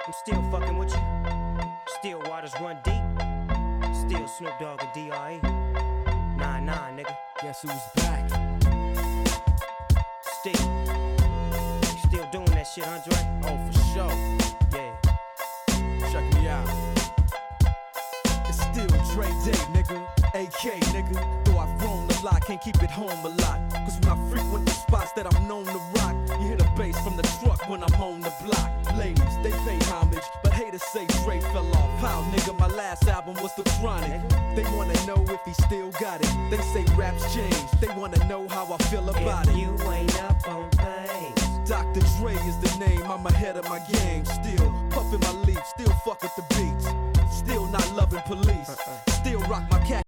I'm still fucking with you. Still waters run deep. Still Snoop Dogg and D.R.E. 9-9, nigga. Guess who's back? Still doing that shit, Andre? Oh, for sure. Yeah. Check me out. It's still Dre Day, nigga. AK, nigga. Though I've grown a lot, can't keep it home a lot. Cause when I frequent the spots that I'm known to rock, you hear the bass from the truck when I'm on the block. Ladies, they pay homage, but haters say Dre fell off. How, nigga, my last album was The Chronic. They wanna know if he still got it. They say raps change, they wanna know how I feel about if it. You ain't up on things. Dr. Dre is the name, I'm ahead of my game. Still puffin' my leaf, still fuck with the beats. Still not loving police, still rock my cat.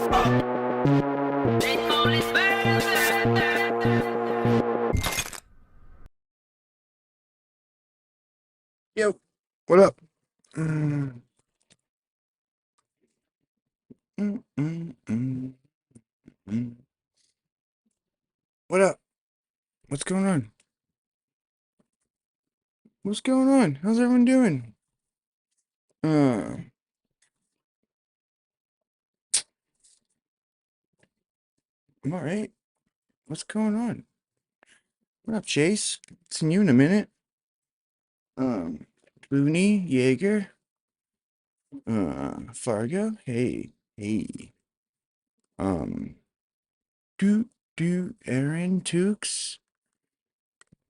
Yo, what up? Mm, mm, mm, mm, mm. What up? What's going on? What's going on? How's everyone doing? Uh, I'm all right. What's going on? What up, Chase? Seen you in a minute. Um, Booney, Jaeger, Fargo. Hey, hey. Um, Aaron Tukes.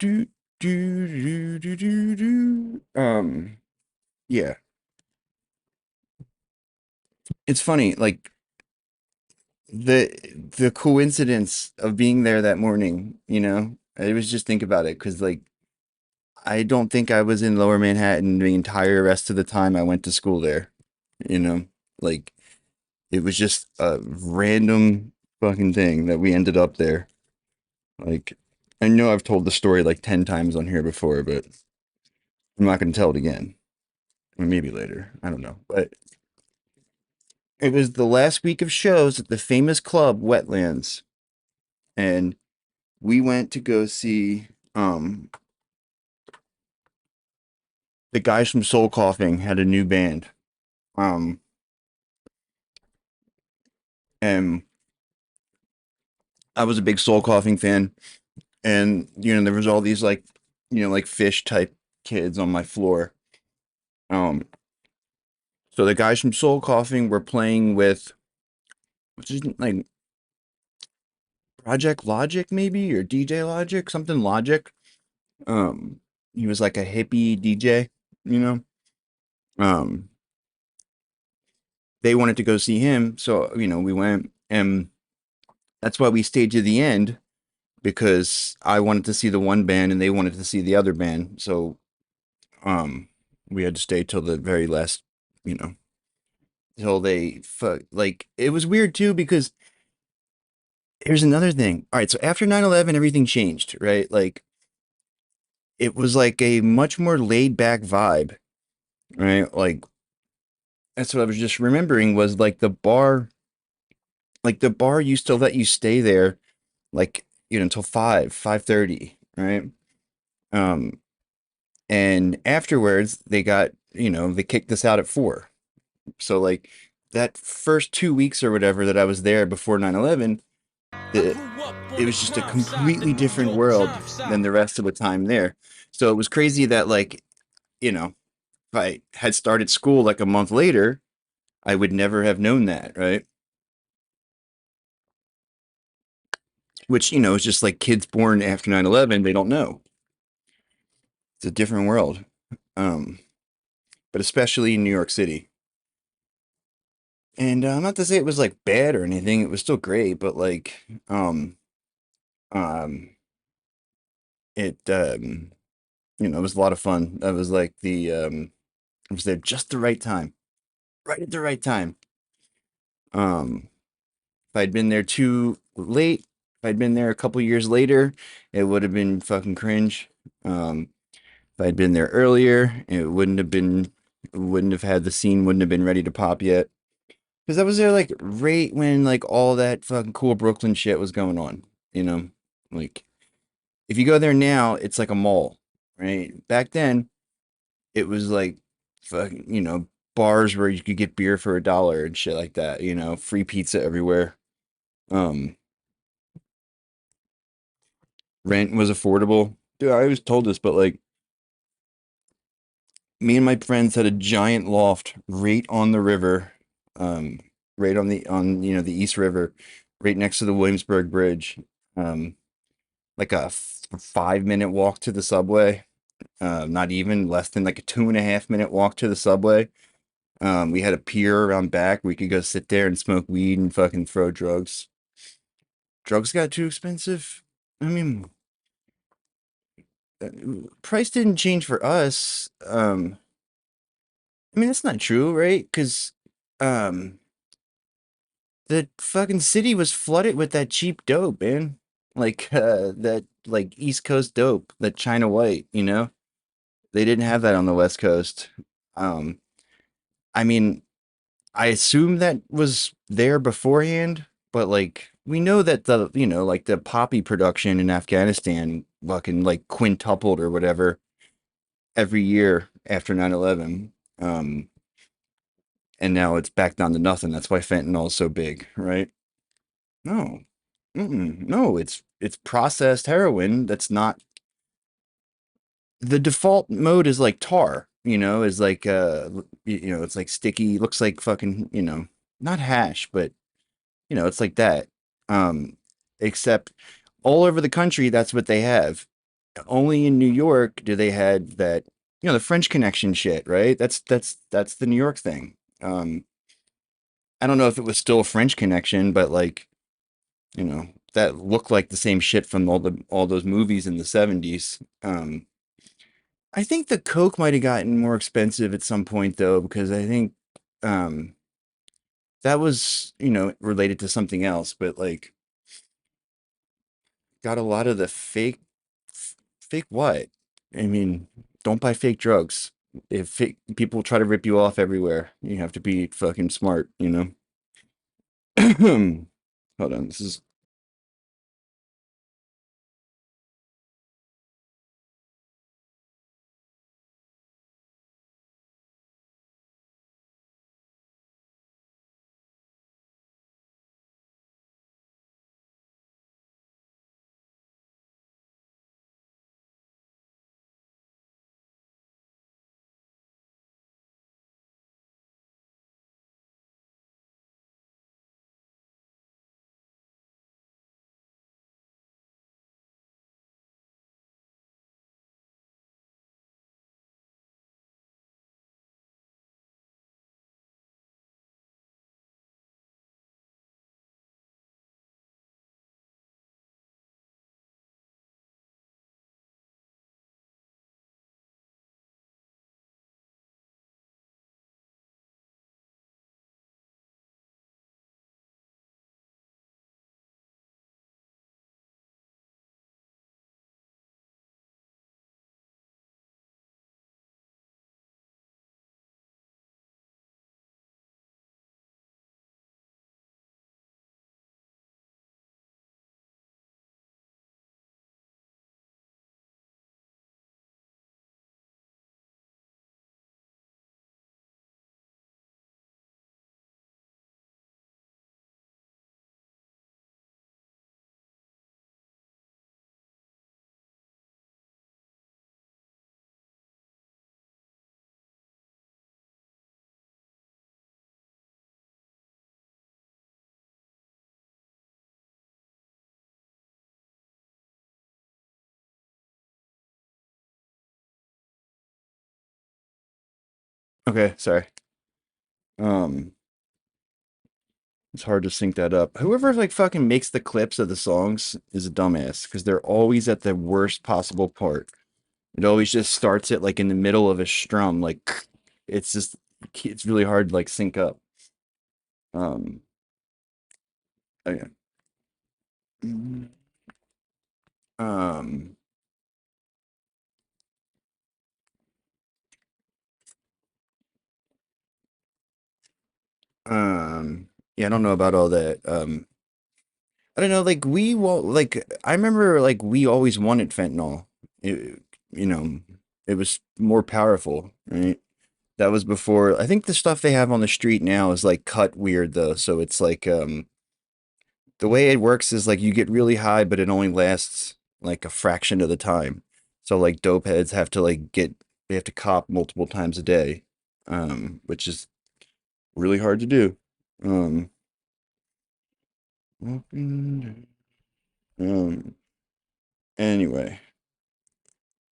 Do, do. Yeah. It's funny, like the the coincidence of being there that morning, I was just think about it because like I don't think I was in Lower Manhattan the entire rest of the time I went to school there, you know, like it was just a random fucking thing that we ended up there. Like I know I've told the story like 10 times on here before, but I'm not going to tell it again. Or maybe later. I don't know. But it was the last week of shows at the famous club Wetlands, and we went to go see the guys from Soul Coughing had a new band. Um and I was a big Soul Coughing fan, and there was all these like like fish type kids on my floor. Um so the guys from Soul Coughing were playing with what's his like Project Logic maybe or DJ Logic, something Logic. Um he was like a hippie DJ, you know. Um they wanted to go see him, so we went, and that's why we stayed to the end because I wanted to see the one band and they wanted to see the other band. So um we had to stay till the very last, you know, till like it was weird too because here's another thing. All right, so after 9/11 everything changed, right? Like it was like a much more laid back vibe, right? Like that's what I was just remembering was like the bar used to let you stay there like, until 5:30, right? Um and afterwards they kicked us out at 4. So like that first 2 weeks or whatever that I was there before 9/11, it, it was just a completely different world than the rest of the time there. So it was crazy that like, if I had started school like a month later, I would never have known that, right? Which, is just like kids born after 9/11, they don't know. It's a different world. Um, but especially in New York City. And not to say it was like bad or anything, it was still great, but like um it it was a lot of fun. That was like I was there just the right time. Right at the right time. If I'd been there too late, if I'd been there a couple years later, it would have been fucking cringe. If I'd been there earlier, it wouldn't have had the scene wouldn't have been ready to pop yet. Because I was there like right when like all that fucking cool Brooklyn shit was going on, you know? Like if you go there now, it's like a mall, right? Back then, it was like fucking, bars where you could get beer for $1 and shit like that, free pizza everywhere. Um, Rent was affordable. Dude, I always told this, but like me and my friends had a giant loft right on the river, um, right on the East River, right next to the Williamsburg Bridge. Um, like a 5 minute walk to the subway. Not even less than like a 2.5 minute walk to the subway. We had a pier around back. We could go sit there and smoke weed and fucking throw drugs. Drugs got too expensive. I mean, uh, price didn't change for us. I mean, that's not true, right? Because, um, the fucking city was flooded with that cheap dope, man. Like that like East Coast dope, that China White, you know? They didn't have that on the West Coast. Um I mean, I assume that was there beforehand, but like we know that the, you know, like the poppy production in Afghanistan fucking like quintupled or whatever every year after 9/11. And now it's back down to nothing. That's why fentanyl is so big, right? No. No, it's processed heroin that's not, the default mode is like tar, you know, is like you know, it's like sticky, looks like fucking, you know, not hash, but you know, it's like that. Um except all over the country that's what they have. Only in New York do they have that, you know, the French Connection shit, right? That's the New York thing. I don't know if it was still a French Connection, but like, you know, that looked like the same shit from all those movies in the 70s. I think the Coke might have gotten more expensive at some point though, because I think um that was, you know, related to something else, but like got a lot of the fake what? I mean, don't buy fake drugs. If fake, people try to rip you off everywhere, you have to be fucking smart, you know. Hold on, this is okay, sorry. Um it's hard to sync that up. Whoever like fucking makes the clips of the songs is a dumbass because they're always at the worst possible part. It always just starts it like in the middle of a strum, like it's just, it's really hard to like sync up. Um, oh yeah. Um, yeah, I don't know about all that. I don't know, like like I remember like we always wanted fentanyl. It, you know, it was more powerful, right? That was before. I think the stuff they have on the street now is like cut weird though, so it's like the way it works is like you get really high, but it only lasts like a fraction of the time. So like dope heads have to like they have to cop multiple times a day, which is really hard to do. Um, um, anyway,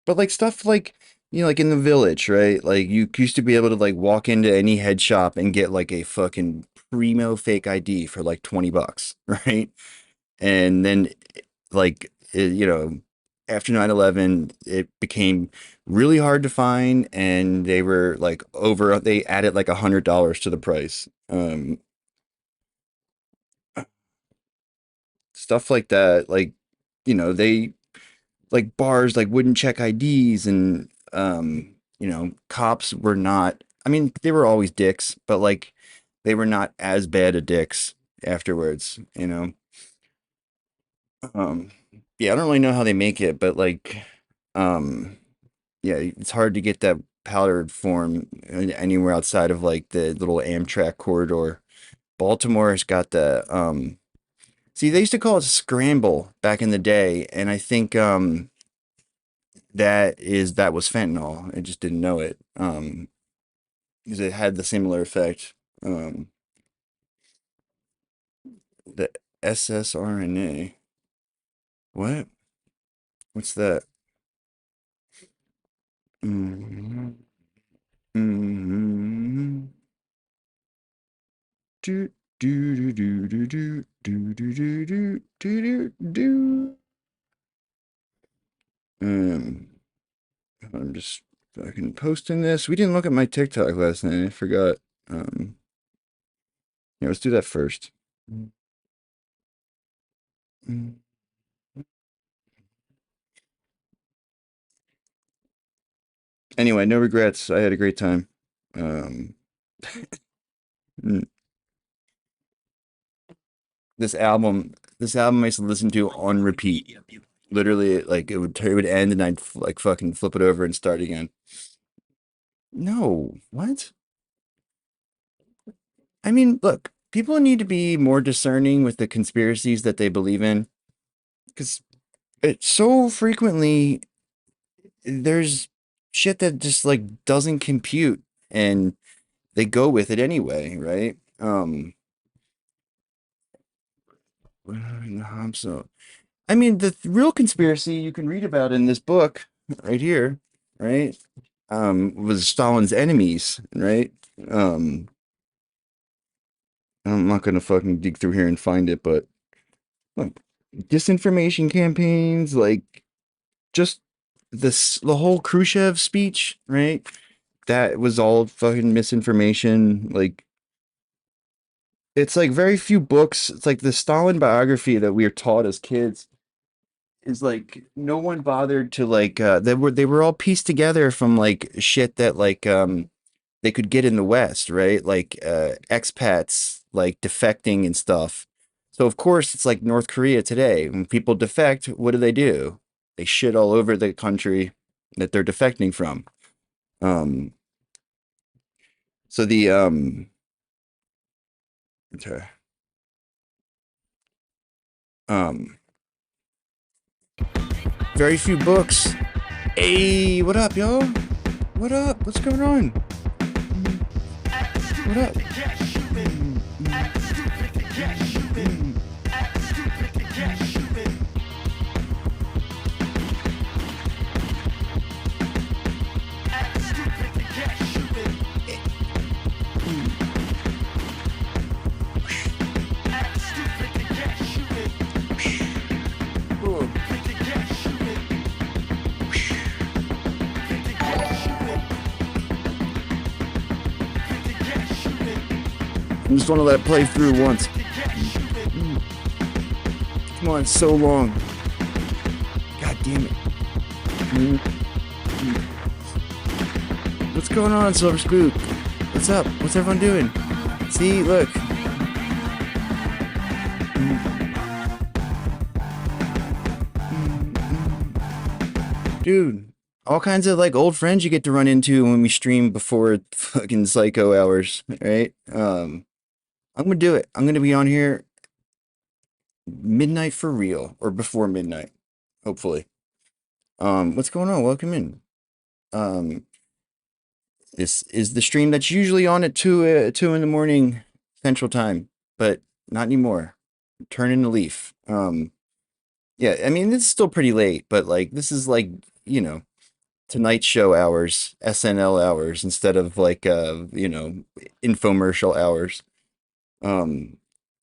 but like stuff like, you know, like in the village, right? Like you used to be able to like walk into any head shop and get like a fucking primo fake ID for like $20, right? And then like you know, after 9/11 it became really hard to find, and they were like over, they added like $100 to the price. stuff like that. Like, they like bars like wouldn't check IDs, and cops were not. I mean, they were always dicks, but like they were not as bad a dicks afterwards. Um, yeah, I don't really know how they make it, but like, um, yeah, it's hard to get that powdered form anywhere outside of like the little Amtrak corridor. Baltimore's got see, they used to call it scramble back in the day, and I think that was fentanyl. I just didn't know it. Because it had the similar effect. Um, the ssRNA. What? What's that? Mm-hmm. Mm-hmm. Do do do do do do do do do do do do. Um, I'm just fucking posting this. We didn't look at my TikTok last night. I forgot. Um, yeah, let's do that first. Mm. Anyway, no regrets. I had a great time. Um, mm, this album I used to listen to on repeat. Literally, like it would end, and I'd like fucking flip it over and start again. No, what? I mean, look, people need to be more discerning with the conspiracies that they believe in, because it so frequently there's shit that just like doesn't compute, and they go with it anyway, right? So I mean, the real conspiracy you can read about in this book right here, right? Was Stalin's enemies, right? Um, I'm not gonna fucking dig through here and find it, but look, disinformation campaigns, like just the whole Khrushchev speech, right? That was all fucking misinformation. Like it's like very few books. It's like the Stalin biography that we are taught as kids is like no one bothered to like they were all pieced together from like shit that like they could get in the West, right? Like expats like defecting and stuff. So of course it's like North Korea today. When people defect, what do? They shit all over the country that they're defecting from. Um so the okay. um Very few books. Hey, what up, yo? What up? What's going on? What up? I just want to let it play through once. Come on, it's so long. God damn it. What's going on, Silver Spook? What's up? What's everyone doing? See, look. Dude, all kinds of like old friends you get to run into when we stream before fucking psycho hours, right? I'm gonna do it. I'm gonna be on here midnight for real, or before midnight, hopefully. What's going on? Welcome in. Um, this is the stream that's usually on at 2 in the morning Central Time, but not anymore. Turning the leaf. Yeah, I mean it's still pretty late, but like this is like Tonight Show hours, SNL hours instead of like infomercial hours. Um,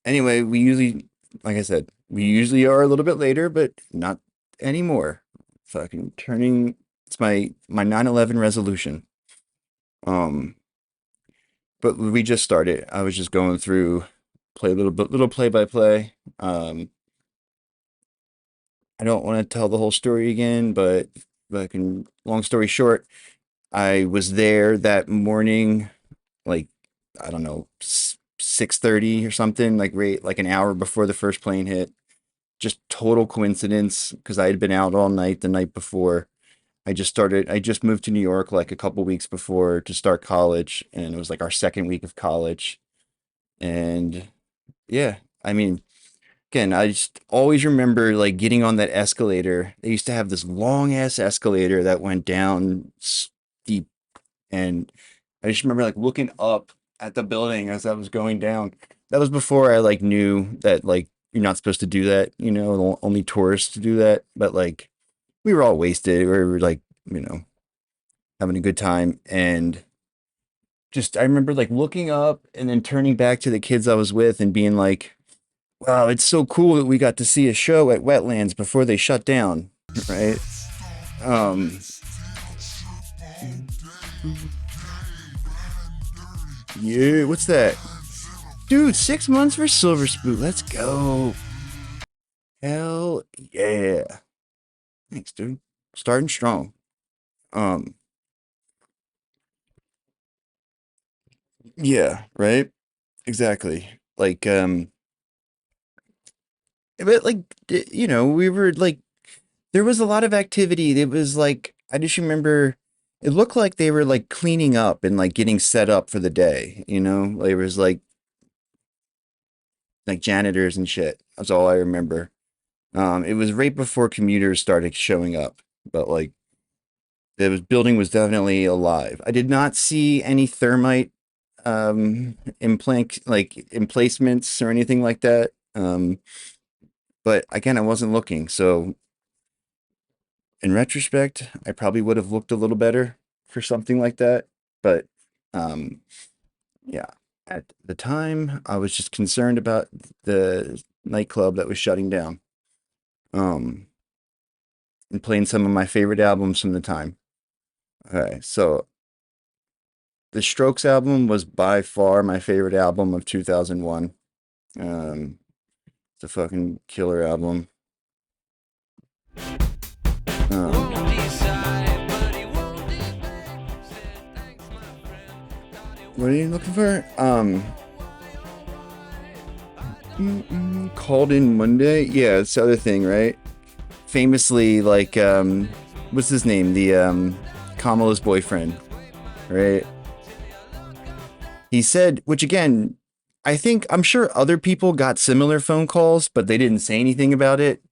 anyway, like I said, we usually are a little bit later, but not anymore. Fucking turning, it's my 9/11 resolution. Um, but we just started. I was just going through, play a little play by play. I don't want to tell the whole story again, but long story short, I was there that morning, like I don't know, 6:30 or something, like right, like an hour before the first plane hit. Just total coincidence because I had been out all night the night before. I just moved to New York like a couple weeks before to start college, and it was like our second week of college. And yeah, I mean, again, I just always remember like getting on that escalator. They used to have this long ass escalator that went down steep, and I just remember like looking up at the building as I was going down. That was before I like knew that like you're not supposed to do that, you know, only tourists to do that. But like we were all wasted. We were like, you know, having a good time. And just I remember like looking up and then turning back to the kids I was with and being like, wow, it's so cool that we got to see a show at Wetlands before they shut down, right? Um, yeah, what's that? Dude, 6 months for Silver Spoon. Let's go. Hell yeah. Thanks, dude. Starting strong. Um, yeah, right? Exactly. Like, but like, you know, we were like, there was a lot of activity. It was like, I just remember it looked like they were like cleaning up and like getting set up for the day, you know? There was like janitors and shit. That's all I remember. It was right before commuters started showing up, but like building was definitely alive. I did not see any thermite emplacements or anything like that. But again, I wasn't looking. So in retrospect, I probably would have looked a little better for something like that. But um, yeah, at the time, I was just concerned about the nightclub that was shutting down. Um, and playing some of my favorite albums from the time. Okay, so the Strokes album was by far my favorite album of 2001. Um, it's a fucking killer album. Um, what are you looking for? Called in Monday. Yeah, it's the other thing, right? Famously, like, what's his name? The Kamala's boyfriend, right? He said, which again, I'm sure other people got similar phone calls, but they didn't say anything about it.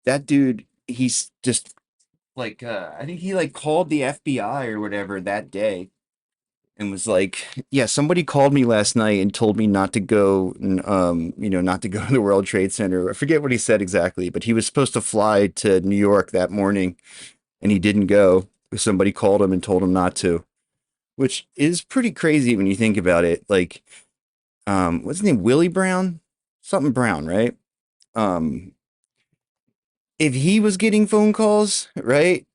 That dude, he's just like, I think he like called the FBI or whatever that day and was like, yeah, somebody called me last night and told me not to go, you know, not to go to the World Trade Center. I forget what he said exactly, but he was supposed to fly to New York that morning and he didn't go. Somebody called him and told him not to, which is pretty crazy when you think about it. Like, what's his name? Willie Brown? Something Brown, right? Um, if he was getting phone calls, right?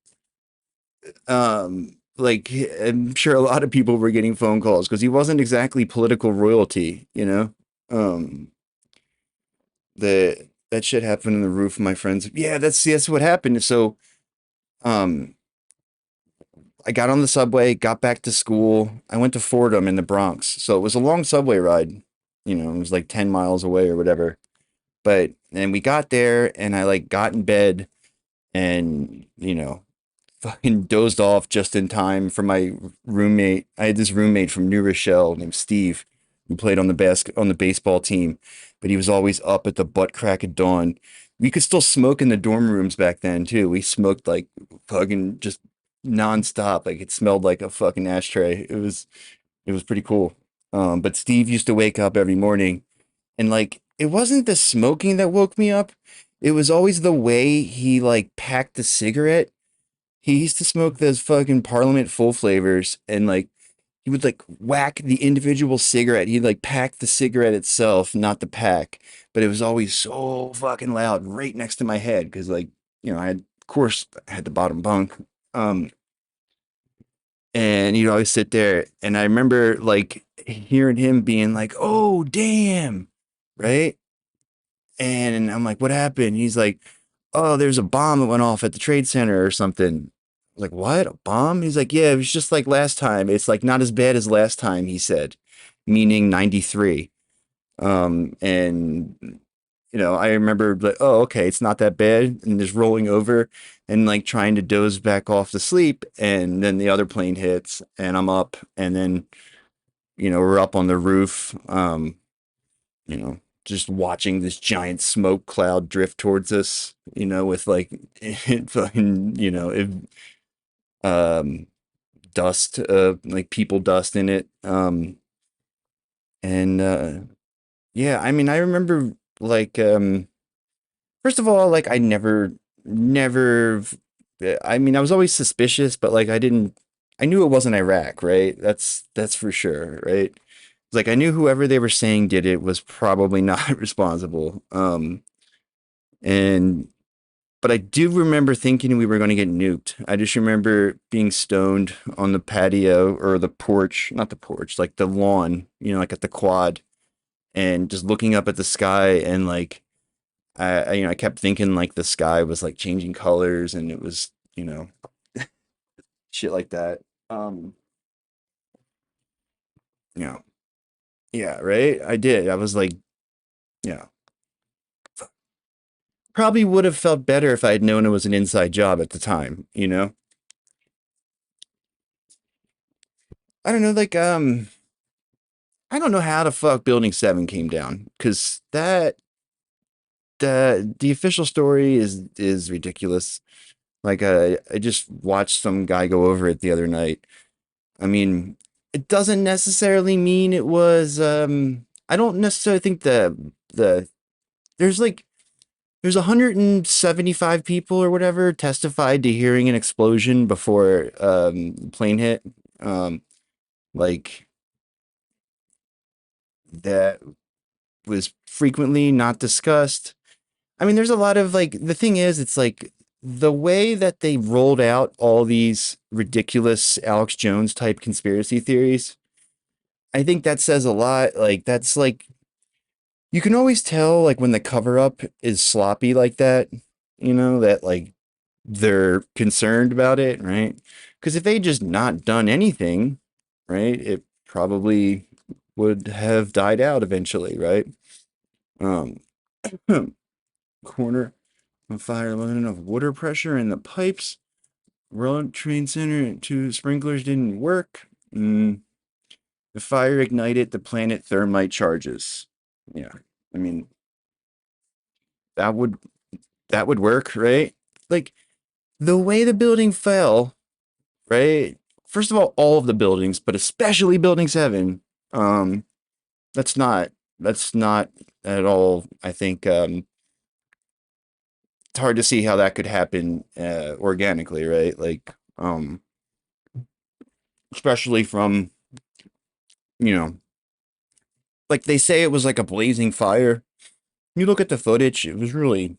Like I'm sure a lot of people were getting phone calls because he wasn't exactly political royalty, you know. Um, that shit happened on the roof of my friends. Yeah, that's what happened. So, um, I got on the subway, got back to school. I went to Fordham in the Bronx, so it was a long subway ride. You know, it was like 10 miles away or whatever. But and we got there, and I like got in bed, and you know, fucking dozed off just in time for my roommate. I had this roommate from New Rochelle named Steve who played on the baseball team, but he was always up at the butt crack of dawn. We could still smoke in the dorm rooms back then too. We smoked like fucking just nonstop. Like it smelled like a fucking ashtray. It was pretty cool. But Steve used to wake up every morning and like it wasn't the smoking that woke me up. It was always the way he like packed the cigarette. He used to smoke those fucking Parliament full flavors and like he would like whack the individual cigarette. He'd like pack the cigarette itself, not the pack. But it was always so fucking loud right next to my head because like, you know, of course I had the bottom bunk. Um and he'd always sit there and I remember like hearing him being like, "Oh, damn." Right? And I'm like, "What happened?" He's like, oh, there's a bomb that went off at the Trade Center or something. I was like, what? A bomb? He's like, yeah, it was just like last time. It's like not as bad as last time, he said, meaning 93. And I remember like, oh, okay, it's not that bad, and just rolling over and like trying to doze back off to sleep, and then the other plane hits, and I'm up, and then we're up on the roof, just watching this giant smoke cloud drift towards us, with like fucking, um, dust, like people dust in it, and yeah, I mean, I remember like first of all, like I never. I mean, I was always suspicious, but like I didn't. I knew it wasn't Iraq, right? That's for sure, right? Like I knew whoever they were saying did it was probably not responsible. And but I do remember thinking we were going to get nuked. I just remember being stoned on the patio or the porch, not the porch, like the lawn, like at the quad, and just looking up at the sky and like I kept thinking like the sky was like changing colors and it was, shit like that. Um, yeah, yeah, right. I did. I was like, yeah, probably would have felt better if I had known it was an inside job at the time. I don't know, like, I don't know how the fuck Building 7 came down because the official story is ridiculous. Like, I just watched some guy go over it the other night. I mean, it doesn't necessarily mean it was. I don't necessarily think the there's like there's 175 people or whatever testified to hearing an explosion before plane hit. Um, like that was frequently not discussed. I mean, there's a lot of like the thing is, it's like the way that they rolled out all these ridiculous Alex Jones type conspiracy theories. I think that says a lot. Like that's like you can always tell like when the cover up is sloppy like that, that like they're concerned about it, right? Because if they just not done anything, right, it probably would have died out eventually, right? Um, corner on fire, low enough water pressure in the pipes. World Trade Center, two sprinklers didn't work. The fire ignited the planet thermite charges. Yeah, I mean that would that would work, right? Like the way the building fell, right? First of all of the buildings, but especially Building 7, um, that's not that's not at all. I think it's hard to see how that could happen organically, right? Like, especially from you know, like they say it was like a blazing fire. You look at the footage; it was really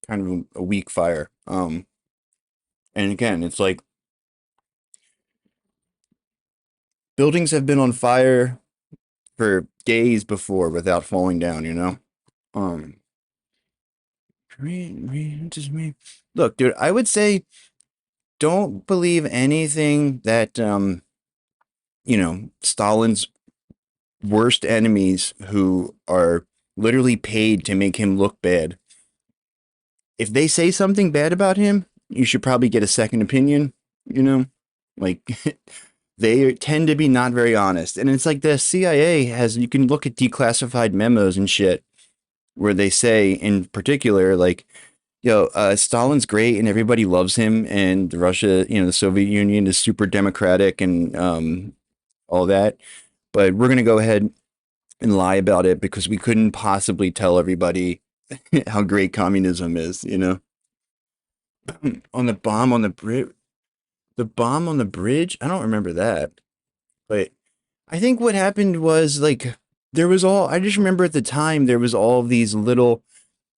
kind of a weak fire. And again, it's like buildings have been on fire for days before without falling down, Um, just me. Look, dude, I would say don't believe anything that Stalin's worst enemies who are literally paid to make him look bad. If they say something bad about him, you should probably get a second opinion, you know? Like they tend to be not very honest. And it's like the CIA has you can look at declassified memos and shit where they say in particular like Stalin's great and everybody loves him, and Russia, the Soviet Union is super democratic and all that. But we're gonna go ahead and lie about it because we couldn't possibly tell everybody how great communism is. On the bomb on the bridge, the bomb on the bridge. I don't remember that, but I think what happened was like there was all. I just remember at the time there was all of these little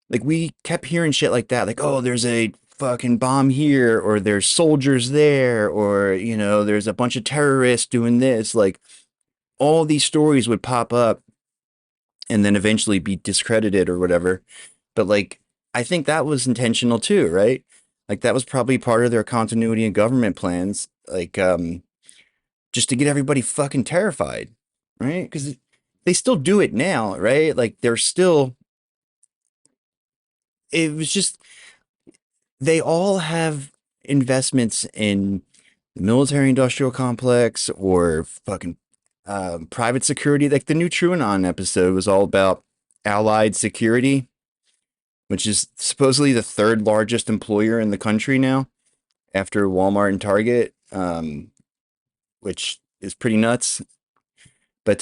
like we kept hearing shit like that, like, oh, there's a fucking bomb here, or there's soldiers there, or there's a bunch of terrorists doing this. Like all these stories would pop up and then eventually be discredited or whatever. But like I think that was intentional too, right? Like that was probably part of their continuity and government plans, like just to get everybody fucking terrified, right? Because they still do it now, right? Like they're still. It was just they all have investments in the military industrial complex or fucking private security. Like the new TrueAnon episode was all about Allied Security, which is supposedly the third largest employer in the country now after Walmart and Target, which is pretty nuts. But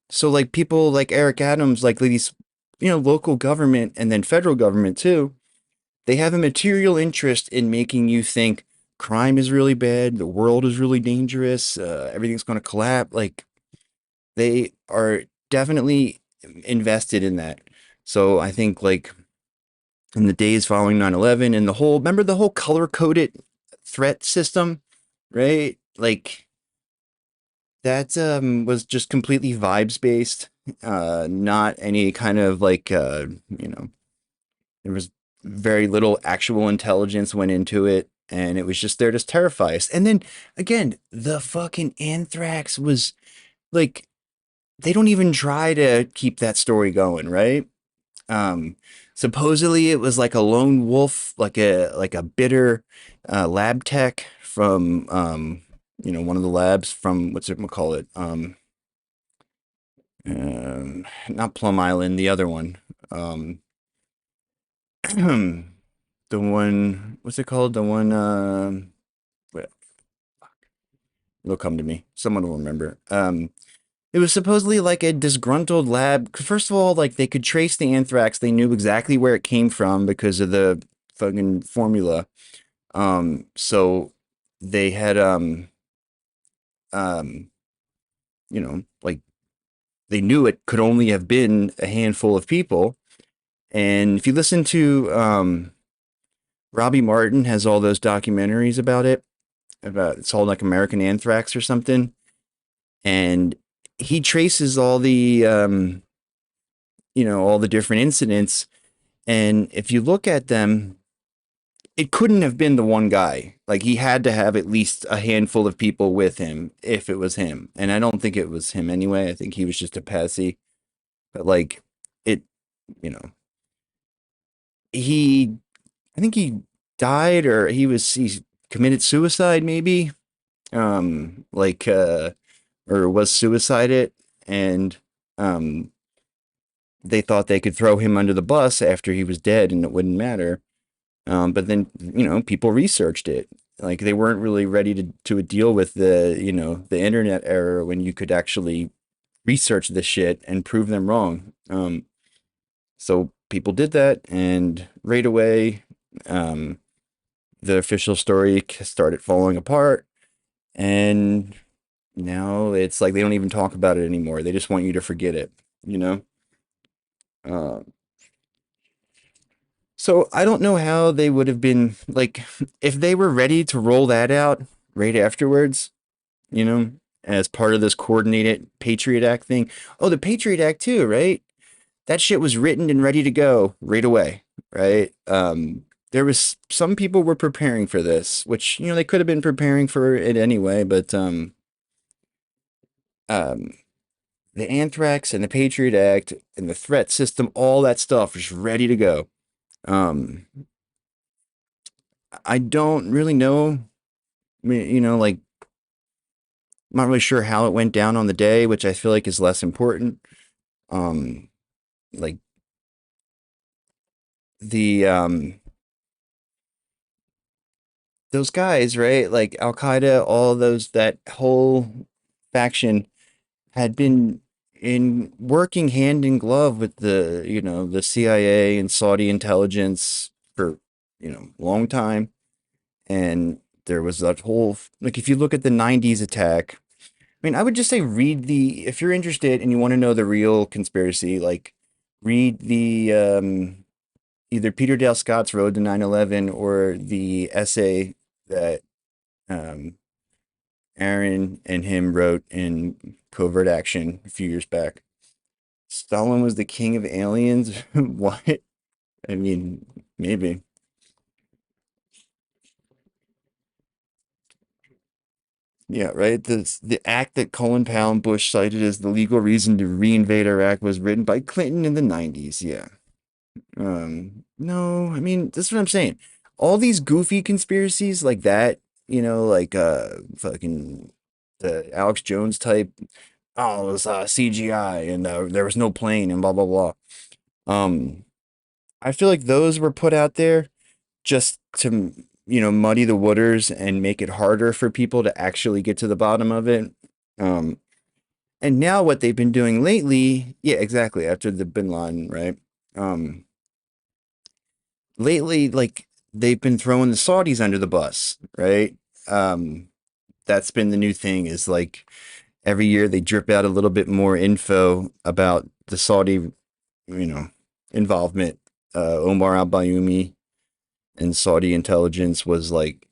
so like people like Eric Adams, like these, local government and then federal government too, they have a material interest in making you think crime is really bad, the world is really dangerous, everything's going to collapse. Like they are definitely invested in that. So I think like in the days following 9/11 and remember the whole color coded threat system, right? Like that was just completely vibes based, not any kind of like there was very little actual intelligence went into it, and it was just there to terrify us. And then again, the fucking anthrax was like they don't even try to keep that story going, right? Um, Supposedly it was like a lone wolf, like a bitter lab tech from one of the labs from what's it call it? Not Plum Island, the other one. Um, the one, what's it called? The one, wait, it'll come to me. Someone will remember. It was supposedly like a disgruntled lab. 'Cause first of all, like they could trace the anthrax. They knew exactly where it came from because of the fucking formula. So they had, um, like they knew it could only have been a handful of people. And if you listen to, Robbie Martin has all those documentaries about it, about it's called like American Anthrax or something, and he traces all the all the different incidents, and if you look at them, it couldn't have been the one guy. Like he had to have at least a handful of people with him if it was him, and I don't think it was him anyway. I think he was just a patsy, but like it, you know, he I think he died or he committed suicide maybe, like or was suicided, and um they thought they could throw him under the bus after he was dead and it wouldn't matter. But then people researched it. Like they weren't really ready to deal with the internet era when you could actually research this shit and prove them wrong. So people did that, and right away, um, the official story started falling apart, and now it's like they don't even talk about it anymore. They just want you to forget it, you know? Uh, so I don't know how they would have been like if they were ready to roll that out right afterwards, you know, as part of this coordinated Patriot Act thing. Oh, the Patriot Act too, right? That shit was written and ready to go right away, right? There was some people were preparing for this, which they could have been preparing for it anyway, but um, the Anthrax and the Patriot Act and the threat system, all that stuff was ready to go. Um, I don't really know, like, I'm not really sure how it went down on the day, which I feel like is less important. Um, like the those guys, right? Like Al Qaeda, all those that whole faction had been in working hand in glove with the CIA and Saudi intelligence for long time, and there was that whole like if you look at the 90s attack. I mean, I would just say read the if you're interested and you want to know the real conspiracy, like read the either Peter Dale Scott's Road to 9/11 or the essay that um, Aaron and him wrote in Covert Action a few years back. Stalin was the king of aliens. What? I mean, maybe. Yeah, right. The act that Colin Powell and Bush cited as the legal reason to reinvade Iraq was written by Clinton in the 90s. Yeah. No, I mean, that's what I'm saying. All these goofy conspiracies like that, like fucking the Alex Jones type, oh, it was CGI and there was no plane and blah blah blah. Um, I feel like those were put out there just to, muddy the waters and make it harder for people to actually get to the bottom of it. Um, and now what they've been doing lately, yeah, exactly, after the Bin Laden, right? Um, lately, like they've been throwing the Saudis under the bus, right? Um, that's been the new thing is like every year they drip out a little bit more info about the Saudi, you know, involvement. Omar al Bayumi and Saudi intelligence was like,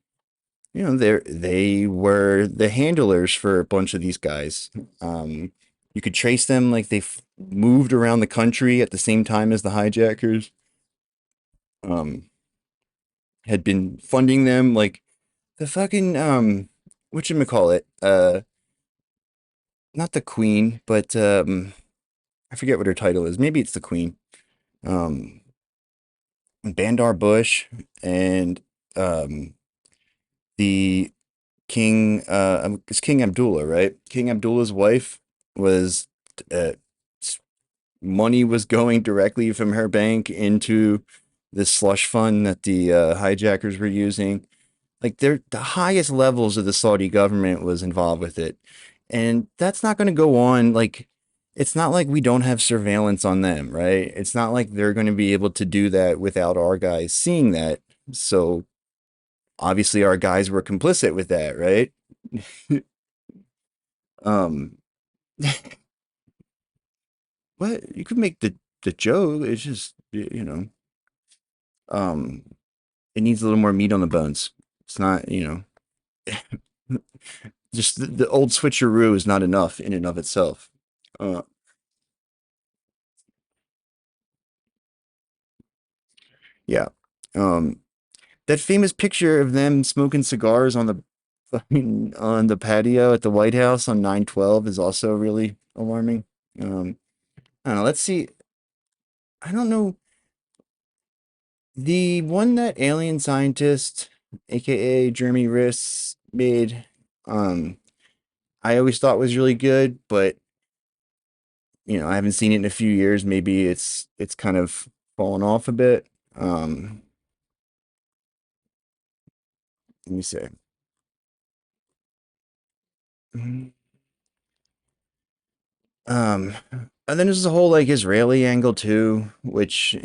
they were the handlers for a bunch of these guys. You could trace them like they moved around the country at the same time as the hijackers. Um, had been funding them like the fucking whatchamacallit, not the queen, but I forget what her title is. Maybe it's the queen. Um Bandar Bush and um the king it's King Abdullah, right? King Abdullah's wife was uh money was going directly from her bank into this slush fund that the hijackers were using. Like they're the highest levels of the Saudi government was involved with it. And that's not going to go on. Like, it's not like we don't have surveillance on them, right? It's not like they're going to be able to do that without our guys seeing that. So obviously our guys were complicit with that, right? um what you could make the joke, it's just um it needs a little more meat on the bones. It's not, just the old switcheroo is not enough in and of itself. Uh, yeah. Um, that famous picture of them smoking cigars on the on the patio at the White House on 9/12 is also really alarming. I don't know. Let's see. I don't know. The one that alien scientist, aka Jeremy Riss, made, um, I always thought was really good, but I haven't seen it in a few years. Maybe it's kind of fallen off a bit. Let me say. Um, and then there's the whole like Israeli angle too, which,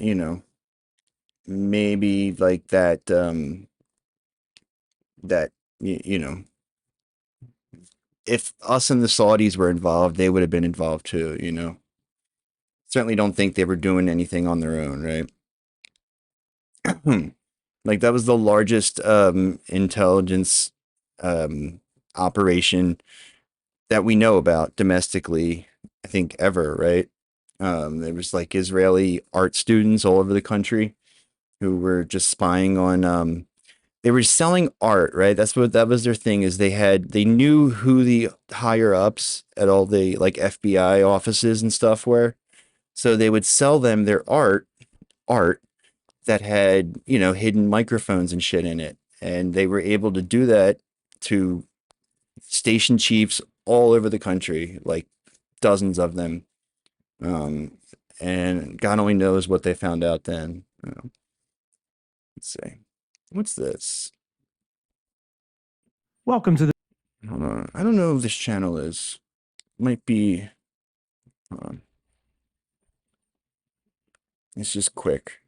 maybe like that you know, if us and the Saudis were involved, they would have been involved too. Certainly don't think they were doing anything on their own, right? Like that was the largest intelligence um operation that we know about domestically, I think ever, right? There was like Israeli art students all over the country who were just spying on they were selling art, right? That was their thing is they knew who the higher ups at all the like FBI offices and stuff were. So they would sell them their art that had, hidden microphones and shit in it. And they were able to do that to station chiefs all over the country, like dozens of them. Um, and God only knows what they found out then. Let's see. What's this? Welcome to the. Hold on. I don't know if this channel is. Might be. Hold on. It's just quick.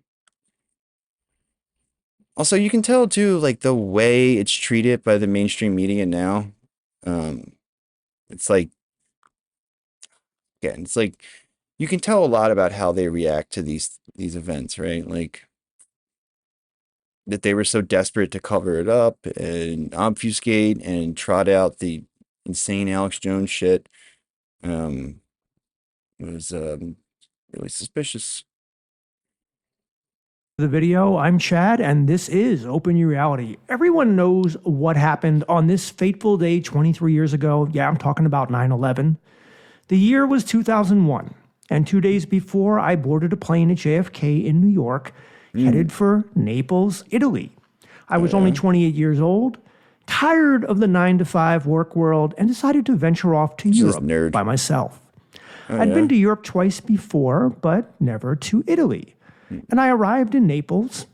Also, you can tell too, like the way it's treated by the mainstream media now. Um, it's like, again, it's like you can tell a lot about how they react to these events, right? Like that they were so desperate to cover it up and obfuscate and trot out the insane Alex Jones shit. Um, it was really suspicious. The video. I'm Chad, and this is Open Your Reality. Everyone knows what happened on this fateful day 23 years ago. Yeah, I'm talking about 9/11. The year was 2001, and 2 days before, I boarded a plane at JFK in New York, headed for Naples, Italy. I was only 28 years old, tired of the 9 to 5 work world, and decided to venture off to Europe by myself. I'd been to Europe twice before, but never to Italy. And I arrived in Naples,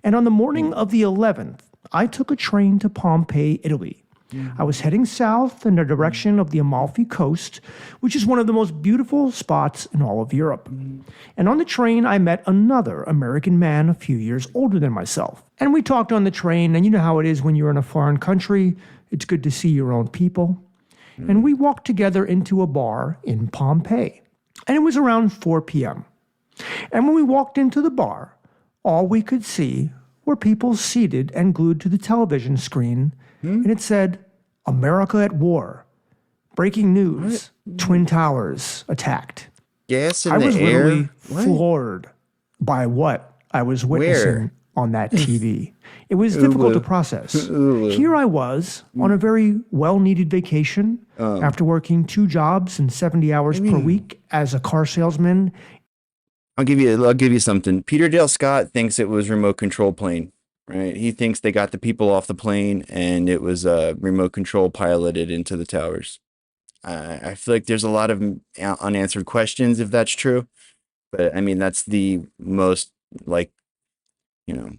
and on the morning of the 11th, I took a train to Pompeii, Italy. I was heading south in the direction of the Amalfi Coast, which is one of the most beautiful spots in all of Europe. And on the train, I met another American man a few years older than myself. And we talked on the train, and you know how it is when you're in a foreign country. It's good to see your own people. And we walked together into a bar in Pompeii. And it was around 4 p.m. And when we walked into the bar, all we could see were people seated and glued to the television screen, and it said, "America at war. Breaking news. Twin Towers attacked." Gas in I the was air? literally What? floored by what I was witnessing on that TV. It was difficult to process. Here I was on a very well-needed vacation after working 2 jobs and 70 hours per week as a car salesman. I'll give you something. Peter Dale Scott thinks it was remote control plane, right? He thinks they got the people off the plane and it was remote control piloted into the towers. I feel like there's a lot of unanswered questions if that's true, but I mean that's the most like, you know,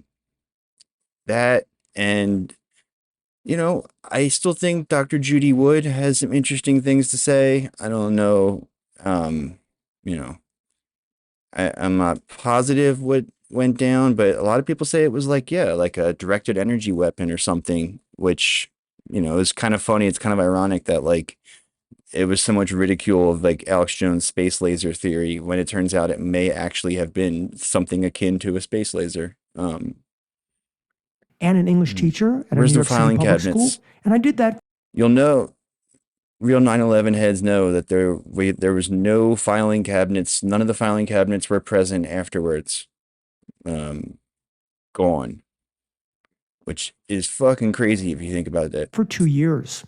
that. And I still think Dr. Judy Wood has some interesting things to say. I don't know, you know. I'm not positive what went down, but a lot of people say it was like a directed energy weapon or something, which, is kind of funny. It's kind of ironic that like it was so much ridicule of like Alex Jones' space laser theory when it turns out it may actually have been something akin to a space laser. And an English teacher at a Where's New the York City filing public cabinets? school. And I did that You'll know. Real 9/11 heads know that there was no filing cabinets. None of the filing cabinets were present afterwards. Gone. Which is fucking crazy if you think about that. for 2 years.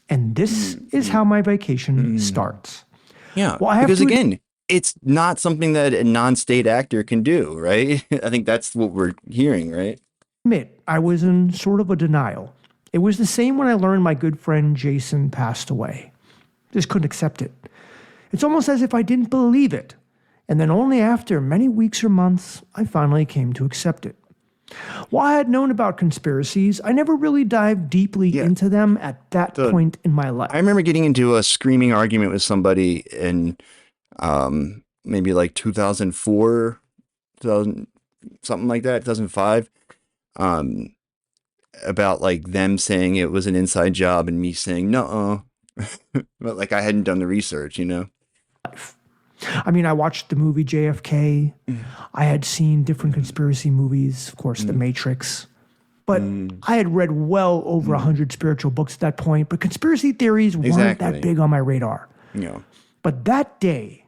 And this is how my vacation starts. Yeah, Well, I have because to again, it's not something that a non-state actor can do, right? I think that's what we're hearing, right? admit I was in sort of a denial. It was the same when I learned my good friend Jason passed away. Just couldn't accept it. It's almost as if I didn't believe it. And then only after many weeks or months, I finally came to accept it. While I had known about conspiracies, I never really dived deeply into them at that point in my life. I remember getting into a screaming argument with somebody in maybe like 2004, 2000, something like that, 2005, about like them saying it was an inside job and me saying no, but like I hadn't done the research, I mean, I watched the movie JFK. I had seen different conspiracy movies, of course, The Matrix. But I had read well over 100 spiritual books at that point, but conspiracy theories weren't that big on my radar. But that day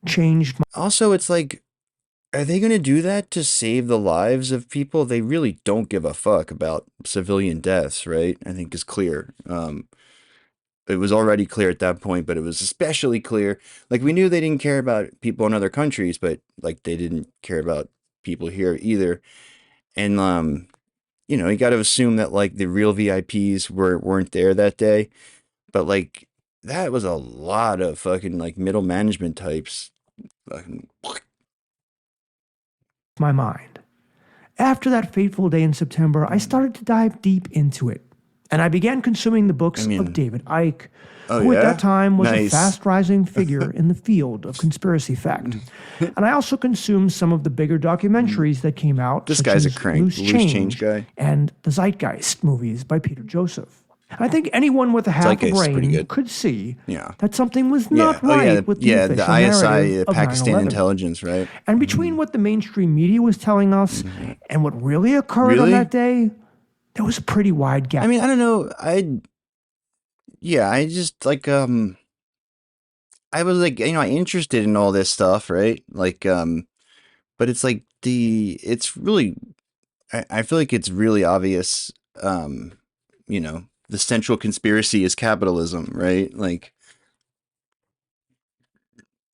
changed my Also, it's like, are they going to do that to save the lives of people? They really don't give a fuck about civilian deaths, right? I think is clear. It was already clear at that point, but it was especially clear. Like we knew they didn't care about people in other countries, but like they didn't care about people here either. And you got to assume that like the real VIPs weren't there that day, but like that was a lot of fucking like middle management types. Fucking my mind. After that fateful day in September, I started to dive deep into it. And I began consuming the books of David Icke, who at that time was a fast-rising figure in the field of conspiracy fact. And I also consumed some of the bigger documentaries that came out. This such guy's a as crank, loose change guy. And the Zeitgeist movies by Peter Joseph. I think anyone with a half a brain could see that something was not right with the official the ISI, narrative of Pakistan 9/11. intelligence, right? And between what the mainstream media was telling us and what really occurred on that day, there was a pretty wide gap. I mean, I don't know. I just like I was like, interested in all this stuff, right? Like but it's like it's really, I feel like it's really obvious, you know, the central conspiracy is capitalism, right? Like,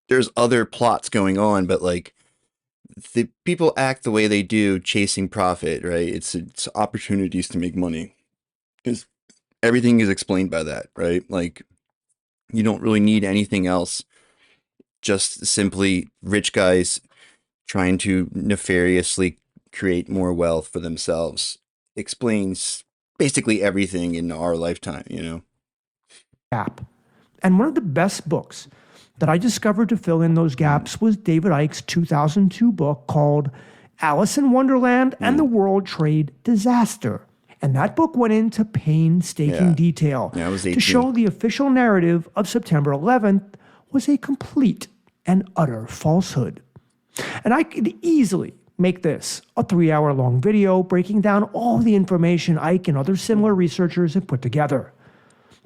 there's other plots going on, but like, the people act the way they do chasing profit, right? It's opportunities to make money. Because everything is explained by that, right? Like, you don't really need anything else. Just simply rich guys trying to nefariously create more wealth for themselves explains basically everything in our lifetime, you know? gap. And one of the best books that I discovered to fill in those gaps was David Icke's 2002 book called Alice in Wonderland and the World Trade Disaster. And that book went into painstaking detail Yeah, I was to 18. show the official narrative of September 11th was a complete and utter falsehood. And I could easily make this a 3-hour-long video breaking down all the information Icke and other similar researchers have put together.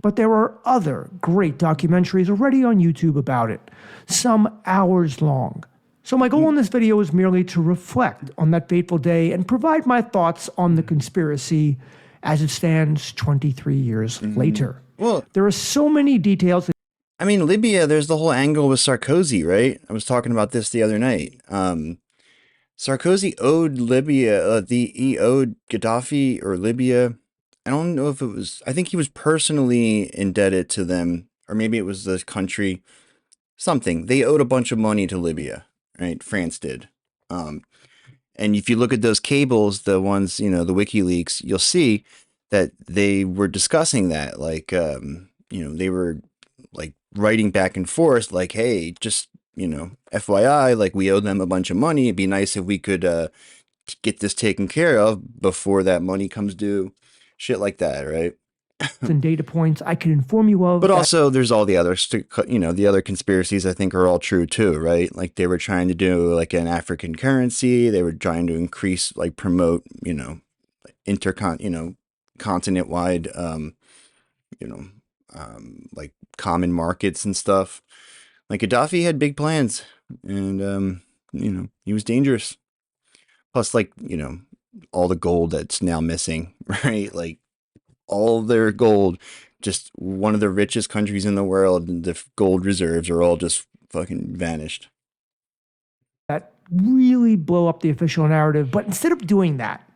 But there are other great documentaries already on YouTube about it, some hours long. So my goal in this video is merely to reflect on that fateful day and provide my thoughts on the conspiracy as it stands 23 years later. Well, There are so many details. I mean, Libya, there's the whole angle with Sarkozy, right? I was talking about this the other night. Sarkozy owed Libya, he owed Gaddafi or Libya. I don't know if it was, I think he was personally indebted to them, or maybe it was the country, something. They owed a bunch of money to Libya, right? France did. And if you look at those cables, the ones, you know, the WikiLeaks, you'll see that they were discussing that. Like, you know, they were like writing back and forth, like, hey, just, you know, FYI, like, we owe them a bunch of money. It'd be nice if we could get this taken care of before that money comes due. Shit like that, right? And data points I can inform you of. But also, there's all the other, you know, the other conspiracies I think are all true too, right? Like, they were trying to do like an African currency. They were trying to increase, like, promote, you know, continent wide, like common markets and stuff. Like, Gaddafi had big plans, and you know, he was dangerous. Plus, like, you know, all the gold that's now missing, right? Like, all their gold, just one of the richest countries in the world, and the gold reserves are all just fucking vanished. That really blow up the official narrative. But instead of doing that,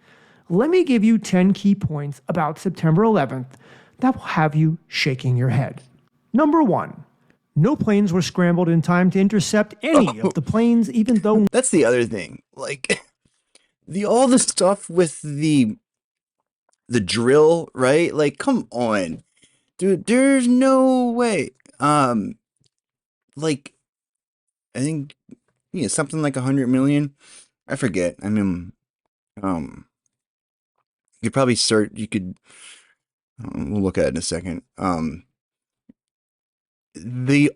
let me give you 10 key points about September 11th that will have you shaking your head. Number 1, no planes were scrambled in time to intercept any of the planes, even though... That's the other thing. Like, all the stuff with the drill, right? Like, come on, dude, there's no way. Like, I think, yeah, something like 100 million. I forget. I mean, you could probably search. You could. We'll look at it in a second.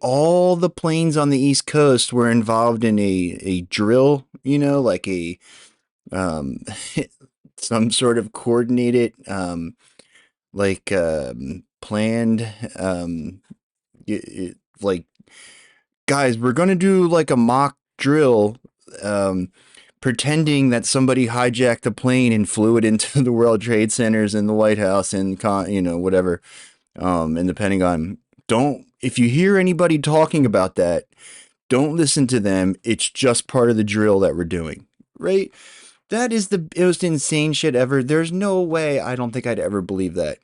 All the planes on the East Coast were involved in a drill. You know, like a some sort of coordinated, planned, like, guys, we're gonna do like a mock drill, pretending that somebody hijacked a plane and flew it into the World Trade Centers and the White House and you know, whatever, and the Pentagon. If you hear anybody talking about that, don't listen to them. It's just part of the drill that we're doing, right? That is the most insane shit ever. There's no way. I don't think I'd ever believe that.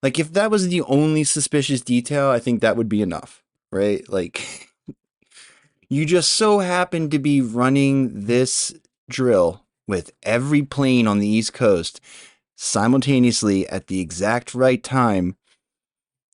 Like, if that was the only suspicious detail, I think that would be enough, right? Like, you just so happen to be running this drill with every plane on the East Coast simultaneously at the exact right time,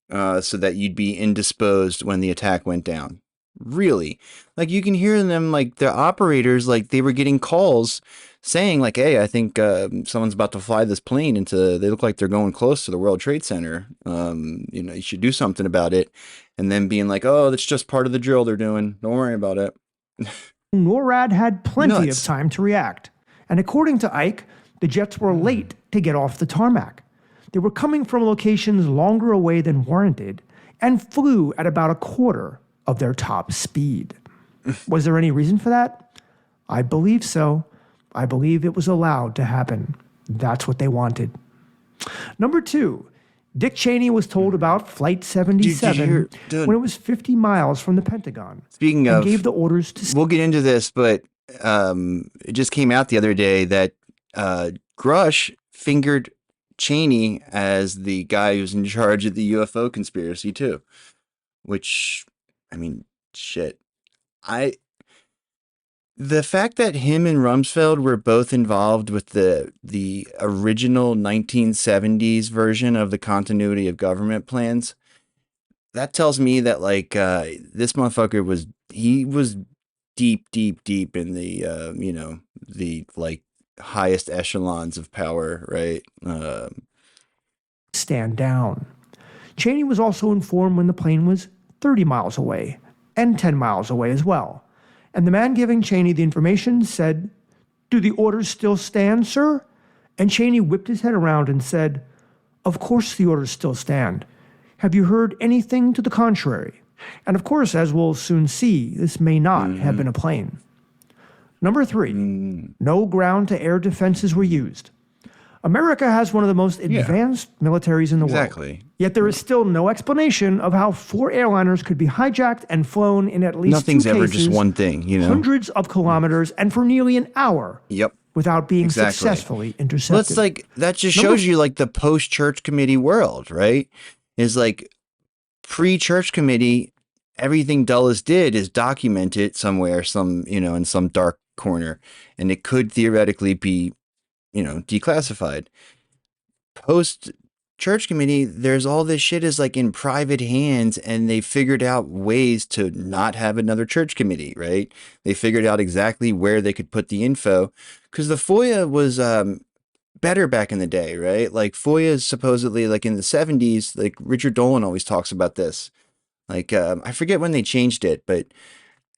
so that you'd be indisposed when the attack went down. Really? Like, you can hear them, like, the operators, like, they were getting calls saying, like, hey, I think someone's about to fly this plane they look like they're going close to the World Trade Center. You know, you should do something about it. And then being like, oh, that's just part of the drill they're doing. Don't worry about it. NORAD had plenty Nuts. of time to react. And according to Icke, the jets were late to get off the tarmac. They were coming from locations longer away than warranted and flew at about a quarter of their top speed. Was there any reason for that? I believe so. I believe it was allowed to happen. That's what they wanted. Number 2, Dick Cheney was told about Flight 77 when it was 50 miles from the Pentagon. Speaking and of, gave the orders to... We'll get into this, but it just came out the other day that Grusch fingered Cheney as the guy who's in charge of the UFO conspiracy too. Which, I mean, shit. The fact that him and Rumsfeld were both involved with the original 1970s version of the continuity of government plans, that tells me that like this motherfucker was deep in the the like highest echelons of power, right? Stand down. Cheney was also informed when the plane was 30 miles away and 10 miles away as well. And the man giving Cheney the information said, "Do the orders still stand, sir?" And Cheney whipped his head around and said, "Of course the orders still stand. Have you heard anything to the contrary?" And of course, as we'll soon see, this may not have been a plane. Number 3, no ground-to-air defenses were used. America has one of the most advanced militaries in the world. Yet there is still no explanation of how 4 airliners could be hijacked and flown in at least Nothing's 2 ever cases, just one thing, you know? hundreds of kilometers, and for nearly an hour. Without being successfully intercepted. Let's like that just shows you like the post-church committee world, right? Is like pre-church committee, everything Dulles did is document it somewhere, in some dark corner, and it could theoretically be, declassified. Post church committee, there's all this shit is like in private hands, and they figured out ways to not have another church committee, right? They figured out exactly where they could put the info, because the FOIA was better back in the day, right? Like FOIA is supposedly like in the 70s, like Richard Dolan always talks about this. Like I forget when they changed it, but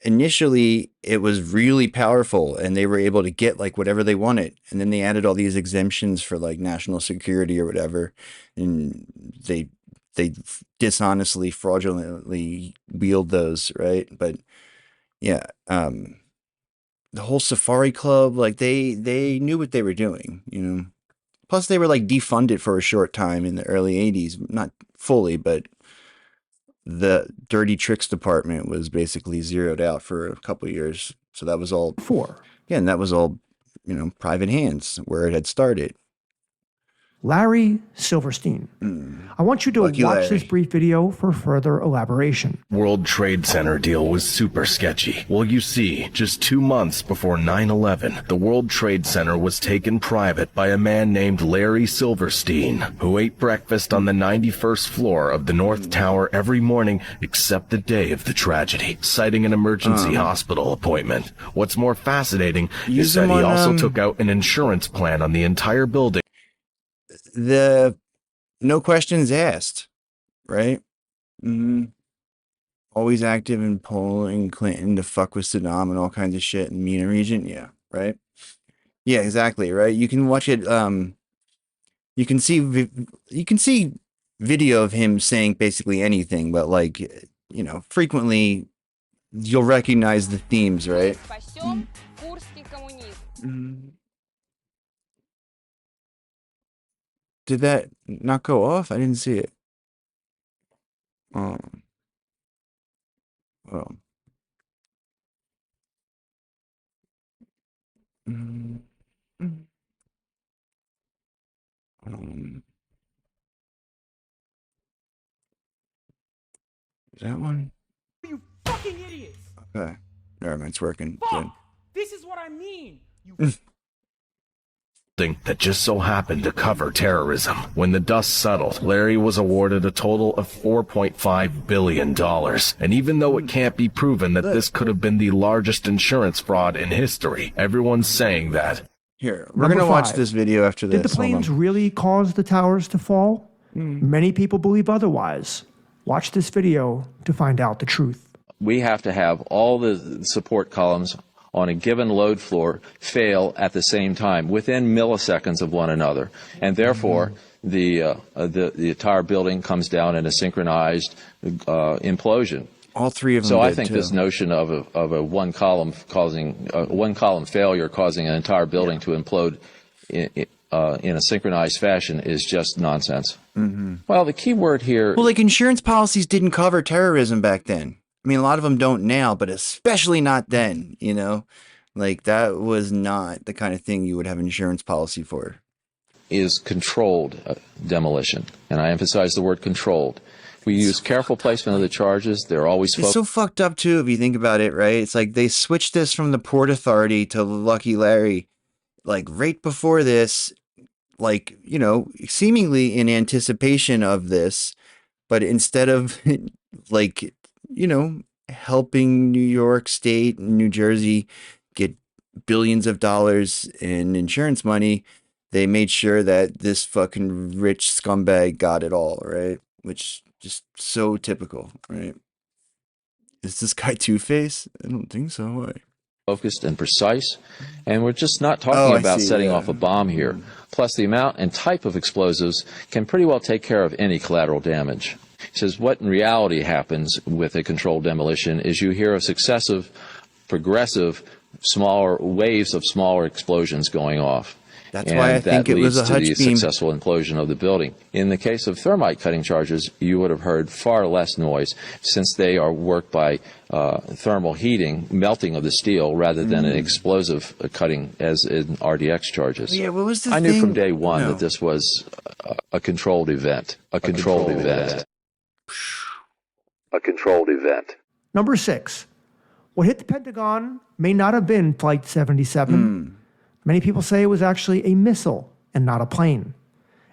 initially it was really powerful and they were able to get like whatever they wanted, and then they added all these exemptions for like national security or whatever, and they dishonestly, fraudulently wield those, right? But yeah, the whole Safari Club, like they knew what they were doing, plus they were like defunded for a short time in the early 80s, not fully, but the dirty tricks department was basically zeroed out for a couple of years. So that was all and that was all, private hands where it had started. Larry Silverstein. I want you to watch this brief video for further elaboration. World Trade Center deal was super sketchy. Well, you see, just 2 months before 9/11, the World Trade Center was taken private by a man named Larry Silverstein, who ate breakfast on the 91st floor of the North Tower every morning except the day of the tragedy, citing an emergency hospital appointment. What's more fascinating is that he also took out an insurance plan on the entire building. The no questions asked, right? Always active in polling Clinton to fuck with Saddam and all kinds of shit in the MENA region. Yeah, right. Yeah, exactly. Right. You can watch it. You can see video of him saying basically anything, but like, frequently you'll recognize the themes, right? Did that not go off? I didn't see it. Oh. Well. Is that one? You fucking idiots! Okay. Never mind, it's working. Fuck! Good. This is what I mean! You that just so happened to cover terrorism. When the dust settled, Larry was awarded a total of $4.5 billion. And even though it can't be proven that this could have been the largest insurance fraud in history, everyone's saying that. Here, we're going to watch this video after this. Did the planes really cause the towers to fall? Many people believe otherwise. Watch this video to find out the truth. We have to have all the support columns on a given load floor fail at the same time within milliseconds of one another, and therefore the entire building comes down in a synchronized implosion. All three of them So I did, think too. this notion of a one column failure causing an entire building to implode in a synchronized fashion is just nonsense. Mm-hmm. Well, the key word here. Well, like insurance policies didn't cover terrorism back then. I mean, a lot of them don't now, but especially not then, you know? Like, that was not the kind of thing you would have insurance policy for. Is controlled demolition. And I emphasize the word controlled. We use careful placement of the charges. They're always It's so fucked up, too, if you think about it, right? It's like they switched this from the Port Authority to Lucky Larry, like, right before this, like, you know, seemingly in anticipation of this, but instead of, like, you know, helping New York State and New Jersey get billions of dollars in insurance money, they made sure that this fucking rich scumbag got it all, right? Which just so typical, right? Is this guy Two-Face? I don't think so. Why? focused and precise. And we're just not talking about setting off a bomb here. Plus, the amount and type of explosives can pretty well take care of any collateral damage. He says what in reality happens with a controlled demolition is you hear of successive, progressive, smaller waves of smaller explosions going off. That's why I think it was a that leads Hutch to the beam. successful implosion of the building. In the case of thermite cutting charges, you would have heard far less noise since they are worked by thermal heating, melting of the steel, rather than an explosive cutting as in RDX charges. Yeah, what was the I thing? knew from day one that this was a controlled event. A controlled event. A controlled event. Number 6. What hit the Pentagon may not have been Flight 77. Many people say it was actually a missile and not a plane.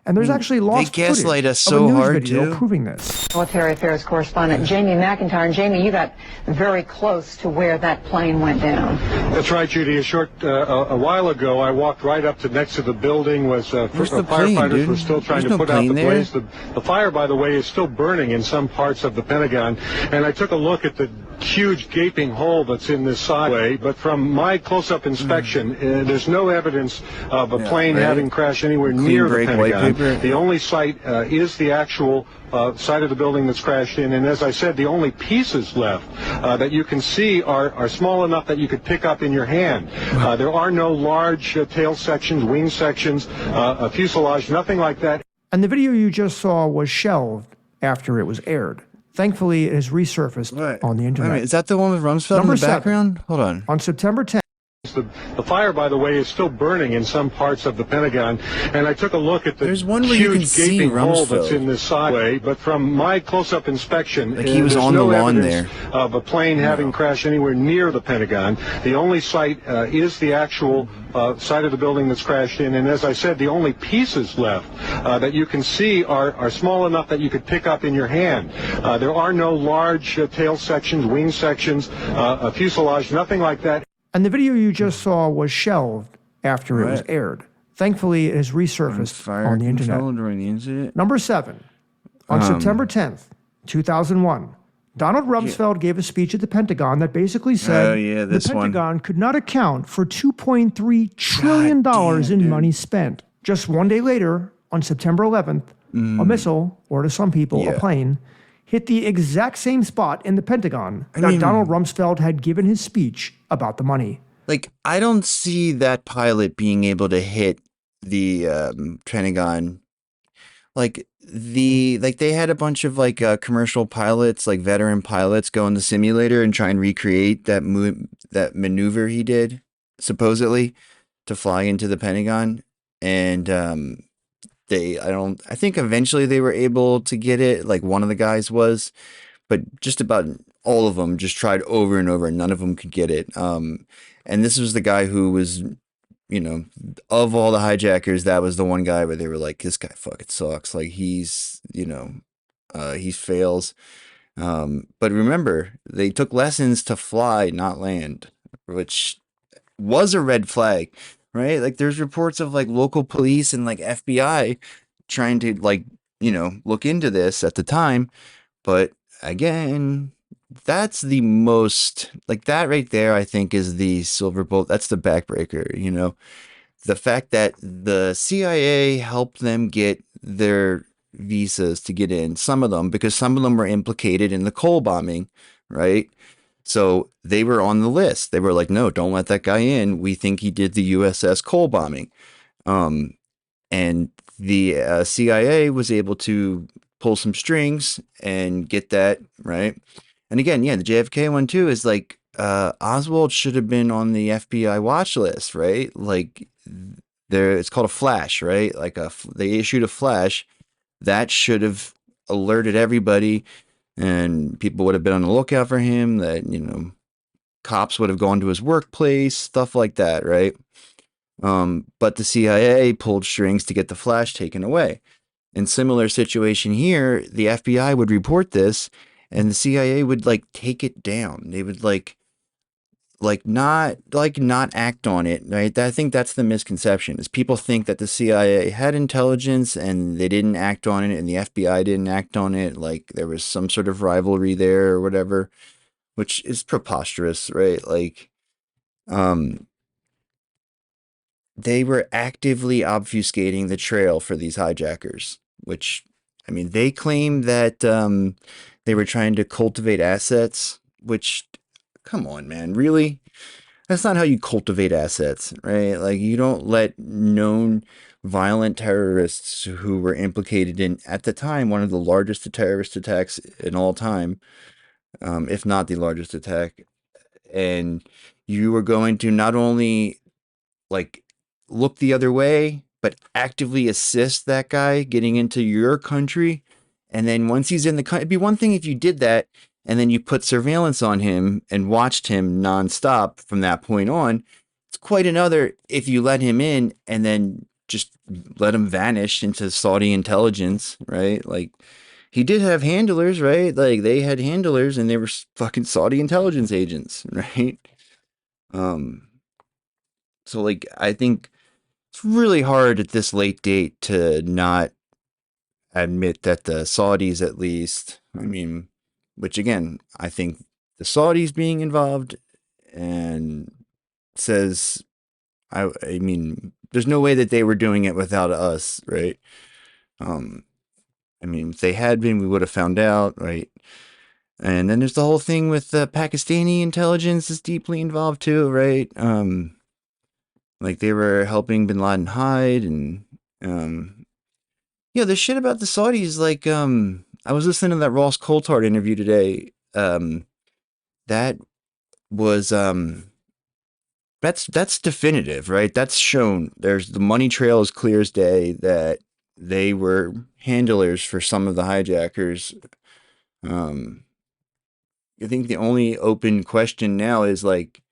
And there's actually lost They gaslight footage us of so a news hard, video too. proving this. Military affairs correspondent Jamie McIntyre. And Jamie, you got very close to where that plane went down. That's right, Judy. A while ago, I walked right up to next to the building. Where's the plane, firefighters dude? were still trying There's to no put out plane the there. blaze. The fire, by the way, is still burning in some parts of the Pentagon. And I took a look at the huge gaping hole that's in this sideway. But from my close-up inspection, there's no evidence of a plane having crashed anywhere near the break white Pentagon. paper. The only site is the actual side of the building that's crashed in. And as I said, the only pieces left that you can see are small enough that you could pick up in your hand. There are no large tail sections, wing sections, a fuselage, nothing like that. And the video you just saw was shelved after it was aired. Thankfully, it has resurfaced on the Wait a internet. minute, is that the one with Rumsfeld Number in the 7. background? Hold on. On September 10th, The fire, by the way, is still burning in some parts of the Pentagon, and I took a look at the There's one where you huge can see gaping hole Rumsfeld. that's in this sideway. But from my close-up inspection, Like he was there's on no the lawn evidence there. of a plane having crashed anywhere near the Pentagon. The only site is the actual side of the building that's crashed in, and as I said, the only pieces left that you can see are small enough that you could pick up in your hand. There are no large tail sections, wing sections, a fuselage, nothing like that. and the video you just saw was shelved after it was aired. Thankfully, it has resurfaced on the internet. During the incident. Number 7. On September 10th, 2001, Donald Rumsfeld gave a speech at the Pentagon that basically said the this one. Pentagon could not account for $2.3 trillion in money spent. Just one day later, on September 11th, a missile, or to some people, a plane, hit the exact same spot in the Pentagon that Donald Rumsfeld had given his speech about the money. Like, I don't see that pilot being able to hit the Pentagon. Like they had a bunch of commercial pilots, like veteran pilots, go in the simulator and try and recreate that maneuver he did supposedly to fly into the Pentagon, and I think eventually they were able to get it. Like one of the guys was, but just about all of them just tried over and over, and none of them could get it. And this was the guy who was, you know, of all the hijackers, that was the one guy where they were like, this guy fucking sucks. Like he's, you know, he fails. But remember, they took lessons to fly, not land, which was a red flag, right? Like there's reports of like local police and like FBI trying to like, you know, look into this at the time. But again, that's the most, like that right there, I think is the silver bullet. That's the backbreaker, you know, the fact that the CIA helped them get their visas to get in, some of them, because some of them were implicated in the Cole bombing, right? So they were on the list. They were like, no, don't let that guy in. We think he did the USS Cole bombing. And the CIA was able to pull some strings and get that, right? And again, yeah, the JFK one too is like, Oswald should have been on the FBI watch list, right? Like, it's called a flash, right? Like they issued a flash that should have alerted everybody, and people would have been on the lookout for him. That, cops would have gone to his workplace, stuff like that, right? But the CIA pulled strings to get the flash taken away. In similar situation here, the FBI would report this, and the CIA would like take it down. They would not act on it, right? I think that's the misconception, is people think that the CIA had intelligence and they didn't act on it, and the FBI didn't act on it, like there was some sort of rivalry there or whatever, which is preposterous, right? Like, they were actively obfuscating the trail for these hijackers, which, I mean, they claim that they were trying to cultivate assets, which, come on, man, really? That's not how you cultivate assets, right? Like, you don't let known violent terrorists who were implicated in, at the time, one of the largest terrorist attacks in all time, if not the largest attack, and you were going to not only like look the other way, but actively assist that guy getting into your country. And then once he's in the country, it'd be one thing if you did that and then you put surveillance on him and watched him nonstop from that point on. It's quite another if you let him in and then just let him vanish into Saudi intelligence, right? Like, he did have handlers, right? Like, they had handlers and they were fucking Saudi intelligence agents, right? So, like, I think it's really hard at this late date to not admit that the Saudis, at least, I mean, which again, I think the Saudis being involved and says, I mean, there's no way that they were doing it without us, right? I mean, if they had been, we would have found out, right? And then there's the whole thing with the Pakistani intelligence is deeply involved too, right? Like, they were helping bin Laden hide, and the shit about the Saudis, like, I was listening to that Ross Coulthard interview today. That was that's definitive, right? That's shown. There's the money trail is clear as day that they were handlers for some of the hijackers. I think the only open question now is, like,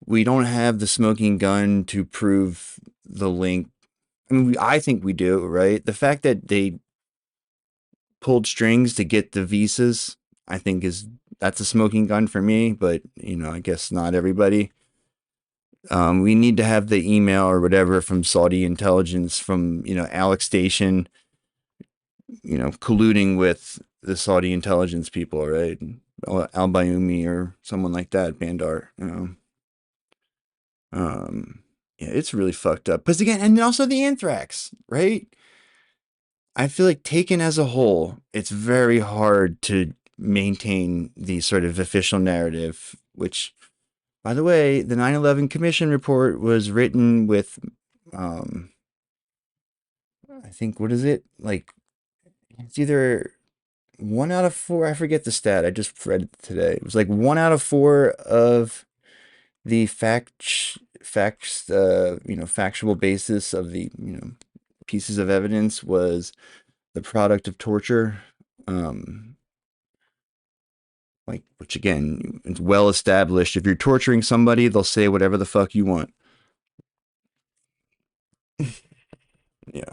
we don't have the smoking gun to prove the link. I mean, I think we do, right? The fact that they pulled strings to get the visas, I think that's a smoking gun for me, but, I guess not everybody. We need to have the email or whatever from Saudi intelligence, from, Alex Station, colluding with the Saudi intelligence people, right? Al Bayoumi or someone like that, Bandar, yeah, it's really fucked up. Because again, and also the anthrax, right? I feel like, taken as a whole, it's very hard to maintain the sort of official narrative, which, by the way, the 9/11 Commission report was written with, I think, what is it? Like, it's either 1 out of 4, I forget the stat, I just read it today. It was like 1 out of 4 of the facts, factual basis of the, pieces of evidence was the product of torture. Like, which again, it's well established. If you're torturing somebody, they'll say whatever the fuck you want. Yeah.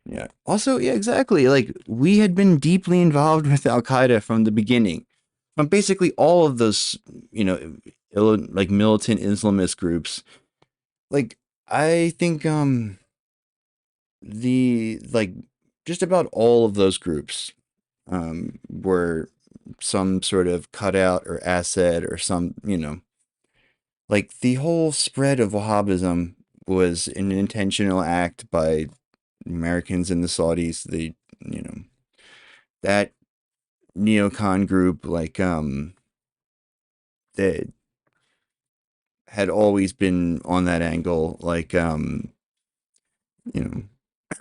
Yeah. Also, yeah, exactly. Like, we had been deeply involved with Al Qaeda from the beginning. From basically all of those, like, militant Islamist groups. Like, I think just about all of those groups were some sort of cutout or asset or some, like, the whole spread of Wahhabism was an intentional act by Americans and the Saudis. That neocon group, like that had always been on that angle, like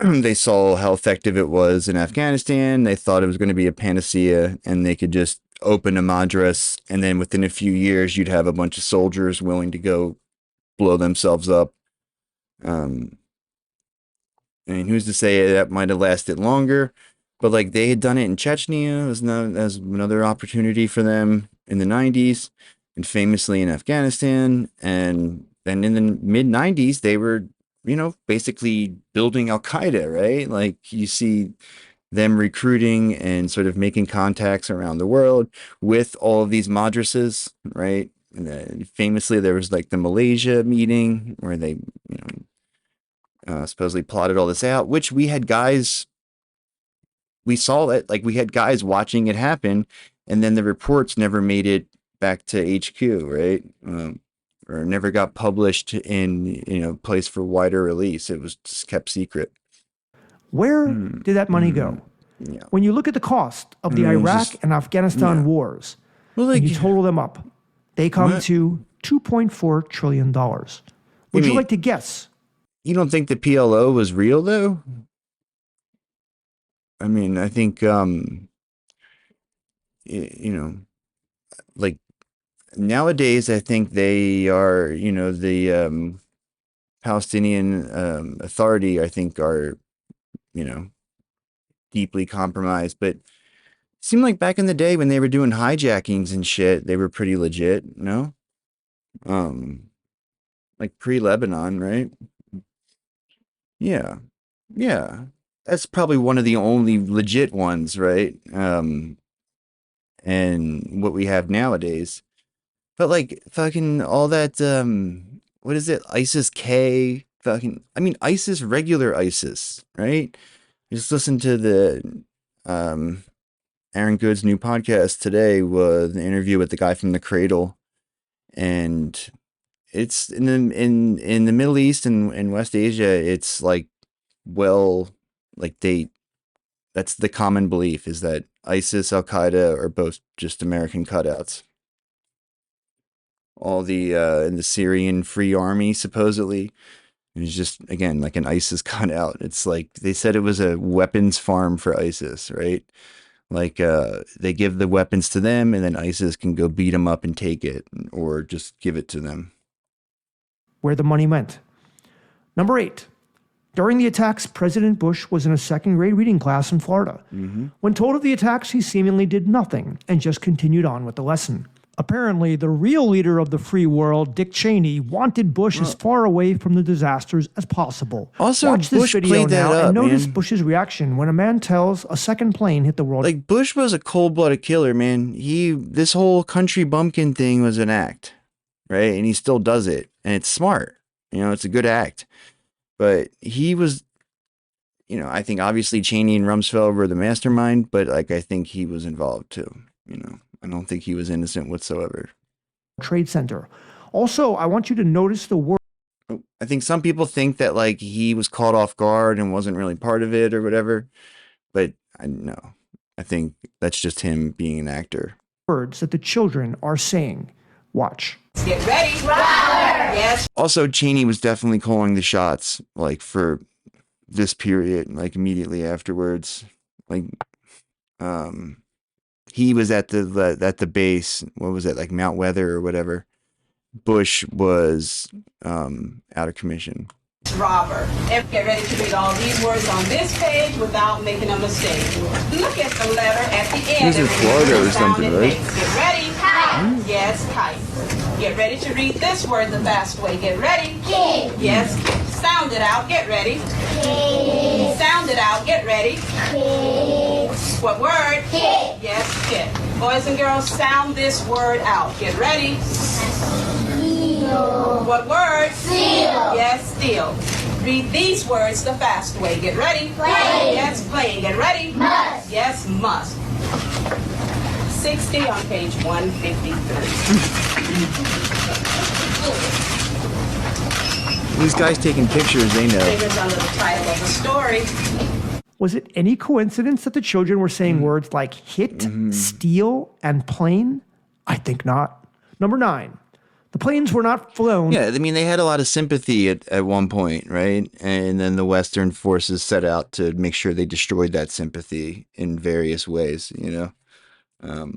they saw how effective it was in Afghanistan. They thought it was going to be a panacea, and they could just open a madras, and then within a few years, you'd have a bunch of soldiers willing to go blow themselves up. I mean, who's to say that might have lasted longer? But like they had done it in Chechnya, as another opportunity for them in the 90s, and famously in Afghanistan. And then in the mid 90s, they were, basically building Al Qaeda, right? Like you see them recruiting and sort of making contacts around the world with all of these madrasas, right? And famously, there was like the Malaysia meeting where they, supposedly plotted all this out, which we saw it, like we had guys watching it happen, and then the reports never made it back to HQ, right? Or never got published in, place for wider release. It was just kept secret. Where did that money go? Yeah. When you look at the cost of the Iraq and Afghanistan wars, and you total them up, they come to $2.4 trillion. Would you like to guess? You don't think the PLO was real, though? I mean, I think, like nowadays, I think they are, the Palestinian Authority, I think, are, deeply compromised. But it seemed like back in the day when they were doing hijackings and shit, they were pretty legit, no? Like pre-Lebanon, right? Yeah. Yeah. That's probably one of the only legit ones, right? And what we have nowadays. But like fucking all that what is it? ISIS-K, ISIS, regular ISIS, right? Just listen to the Aaron Good's new podcast today with an interview with the guy from The Cradle. And it's in the Middle East and West Asia, it's like, that's the common belief, is that ISIS, Al Qaeda are both just American cutouts. All the in the Syrian Free Army, supposedly, is just, again, like an ISIS cutout. It's like they said it was a weapons farm for ISIS, right? Like they give the weapons to them, and then ISIS can go beat them up and take it, or just give it to them. Where the money went. Number 8. During the attacks, President Bush was in a second-grade reading class in Florida. When told of the attacks, he seemingly did nothing and just continued on with the lesson. Apparently, the real leader of the free world, Dick Cheney, wanted Bush as far away from the disasters as possible. Also, watch this Bush video played that now up, and notice man. Bush's reaction when a man tells a second plane hit the world. Like, Bush was a cold-blooded killer, man. This whole country bumpkin thing was an act, right? And he still does it, and it's smart. It's a good act. But he was, I think obviously Cheney and Rumsfeld were the mastermind, but like I think he was involved too. I don't think he was innocent whatsoever. Trade Center. Also, I want you to notice the word. I think some people think that like he was caught off guard and wasn't really part of it or whatever, but I think that's just him being an actor. Words that the children are saying. Watch. Get ready. Yes. Also, Cheney was definitely calling the shots, like for this period, like immediately afterwards. Like, he was at the base. What was it, like Mount Weather or whatever? Bush was out of commission. Robber. Get ready to read all these words on this page without making a mistake. Look at the letter at the end. This is Florida or something, right? Get ready. Kite. Yes, kite. Get ready to read this word the fast way. Get ready. Kid. Yes, kid. Sound it out. Get ready. Kid. Sound it out. Get ready. Kid. What word? Kid. Yes, kid. Boys and girls, sound this word out. Get ready. Seal. What word? Seal. Yes, steal. Read these words the fast way. Get ready. Play. Yes, playing. Get ready. Must. Yes, must. 60 on page 153. These guys taking pictures, they know. Figures under the title of the story. Was it any coincidence that the children were saying words like hit, steal, and plane? I think not. Number 9. The planes were not flown. Yeah, I mean, they had a lot of sympathy at one point, right? And then the Western forces set out to make sure they destroyed that sympathy in various ways, you know?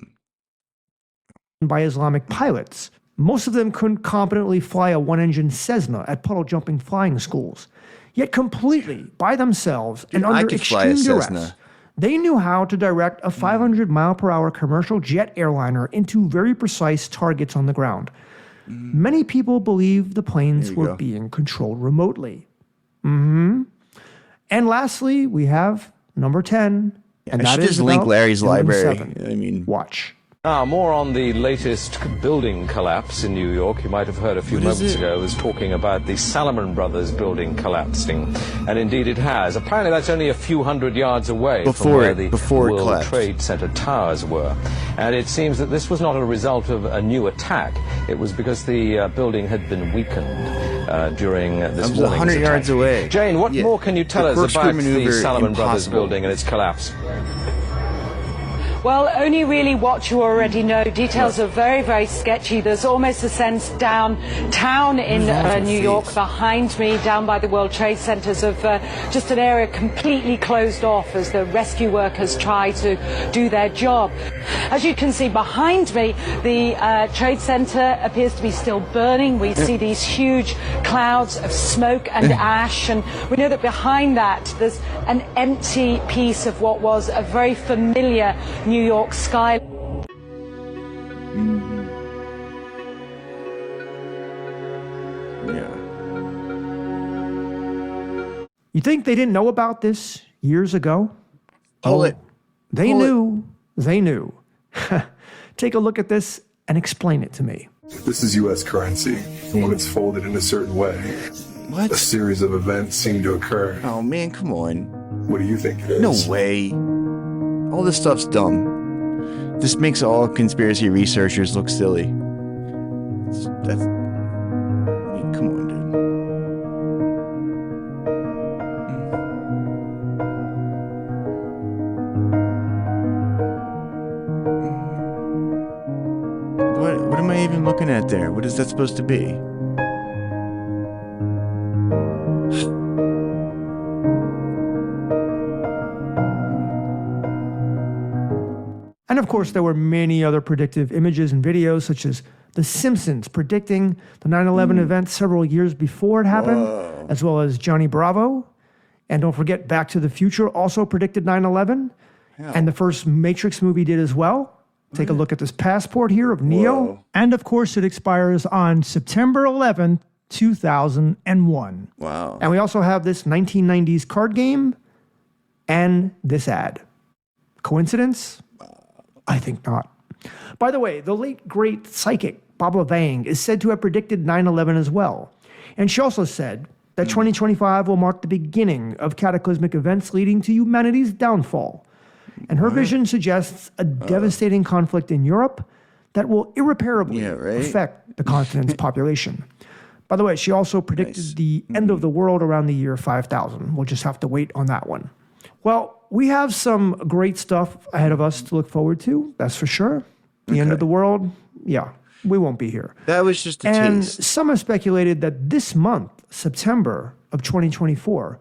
By Islamic pilots. Most of them couldn't competently fly a one-engine Cessna at puddle-jumping flying schools, yet completely by themselves and I under could fly a extreme duress. Cessna. They knew how to direct a 500-mile-per-hour commercial jet airliner into very precise targets on the ground. Many people believe the planes were being controlled remotely. And lastly, we have number 10. And that should is just link about Larry's Building library. 7. I mean, watch. Now, more on the latest building collapse in New York. You might have heard a few moments ago, I was talking about the Salomon Brothers building collapsing. And indeed it has. Apparently that's only a few hundred yards away from where the World Trade Center towers were. And it seems that this was not a result of a new attack. It was because the building had been weakened during this morning's 100 attack. yards away. Jane, what more can you tell us about the Salomon Brothers building and its collapse? Well, only really what you already know. Details are very, very sketchy. There's almost a sense downtown in New York behind me, down by the World Trade Centers, of just an area completely closed off as the rescue workers try to do their job. As you can see behind me, the Trade Center appears to be still burning. We see these huge clouds of smoke and ash, and we know that behind that there's an empty piece of what was a very familiar New York sky. You think they didn't know about this years ago? They knew. They knew. Take a look at this and explain it to me. This is U.S. currency, and when it's folded in a certain way, a series of events seem to occur. Oh man, come on. What do you think it is? No way. All this stuff's dumb. This makes all conspiracy researchers look silly. That's, I mean, come on, dude. What am I even looking at there? What is that supposed to be? And of course, there were many other predictive images and videos, such as The Simpsons predicting the 9/11 event several years before it happened, as well as Johnny Bravo. And don't forget, Back to the Future also predicted 9/11. And the first Matrix movie did as well. Take a look at this passport here of Neo. And of course, it expires on September 11th, 2001. Wow. And we also have this 1990s card game and this ad. Coincidence? I think not. By the way, the late great psychic Baba Vang is said to have predicted 9/11 as well. And she also said that 2025 will mark the beginning of cataclysmic events leading to humanity's downfall. And her vision suggests a devastating conflict in Europe that will irreparably affect the continent's population. By the way, she also predicted the end of the world around the year 5000. We'll just have to wait on that one. Well, we have some great stuff ahead of us to look forward to, that's for sure. The end of the world, we won't be here. That was just a And tease. some have speculated that this month, September of 2024,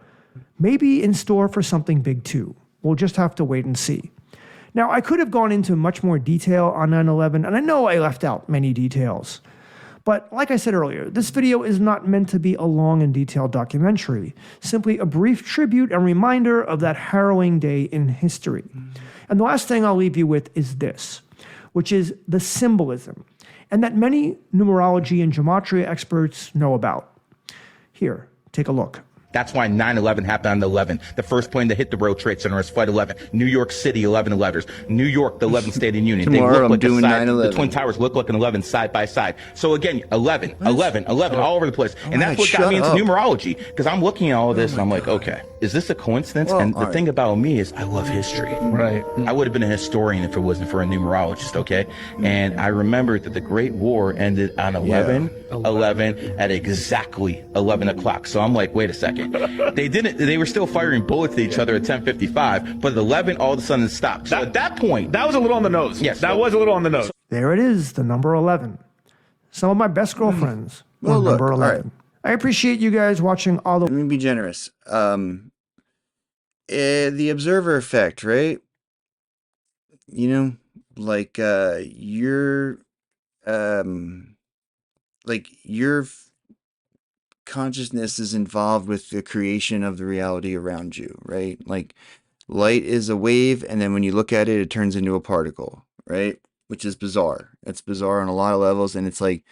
may be in store for something big too. We'll just have to wait and see. Now, I could have gone into much more detail on 9/11, and I know I left out many details. But like I said earlier, this video is not meant to be a long and detailed documentary, simply a brief tribute and reminder of that harrowing day in history. And the last thing I'll leave you with is this, which is the symbolism, and that many numerology and gematria experts know about. Here, take a look. That's why 9/11 happened on the 11th. The first plane that hit the World Trade Center is Flight 11. New York City, 11/11s. New York, the 11th State of the Union. Tomorrow they look I'm like doing a side, 9/11. The Twin Towers look like an 11 side by side. So again, 11, 11, 11, all over the place. And that's what got me into numerology, because I'm looking at all of this and I'm like, okay, is this a coincidence? Well, and the thing about me is I love history. Right. I would have been a historian if it wasn't for a numerologist, okay? And I remembered that the Great War ended on 11 at exactly 11 o'clock. So I'm like, wait a second. second. They were still firing bullets at each other at 10:55, but at 11, all of a sudden it stopped. So at that point, that was a little on the nose. Yes, that was a little on the nose. There it is, the number 11. Some of my best girlfriends were number 11. Right. I appreciate you guys watching all the... Let me be generous. The observer effect, right? You know, like your consciousness is involved with the creation of the reality around you, right? Like light is a wave, and then when you look at it, it turns into a particle, right? Which is bizarre. It's bizarre on a lot of levels, and it's like,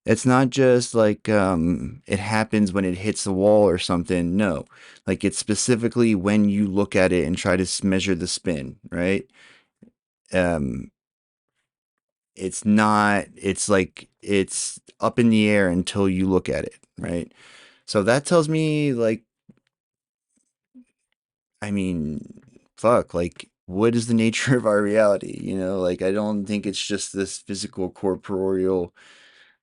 it's not just like it happens when it hits the wall or something. No, like it's specifically when you look at it and try to measure the spin, right? It's not, it's like, it's up in the air until you look at it, right? So that tells me, like, I mean, fuck, like, what is the nature of our reality? You know, like, I don't think it's just this physical, corporeal,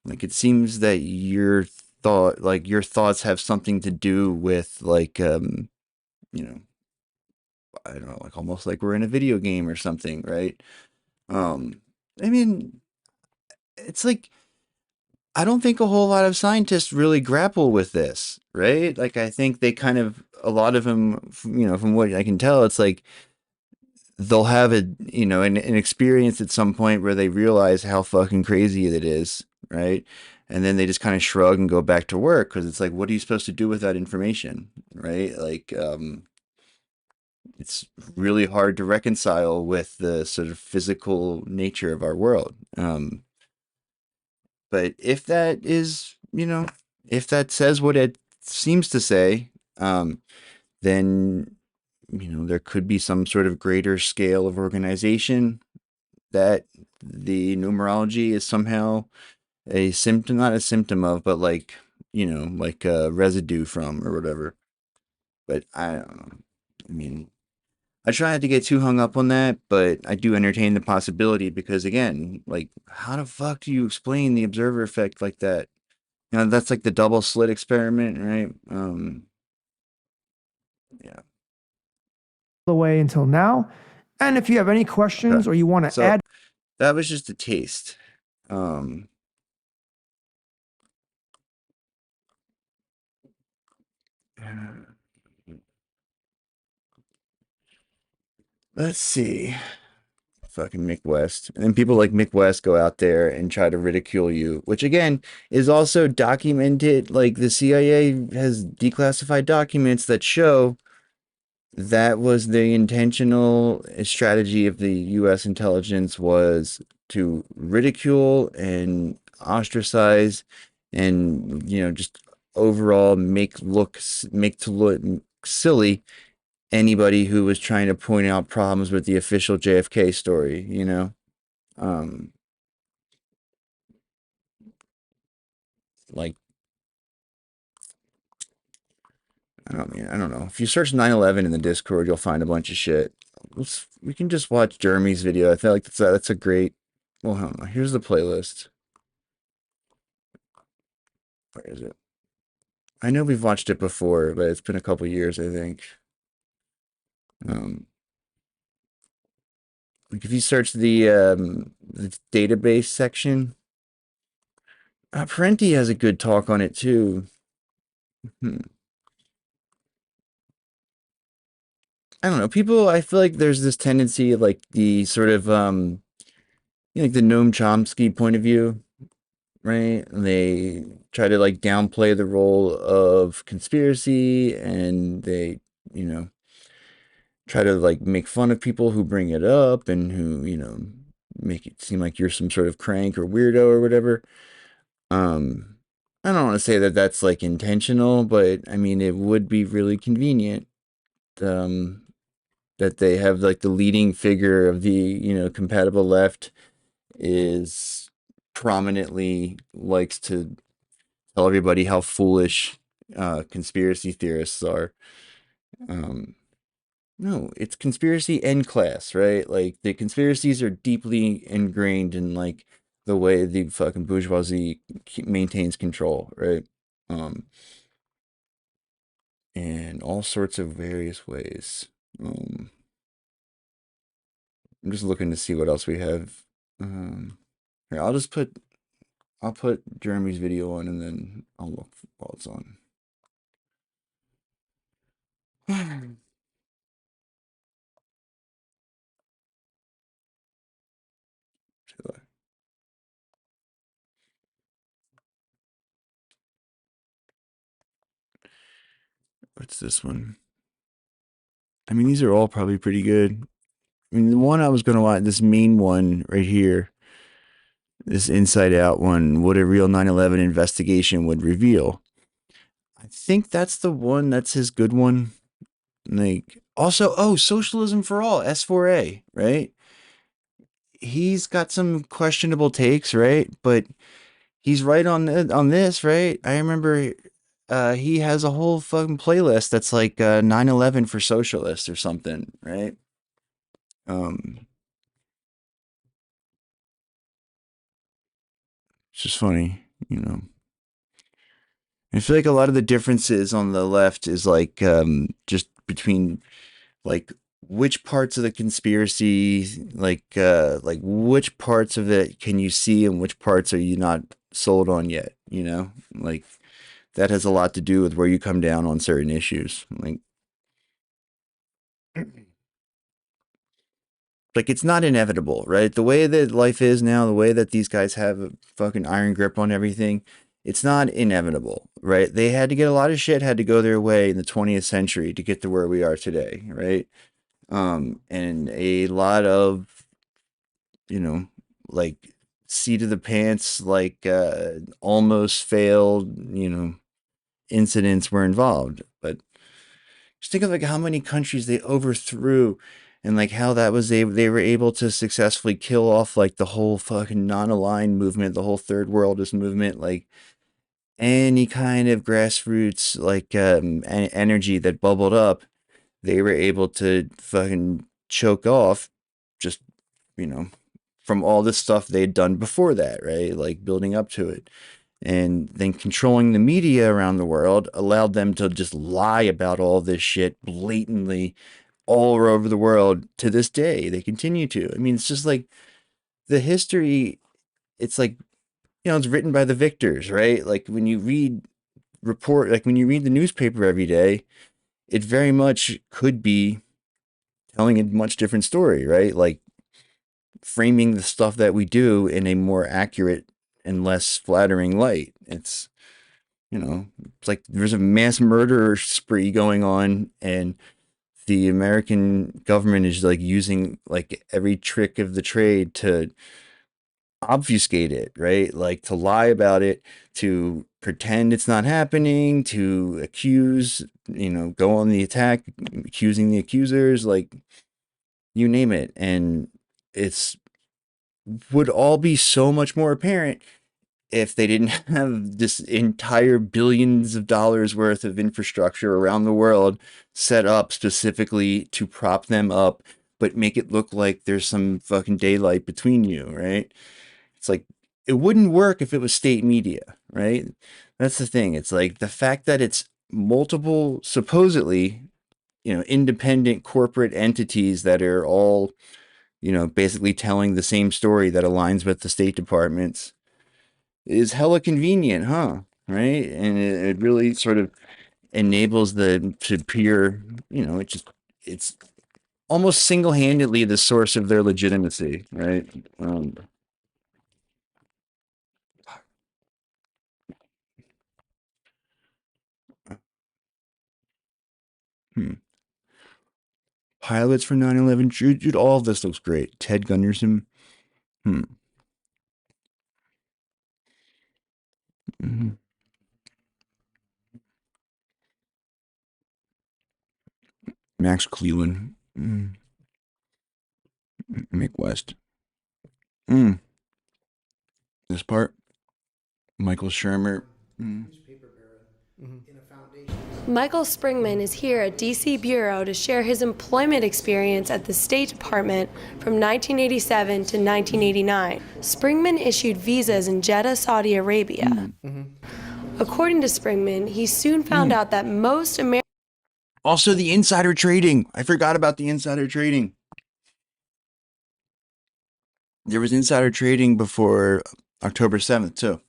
like, it seems that your thoughts have something to do with, like, you know, I don't know, like, almost like we're in a video game or something, right? I mean, it's like, I don't think a whole lot of scientists really grapple with this, right? Like, I think they kind of, a lot of them, you know, from what I can tell, it's like they'll have an experience at some point where they realize how fucking crazy it is, right? And then they just kind of shrug and go back to work, because it's like, what are you supposed to do with that information, right? Like, it's really hard to reconcile with the sort of physical nature of our world. But if that is, you know, if that says what it seems to say, then, you know, there could be some sort of greater scale of organization that the numerology is somehow a symptom, not a symptom of, but like, you know, like a residue from or whatever. But I don't know. I mean, I try not to get too hung up on that, but I do entertain the possibility, because again, like, how the fuck do you explain the observer effect like that? You know, that's like the double slit experiment, right? Yeah. The way until now. And if you have any questions or you want to add... That was just a taste. Let's see. Fucking Mick West. And people like Mick West go out there and try to ridicule you, which again is also documented. Like, the CIA has declassified documents that show that was the intentional strategy of the US intelligence, was to ridicule and ostracize and, you know, just overall make to look silly anybody who was trying to point out problems with the official JFK story, you know? Like, I don't know. If you search 9/11 in the Discord, you'll find a bunch of shit. We can just watch Jeremy's video. I feel like that's a great... Well, hold on. Here's the playlist. Where is it? I know we've watched it before, but it's been a couple years, I think. Like, if you search the database section, Parenti has a good talk on it too. I don't know. People, I feel like there's this tendency of like the sort of, you know, like the Noam Chomsky point of view, right? And they try to like downplay the role of conspiracy, and they, you know, try to like make fun of people who bring it up and who, you know, make it seem like you're some sort of crank or weirdo or whatever. I don't want to say that that's like intentional, but I mean, it would be really convenient that they have like the leading figure of the, you know, compatible left is prominently likes to tell everybody how foolish conspiracy theorists are. No, it's conspiracy and class, right? Like, the conspiracies are deeply ingrained in like the way the fucking bourgeoisie maintains control, right? And all sorts of various ways. I'm just looking to see what else we have. Here, I'll put Jeremy's video on, and then I'll look while it's on. What's this one? I mean, these are all probably pretty good. I mean, the one I was going to watch, this main one right here, this Inside Out one, what a real 9/11 investigation would reveal. I think that's the one, that's his good one. Like, also, Socialism for All, S4A, right? He's got some questionable takes, right? But he's right on this, right? I remember he has a whole fucking playlist that's like 9/11 for socialists or something, right? It's just funny, you know. I feel like a lot of the differences on the left is like just between like which parts of the conspiracy, like which parts of it can you see and which parts are you not sold on yet, you know? Like that has a lot to do with where you come down on certain issues. Like it's not inevitable, right? The way that life is now, the way that these guys have a fucking iron grip on everything, it's not inevitable, right? They had to get a lot of shit had to go their way in the 20th century to get to where we are today, right? And a lot of, you know, like seat of the pants, like almost failed, you know, incidents were involved. But just think of like how many countries they overthrew and like how that was they were able to successfully kill off like the whole fucking non-aligned movement, the whole third worldist movement, like any kind of grassroots like energy that bubbled up, they were able to fucking choke off just, you know, from all the stuff they'd done before that, right? Like building up to it. And then controlling the media around the world allowed them to just lie about all this shit blatantly all over the world to this day. They continue to. I mean, it's just like the history, it's like, you know, it's written by the victors, right? Like when you read when you read the newspaper every day, it very much could be telling a much different story, right? Like framing the stuff that we do in a more accurate and less flattering light. It's, you know, it's like there's a mass murder spree going on and the American government is like using like every trick of the trade to obfuscate it, right? Like to lie about it, to pretend it's not happening, to accuse, you know, go on the attack, accusing the accusers, like you name it. And it's would all be so much more apparent if they didn't have this entire billions of dollars worth of infrastructure around the world set up specifically to prop them up, but make it look like there's some fucking daylight between you, right? It's like, it wouldn't work if it was state media, right? That's the thing. It's like the fact that it's multiple, supposedly, you know, independent corporate entities that are all, you know, basically telling the same story that aligns with the State Department's is hella convenient, huh? Right? And it really sort of enables the to peer, you know, it's almost single-handedly the source of their legitimacy, right? Pilots for 9/11, dude, all of this looks great. Ted Gunderson. Max Cleland. Mick West. This part. Michael Shermer. Michael Springman is here at D.C. Bureau to share his employment experience at the State Department from 1987 to 1989. Springman issued visas in Jeddah, Saudi Arabia. According to Springman, he soon found out that most American... Also, the insider trading. I forgot about the insider trading. There was insider trading before October 7th, too.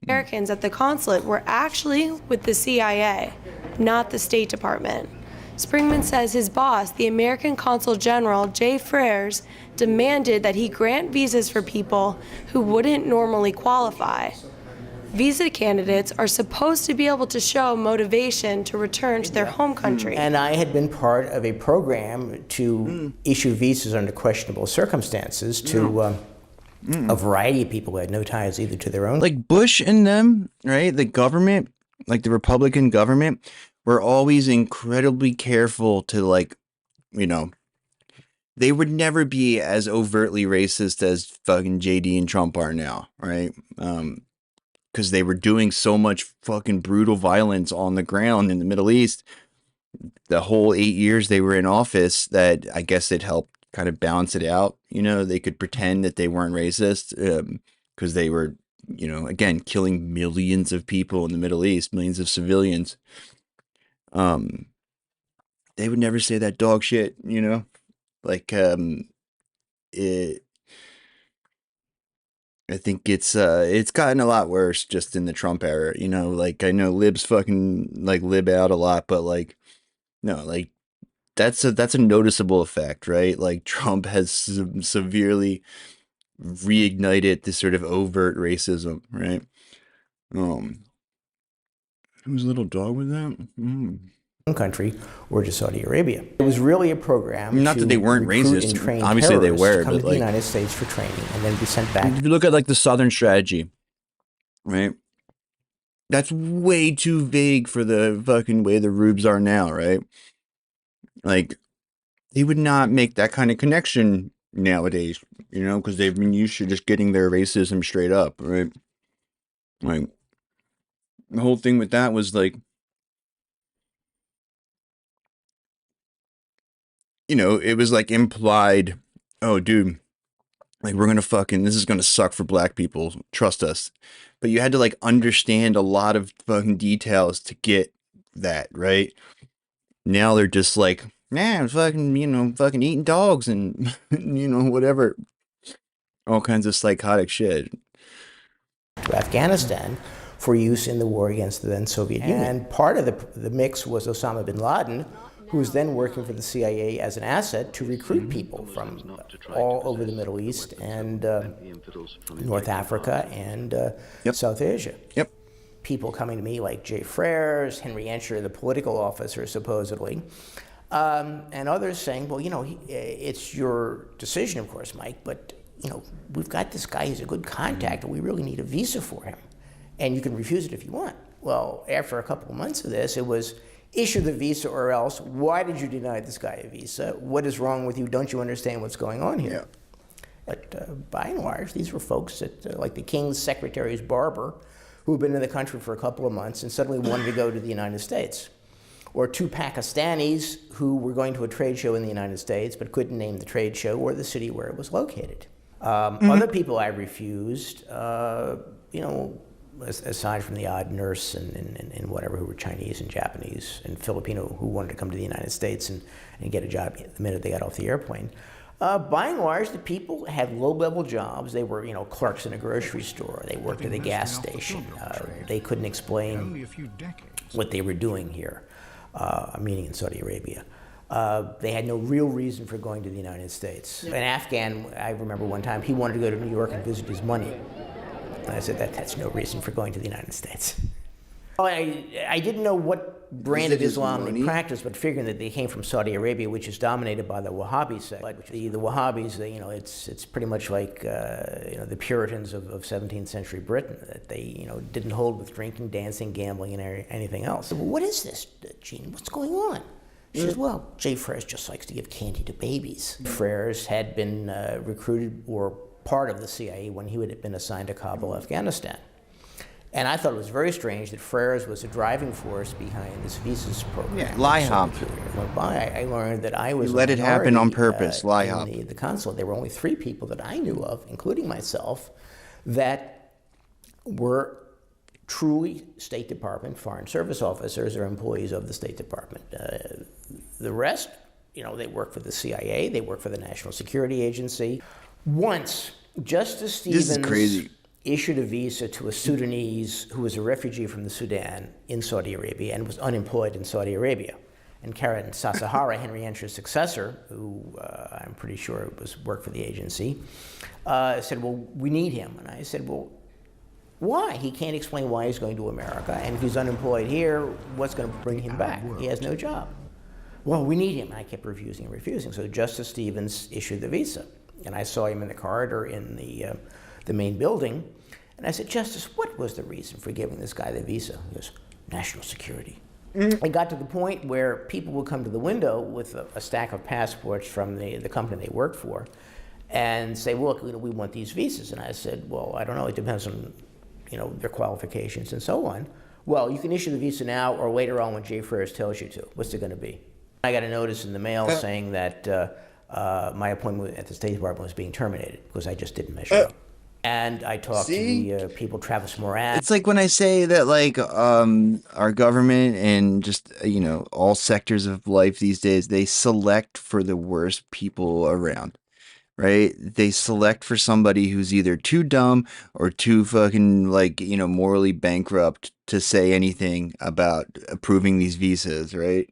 Americans at the consulate were actually with the CIA, not the State Department. Springman says his boss, the American Consul General J. Freres, demanded that he grant visas for people who wouldn't normally qualify. Visa candidates are supposed to be able to show motivation to return to their home country. And I had been part of a program to issue visas under questionable circumstances to a variety of people who had no ties either to their own. Like Bush and them, right? The government, like the Republican government, were always incredibly careful to, like, you know, they would never be as overtly racist as fucking JD and Trump are now, right? Because they were doing so much fucking brutal violence on the ground in the Middle East the whole 8 years they were in office, that I guess it helped kind of balance it out. You know, they could pretend that they weren't racist because they were, you know, again, killing millions of people in the Middle East, millions of civilians. They would never say that dog shit, you know, like, I think it's gotten a lot worse just in the Trump era, you know, like I know libs fucking like lib out a lot, but like, no, like that's a noticeable effect, right? Like Trump has severely reignited this sort of overt racism, right? Whose little dog was that? Country or to Saudi Arabia. It was really a program. Not that they weren't racist. Obviously they were, come but to like the United States for training and then be sent back. If you look at like the Southern strategy, right? That's way too vague for the fucking way the rubes are now, right? Like they would not make that kind of connection nowadays, you know, because they've been used to just getting their racism straight up, right? Like the whole thing with that was like, you know, it was like implied, oh, dude, like we're gonna this is gonna suck for black people, trust us. But you had to like understand a lot of fucking details to get that, right? Now they're just like, nah, fucking, you know, fucking eating dogs and, you know, whatever. All kinds of psychotic shit. To Afghanistan for use in the war against the then Soviet Union. And part of the mix was Osama bin Laden, who was then working for the CIA as an asset to recruit people from all over the Middle East and North Africa and South Asia. Yep. People coming to me like Jay Freres, Henry Ensher, the political officer, supposedly, and others saying, well, you know, it's your decision, of course, Mike, but, you know, we've got this guy who's a good contact, and we really need a visa for him, and you can refuse it if you want. Well, after a couple of months of this, it was, issue the visa or else. Why did you deny this guy a visa? What is wrong with you? Don't you understand what's going on here? Yeah. But by and large, these were folks that, like the King's Secretary's barber, who had been in the country for a couple of months and suddenly wanted to go to the United States. Or two Pakistanis who were going to a trade show in the United States but couldn't name the trade show or the city where it was located. Other people I refused, you know, aside from the odd nurse and whatever who were Chinese and Japanese and Filipino who wanted to come to the United States and get a job the minute they got off the airplane. By and large, the people had low-level jobs. They were, you know, clerks in a grocery store. They worked at a gas station. They couldn't explain what they were doing here, meaning in Saudi Arabia. They had no real reason for going to the United States. An Afghan, I remember one time, he wanted to go to New York and visit his money. And I said, that's no reason for going to the United States. Well, I didn't know what brand of Islam they practiced, but figuring that they came from Saudi Arabia, which is dominated by the Wahhabi sect. The Wahhabis, you know, it's pretty much like you know, the Puritans of 17th century Britain, that they, you know, didn't hold with drinking, dancing, gambling, and anything else. So, well, what is this, Jean? What's going on? She says, well, Jay Freres just likes to give candy to babies. Freres had been recruited or part of the CIA when he had been assigned to Kabul, Afghanistan. And I thought it was very strange that Freres was a driving force behind this visas program. Yeah, lie hop. I learned that I was let it happen on purpose, lie hop. The consulate, there were only 3 people that I knew of, including myself, that were truly State Department Foreign Service officers or employees of the State Department. The rest, they work for the CIA, they work for the National Security Agency. Once, Justice Stevens issued a visa to a Sudanese who was a refugee from the Sudan in Saudi Arabia and was unemployed in Saudi Arabia. And Karen Sasahara, Henry Encher's successor, who I'm pretty sure worked for the agency, said, well, we need him. And I said, well, why? He can't explain why he's going to America, and if he's unemployed here, what's going to bring him back? He has no job. Well, we need him. And I kept refusing and refusing. So Justice Stevens issued the visa. And I saw him in the corridor in the main building. And I said, Justice, what was the reason for giving this guy the visa? He goes, national security. It got to the point where people would come to the window with a stack of passports from the company they worked for and say, well, look, we want these visas. And I said, well, I don't know. It depends on their qualifications and so on. Well, you can issue the visa now or later on when Jay Frears tells you to. What's it going to be? I got a notice in the mail saying that my appointment at the State Department was being terminated because I just didn't measure up. And I talked to the people, Travis Moran. It's like when I say that, like, our government and just, all sectors of life these days, they select for the worst people around, right? They select for somebody who's either too dumb or too fucking, like, morally bankrupt to say anything about approving these visas, right?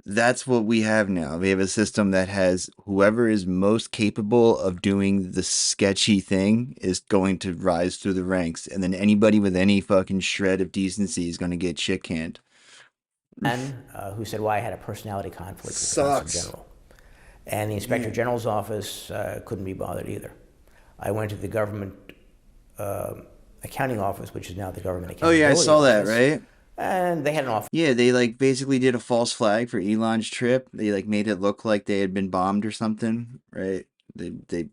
That's what we have now. We have a system that has whoever is most capable of doing the sketchy thing is going to rise through the ranks. And then anybody with any fucking shred of decency is going to get shit canned. And who said, well, I had a personality conflict with the Consul General. And the Inspector General's office couldn't be bothered either. I went to the government accounting office, which is now the government accounting office. Oh, yeah, I saw that, right? And they had an office. Yeah, they like basically did a false flag for Elon's trip. They like made it look like they had been bombed or something, right? They did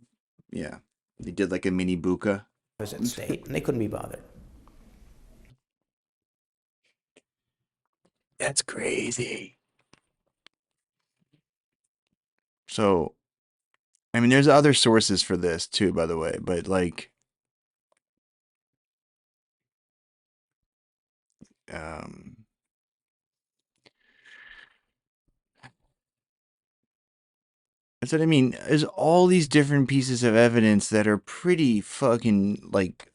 like a mini buka. Was at state, and they couldn't be bothered. That's crazy. So, I mean, there's other sources for this too, by the way, but like, that's what I mean. There's all these different pieces of evidence that are pretty fucking, like,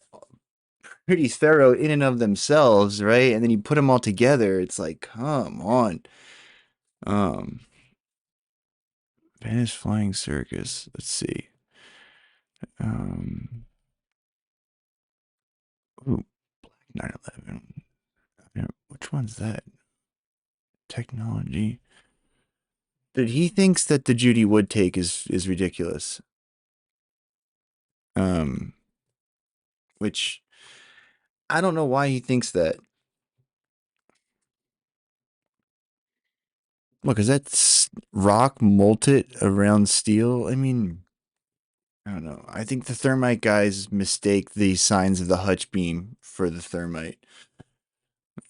pretty thorough in and of themselves, right? And then you put them all together, it's like, come on. Venice Flying Circus. Let's see. Ooh, Black 9/11. Which one's that? Technology. But he thinks that the Judy Wood take is ridiculous. Which I don't know why he thinks that. Look, is that rock molted around steel? I mean, I don't know. I think the thermite guys mistake the signs of the Hutch beam for the thermite.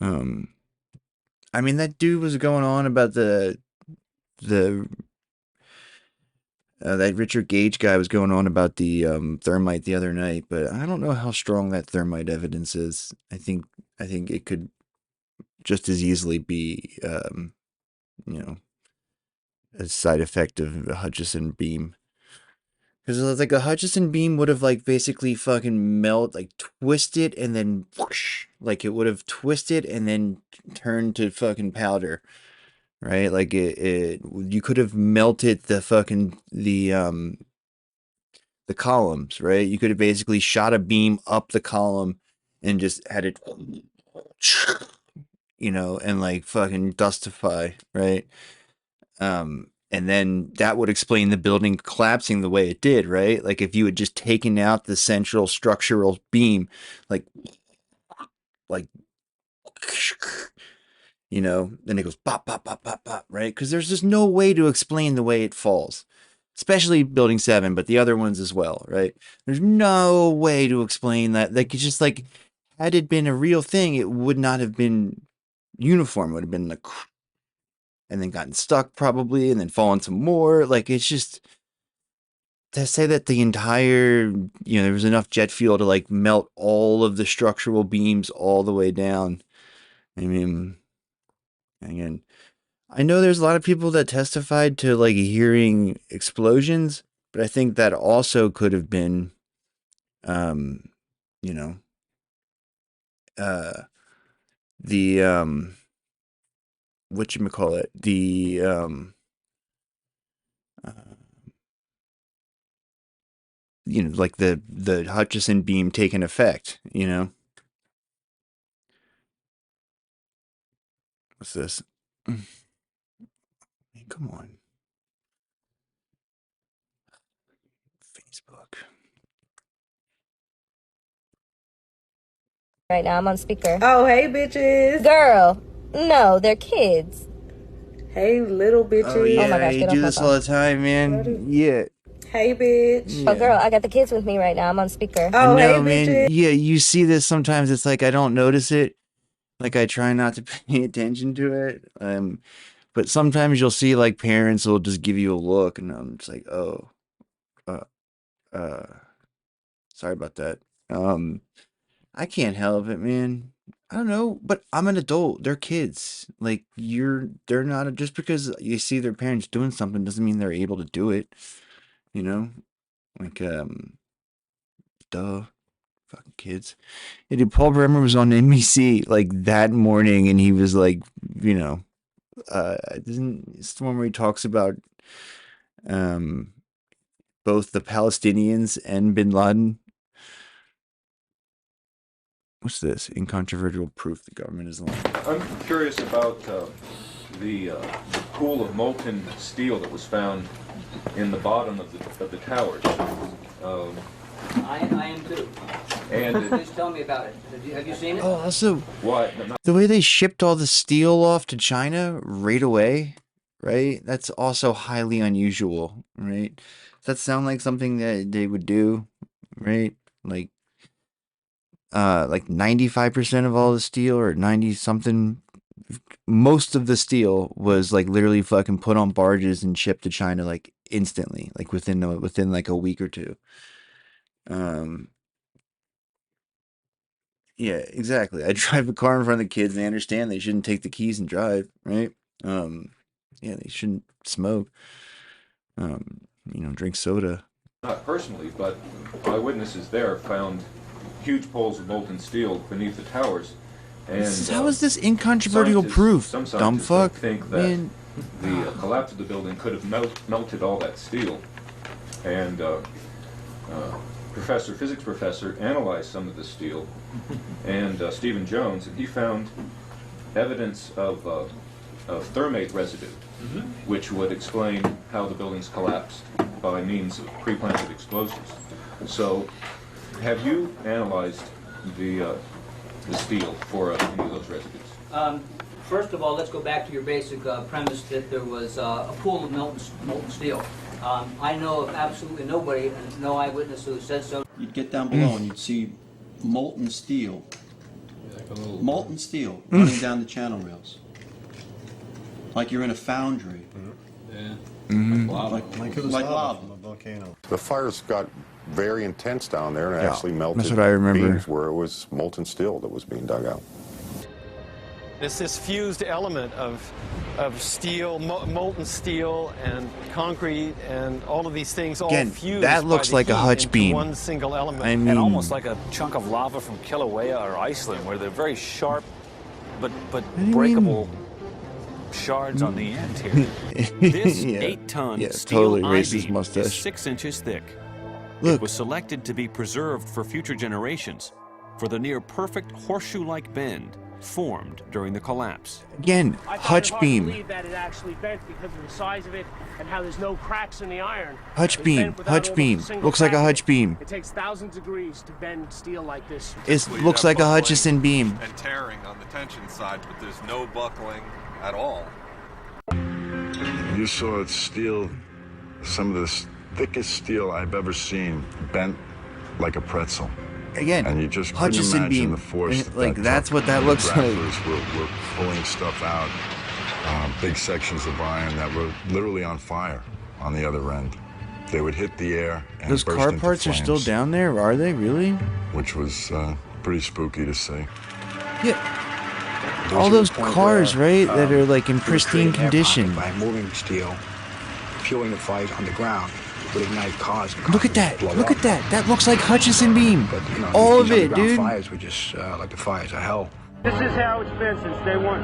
I mean, that dude was going on about that Richard Gage guy was going on about the thermite the other night, but I don't know how strong that thermite evidence is. I think it could just as easily be, a side effect of a Hutchison beam. Because it's like a Hutchison beam would have like basically fucking twisted and then whoosh, like it would have twisted and then turned to fucking powder, right? Like you could have melted the fucking the columns, right? You could have basically shot a beam up the column and just had it, and like fucking dustify, right? And then that would explain the building collapsing the way it did, right? Like if you had just taken out the central structural beam, like, then it goes pop, pop, pop, pop, pop, right? Because there's just no way to explain the way it falls, especially Building 7, but the other ones as well, right? There's no way to explain that. Like, it's just like, had it been a real thing, it would not have been uniform. It would have been like, and then gotten stuck probably, and then fallen some more. Like, it's just, to say that the entire, there was enough jet fuel to like melt all of the structural beams all the way down. I mean, again, I know there's a lot of people that testified to like hearing explosions, but I think that also could have been, you know, the whatchamacallit, the you know, like the Hutchison beam taking effect, you know. What's this? Come on. Facebook. Right now, I'm on speaker. Oh, hey, bitches. Girl, no, they're kids. Hey, little bitches. Oh, yeah, Oh my gosh, you get do off my this phone. all the time, man. Yeah. Hey, bitch. Oh, girl, I got the kids with me right now. I'm on speaker. Oh, I know, hey, man. bitches. Yeah, you see this sometimes. It's like I don't notice it. Like I try not to pay attention to it. But sometimes you'll see like parents will just give you a look, and I'm just like, oh, uh, sorry about that. I can't help it, man. I don't know, but I'm an adult. They're kids. Like they're not, just because you see their parents doing something doesn't mean they're able to do it. You know, like duh, fucking kids. Yeah, dude, Paul Bremer was on NBC like that morning, and he was like, you know, it's the one where he talks about both the Palestinians and Bin Laden. What's this? Incontrovertible proof the government is lying. I'm curious about the pool of molten steel that was found in the bottom of the towers. I am too. And please tell me about it. Have you seen it? Oh, also, what? The way they shipped all the steel off to China right away, right? That's also highly unusual, right? Does that sound like something that they would do, right? Like 95% of all the steel, or 90 something, most of the steel was like literally fucking put on barges and shipped to China like instantly, like within like a week or two. Yeah, exactly. I drive a car in front of the kids, and they understand they shouldn't take the keys and drive, right? Yeah, they shouldn't smoke. Drink soda. Not personally, but eyewitnesses there found huge poles of molten steel beneath the towers. And How is this incontrovertible proof, some dumb scientists fuck? think that the collapse of the building could have melted all that steel. And physics professor analyzed some of the steel, and Stephen Jones, and he found evidence of thermate residue, which would explain how the buildings collapsed by means of pre-planted explosives. So, have you analyzed the steel for any of those residues? First of all, let's go back to your basic premise that there was a pool of molten steel. I know of absolutely nobody, and no eyewitness who said so. You'd get down below and you'd see molten steel. Molten steel Mm. running down the channel rails. Like you're in a foundry. Yeah. Mm-hmm. Like lava. From a volcano. The fires got very intense down there, and it Yeah, actually melted that's what I remember. beams where it was molten steel that was being dug out. It's this fused element of steel, molten steel, and concrete, and all of these things all Again, fused. that looks by the like a heat hutch into beam. One single element. I mean, and almost like a chunk of lava from Kilauea or Iceland, where they're very sharp, but breakable shards on the end here. This Yeah. 8-ton Yeah, steel totally racist I-beam mustache. is 6 inches thick. Look. It was selected to be preserved for future generations for the near-perfect horseshoe-like bend formed during the collapse. Again, hutch I beam. believe that it actually bent because of the size of it and how there's no cracks in the iron. Hutch It beam, bent without hutch almost beam. a single Looks like a crack. hutch beam. It takes thousands of degrees to bend steel like this. It looks like a Hutchison beam. And tearing on the tension side, but there's no buckling at all. You saw steel, some of the thickest steel I've ever seen, bent like a pretzel. Again, and you just Hutchison couldn't imagine beam. the force. Like, that's what that looks like. Were pulling stuff out, big sections of iron that were literally on fire on the other end. They would hit the air and Those burst car into parts are still flames, down there, are they really? which was pretty spooky to see. Yeah. all those cars, right, that are like in pristine condition. By moving steel, fueling the fires underground would ignite cars. Look at that! Look at that! That looks like Hutchison beam. But, you know, all these of it, underground dude. fires were just like the fires of hell. This is how it's been since day one.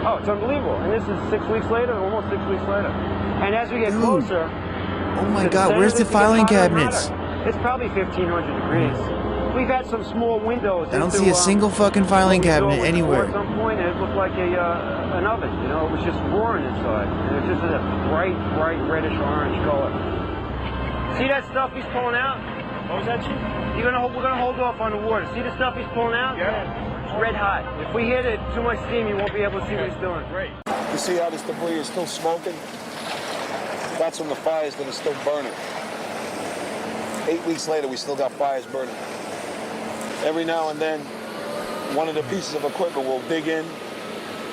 Oh, it's unbelievable. And this is 6 weeks later, almost 6 weeks later. And as we get closer... Oh my God, where's the filing cabinets? It's probably 1,500 degrees. We've had some small windows. I don't see a single fucking filing cabinet anywhere. At some point, it looked like an oven. You know, it was just roaring inside. And it's just a bright reddish orange color. See that stuff he's pulling out? What was that, Chief? We're gonna hold off on the water. See the stuff he's pulling out? Yeah. It's red hot. If we hit it too much steam, you won't be able to see what he's doing. Great. You see how this debris is still smoking? That's from the fires that are still burning. 8 weeks later, we still got fires burning. Every now and then, one of the pieces of equipment will dig in,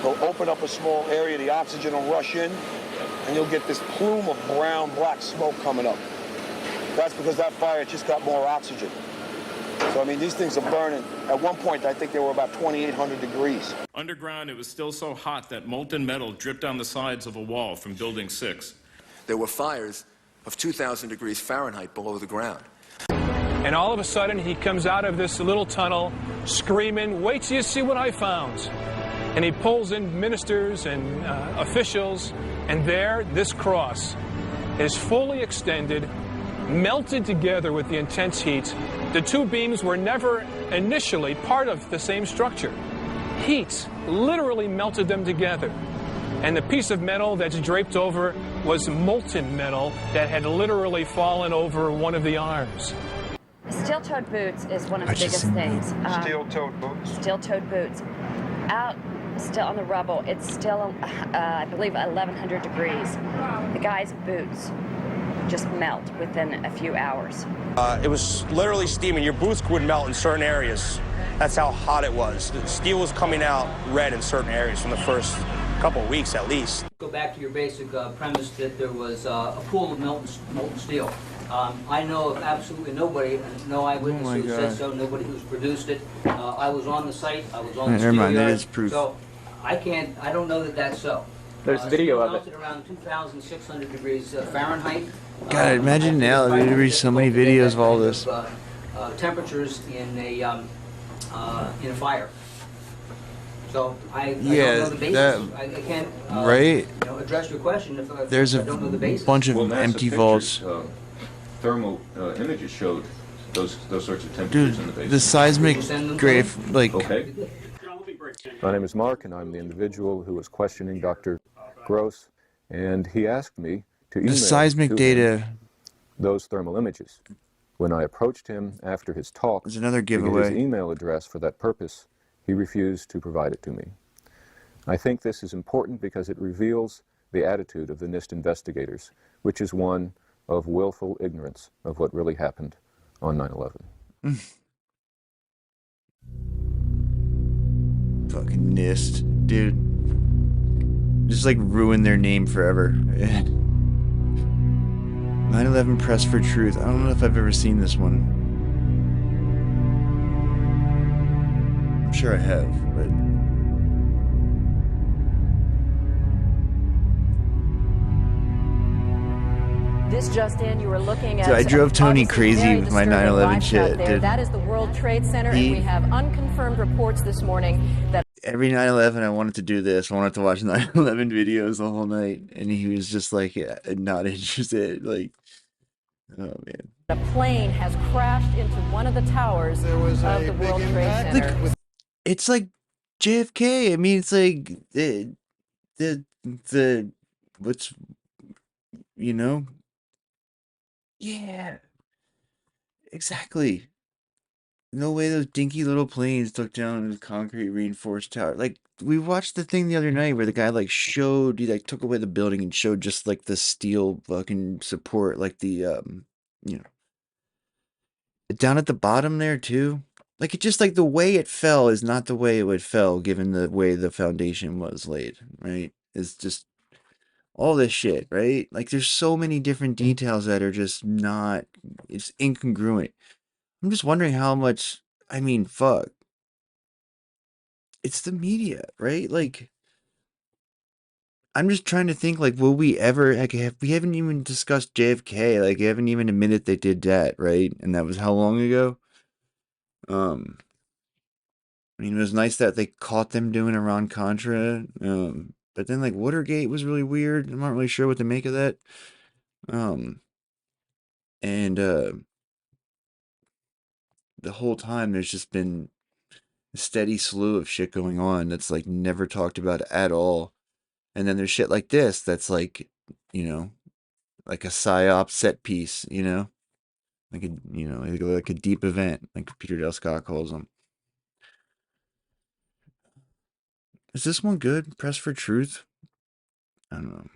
they'll open up a small area, the oxygen will rush in, and you'll get this plume of brown, black smoke coming up. That's because that fire just got more oxygen. So, I mean, these things are burning. At one point, I think they were about 2,800 degrees. Underground, it was still so hot that molten metal dripped down the sides of a wall from Building 6. There were fires of 2,000 degrees Fahrenheit below the ground. And all of a sudden, he comes out of this little tunnel screaming, "Wait till you see what I found." And he pulls in ministers and officials, and there, this cross is fully extended, melted together with the intense heat. The two beams were never initially part of the same structure. Heat literally melted them together. And the piece of metal that's draped over was molten metal that had literally fallen over one of the arms. Steel-toed boots is one of the biggest things. Steel-toed boots? Steel-toed boots. Out still on the rubble, it's still, I believe, 1,100 degrees. The guy's boots just melt within a few hours. It was literally steaming. Your boots would melt in certain areas. That's how hot it was. The steel was coming out red in certain areas from the first couple of weeks at least. Go back to your basic premise that there was a pool of molten steel. I know of absolutely nobody, no eyewitness who said so, nobody who's produced it. I was on the site, I was on the Never mind, steel that yard, is proof. so I don't know that that's so. There's video of it. Melted around 2,600 degrees Fahrenheit. God, imagine now there'd be so many videos of all this. Temperatures in a fire. So I don't Yeah, know the basis. that- I can't right? address your question if There's I a don't know the basis. bunch of Well, NASA empty pictures, vaults. Thermal images showed those sorts of temperatures Dude, in the basement. the seismic grave, like... Okay. My name is Mark, and I'm the individual who was questioning Dr. Gross, and he asked me to email The seismic to data... him those thermal images. When I approached him after his talk There's another to get giveaway. his email address for that purpose, he refused to provide it to me. I think this is important because it reveals the attitude of the NIST investigators, which is one of willful ignorance of what really happened on 9/11. Fucking NIST, dude. Just like ruin their name forever. 9/11 Press for Truth. I don't know if I've ever seen this one. I'm sure I have, but... This just in, you were looking at... Dude, I drove Tony obviously crazy very with my disturbing 9/11 live shot shit, there. dude. That is the World Trade Center, and we have unconfirmed reports this morning that... Every 9/11 I wanted to do this. I wanted to watch 9/11 videos the whole night. And he was just like, yeah, not interested. Like, oh man. A plane has crashed into one of the towers of the World Trade Center. Like, it's like JFK. I mean, it's like the what's, you know? Yeah, exactly. No way those dinky little planes took down a concrete reinforced tower. Like, we watched the thing the other night where the guy like showed, he like took away the building and showed just like the steel fucking support, like the you know, down at the bottom there too. Like, it just like the way it fell is not the way it would fell given the way the foundation was laid, right? It's just all this shit, right? Like, there's so many different details that are just not, it's incongruent. I'm just wondering how much, I mean, fuck. it's the media, right? Like, I'm just trying to think, like, will we ever, like, we haven't even discussed JFK, like, we haven't even admitted they did that, right? And that was how long ago? I mean, it was nice that they caught them doing Iran-Contra, but then, like, Watergate was really weird. I'm not really sure what to make of that. And the whole time there's just been a steady slew of shit going on that's, like, never talked about at all. And then there's shit like this that's, like, you know, like a psyop set piece, you know? Like a, you know, like a deep event, like Peter Del Scott calls them. Is this one good? Press for Truth? I don't know.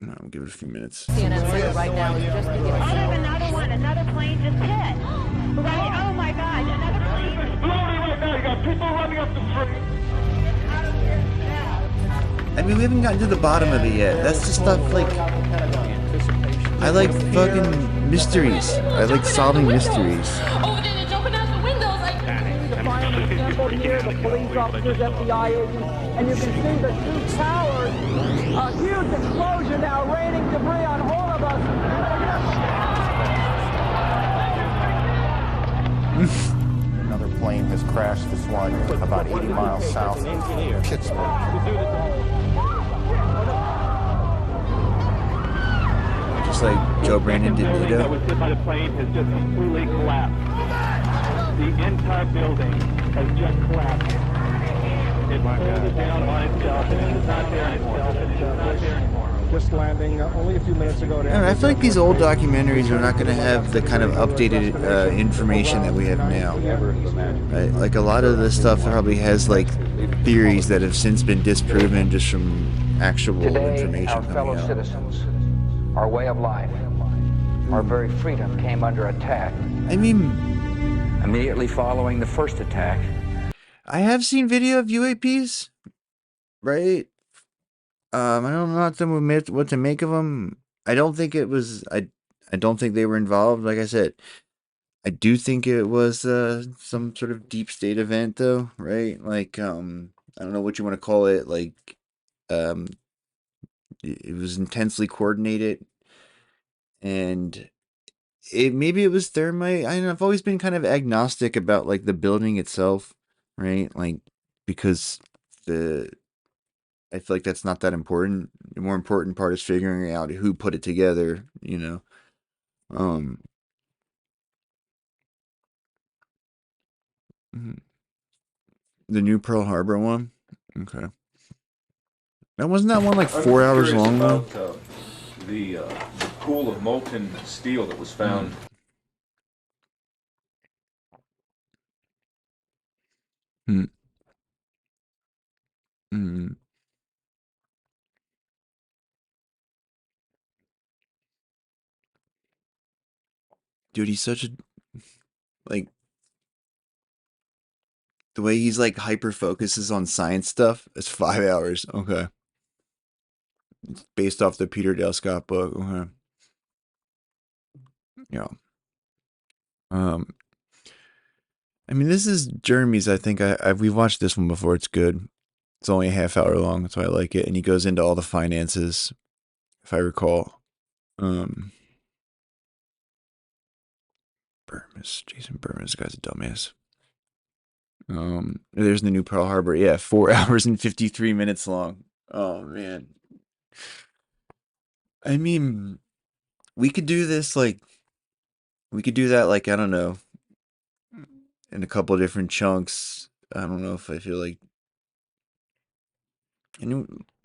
No, I'll give it a few minutes. CNN says right now is just beginning. Oh, there's another one. Another plane just hit. Right? Oh my God! Another plane. Exploding right now. You got people running up the street. I mean, we haven't gotten to the bottom of it yet. That's the stuff, like, I like fucking mysteries. I like solving mysteries. Over there, they're jumping out the windows like. The fireman assembled here, the police officers, FBI agents, and you can see the two towers. A huge explosion now, raining debris on all of us. Another plane has crashed, this one about 80 miles south of Pittsburgh. Just like Joe Brandon did NATO. That was hit by the plane has just completely collapsed. The entire building has just collapsed. It folded down on itself, and it's not there anymore. It's not there anymore. Just landing only a few minutes ago. I feel like these old documentaries are not going to have the kind of updated information that we have now. Right? Like, a lot of this stuff probably has, like, theories that have since been disproven just from actual information our coming fellow out. citizens, our way of life, our very freedom came under attack. I mean, immediately following the first attack, I have seen video of UAPs, right? I don't know what to make of them. I don't think it was. I don't think they were involved. Like I said, I do think it was some sort of deep state event, though, right? Like, I don't know what you want to call it. Like, it was intensely coordinated, and maybe it was thermite. I don't know. I've always been kind of agnostic about, like, the building itself, right? Like, because I feel like that's not that important. The more important part is figuring out who put it together, you know. The new Pearl Harbor one? Okay. Now, wasn't that one like 4 hours long, though? About, the pool of molten steel that was found. Dude, he's such a, like, the way he's, like, hyper focuses on science stuff. It's 5 hours. Okay. It's based off the Peter Del Scott book. Okay. Yeah. I mean, this is Jeremy's. I think we've watched this one before. It's good. It's only a half hour long. That's why I like it. And he goes into all the finances, if I recall. Burmis, Jason Burmis, this guy's a dumbass. There's the new Pearl Harbor. Yeah, 4 hours and 53 minutes long. Oh man. I mean, we could do this like, we could do that like, I don't know, in a couple of different chunks. I don't know if I feel like,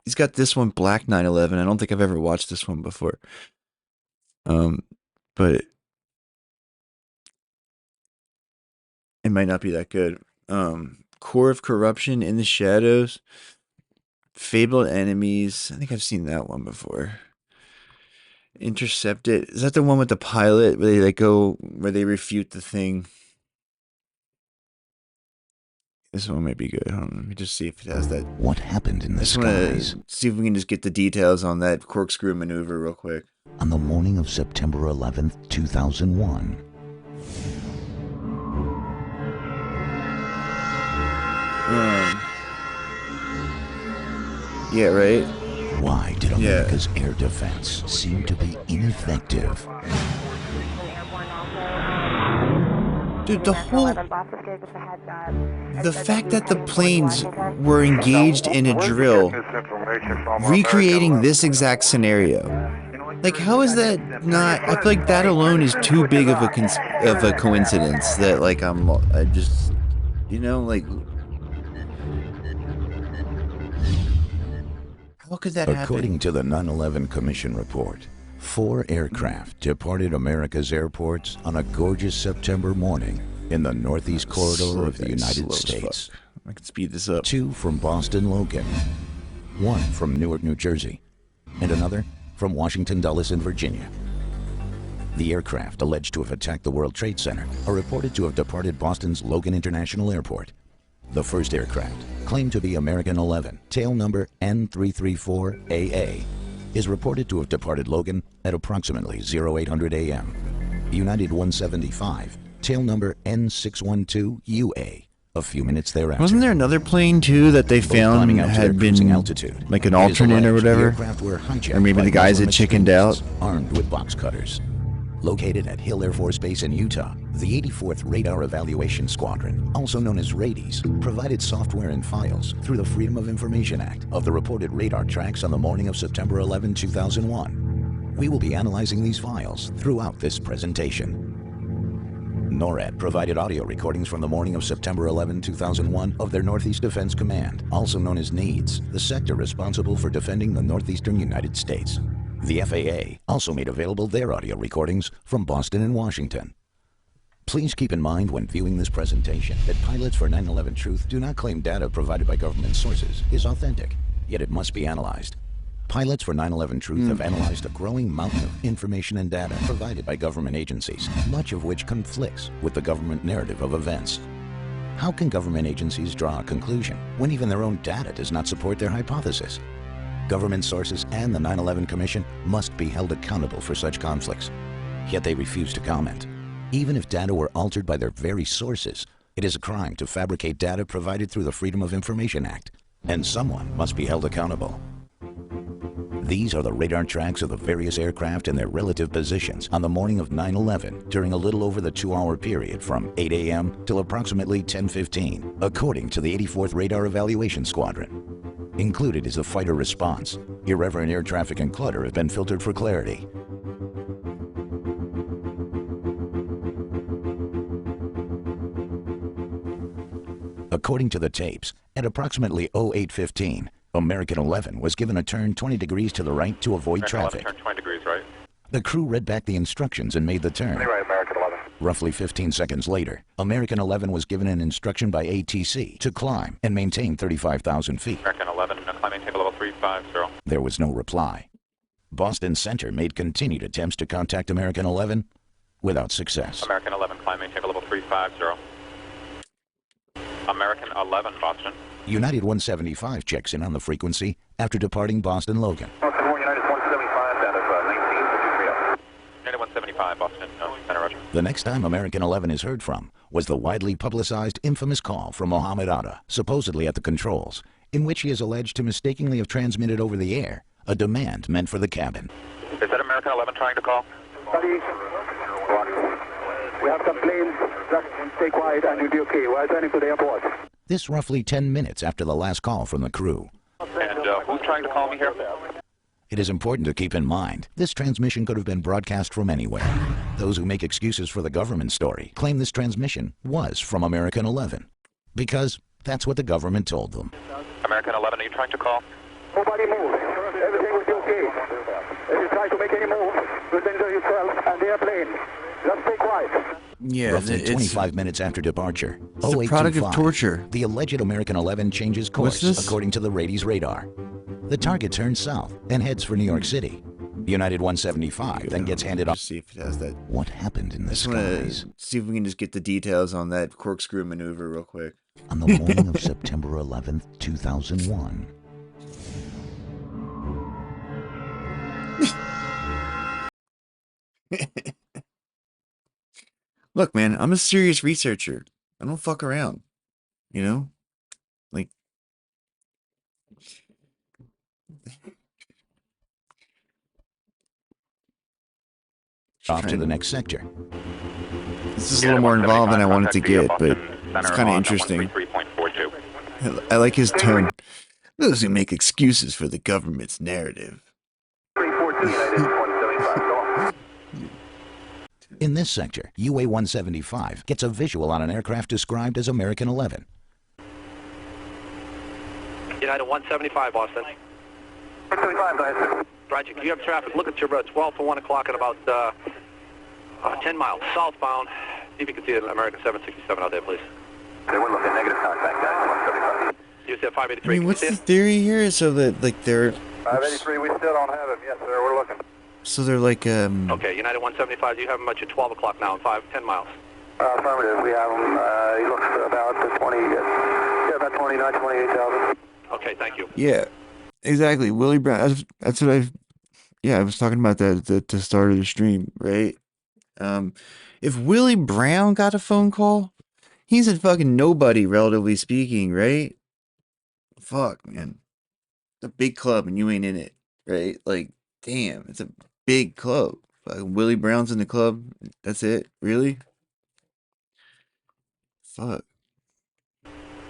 he's got this one, Black 9/11. I don't think I've ever watched this one before. But it might not be that good. Core of Corruption, In the Shadows, Fabled Enemies. I think I've seen that one before. Intercepted. Is that the one with the pilot where they like go where they refute the thing? This one might be good. Hold on, let me just see if it has that. What happened in the skies? See if we can just get the details on that corkscrew maneuver real quick. On the morning of September 11th, 2001. Yeah, right? Why did America's air defense seem to be ineffective? Dude, the fact that the planes were engaged in a drill recreating this exact scenario. Like, how is that not? I feel like that alone is too big of a coincidence that, like, I just, you know, like, how could that happen? According to the 9/11 Commission report, 4 aircraft departed America's airports on a gorgeous September morning in the northeast corridor of the United States. I can speed this up. 2 from Boston Logan, 1 from Newark, New Jersey, and another from Washington, Dulles, and Virginia. The aircraft alleged to have attacked the World Trade Center are reported to have departed Boston's Logan International Airport. The first aircraft, claimed to be American 11, tail number N334AA, is reported to have departed Logan at approximately 0800 a.m. United 175, tail number N612UA, a few minutes thereafter. Wasn't there another plane too that they found had been altitude, like an alternate or whatever? Or maybe the guys had chickened out? Armed with box cutters. Located at Hill Air Force Base in Utah, the 84th Radar Evaluation Squadron, also known as RADIES, provided software and files through the Freedom of Information Act of the reported radar tracks on the morning of September 11, 2001. We will be analyzing these files throughout this presentation. NORAD provided audio recordings from the morning of September 11, 2001 of their Northeast Defense Command, also known as NEADS, the sector responsible for defending the northeastern United States. The FAA also made available their audio recordings from Boston and Washington. Please keep in mind when viewing this presentation that pilots for 9/11 Truth do not claim data provided by government sources is authentic, yet it must be analyzed. Pilots for 9/11 Truth have analyzed a growing mountain of information and data provided by government agencies, much of which conflicts with the government narrative of events. How can government agencies draw a conclusion when even their own data does not support their hypothesis? Government sources and the 9/11 Commission must be held accountable for such conflicts, yet they refuse to comment. Even if data were altered by their very sources, it is a crime to fabricate data provided through the Freedom of Information Act, and someone must be held accountable. These are the radar tracks of the various aircraft and their relative positions on the morning of 9/11 during a little over the 2-hour period from 8 a.m. till approximately 10:15, according to the 84th Radar Evaluation Squadron. Included is the fighter response. Irreverent air traffic and clutter have been filtered for clarity. According to the tapes, at approximately 0815, American 11 was given a turn 20 degrees to the right to avoid traffic. Turn 20 degrees right. The crew read back the instructions and made the turn. Right, American 11. Roughly 15 seconds later, American 11 was given an instruction by ATC to climb and maintain 35,000 feet. American 11, climbing table level 350. There was no reply. Boston Center made continued attempts to contact American 11 without success. American 11, climbing table level 350. American 11, Boston. United 175 checks in on the frequency after departing Boston Logan. United 175 down of 19, United 175, Boston, Center, Roger. The next time American 11 is heard from was the widely publicized infamous call from Mohammed Atta, supposedly at the controls, in which he is alleged to mistakenly have transmitted over the air a demand meant for the cabin. Is that American 11 trying to call? Study. We have some planes. Just stay quiet and you'll be okay. We're turning to the airport. This roughly 10 minutes after the last call from the crew. And who's trying to call me here? It is important to keep in mind, this transmission could have been broadcast from anywhere. Those who make excuses for the government story claim this transmission was from American 11, because that's what the government told them. American 11, are you trying to call? Nobody move. Everything will be okay. If you try to make any move, you'll injure yourself and the airplane. Just stay quiet. Yeah, roughly 25 minutes after departure, it's a product of torture. The alleged American 11 changes course according to the RADIES radar. The target turns south and heads for New York City. United 175 then gets handed off. See if it has that. What happened in the skies? See if we can just get the details on that corkscrew maneuver real quick. On the morning of September 11th, 2001. Look, man, I'm a serious researcher. I don't fuck around, you know? Off to the next sector. This is a little more involved than I wanted to get, but it's kind of interesting. I like his tone. Those who make excuses for the government's narrative. In this sector, UA-175 gets a visual on an aircraft described as American 11. United 175, Boston. 175, guys. Roger, you have traffic. Look at your 12 to 1 o'clock at about 10 miles southbound. See if you can see an American 767 out there, please. They were looking negative contact, guys. 175. You see 583. I mean, what's the theory here? So that, like, they're... 583, we still don't have him. Yes, sir, we're looking. So they're like, Okay, United 175, you have him at your 12 o'clock now, 10 miles. Affirmative, we have him. He looks about 20, yeah, about 29, 28,000. Okay, thank you. Yeah, exactly. Willie Brown. That's what I was talking about that at the start of the stream, right? If Willie Brown got a phone call, he's a fucking nobody, relatively speaking, right? Fuck, man. It's a big club and you ain't in it, right? Like, damn, it's a big club. Willie Brown's in the club. That's it? Really? Fuck.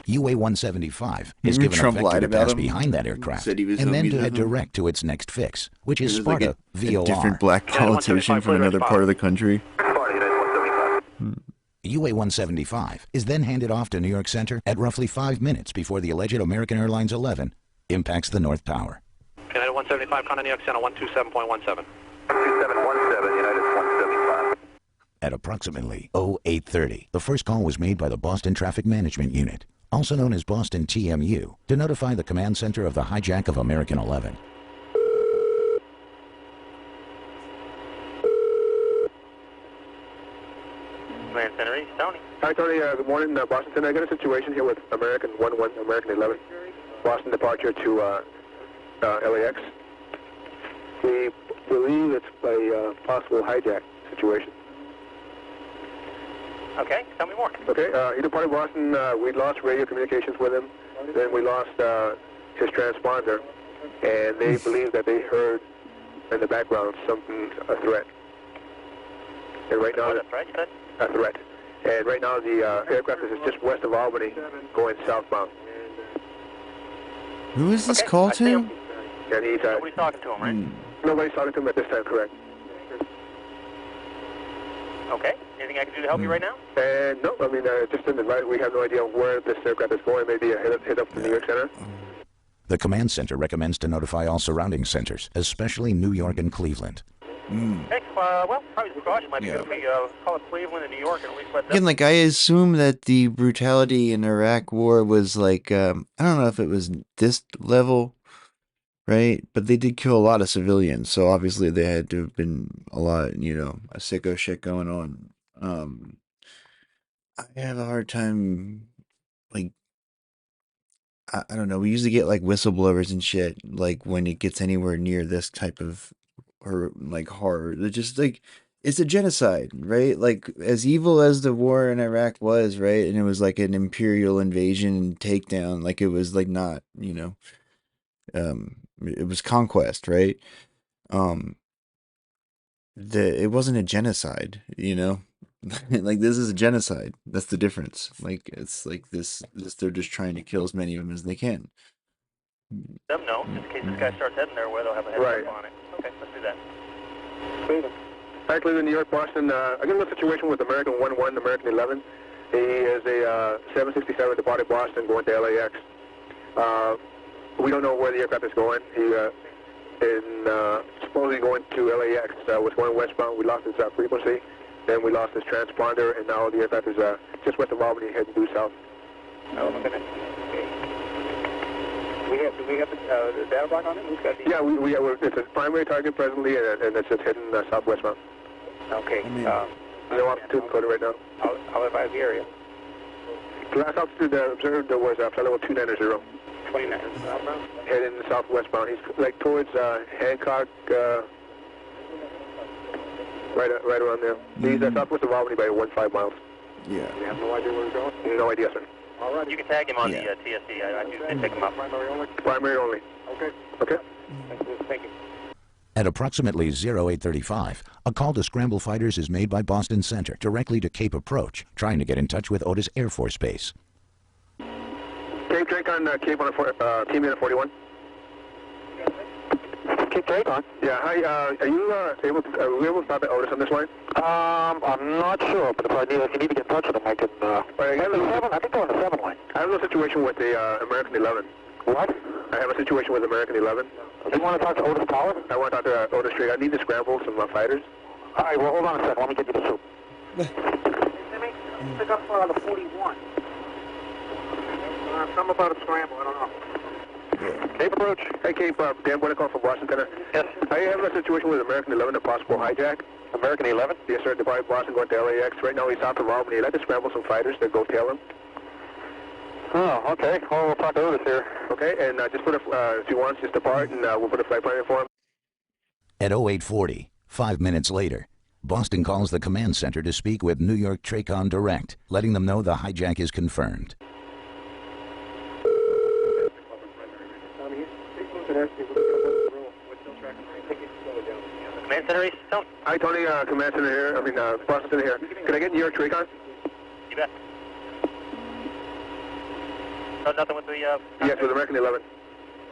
UA-175 is given a vector to pass behind that aircraft and then to head direct to its next fix, which is Sparta VOR. A different black politician from another part of the country. UA-175 is then handed off to New York Center at roughly 5 minutes before the alleged American Airlines 11 impacts the North Tower. United 175, contact New York Center 127.17. 2717, United 175. At approximately 0830, the first call was made by the Boston Traffic Management Unit, also known as Boston TMU, to notify the command center of the hijack of American 11. Command Center, Tony. Hi, Tony. Good morning, Boston. I got a situation here with American 11, American 11. Boston departure to LAX. We believe it's a possible hijack situation. Okay, tell me more. Okay, he departed Boston. We lost radio communications with him. Then we lost his transponder. And they believe that they heard in the background something, a threat. And right now, a threat, you said? A threat. And right now the aircraft is just west of Albany, going southbound. Who is this call to? And he's, nobody's talking to him, right? Nobody's talking to him at this time, correct. Okay. Anything I can do to help you right now? No, I mean, just in the right, we have no idea where this aircraft is going. Maybe a hit up to New York Center. The command center recommends to notify all surrounding centers, especially New York and Cleveland. Hey, well, probably the Grusch might be good. We call it Cleveland and New York and at least let them... Again, like, I assume that the brutality in Iraq war was like, I don't know if it was this level, right? But they did kill a lot of civilians, so obviously they had to have been a lot, a sicko shit going on. I have a hard time, like, I don't know, we usually get, like, whistleblowers and shit, like, when it gets anywhere near this type of, or, like, horror. They're just, like, it's a genocide, right? Like, as evil as the war in Iraq was, right? And it was, like, an imperial invasion and takedown, like, it was, like, not, it was conquest, right? It wasn't a genocide, like, this is a genocide. That's the difference. Like, it's like this they're just trying to kill as many of them as they can. Them know, just in case this guy starts heading there, where they'll have a heads up on it. Okay, let's do that. Cleveland. Hi, Cleveland, New York, Boston. I got a situation with American 11, American 11. He is a 767 departed Boston going to LAX. We don't know where the aircraft is going. He is supposedly going to LAX. Was going westbound. We lost his frequency. Then we lost his transponder, and now the aircraft is just west of Albany, heading due south. Oh, okay. Do we have the data block on it? Yeah, it's a primary target presently, and it's just heading southwestbound. Okay. No altitude encoded right now. I'll advise the area. The last altitude observed was flight level 290. 29 southbound? Heading southwestbound. He's like towards Hancock, right around there. He's southwest of Albany by 15 miles. Yeah. You have no idea where he's going? No idea, sir. All right. You can tag him on the TSC. I do pick him up. Primary only? Primary only. Okay. Okay. Thank you. At approximately 0835, a call to scramble fighters is made by Boston Center directly to Cape Approach, trying to get in touch with Otis Air Force Base. Cape Drake on Cape on Team Unit 41. Cape Drake on? Yeah, hi, are we able to stop at Otis on this line? I'm not sure, but if you need to get in touch with them, I can, I think they're on the 7 line. I have a situation with the American 11. What? I have a situation with American 11. You want to talk to Otis Tower? I want to talk to Otis Drake. I need to scramble some fighters. All right, well, hold on a second. Let me get you the soup. Pick up the 41. Something about a scramble, I don't know. Cape Approach. Hey, Cape, Dan Buenacall from Boston Center. Yes. I have a situation with American 11, a possible hijack. American 11? Yes, sir. Departed Boston going to LAX. Right now he's south of Albany. I'd like to scramble some fighters to go tail him. Oh, okay. Well, we'll talk to Otis here. Okay, and just put a, if he wants, just depart, and we'll put a flight plan in for him. At 0840, 5 minutes later, Boston calls the command center to speak with New York TRACON Direct, letting them know the hijack is confirmed. Command Center, Tony. Hi, Tony. Command Center here. Boston Center here. Can I get New York TRACON? You bet. So nothing with the... Yes, with American 11.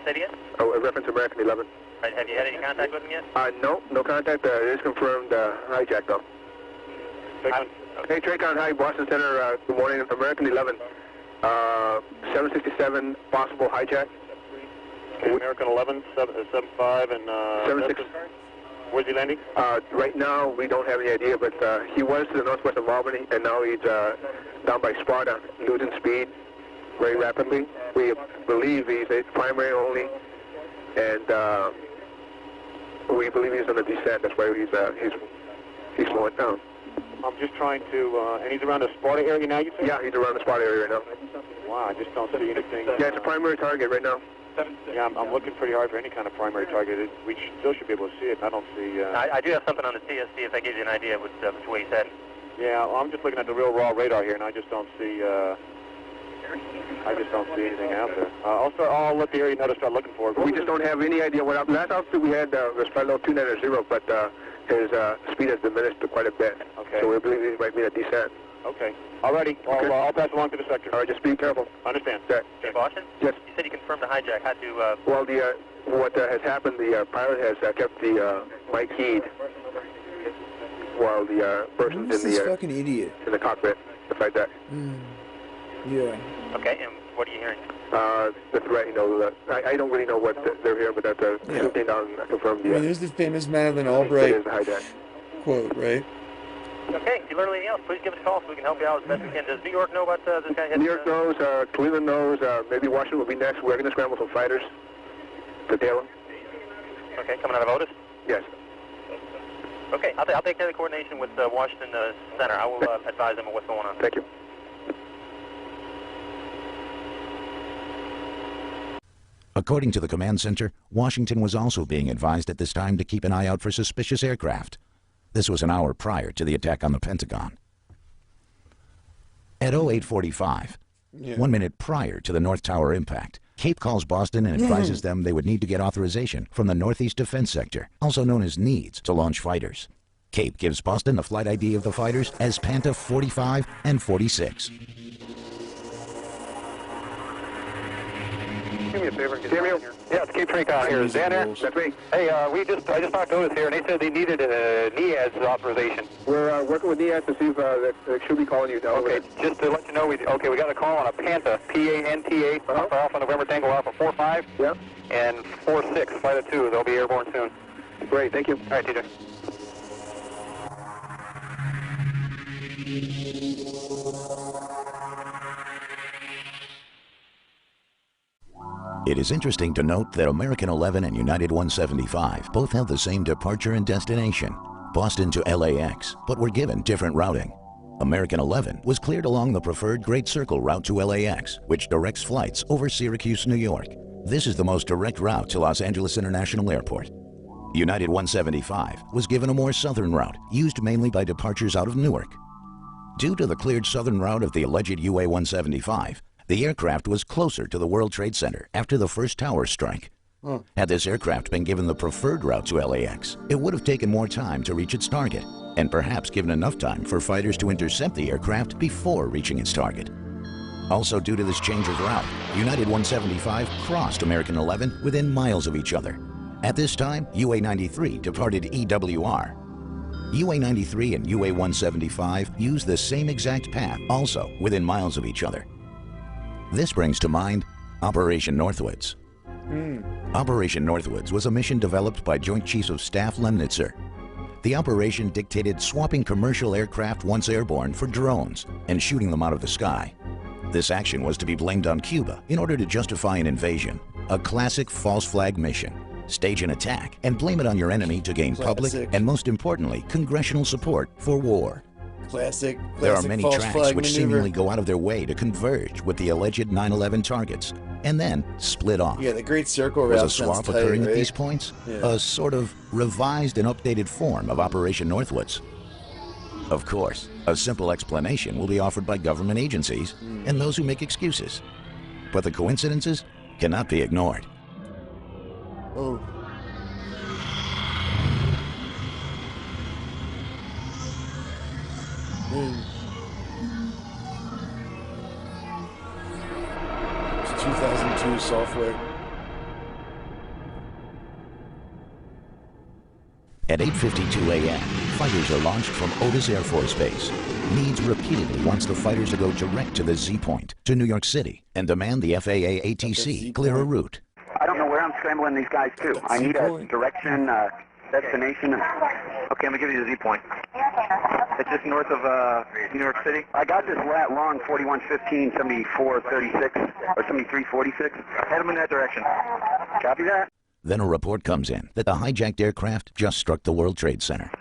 Say it again? Oh, a reference to American 11. Right, have you had any contact with him yet? No contact. It is confirmed hijack, though. Okay. Hey, TRACON, hi, Boston Center. Good morning. American 11. 767, possible hijack. Okay, American 11, 75, and... 76. Where's he landing? Right now, we don't have any idea, but he was to the northwest of Albany, and now he's down by Sparta, losing speed very rapidly. We believe he's a primary only, and we believe he's on a descent. That's why he's slowing down. I'm just trying to, and he's around the Sparta area now, you think? Yeah, he's around the Sparta area right now. Wow, I just don't see anything. Yeah, it's a primary target right now. Yeah, I'm looking pretty hard for any kind of primary target. We still should be able to see it. I don't see... I do have something on the TSC if that gives you an idea of which way he's heading. Yeah, well, I'm just looking at the real raw radar here, and I just don't see... anything out there. I'll let the area know to start looking for it. We just don't have any idea what happened. Last altitude we had was flight level 290, but his speed has diminished quite a bit. Okay. So we believe he might be a descent. Okay. Alrighty. Okay. I'll pass along to the sector. All right, just be careful. Understand. Okay. Hey, Boston? Yes. You said you confirmed the hijack. How'd you... Well, what has happened, the pilot has kept the mic keyed while the person's in the fucking idiot in the cockpit, stuff like that. Yeah. Okay, and what are you hearing? The threat, I don't really know what they're hearing, but that's shooting down confirmed. There's the famous Madeleine It Albright is a hijack. quote, right? Okay, if you learn anything else, please give us a call so we can help you out as best we can. Does New York know about this guy? New York knows, Cleveland knows, maybe Washington will be next. We're going to scramble some fighters to tail them. Okay, coming out of Otis? Yes. Okay, I'll take care of the coordination with Washington Center. I will advise them of what's going on. Thank you. According to the command center, Washington was also being advised at this time to keep an eye out for suspicious aircraft. This was an hour prior to the attack on the Pentagon. At 0845, 1 minute prior to the North Tower impact, Cape calls Boston and advises them they would need to get authorization from the Northeast Defense Sector, also known as NEADS, to launch fighters. Cape gives Boston the flight ID of the fighters as Panta 45 and 46. Do me a favor. Samuel? Yeah, it's Cape TRACON here. Is Dan here? That's me. Hey, I just talked to Otis here, and they said they needed a NEADS authorization. We're working with NEADS to see if they should be calling you now. Okay, just to let you know, we got a call on a Panta, P-A-N-T-A, Alpha November Tango Alpha 45, yep, and 46, flight of 2. They'll be airborne soon. Great, thank you. All right, TJ. It is interesting to note that American 11 and United 175 both have the same departure and destination, Boston to LAX, but were given different routing. American 11 was cleared along the preferred Great Circle route to LAX, which directs flights over Syracuse, New York. This is the most direct route to Los Angeles International Airport. United 175 was given a more southern route, used mainly by departures out of Newark. Due to the cleared southern route of the alleged UA 175, The aircraft was closer to the World Trade Center after the first tower strike. Had this aircraft been given the preferred route to LAX, it would have taken more time to reach its target, and perhaps given enough time for fighters to intercept the aircraft before reaching its target. Also, due to this change of route, United 175 crossed American 11 within miles of each other. At this time, UA-93 departed EWR. UA-93 and UA-175 used the same exact path, also within miles of each other. This brings to mind Operation Northwoods. Operation Northwoods was a mission developed by Joint Chiefs of Staff Lemnitzer. The operation dictated swapping commercial aircraft once airborne for drones and shooting them out of the sky. This action was to be blamed on Cuba in order to justify an invasion, a classic false flag mission. Stage an attack and blame it on your enemy to gain public and, most importantly, congressional support for war. Classic There are many false tracks flag which maneuver. seemingly go out of their way to converge with the alleged 9/11 targets and then split off. Yeah, the Great Circle Was route a sounds swap tight, occurring at right? these points? Yeah. A sort of revised and updated form of Operation Northwoods? Of course, a simple explanation will be offered by government agencies and those who make excuses. But the coincidences cannot be ignored. Oh. It's 2002 software. At 8:52 a.m., fighters are launched from Otis Air Force Base. Needs repeatedly wants the fighters to go direct to the Z point, to New York City, and demand the FAA ATC clear a route. I don't know where I'm scrambling these guys to. I need a direction, destination. Okay, I'm going to give you the Z point. It's just north of New York City. I got this lat long 4115, 7436, or 7346. Head them in that direction. Copy that. Then a report comes in that the hijacked aircraft just struck the World Trade Center.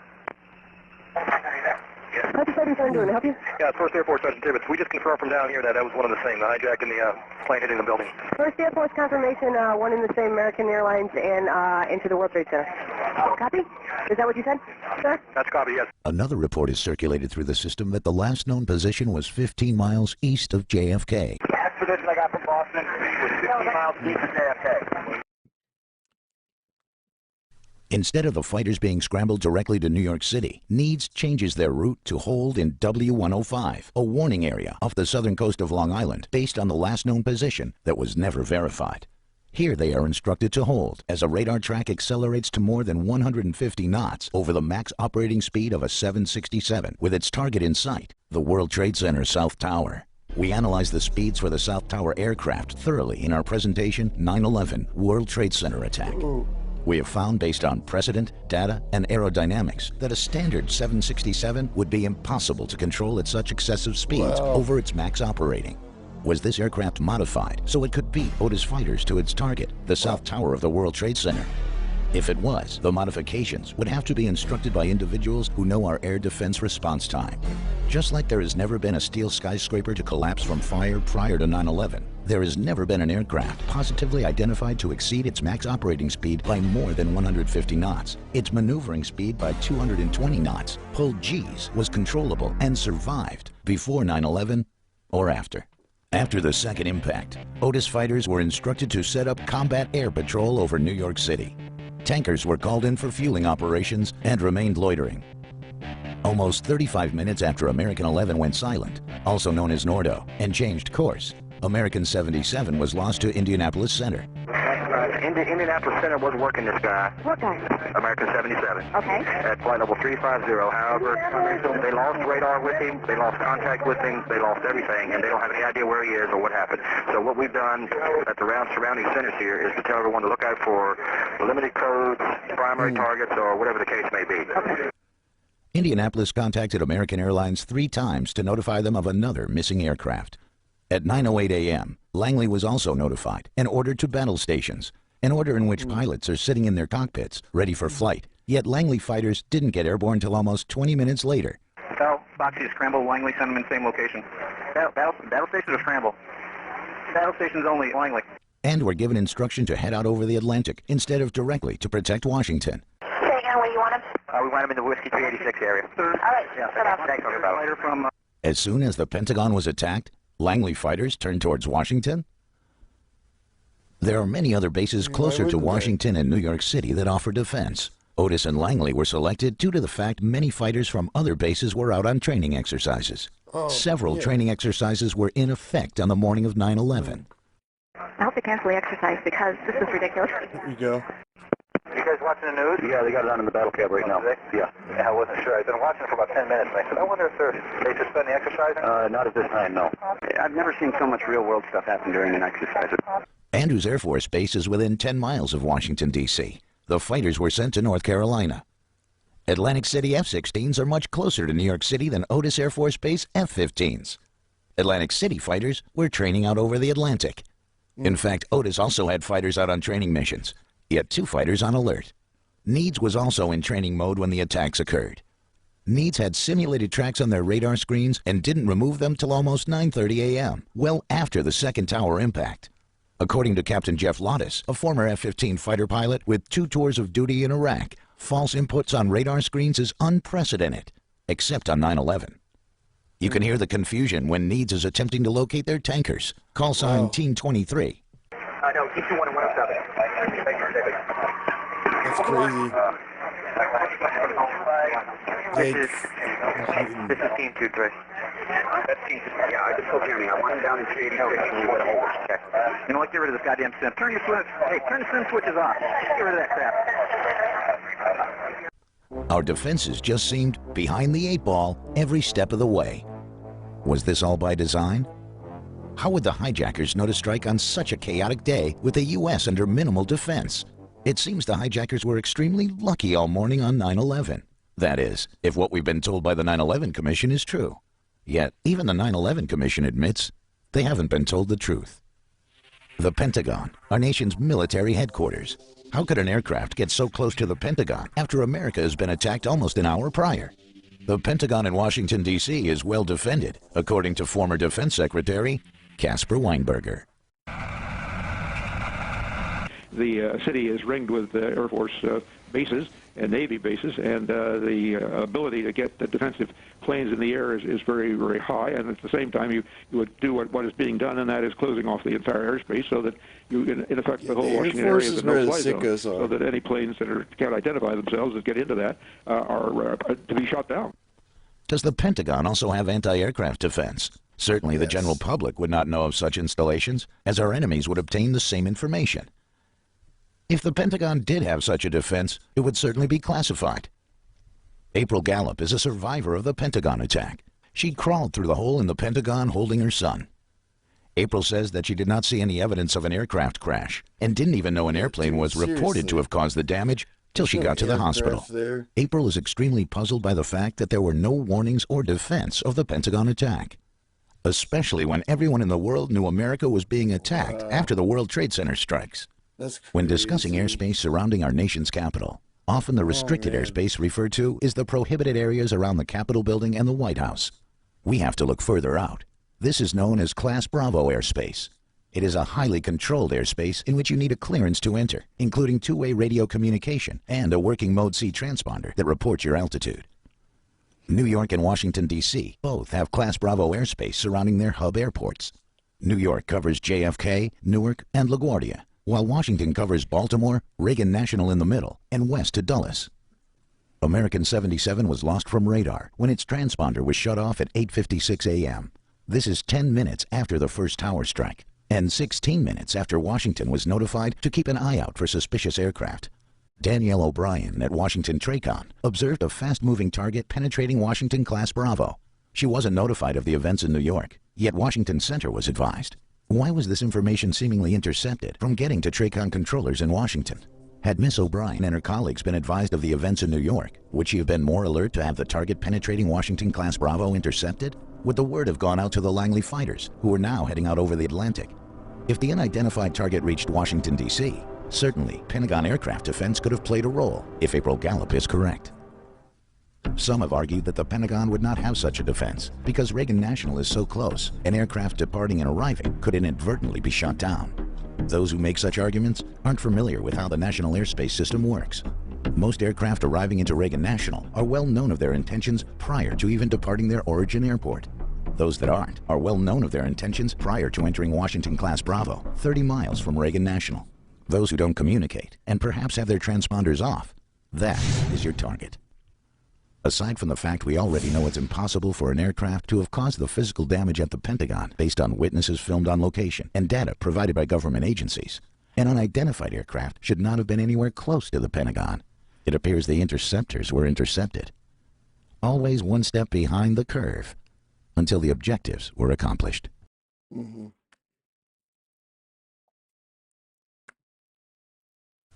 How's the 77 doing? Help you? Yeah, First Air Force Sergeant Tibbets. We just confirmed from down here that was one of the same, the hijack and the plane hitting the building. First Air Force confirmation, one in the same American Airlines and into the World Trade Center. Copy? Is that what you said, sir? That's copy, yes. Another report is circulated through the system that the last known position was 15 miles east of JFK. Last position I got from Boston was 15 miles east of JFK. Instead of the fighters being scrambled directly to New York City, Needs changes their route to hold in W105, a warning area off the southern coast of Long Island, based on the last known position that was never verified. Here they are instructed to hold as a radar track accelerates to more than 150 knots over the max operating speed of a 767 with its target in sight, the World Trade Center South Tower. We analyzed the speeds for the South Tower aircraft thoroughly in our presentation 9/11 World Trade Center attack. We have found, based on precedent, data, and aerodynamics, that a standard 767 would be impossible to control at such excessive speeds over its max operating. Was this aircraft modified so it could beat Otis fighters to its target, the South Tower of the World Trade Center? If it was, the modifications would have to be instructed by individuals who know our air defense response time. Just like there has never been a steel skyscraper to collapse from fire prior to 9/11, there has never been an aircraft positively identified to exceed its max operating speed by more than 150 knots, its maneuvering speed by 220 knots, pulled G's was controllable and survived before 9/11 or after. After the second impact, Otis fighters were instructed to set up combat air patrol over New York City. Tankers were called in for fueling operations and remained loitering. Almost 35 minutes after American 11 went silent, also known as Nordo, and changed course, American 77 was lost to Indianapolis Center. Indianapolis Center was working this guy. What guy? American 77. Okay. At flight level 350. However, they lost radar with him, they lost contact with him, they lost everything, and they don't have any idea where he is or what happened. So what we've done at the surrounding centers here is to tell everyone to look out for limited codes, primary targets, or whatever the case may be. Okay. Indianapolis contacted American Airlines 3 times to notify them of another missing aircraft. At 9:08 a.m., Langley was also notified and ordered to battle stations, an order in which pilots are sitting in their cockpits, ready for flight. Yet Langley fighters didn't get airborne till almost 20 minutes later. So, Boxy scramble, Langley, send them in the same location. Battle stations or scramble? Battle stations only, Langley. And were given instruction to head out over the Atlantic instead of directly to protect Washington. Say again where you want him? We want him in the Whiskey 386 area. All right, yeah, thanks. From, As soon as the Pentagon was attacked, Langley fighters turned towards Washington? There are many other bases closer to Washington and New York City that offer defense. Otis and Langley were selected due to the fact many fighters from other bases were out on training exercises. Several training exercises were in effect on the morning of 9/11. I hope they cancel the exercise because this is ridiculous. There you go. You guys watching the news? Yeah, they got it on in the battle cab right now. Yeah. I wasn't sure. I've been watching for about 10 minutes, and I said, I wonder if they suspend the exercising? Not at this time, no. I've never seen so much real-world stuff happen during an exercise. Andrews Air Force Base is within 10 miles of Washington, D.C. The fighters were sent to North Carolina. Atlantic City F-16s are much closer to New York City than Otis Air Force Base F-15s. Atlantic City fighters were training out over the Atlantic. In fact, Otis also had fighters out on training missions. He had 2 fighters on alert. Needs was also in training mode when the attacks occurred. Needs had simulated tracks on their radar screens and didn't remove them till almost 9:30 a.m., well after the second tower impact. According to Captain Jeff Lottis, a former F-15 fighter pilot with 2 tours of duty in Iraq, false inputs on radar screens is unprecedented, except on 9/11. You can hear the confusion when Needs is attempting to locate their tankers. Call sign Team 23. No, Team 2117. That's crazy. This is Team 23. That's Team 23. Yeah, I just told Jeremy. I want him down in 380 and we went over. Check. You know what? Get rid of this goddamn sim. Turn your switch. Hey, turn the sim switches off. Get rid of that crap. Our defenses just seemed behind the 8 ball every step of the way. Was this all by design? How would the hijackers know to strike on such a chaotic day with the U.S. under minimal defense? It seems the hijackers were extremely lucky all morning on 9/11. That is, if what we've been told by the 9/11 Commission is true. Yet, even the 9/11 Commission admits they haven't been told the truth. The Pentagon, our nation's military headquarters. How could an aircraft get so close to the Pentagon after America has been attacked almost an hour prior? The Pentagon in Washington, D.C. is well defended, according to former Defense Secretary Caspar Weinberger. The city is ringed with Air Force bases and Navy bases, and the ability to get the defensive planes in the air is very, very high. And at the same time, you would do what is being done, and that is closing off the entire airspace so that you, in effect, the whole Washington area is a no-fly zone, so that any planes that can't identify themselves that get into that are to be shot down. Does the Pentagon also have anti-aircraft defense? Certainly the general public would not know of such installations, as our enemies would obtain the same information. If the Pentagon did have such a defense, it would certainly be classified. April Gallup is a survivor of the Pentagon attack. She crawled through the hole in the Pentagon holding her son. April says that she did not see any evidence of an aircraft crash and didn't even know an airplane was reported to have caused the damage till she got to the hospital. April is extremely puzzled by the fact that there were no warnings or defense of the Pentagon attack, especially when everyone in the world knew America was being attacked after the World Trade Center strikes. When discussing airspace surrounding our nation's capital, often the restricted airspace referred to is the prohibited areas around the Capitol building and the White House. We have to look further out. This is known as Class Bravo airspace. It is a highly controlled airspace in which you need a clearance to enter, including two-way radio communication and a working Mode C transponder that reports your altitude. New York and Washington, D.C. both have Class Bravo airspace surrounding their hub airports. New York covers JFK, Newark, and LaGuardia, while Washington covers Baltimore, Reagan National in the middle, and west to Dulles. American 77 was lost from radar when its transponder was shut off at 8:56 a.m. This is 10 minutes after the first tower strike, and 16 minutes after Washington was notified to keep an eye out for suspicious aircraft. Danielle O'Brien at Washington TRACON observed a fast-moving target penetrating Washington Class Bravo. She wasn't notified of the events in New York, yet Washington Center was advised. Why was this information seemingly intercepted from getting to TRACON controllers in Washington? Had Miss O'Brien and her colleagues been advised of the events in New York, would she have been more alert to have the target penetrating Washington Class Bravo intercepted? Would the word have gone out to the Langley fighters, who were now heading out over the Atlantic? If the unidentified target reached Washington, D.C., certainly Pentagon aircraft defense could have played a role, if April Gallup is correct. Some have argued that the Pentagon would not have such a defense because Reagan National is so close, an aircraft departing and arriving could inadvertently be shot down. Those who make such arguments aren't familiar with how the National Airspace System works. Most aircraft arriving into Reagan National are well known of their intentions prior to even departing their origin airport. Those that aren't are well known of their intentions prior to entering Washington Class Bravo, 30 miles from Reagan National. Those who don't communicate and perhaps have their transponders off, that is your target. Aside from the fact we already know it's impossible for an aircraft to have caused the physical damage at the Pentagon based on witnesses filmed on location and data provided by government agencies, an unidentified aircraft should not have been anywhere close to the Pentagon. It appears the interceptors were intercepted. Always one step behind the curve until the objectives were accomplished. Mm-hmm.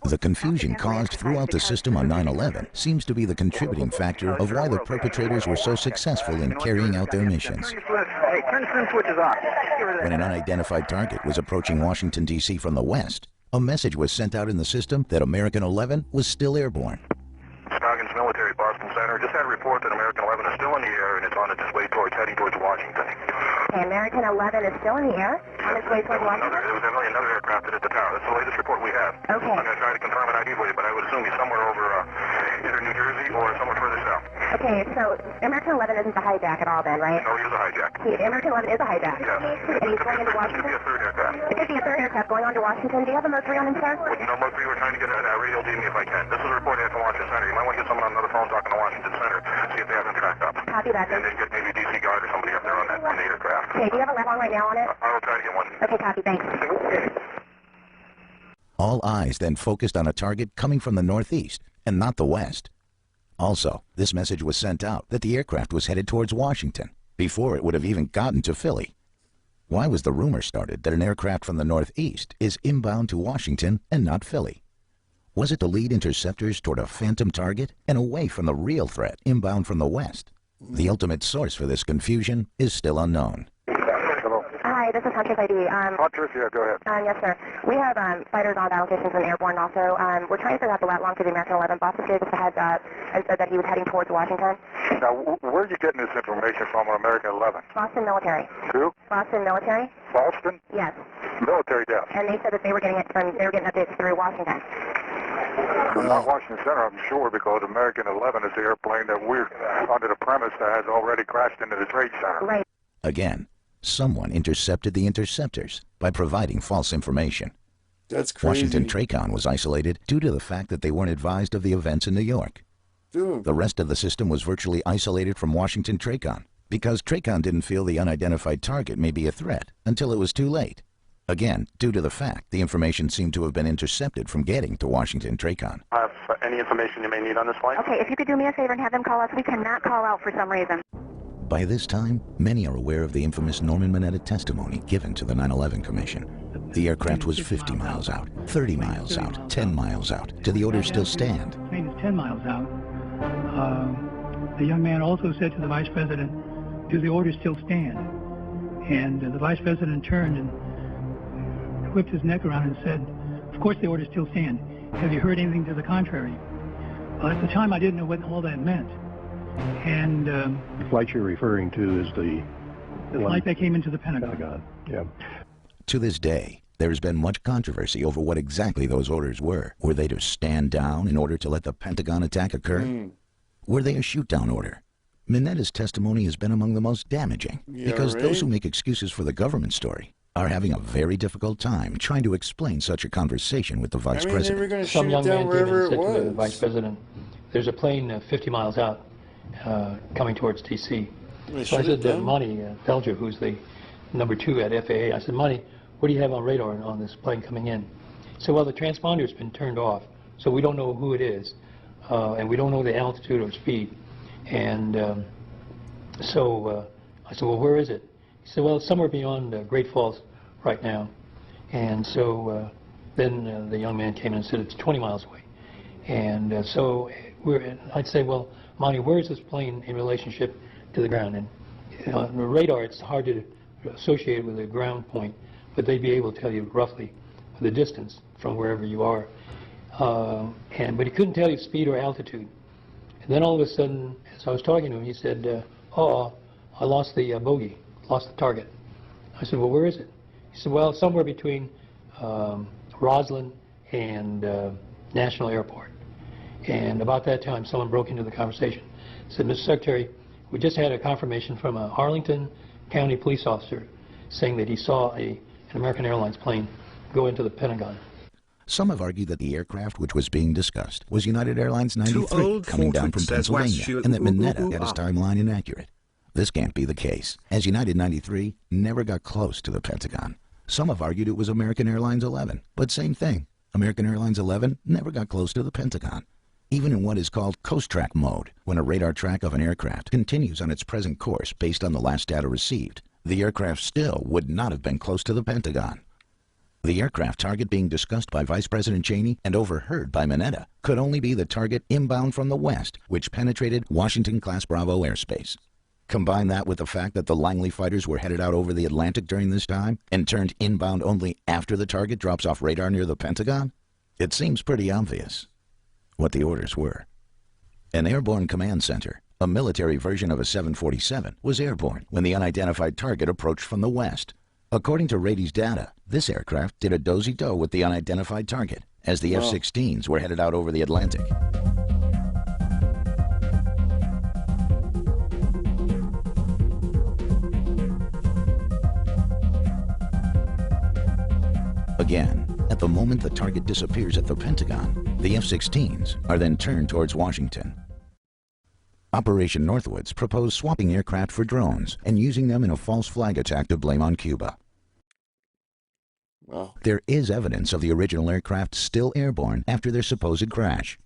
The confusion caused throughout the system on 9/11 seems to be the contributing factor of why the perpetrators were so successful in carrying out their missions. Hey, turn some switches on. When an unidentified target was approaching Washington, D.C. from the west, a message was sent out in the system that American 11 was still airborne. Scoggins Military, Boston Center. Just had a report that American 11 is still in the air and it's on its way heading towards Washington. Okay, American 11 is still in the air on its way towards Washington? There was another aircraft that hit the tower. That's the latest report we have. Okay. I'm going to try to confirm an ID for you, but I would assume he's somewhere over either New Jersey or somewhere further south. Okay, so American 11 isn't the hijack at all then, right? No, he is a hijack. American 11 is a hijack? Yes. And he's going into Washington? It could be a third aircraft. It could be a third aircraft going on to Washington. Do you have a Mercury on him, sir? No, Mercury, we're trying to get a radio to me if I can. This is a report in from Washington Center. You might want to get someone on another phone talking to Washington Center, see if they haven't tracked up. Copy that. And then get maybe DC Guard or somebody up there on the aircraft. Okay, do you have a left on right now on it? I will try to get one. Okay, copy, thanks. All eyes then focused on a target coming from the northeast and not the west. Also, this message was sent out that the aircraft was headed towards Washington before it would have even gotten to Philly. Why was the rumor started that an aircraft from the northeast is inbound to Washington and not Philly? Was it to lead interceptors toward a phantom target and away from the real threat inbound from the west? The ultimate source for this confusion is still unknown. Hi, this is Hunter's ID. Hunter's, yeah, go ahead. Yes, sir. We have fighters on battle stations and airborne also. We're trying to figure out the lat long for the American 11. Boss just gave us a heads up and said that he was heading towards Washington. Now, where are you getting this information from on American 11? Boston Military. Who? Boston Military. Boston? Yes. Military desk. And they said that they were getting updates through Washington. Not Washington Center, I'm sure, because American 11 is the airplane that we're under the premise that has already crashed into the Trade Center. Right. Again, someone intercepted the interceptors by providing false information. That's crazy. Washington TRACON was isolated due to the fact that they weren't advised of the events in New York. Dude. The rest of the system was virtually isolated from Washington TRACON because TRACON didn't feel the unidentified target may be a threat until it was too late. Again, due to the fact the information seemed to have been intercepted from getting to Washington TRACON. Have any information you may need on this flight? Okay, if you could do me a favor and have them call us. We cannot call out for some reason. By this time, many are aware of the infamous Norman Mineta testimony given to the 9/11 Commission. The aircraft was 50 miles out, 30 miles out, 10 miles out. Do the orders still stand? The plane is 10 miles out. The young man also said to the Vice President, do the orders still stand? And the Vice President turned and whipped his neck around and said, of course the orders still stand. Have you heard anything to the contrary? Well, at the time I didn't know what all that meant. And the flight you're referring to is the flight that came into the Pentagon. Yeah. To this day, there has been much controversy over what exactly those orders were. Were they to stand down in order to let the Pentagon attack occur? Were they a shoot-down order? Mineta's testimony has been among the most damaging because those who make excuses for the government story are having a very difficult time trying to explain such a conversation with the Vice President. They were going to Some shoot young down man came in wherever and it said to the was. Vice President, there's a plane 50 miles out coming towards D.C. So I said, Monty Felger, who's the number 2 at FAA, I said, Monty, what do you have on radar on this plane coming in? He said, well, the transponder's been turned off, so we don't know who it is, and we don't know the altitude or speed. And so I said, well, where is it? He said, well, it's somewhere beyond Great Falls right now. And so then the young man came in and said, it's 20 miles away. And so I'd say, well, Monty, where is this plane in relationship to the ground? And on the radar, it's hard to associate with a ground point, but they'd be able to tell you roughly the distance from wherever you are. But he couldn't tell you speed or altitude. And then all of a sudden, as I was talking to him, he said, I lost the bogey, lost the target. I said, well, where is it? He said, well, somewhere between Roslyn and National Airport. And about that time, someone broke into the conversation. Said, Mr. Secretary, we just had a confirmation from Arlington county police officer saying that he saw an American Airlines plane go into the Pentagon. Some have argued that the aircraft which was being discussed was United Airlines 93 coming down from Pennsylvania, and that Mineta got his timeline inaccurate. This can't be the case, as United 93 never got close to the Pentagon. Some have argued it was American Airlines 11, but same thing. American Airlines 11 never got close to the Pentagon. Even in what is called coast track mode, when a radar track of an aircraft continues on its present course based on the last data received, the aircraft still would not have been close to the Pentagon. The aircraft target being discussed by Vice President Cheney and overheard by Mineta could only be the target inbound from the west, which penetrated Washington-class Bravo airspace. Combine that with the fact that the Langley fighters were headed out over the Atlantic during this time and turned inbound only after the target drops off radar near the Pentagon, it seems pretty obvious what the orders were. An airborne command center, a military version of a 747, was airborne when the unidentified target approached from the west. According to Rady's data, this aircraft did a dozy-do with the unidentified target as the F-16s were headed out over the Atlantic. Again, at the moment the target disappears at the Pentagon, the F-16s are then turned towards Washington. Operation Northwoods proposed swapping aircraft for drones and using them in a false flag attack to blame on Cuba. Wow. There is evidence of the original aircraft still airborne after their supposed crash.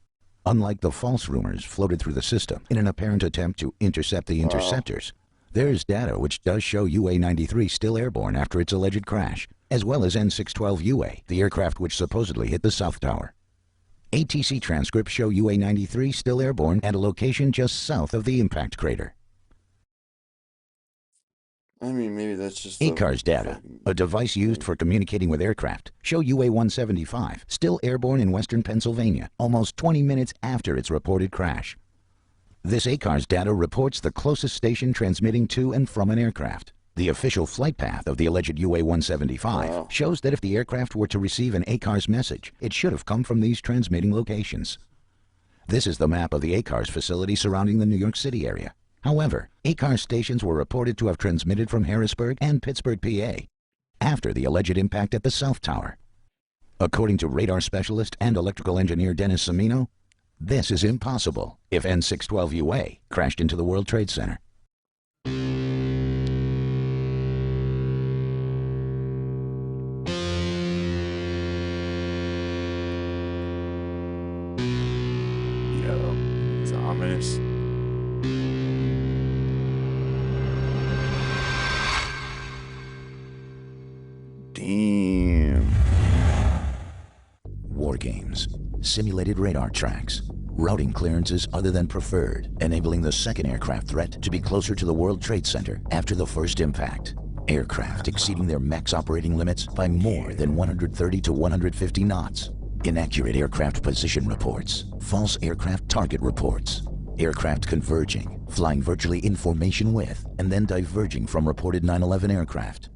Unlike the false rumors floated through the system in an apparent attempt to intercept the interceptors, there is data which does show UA-93 still airborne after its alleged crash, as well as N612UA, the aircraft which supposedly hit the South Tower. ATC transcripts show UA-93 still airborne at a location just south of the impact crater. I mean, maybe that's just ACARS data, a device used for communicating with aircraft, show UA-175 still airborne in western Pennsylvania, almost 20 minutes after its reported crash. This ACARS data reports the closest station transmitting to and from an aircraft. The official flight path of the alleged UA-175 shows that if the aircraft were to receive an ACARS message, it should have come from these transmitting locations. This is the map of the ACARS facility surrounding the New York City area. However, ACARS stations were reported to have transmitted from Harrisburg and Pittsburgh, PA, after the alleged impact at the South Tower. According to radar specialist and electrical engineer Dennis Semino, this is impossible if N612UA crashed into the World Trade Center. It's ominous. Damn. War games, simulated radar tracks, routing clearances other than preferred, enabling the second aircraft threat to be closer to the World Trade Center after the first impact. Aircraft exceeding their max operating limits by more than 130 to 150 knots. Inaccurate aircraft position reports, false aircraft target reports, aircraft converging, flying virtually in formation with, and then diverging from reported 9/11 aircraft.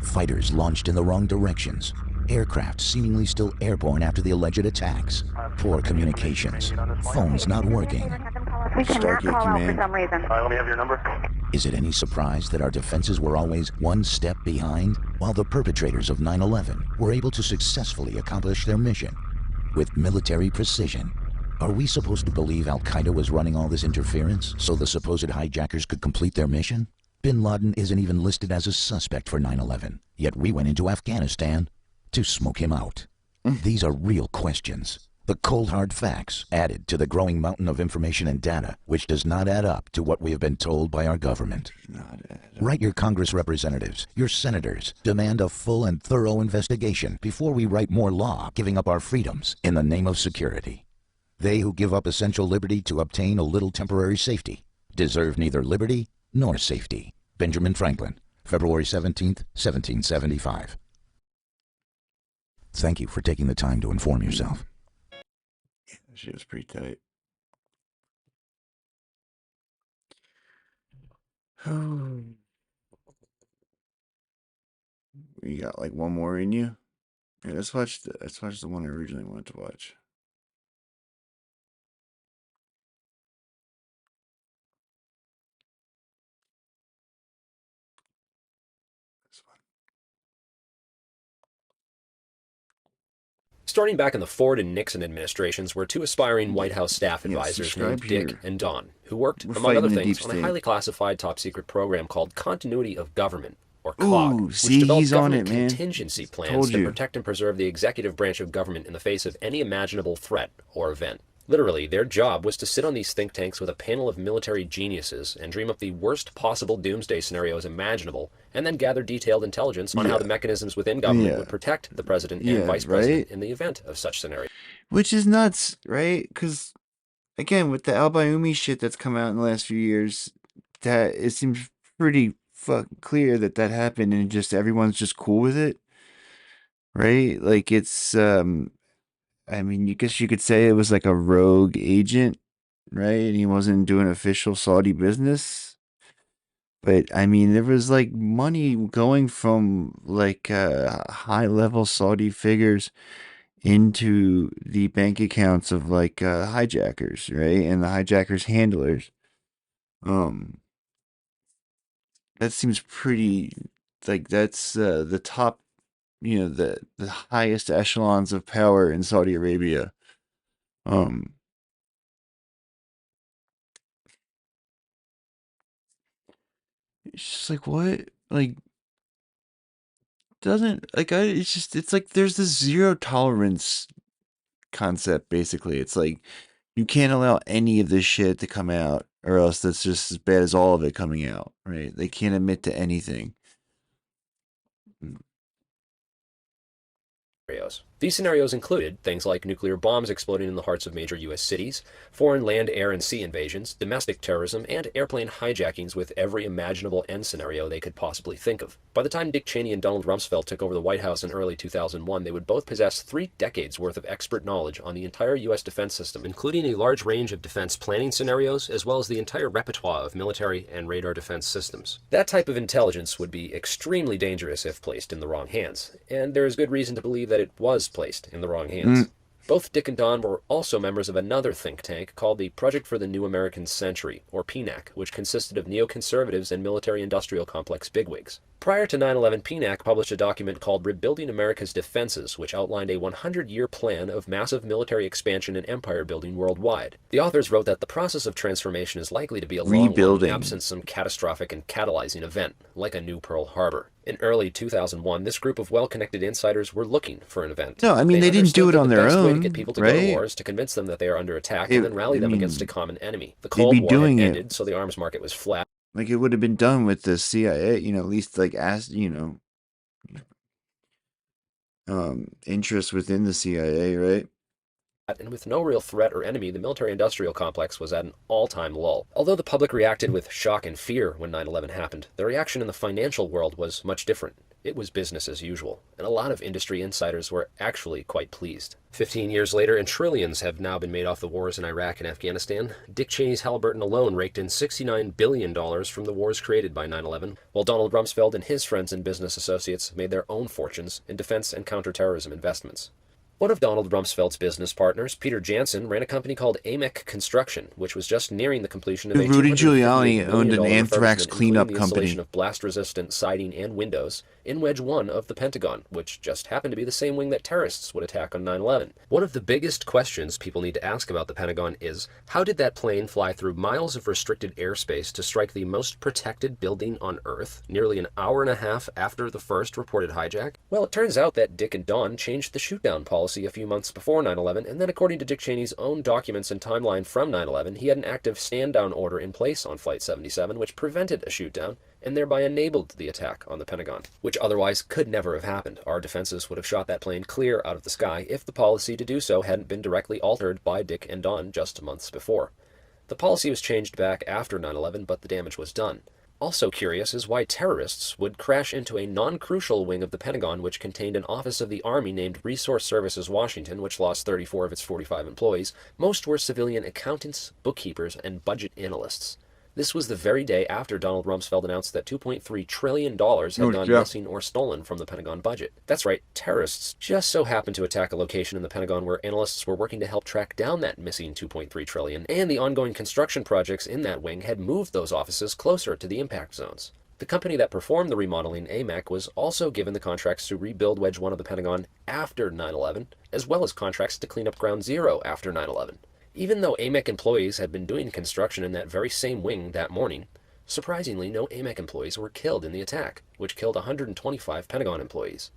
Fighters launched in the wrong directions, aircraft seemingly still airborne after the alleged attacks, poor communications, phones not working. We cannot call out for some reason. Let me have your number. Is it any surprise that our defenses were always one step behind, while the perpetrators of 9/11 were able to successfully accomplish their mission with military precision? Are we supposed to believe Al-Qaeda was running all this interference so the supposed hijackers could complete their mission? Bin Laden isn't even listed as a suspect for 9/11, yet we went into Afghanistan to smoke him out. These are real questions. The cold hard facts added to the growing mountain of information and data, which does not add up to what we have been told by our government. Write your Congress representatives, your senators, demand a full and thorough investigation before we write more law giving up our freedoms in the name of security. They who give up essential liberty to obtain a little temporary safety deserve neither liberty nor safety. Benjamin Franklin, February 17th, 1775. Thank you for taking the time to inform yourself. That shit was pretty tight. You got like one more in you? Yeah, let's watch the one I originally wanted to watch. Starting back in the Ford and Nixon administrations were two aspiring White House staff advisors named Dick and Don, who worked, among other things, on a highly classified top-secret program called Continuity of Government, or COG, which developed government contingency plans to protect and preserve the executive branch of government in the face of any imaginable threat or event. Literally, their job was to sit on these think tanks with a panel of military geniuses and dream up the worst possible doomsday scenarios imaginable, and then gather detailed intelligence on how the mechanisms within government would protect the president and vice president in the event of such scenario. Which is nuts, right? Because, again, with the al-Bayoumi shit that's come out in the last few years, that it seems pretty fucking clear that happened, and just everyone's just cool with it, right? Like, it's I mean, you guess you could say it was like a rogue agent, right? And he wasn't doing official Saudi business. But I mean, there was like money going from like high level Saudi figures into the bank accounts of like hijackers, right? And the hijackers' handlers. That seems pretty, like, that's the top, the highest echelons of power in Saudi Arabia. It's just like, what? Like, it's like there's this zero tolerance concept, basically. It's like, you can't allow any of this shit to come out, or else that's just as bad as all of it coming out, right? They can't admit to anything. These scenarios included things like nuclear bombs exploding in the hearts of major U.S. cities, foreign land, air, and sea invasions, domestic terrorism, and airplane hijackings with every imaginable end scenario they could possibly think of. By the time Dick Cheney and Donald Rumsfeld took over the White House in early 2001, they would both possess 3 decades worth of expert knowledge on the entire U.S. defense system, including a large range of defense planning scenarios, as well as the entire repertoire of military and radar defense systems. That type of intelligence would be extremely dangerous if placed in the wrong hands, and there is good reason to believe that it was placed in the wrong hands. Both Dick and Don were also members of another think tank called the Project for the New American Century, or PNAC, which consisted of neoconservatives and military-industrial complex bigwigs. Prior to 9/11, PNAC published a document called Rebuilding America's Defenses, which outlined a 100-year plan of massive military expansion and empire building worldwide. The authors wrote that the process of transformation is likely to be a long one, absent some catastrophic and catalyzing event, like a new Pearl Harbor. In early 2001, this group of well-connected insiders were looking for an event. No, I mean, they didn't do it on their own, way to get people to go to war is to convince them that they are under attack and then rally them against a common enemy. The Cold War had ended, so the arms market was flat. Like, it would have been done with the CIA, at least, like, interest within the CIA, right? And with no real threat or enemy, the military-industrial complex was at an all-time lull. Although the public reacted with shock and fear when 9/11 happened, the reaction in the financial world was much different. It was business as usual, and a lot of industry insiders were actually quite pleased. 15 years later, and trillions have now been made off the wars in Iraq and Afghanistan. Dick Cheney's Halliburton alone raked in $69 billion from the wars created by 9/11, while Donald Rumsfeld and his friends and business associates made their own fortunes in defense and counterterrorism investments. One of Donald Rumsfeld's business partners, Peter Jansen, ran a company called AMEC Construction, which was just nearing the completion of a Rudy Giuliani owned an anthrax cleanup the company. Installation of blast-resistant siding and windows in Wedge 1 of the Pentagon, which just happened to be the same wing that terrorists would attack on 9/11. One of the biggest questions people need to ask about the Pentagon is, how did that plane fly through miles of restricted airspace to strike the most protected building on Earth nearly an hour and a half after the first reported hijack? Well, it turns out that Dick and Don changed the shoot-down policy a few months before 9/11, and then according to Dick Cheney's own documents and timeline from 9/11, he had an active stand-down order in place on Flight 77, which prevented a shoot-down and thereby enabled the attack on the Pentagon, which otherwise could never have happened. Our defenses would have shot that plane clear out of the sky if the policy to do so hadn't been directly altered by Dick and Don just months before. The policy was changed back after 9/11, but the damage was done. Also curious is why terrorists would crash into a non-crucial wing of the Pentagon which contained an office of the Army named Resource Services Washington, which lost 34 of its 45 employees. Most were civilian accountants, bookkeepers, and budget analysts. This was the very day after Donald Rumsfeld announced that $2.3 trillion had gone missing or stolen from the Pentagon budget. That's right, terrorists just so happened to attack a location in the Pentagon where analysts were working to help track down that missing $2.3 trillion, and the ongoing construction projects in that wing had moved those offices closer to the impact zones. The company that performed the remodeling, AMEC, was also given the contracts to rebuild Wedge 1 of the Pentagon after 9/11, as well as contracts to clean up Ground Zero after 9/11. Even though AMEC employees had been doing construction in that very same wing that morning, surprisingly, no AMEC employees were killed in the attack, which killed 125 Pentagon employees.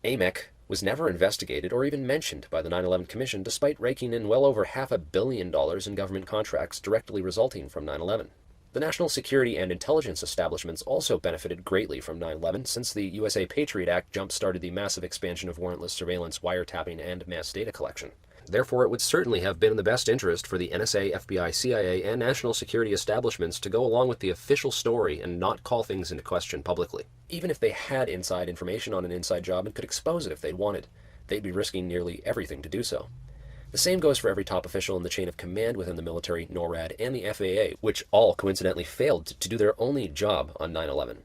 AMEC was never investigated or even mentioned by the 9/11 Commission, despite raking in well over $500 million in government contracts directly resulting from 9/11. The national security and intelligence establishments also benefited greatly from 9/11, since the USA Patriot Act jump-started the massive expansion of warrantless surveillance, wiretapping, and mass data collection. Therefore, it would certainly have been in the best interest for the NSA, FBI, CIA, and national security establishments to go along with the official story and not call things into question publicly. Even if they had inside information on an inside job and could expose it if they wanted, they'd be risking nearly everything to do so. The same goes for every top official in the chain of command within the military, NORAD, and the FAA, which all coincidentally failed to do their only job on 9/11.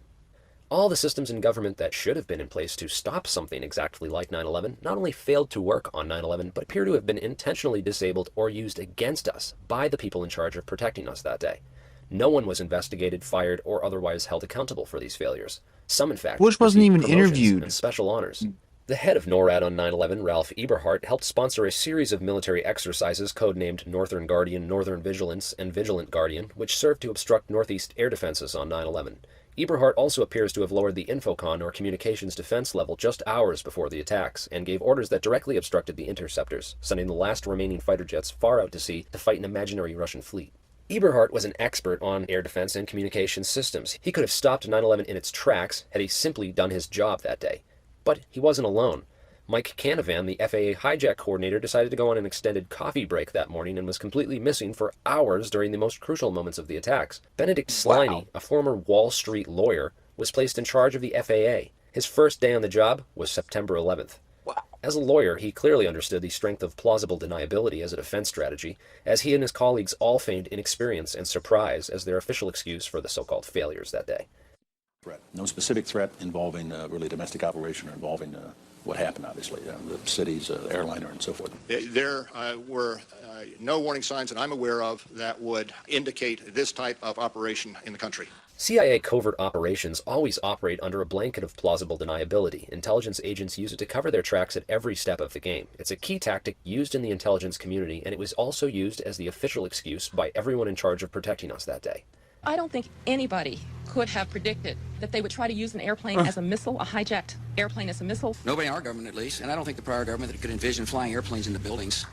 All the systems in government that should have been in place to stop something exactly like 9/11 not only failed to work on 9/11, but appear to have been intentionally disabled or used against us by the people in charge of protecting us that day. No one was investigated, fired, or otherwise held accountable for these failures. Some, in fact, Bush wasn't even promotions interviewed. and special honors. The head of NORAD on 9/11, Ralph Eberhart, helped sponsor a series of military exercises codenamed Northern Guardian, Northern Vigilance, and Vigilant Guardian, which served to obstruct Northeast air defenses on 9/11. Eberhart also appears to have lowered the infocon or communications defense level just hours before the attacks, and gave orders that directly obstructed the interceptors, sending the last remaining fighter jets far out to sea to fight an imaginary Russian fleet. Eberhart was an expert on air defense and communications systems. He could have stopped 9/11 in its tracks had he simply done his job that day. But he wasn't alone. Mike Canavan, the FAA hijack coordinator, decided to go on an extended coffee break that morning and was completely missing for hours during the most crucial moments of the attacks. Benedict Sliney, a former Wall Street lawyer, was placed in charge of the FAA. His first day on the job was September 11th. As a lawyer, he clearly understood the strength of plausible deniability as a defense strategy, as he and his colleagues all feigned inexperience and surprise as their official excuse for the so-called failures that day. Threat. No specific threat involving really domestic operation or involving what happened, obviously, the cities, the airliner, and so forth. There were no warning signs that I'm aware of that would indicate this type of operation in the country. CIA covert operations always operate under a blanket of plausible deniability. Intelligence agents use it to cover their tracks at every step of the game. It's a key tactic used in the intelligence community, and it was also used as the official excuse by everyone in charge of protecting us that day. I don't think anybody could have predicted that they would try to use an airplane as a missile, a hijacked airplane as a missile. Nobody in our government, at least, and I don't think the prior government that could envision flying airplanes into buildings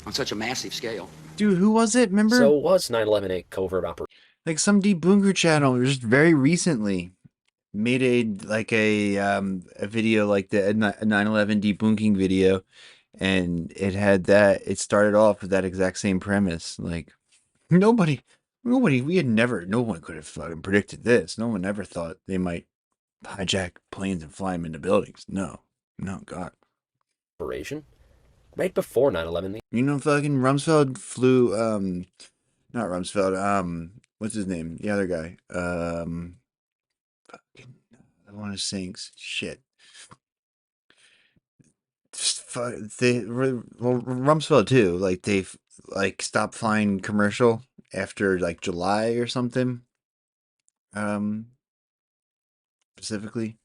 on such a massive scale. Dude, who was it? Remember? So was 9/11 a covert operation? Like some debunker channel just very recently made a video like the 9/11 debunking video, and it had that. It started off with that exact same premise. Like nobody, no one could have fucking predicted this. No one ever thought they might hijack planes and fly them into buildings. No, God. Operation? Right before 9/11. You know, fucking Rumsfeld flew, not Rumsfeld, what's his name? The other guy. Fucking, one of Sinks. Shit. Rumsfeld too. Like they stopped flying commercial after like July or something. Specifically.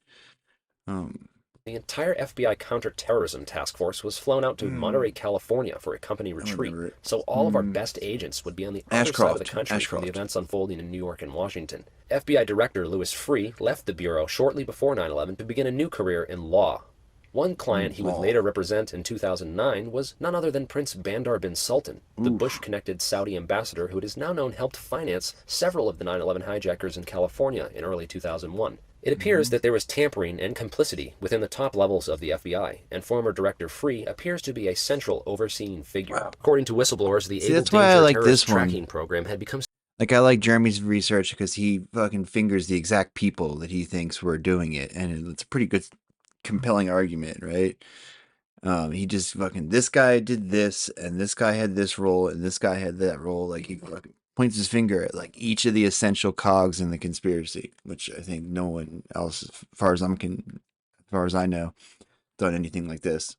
The entire FBI counterterrorism task force was flown out to Monterey, California for a company retreat, so all of our best agents would be on the other side of the country from the events unfolding in New York and Washington. FBI Director Louis Freeh left the Bureau shortly before 9/11 to begin a new career in law. One client he would later represent in 2009 was none other than Prince Bandar bin Sultan, the Bush-connected Saudi ambassador who it is now known helped finance several of the 9/11 hijackers in California in early 2001. It appears that there was tampering and complicity within the top levels of the FBI, and former Director Freeh appears to be a central overseeing figure. According to whistleblowers, the Able Danger terrorist tracking program had become... Like, I like Jeremy's research because he fucking fingers the exact people that he thinks were doing it, and it's a pretty good, compelling argument, right? He just fucking, this guy did this, and this guy had this role, and this guy had that role. Like, he fucking points his finger at like each of the essential cogs in the conspiracy, which I think no one else, as far as I know, done anything like this.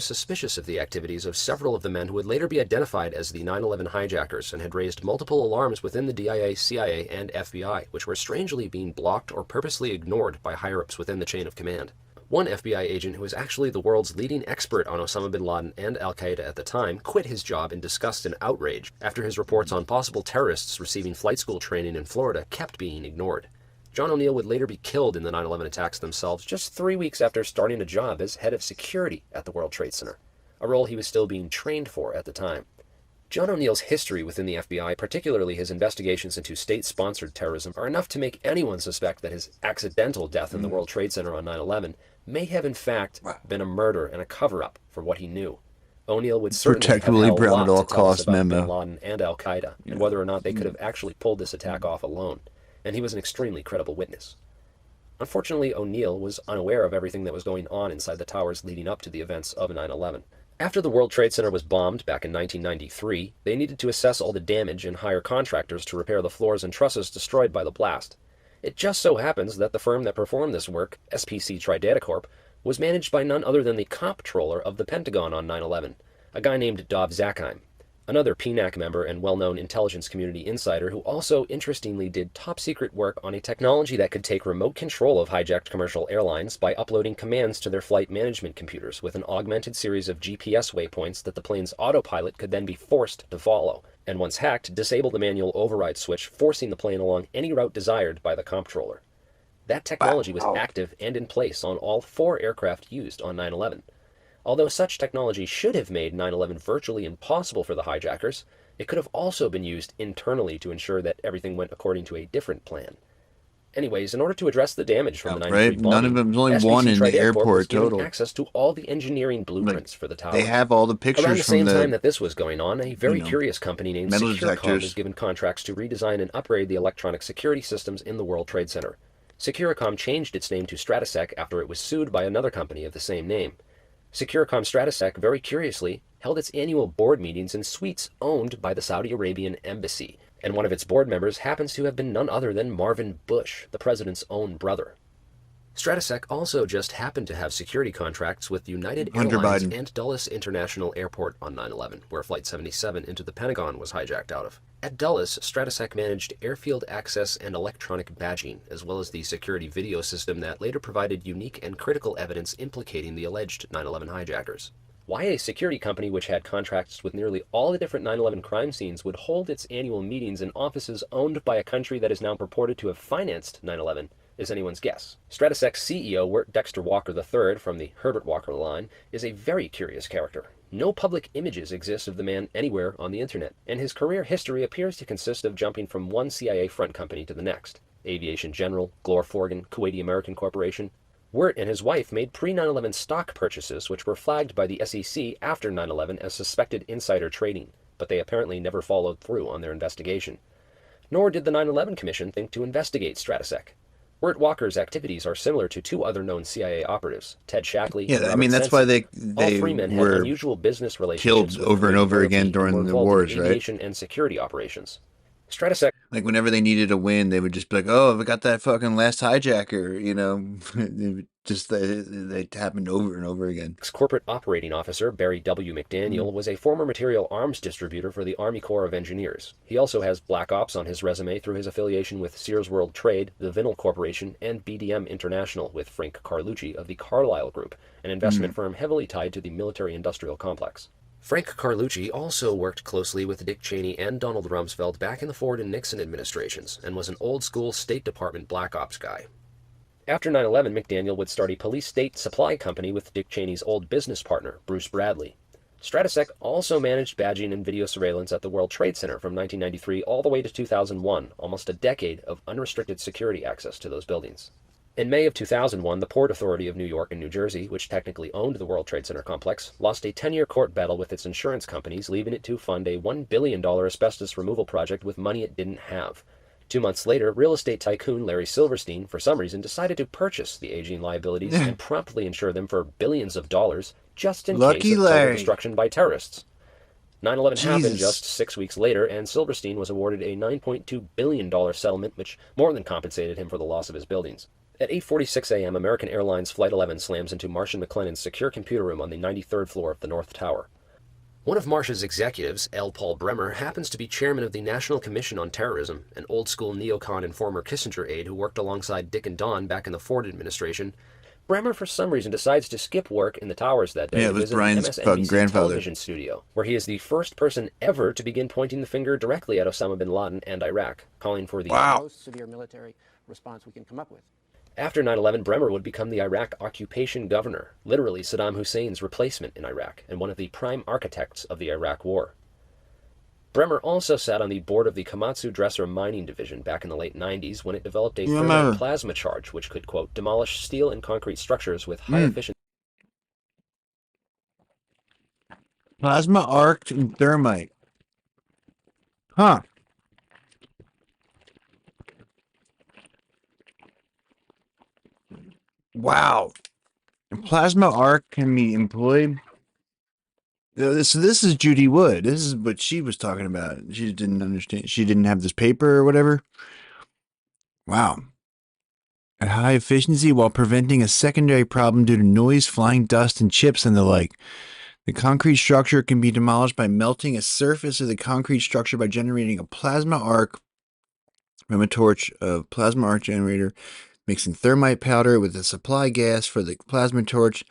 suspicious of the activities of several of the men who would later be identified as the 9/11 hijackers and had raised multiple alarms within the DIA, CIA, and FBI, which were strangely being blocked or purposely ignored by higher-ups within the chain of command. One FBI agent, who was actually the world's leading expert on Osama bin Laden and al-Qaeda at the time, quit his job in disgust and outrage after his reports on possible terrorists receiving flight school training in Florida kept being ignored. John O'Neill would later be killed in the 9/11 attacks themselves just 3 weeks after starting a job as head of security at the World Trade Center, a role he was still being trained for at the time. John O'Neill's history within the FBI, particularly his investigations into state-sponsored terrorism, are enough to make anyone suspect that his accidental death in the World Trade Center on 9/11 may have in fact been a murder and a cover-up for what he knew. O'Neill would certainly have had a lot to tell us about bin Laden and al-Qaeda, and whether or not they could have actually pulled this attack off alone. And he was an extremely credible witness. Unfortunately, O'Neill was unaware of everything that was going on inside the towers leading up to the events of 9/11. After the World Trade Center was bombed back in 1993, they needed to assess all the damage and hire contractors to repair the floors and trusses destroyed by the blast. It just so happens that the firm that performed this work, SPC Tridata Corp., was managed by none other than the comptroller of the Pentagon on 9/11, a guy named Dov Zakheim, another PNAC member and well-known intelligence community insider who also interestingly did top-secret work on a technology that could take remote control of hijacked commercial airlines by uploading commands to their flight management computers with an augmented series of GPS waypoints that the plane's autopilot could then be forced to follow, and once hacked, disable the manual override switch, forcing the plane along any route desired by the comptroller. That technology was active and in place on all 4 aircraft used on 9/11. Although such technology should have made 9/11 virtually impossible for the hijackers, it could have also been used internally to ensure that everything went according to a different plan. Anyways, in order to address the damage from the 93 bombing, none of them, only SPC one in the Tridata Corp airport was given total. access to all the engineering blueprints for the towers. They have all the pictures Around the same from time that this was going on, a very you know, curious company named metal Securicom detectors. was given contracts to redesign and upgrade the electronic security systems in the World Trade Center. Securicom changed its name to Stratesec after it was sued by another company of the same name. Securicom Stratesec, very curiously, held its annual board meetings in suites owned by the Saudi Arabian embassy, and one of its board members happens to have been none other than Marvin Bush, the president's own brother. Stratesec also just happened to have security contracts with United Hunter Airlines Biden. and Dulles International Airport on 9/11, where Flight 77 into the Pentagon was hijacked out of. At Dulles, Stratesec managed airfield access and electronic badging, as well as the security video system that later provided unique and critical evidence implicating the alleged 9/11 hijackers. Why a security company which had contracts with nearly all the different 9/11 crime scenes would hold its annual meetings in offices owned by a country that is now purported to have financed 9/11 is anyone's guess. Stratesec's CEO, Wirt Dexter Walker III, from the Herbert Walker line, is a very curious character. No public images exist of the man anywhere on the internet, and his career history appears to consist of jumping from one CIA front company to the next. Aviation General, Glorforgan, Kuwaiti American Corporation. Wirt and his wife made pre-9/11 stock purchases which were flagged by the SEC after 9/11 as suspected insider trading, but they apparently never followed through on their investigation. Nor did the 9/11 Commission think to investigate Stratesec. Wirt Walker's activities are similar to 2 other known CIA operatives, Ted Shackley and Robert that's Sensen. why they All 3 men had were unusual business relationships killed over and over again during the wars, right? Aviation and security operations. Stratesec, like whenever they needed a win, they would just be like, "Oh, we got that fucking last hijacker," you know. They happened over and over again. Corporate operating officer Barry W. McDaniel was a former material arms distributor for the Army Corps of Engineers. He also has Black Ops on his resume through his affiliation with Sears World Trade, the Vinyl Corporation, and BDM International with Frank Carlucci of the Carlyle Group, an investment firm heavily tied to the military-industrial complex. Frank Carlucci also worked closely with Dick Cheney and Donald Rumsfeld back in the Ford and Nixon administrations, and was an old-school State Department Black Ops guy. After 9/11, McDaniel would start a police state supply company with Dick Cheney's old business partner, Bruce Bradley. Stratesec also managed badging and video surveillance at the World Trade Center from 1993 all the way to 2001, almost a decade of unrestricted security access to those buildings. In May of 2001, the Port Authority of New York and New Jersey, which technically owned the World Trade Center complex, lost a 10-year court battle with its insurance companies, leaving it to fund a $1 billion asbestos removal project with money it didn't have. 2 months later, real estate tycoon Larry Silverstein, for some reason, decided to purchase the aging liabilities and promptly insure them for billions of dollars, just in case of total destruction by terrorists. 9/11 happened just 6 weeks later, and Silverstein was awarded a $9.2 billion settlement, which more than compensated him for the loss of his buildings. At 8:46 a.m., American Airlines Flight 11 slams into Marsh and McLennan's secure computer room on the 93rd floor of the North Tower. One of Marsh's executives, L. Paul Bremer, happens to be chairman of the National Commission on Terrorism, an old-school neocon and former Kissinger aide who worked alongside Dick and Don back in the Ford administration. Bremer, for some reason, decides to skip work in the towers that day Yeah, it to was visit Brian's the fucking MSNBC grandfather. television studio, where he is the first person ever to begin pointing the finger directly at Osama bin Laden and Iraq, calling for the most severe military response we can come up with. After 9/11, Bremer would become the Iraq occupation governor, literally Saddam Hussein's replacement in Iraq, and one of the prime architects of the Iraq War. Bremer also sat on the board of the Komatsu Dresser Mining Division back in the late 90s when it developed a thermite plasma charge which could, quote, demolish steel and concrete structures with high efficiency. Plasma arc and thermite. Huh. Wow. Plasma arc can be employed. So this is Judy Wood. This is what she was talking about. She didn't understand. She didn't have this paper or whatever. Wow. At high efficiency while preventing a secondary problem due to noise, flying dust, and chips and the like. The concrete structure can be demolished by melting a surface of the concrete structure by generating a plasma arc from a torch of plasma arc generator, mixing thermite powder with the supply gas for the plasma torch,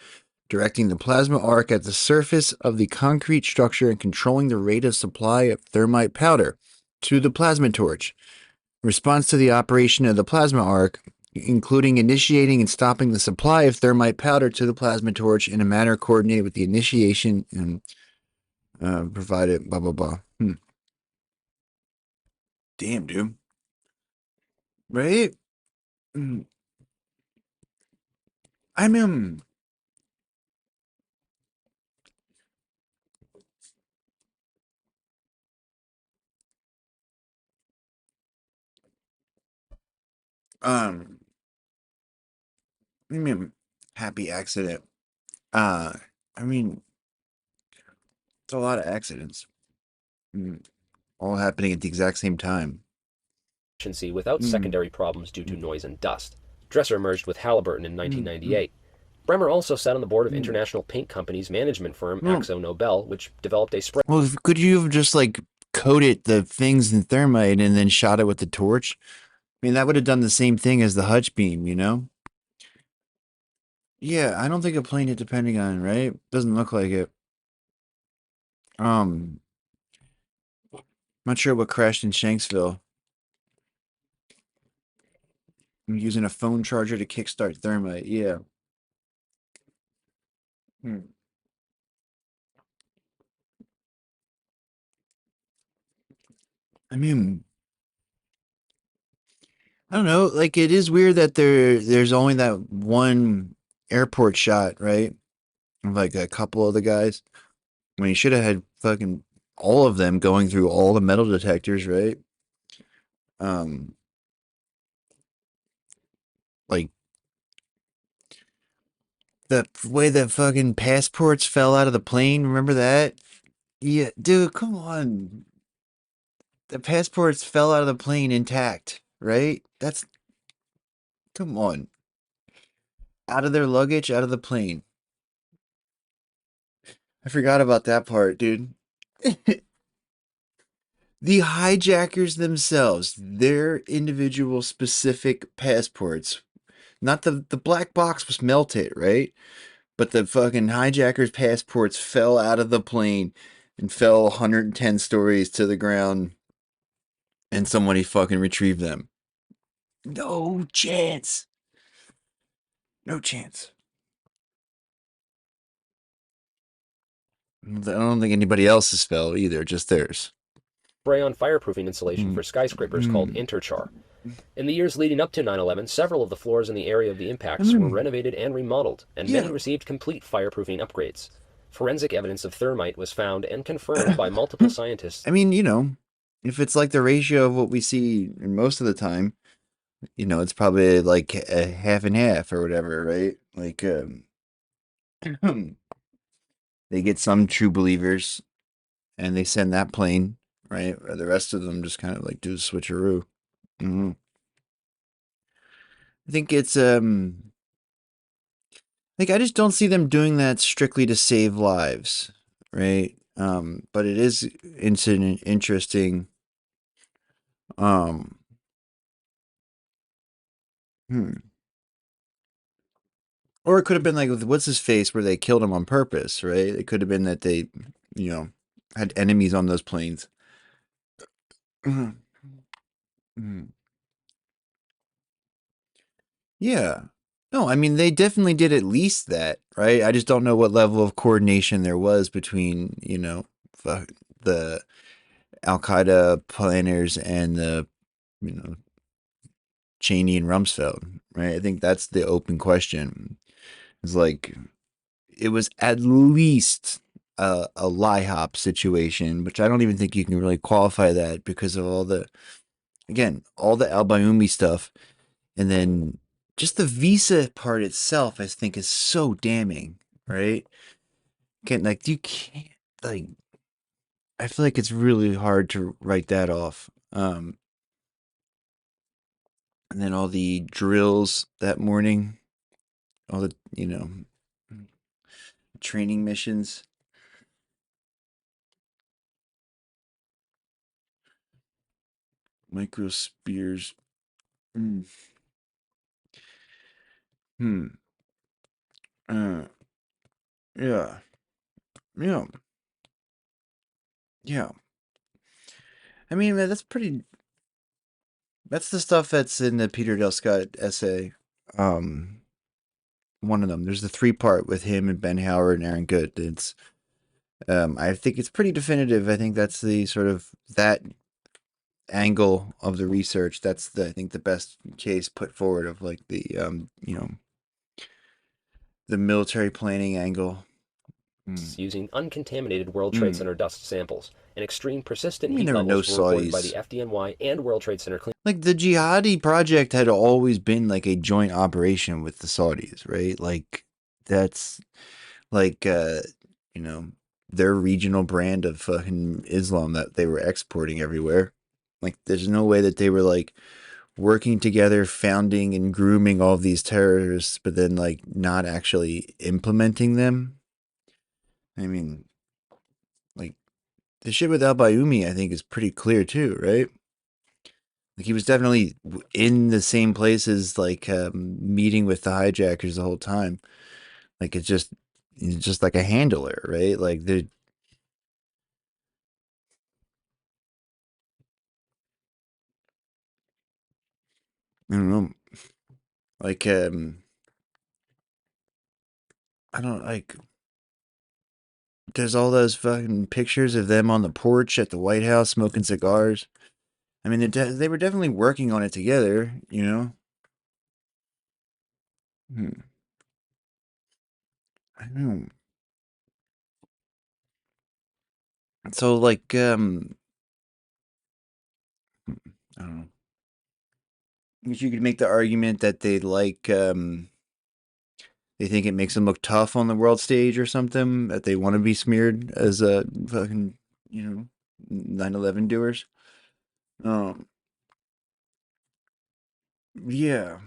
directing the plasma arc at the surface of the concrete structure and controlling the rate of supply of thermite powder to the plasma torch. Response to the operation of the plasma arc, including initiating and stopping the supply of thermite powder to the plasma torch in a manner coordinated with the initiation and provided blah, blah, blah. Damn, dude. Right? I mean... I mean, happy accident. I mean, it's a lot of accidents. All happening at the exact same time. Without secondary problems due to noise and dust. Dresser merged with Halliburton in 1998. Bremer also sat on the board of International Paint Company's management firm Akzo Nobel, which developed a spray. Well, could you have just like coated the things in thermite and then shot it with the torch? I mean, that would have done the same thing as the Hutch beam, you know? Yeah, I don't think a plane hit the Pentagon, right? Doesn't look like it. I'm not sure what crashed in Shanksville. I'm using a phone charger to kickstart thermite. Yeah. I mean, I don't know. Like, it is weird that there's only that one airport shot, right? Of like a couple of the guys. I mean, you should have had fucking all of them going through all the metal detectors, right? Like the way the fucking passports fell out of the plane. Remember that? Yeah, dude, come on. The passports fell out of the plane intact, right? Come on. Out of their luggage, out of the plane. I forgot about that part, dude. The hijackers themselves, their individual specific passports, not the black box was melted, right? But the fucking hijackers' passports fell out of the plane and fell 110 stories to the ground, and somebody fucking retrieved them. No chance. No chance. I don't think anybody else's fell either, just theirs. Spray on fireproofing insulation for skyscrapers called Interchar. In the years leading up to 9/11, several of the floors in the area of the impacts were renovated and remodeled, and many received complete fireproofing upgrades. Forensic evidence of thermite was found and confirmed by multiple scientists. I mean, you know, if it's like the ratio of what we see most of the time, you know, it's probably like a half and half or whatever, right? Like, they get some true believers and they send that plane, right? The rest of them just kind of like do the switcheroo. I think it's like I just don't see them doing that strictly to save lives, right? But it is interesting. Um, hmm. Or it could have been like with what's his face, where they killed him on purpose, right? It could have been that they, you know, had enemies on those planes. Mhm. Mhm. Yeah. No, I mean they definitely did at least that, right? I just don't know what level of coordination there was between, the Al Qaeda planners and the, you know, Cheney and Rumsfeld, right? I think that's the open question. It's like it was at least a lie hop situation, which I don't even think you can really qualify that because of all the Al Bayoumi stuff, and then just the visa part itself. I think is so damning, right? You can't like. I feel like it's really hard to write that off. And then all the drills that morning, all the training missions. Micro spears. Mm. Hmm. Uh, yeah. Yeah. Yeah. I mean, that's the stuff that's in the Peter Del Scott essay. Um, one of them. There's the three-part with him and Ben Howard and Aaron Good. I think it's pretty definitive. I think that's the sort of that angle of the research. That's I think the best case put forward of like the military planning angle. Using uncontaminated World Trade Mm. Center dust samples, and extreme persistent I mean, heat there were no levels were reported by the Saudis. FDNY and World Trade Center clean. Like the jihadi project had always been like a joint operation with the Saudis, right? Like that's like their regional brand of fucking Islam that they were exporting everywhere. Like there's no way that they were like working together, founding and grooming all of these terrorists, but then like not actually implementing them. I mean, like the shit with Al Bayoumi, I think, is pretty clear too, right? Like he was definitely in the same places, like meeting with the hijackers the whole time. Like he's just like a handler, right? Like I don't know, like I don't like. There's all those fucking pictures of them on the porch at the White House smoking cigars. I mean, they were definitely working on it together, you know. Hmm. I know. So like, I don't know. I guess you could make the argument that they think it makes them look tough on the world stage or something. That they want to be smeared as a fucking, 9/11 doers. Um, yeah,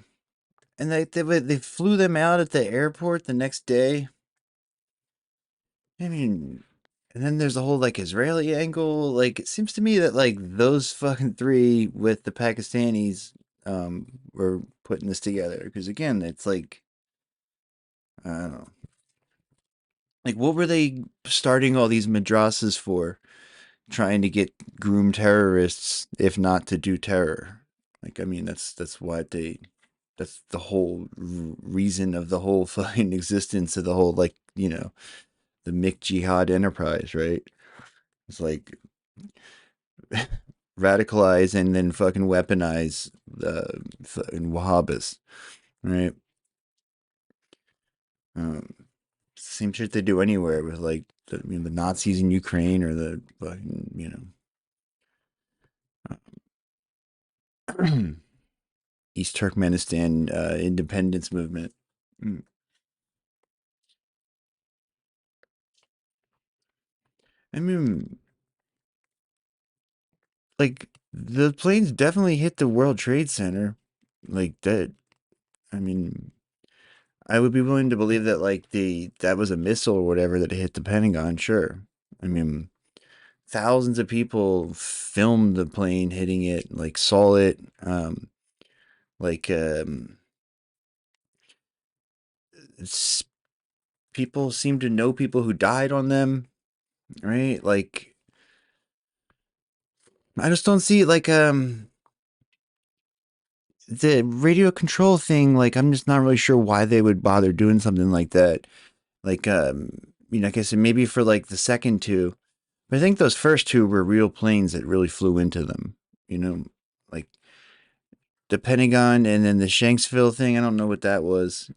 and they flew them out at the airport the next day. I mean, and then there's the whole like Israeli angle. Like it seems to me that like those fucking three with the Pakistanis were putting this together because again, it's like I don't know. Like what were they starting all these madrasas for? Trying to get groom terrorists if not to do terror. Like I mean that's why that's the whole reason of the whole fucking existence of the whole like, the Mick Jihad enterprise, right? It's like radicalize and then fucking weaponize the fucking Wahhabis, right? Um, Same shit they do anywhere with like the Nazis in Ukraine or the fucking East Turkmenistan independence movement. Mm. I mean, like the planes definitely hit the World Trade Center, like that. I mean, I would be willing to believe that like that was a missile or whatever that hit the Pentagon. Sure. I mean, thousands of people filmed the plane hitting it, like saw it. Like it's, people seem to know people who died on them, right? Like I just don't see like the radio control thing. Like I'm just not really sure why they would bother doing something like that. Like like I said, maybe for like the second two, but I think those first two were real planes that really flew into them. You know, like the Pentagon and then the Shanksville thing. I don't know what that was.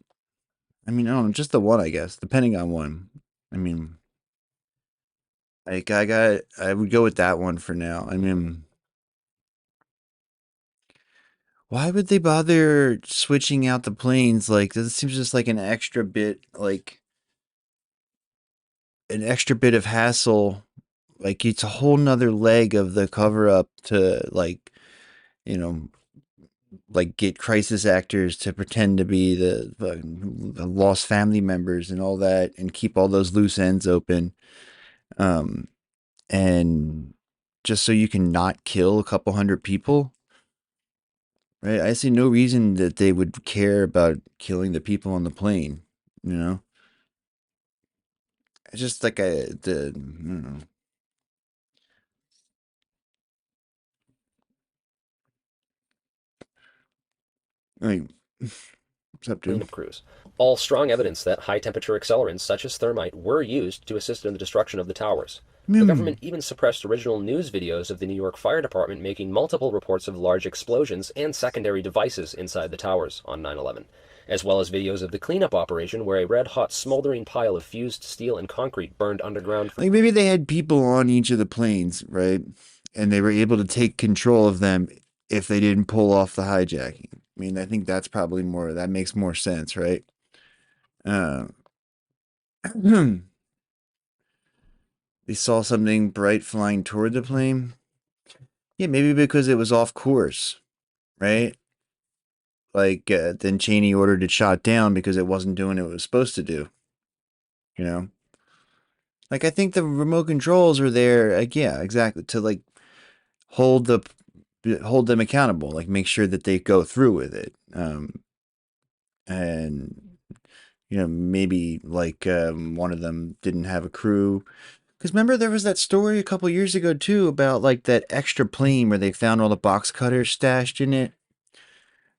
I mean, I don't know, just the one, I guess, the Pentagon one. I mean, like I would go with that one for now. I mean, why would they bother switching out the planes? Like, this seems just like an extra bit of hassle. Like, it's a whole nother leg of the cover up to, like, you know, like get crisis actors to pretend to be the lost family members and all that and keep all those loose ends open. And just so you can not kill a couple hundred people. Right? I see no reason that they would care about killing the people on the plane, you know? It's just like I don't know. Like, what's up, dude? Cleanup crews. All strong evidence that high-temperature accelerants such as thermite were used to assist in the destruction of the towers. The government even suppressed original news videos of the New York Fire Department making multiple reports of large explosions and secondary devices inside the towers on 9/11, as well as videos of the cleanup operation where a red-hot smoldering pile of fused steel and concrete burned underground. Like maybe they had people on each of the planes, right? And they were able to take control of them if they didn't pull off the hijacking. I mean, I think that's probably that makes more sense, right? They saw something bright flying toward the plane. Yeah, maybe because it was off course, right? Like, then Cheney ordered it shot down because it wasn't doing what it was supposed to do. You know? Like, I think the remote controls are there, like, yeah, exactly, to, like, hold them accountable, like, make sure that they go through with it. And, maybe, like, one of them didn't have a crew. Because remember, there was that story a couple years ago, too, about, like, that extra plane where they found all the box cutters stashed in it.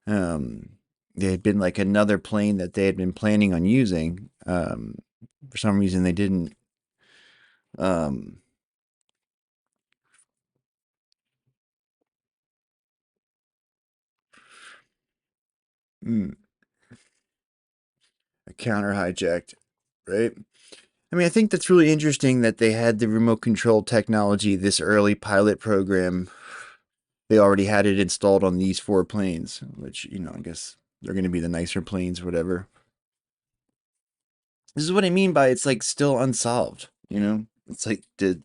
There had been, like, another plane that they had been planning on using. For some reason, they didn't. A counter hijacked, right? I mean, I think that's really interesting that they had the remote control technology, this early pilot program. They already had it installed on these 4 planes, which, I guess they're going to be the nicer planes, whatever. This is what I mean by it's like still unsolved, It's like, you're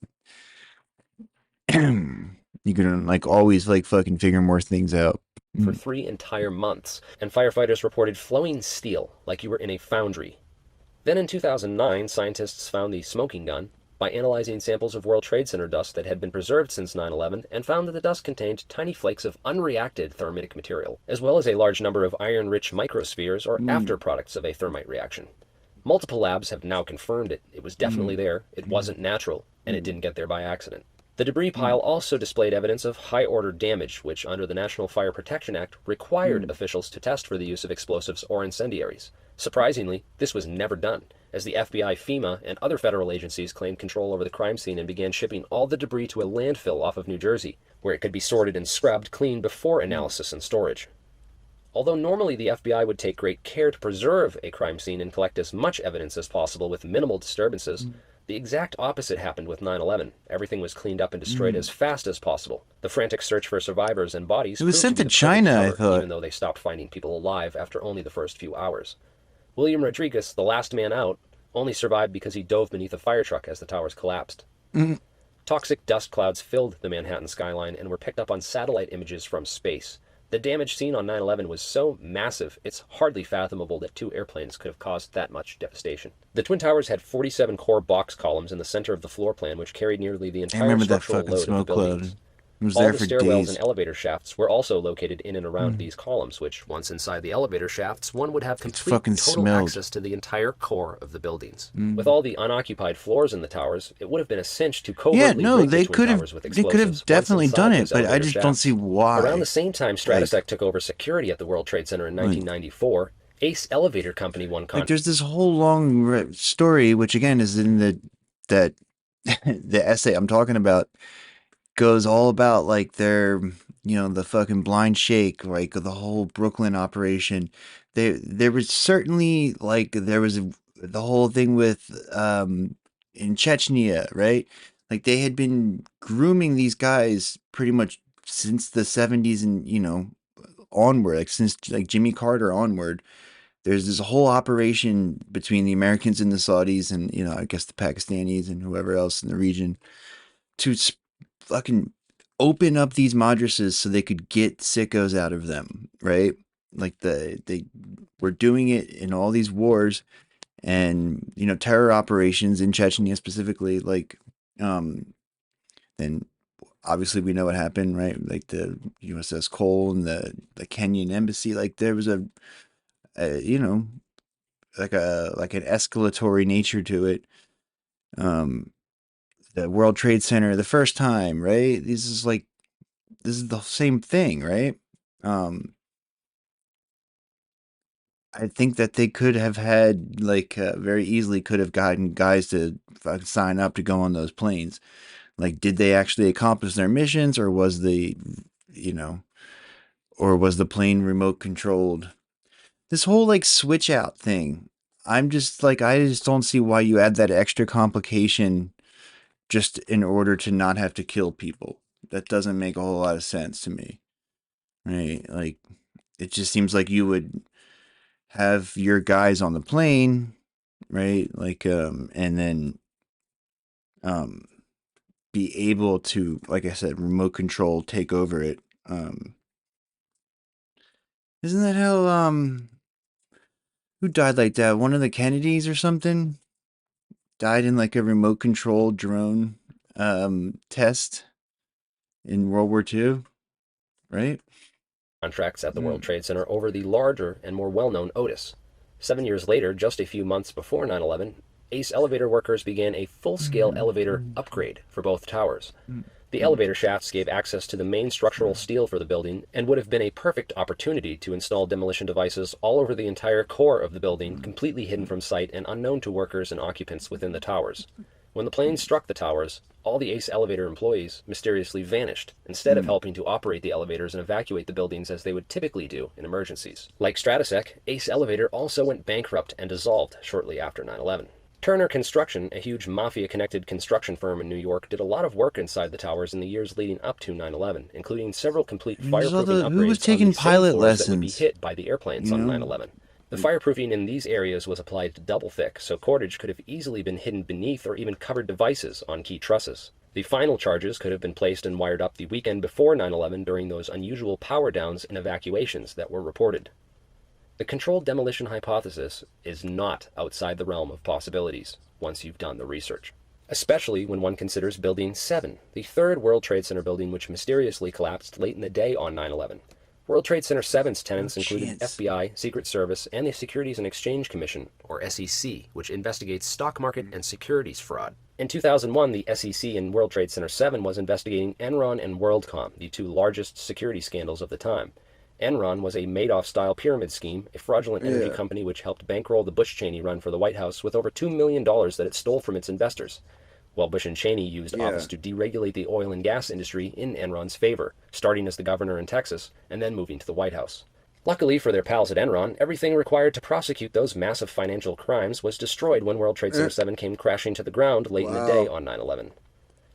gonna like always like fucking figure more things out. For 3 entire months, and firefighters reported flowing steel like you were in a foundry. Then in 2009, scientists found the smoking gun by analyzing samples of World Trade Center dust that had been preserved since 9/11 and found that the dust contained tiny flakes of unreacted thermitic material, as well as a large number of iron-rich microspheres or after-products of a thermite reaction. Multiple labs have now confirmed it. It was definitely there, it wasn't natural, and it didn't get there by accident. The debris pile also displayed evidence of high-order damage, which under the National Fire Protection Act required officials to test for the use of explosives or incendiaries. Surprisingly, this was never done, as the FBI, FEMA, and other federal agencies claimed control over the crime scene and began shipping all the debris to a landfill off of New Jersey, where it could be sorted and scrubbed clean before analysis and storage. Although normally the FBI would take great care to preserve a crime scene and collect as much evidence as possible with minimal disturbances, the exact opposite happened with 9/11. Everything was cleaned up and destroyed as fast as possible. The frantic search for survivors and bodies It was proved sent to to be the China, perfect I cover, thought. even though they stopped finding people alive after only the first few hours. William Rodriguez, the last man out, only survived because he dove beneath a fire truck as the towers collapsed. Toxic dust clouds filled the Manhattan skyline and were picked up on satellite images from space. The damage seen on 9/11 was so massive, it's hardly fathomable that 2 airplanes could have caused that much devastation. The Twin Towers had 47 core box columns in the center of the floor plan, which carried nearly the I entire remember that structural fucking load of the smoke buildings. cloud. It was All there the for stairwells days. and elevator shafts were also located in and around Mm. these columns, which, once inside the elevator shafts, one would have complete fucking total smelled. access to the entire core of the buildings. Mm. With all the unoccupied floors in the towers, it would have been a cinch to Yeah, covertly no, rig the they Twin could have. Towers with They explosives could have once definitely inside done it, those but I elevator just don't shafts. see why. Around the same time Stratesec took over security at the World Trade Center in 1994, Ace Elevator Company won Like, contract. there's this whole long story, which again is in that the essay I'm talking about, goes all about like their, the fucking blind shake, like the whole Brooklyn operation. There was certainly like the whole thing with in Chechnya, right? Like they had been grooming these guys pretty much since the 70s and onward, like since like Jimmy Carter onward. There's this whole operation between the Americans and the Saudis and, I guess the Pakistanis and whoever else in the region to fucking open up these madrasas so they could get sickos out of them, right? Like they were doing it in all these wars and, terror operations in Chechnya specifically, like, then obviously we know what happened, right? Like the USS Cole and the Kenyan embassy, like there was like an escalatory nature to it. The World Trade Center the first time, right? This is the same thing, right? I think that they could have had very easily could have gotten guys to sign up to go on those planes. Like, did they actually accomplish their missions, or was or was the plane remote controlled? This whole switch out thing, I just don't see why you add that extra complication just in order to not have to kill people. That doesn't make a whole lot of sense to me, right? Like, it just seems like you would have your guys on the plane, right? And then be able to, like I said, remote control, take over it. Isn't that how who died like that? One of the Kennedys or something died in a remote control drone test in World War II, right? Contracts at the World Trade Center over the larger and more well-known Otis. 7 years later, just a few months before 9/11, Ace elevator workers began a full-scale elevator upgrade for both towers. The elevator shafts gave access to the main structural steel for the building and would have been a perfect opportunity to install demolition devices all over the entire core of the building, completely hidden from sight and unknown to workers and occupants within the towers. When the plane struck the towers, all the Ace elevator employees mysteriously vanished, instead of helping to operate the elevators and evacuate the buildings as they would typically do in emergencies. Like Stratesec, Ace Elevator also went bankrupt and dissolved shortly after 9/11. Turner Construction, a huge mafia-connected construction firm in New York, did a lot of work inside the towers in the years leading up to 9/11, including several complete fireproofing upgrades who was taking on the same pilot floors that would be lessons? hit by the airplanes on 9/11. The fireproofing in these areas was applied to double thick, so cordage could have easily been hidden beneath or even covered devices on key trusses. The final charges could have been placed and wired up the weekend before 9/11 during those unusual power downs and evacuations that were reported. The controlled demolition hypothesis is not outside the realm of possibilities once you've done the research, especially when one considers Building 7, the third World Trade Center building which mysteriously collapsed late in the day on 9/11. World Trade Center 7's tenants included FBI, Secret Service, and the Securities and Exchange Commission, or SEC, which investigates stock market and securities fraud. In 2001, the SEC in World Trade Center 7 was investigating Enron and WorldCom, the two largest security scandals of the time. Enron was a Madoff-style pyramid scheme, a fraudulent energy company which helped bankroll the Bush-Cheney run for the White House with over $2 million that it stole from its investors, while Bush and Cheney used office to deregulate the oil and gas industry in Enron's favor, starting as the governor in Texas and then moving to the White House. Luckily for their pals at Enron, everything required to prosecute those massive financial crimes was destroyed when World Trade Center 7 came crashing to the ground late in the day on 9/11.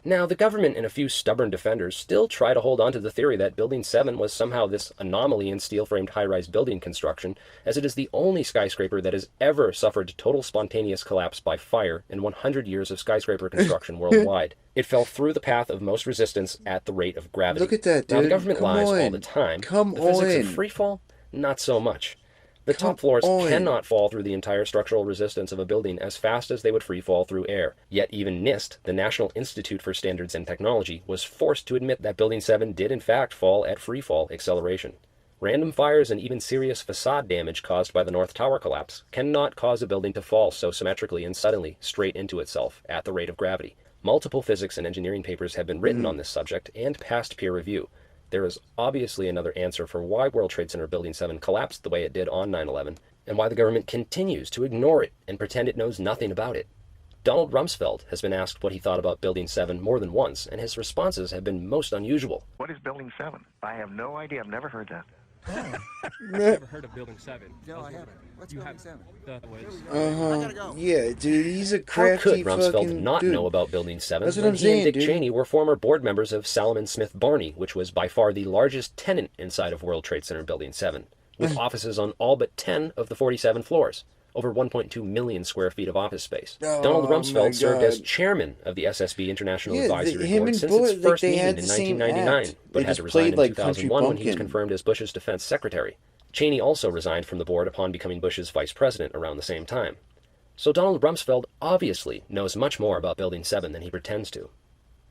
Now, the government and a few stubborn defenders still try to hold on to the theory that Building 7 was somehow this anomaly in steel-framed high-rise building construction, as it is the only skyscraper that has ever suffered total spontaneous collapse by fire in 100 years of skyscraper construction worldwide. It fell through the path of most resistance at the rate of gravity. Look at that, dude. Now, the government Come lies all on. the time. Come the physics on. of freefall, not so much. The Come top floors on. cannot fall through the entire structural resistance of a building as fast as they would free fall through air. Yet even NIST, the National Institute for Standards and Technology, was forced to admit that Building 7 did in fact fall at free fall acceleration. Random fires and even serious facade damage caused by the North Tower collapse cannot cause a building to fall so symmetrically and suddenly straight into itself at the rate of gravity. Multiple physics and engineering papers have been written on this subject and passed peer review. There is obviously another answer for why World Trade Center Building 7 collapsed the way it did on 9/11, and why the government continues to ignore it and pretend it knows nothing about it. Donald Rumsfeld has been asked what he thought about Building 7 more than once, and his responses have been most unusual. What is Building 7? I have no idea. I've never heard that. I've never heard of Building 7. No, I haven't. What's Building 7? Yeah, dude, he's a How crafty could Rumsfeld fucking not dude. know about Building 7 That's what when I'm he and saying, Dick dude. Cheney were former board members of Salomon Smith Barney, which was by far the largest tenant inside of World Trade Center Building 7, with offices on all but 10 of the 47 floors, over 1.2 million square feet of office space. Oh, Donald my Rumsfeld served as God. chairman of the SSB International Yeah, Advisory him Board and since Bush, its like, first they meeting had in the same 1999, act. but They had just to resign played in like Country 2001 when he was Bumpkin. confirmed as Bush's defense secretary. Cheney also resigned from the board upon becoming Bush's vice president around the same time. So Donald Rumsfeld obviously knows much more about Building 7 than he pretends to.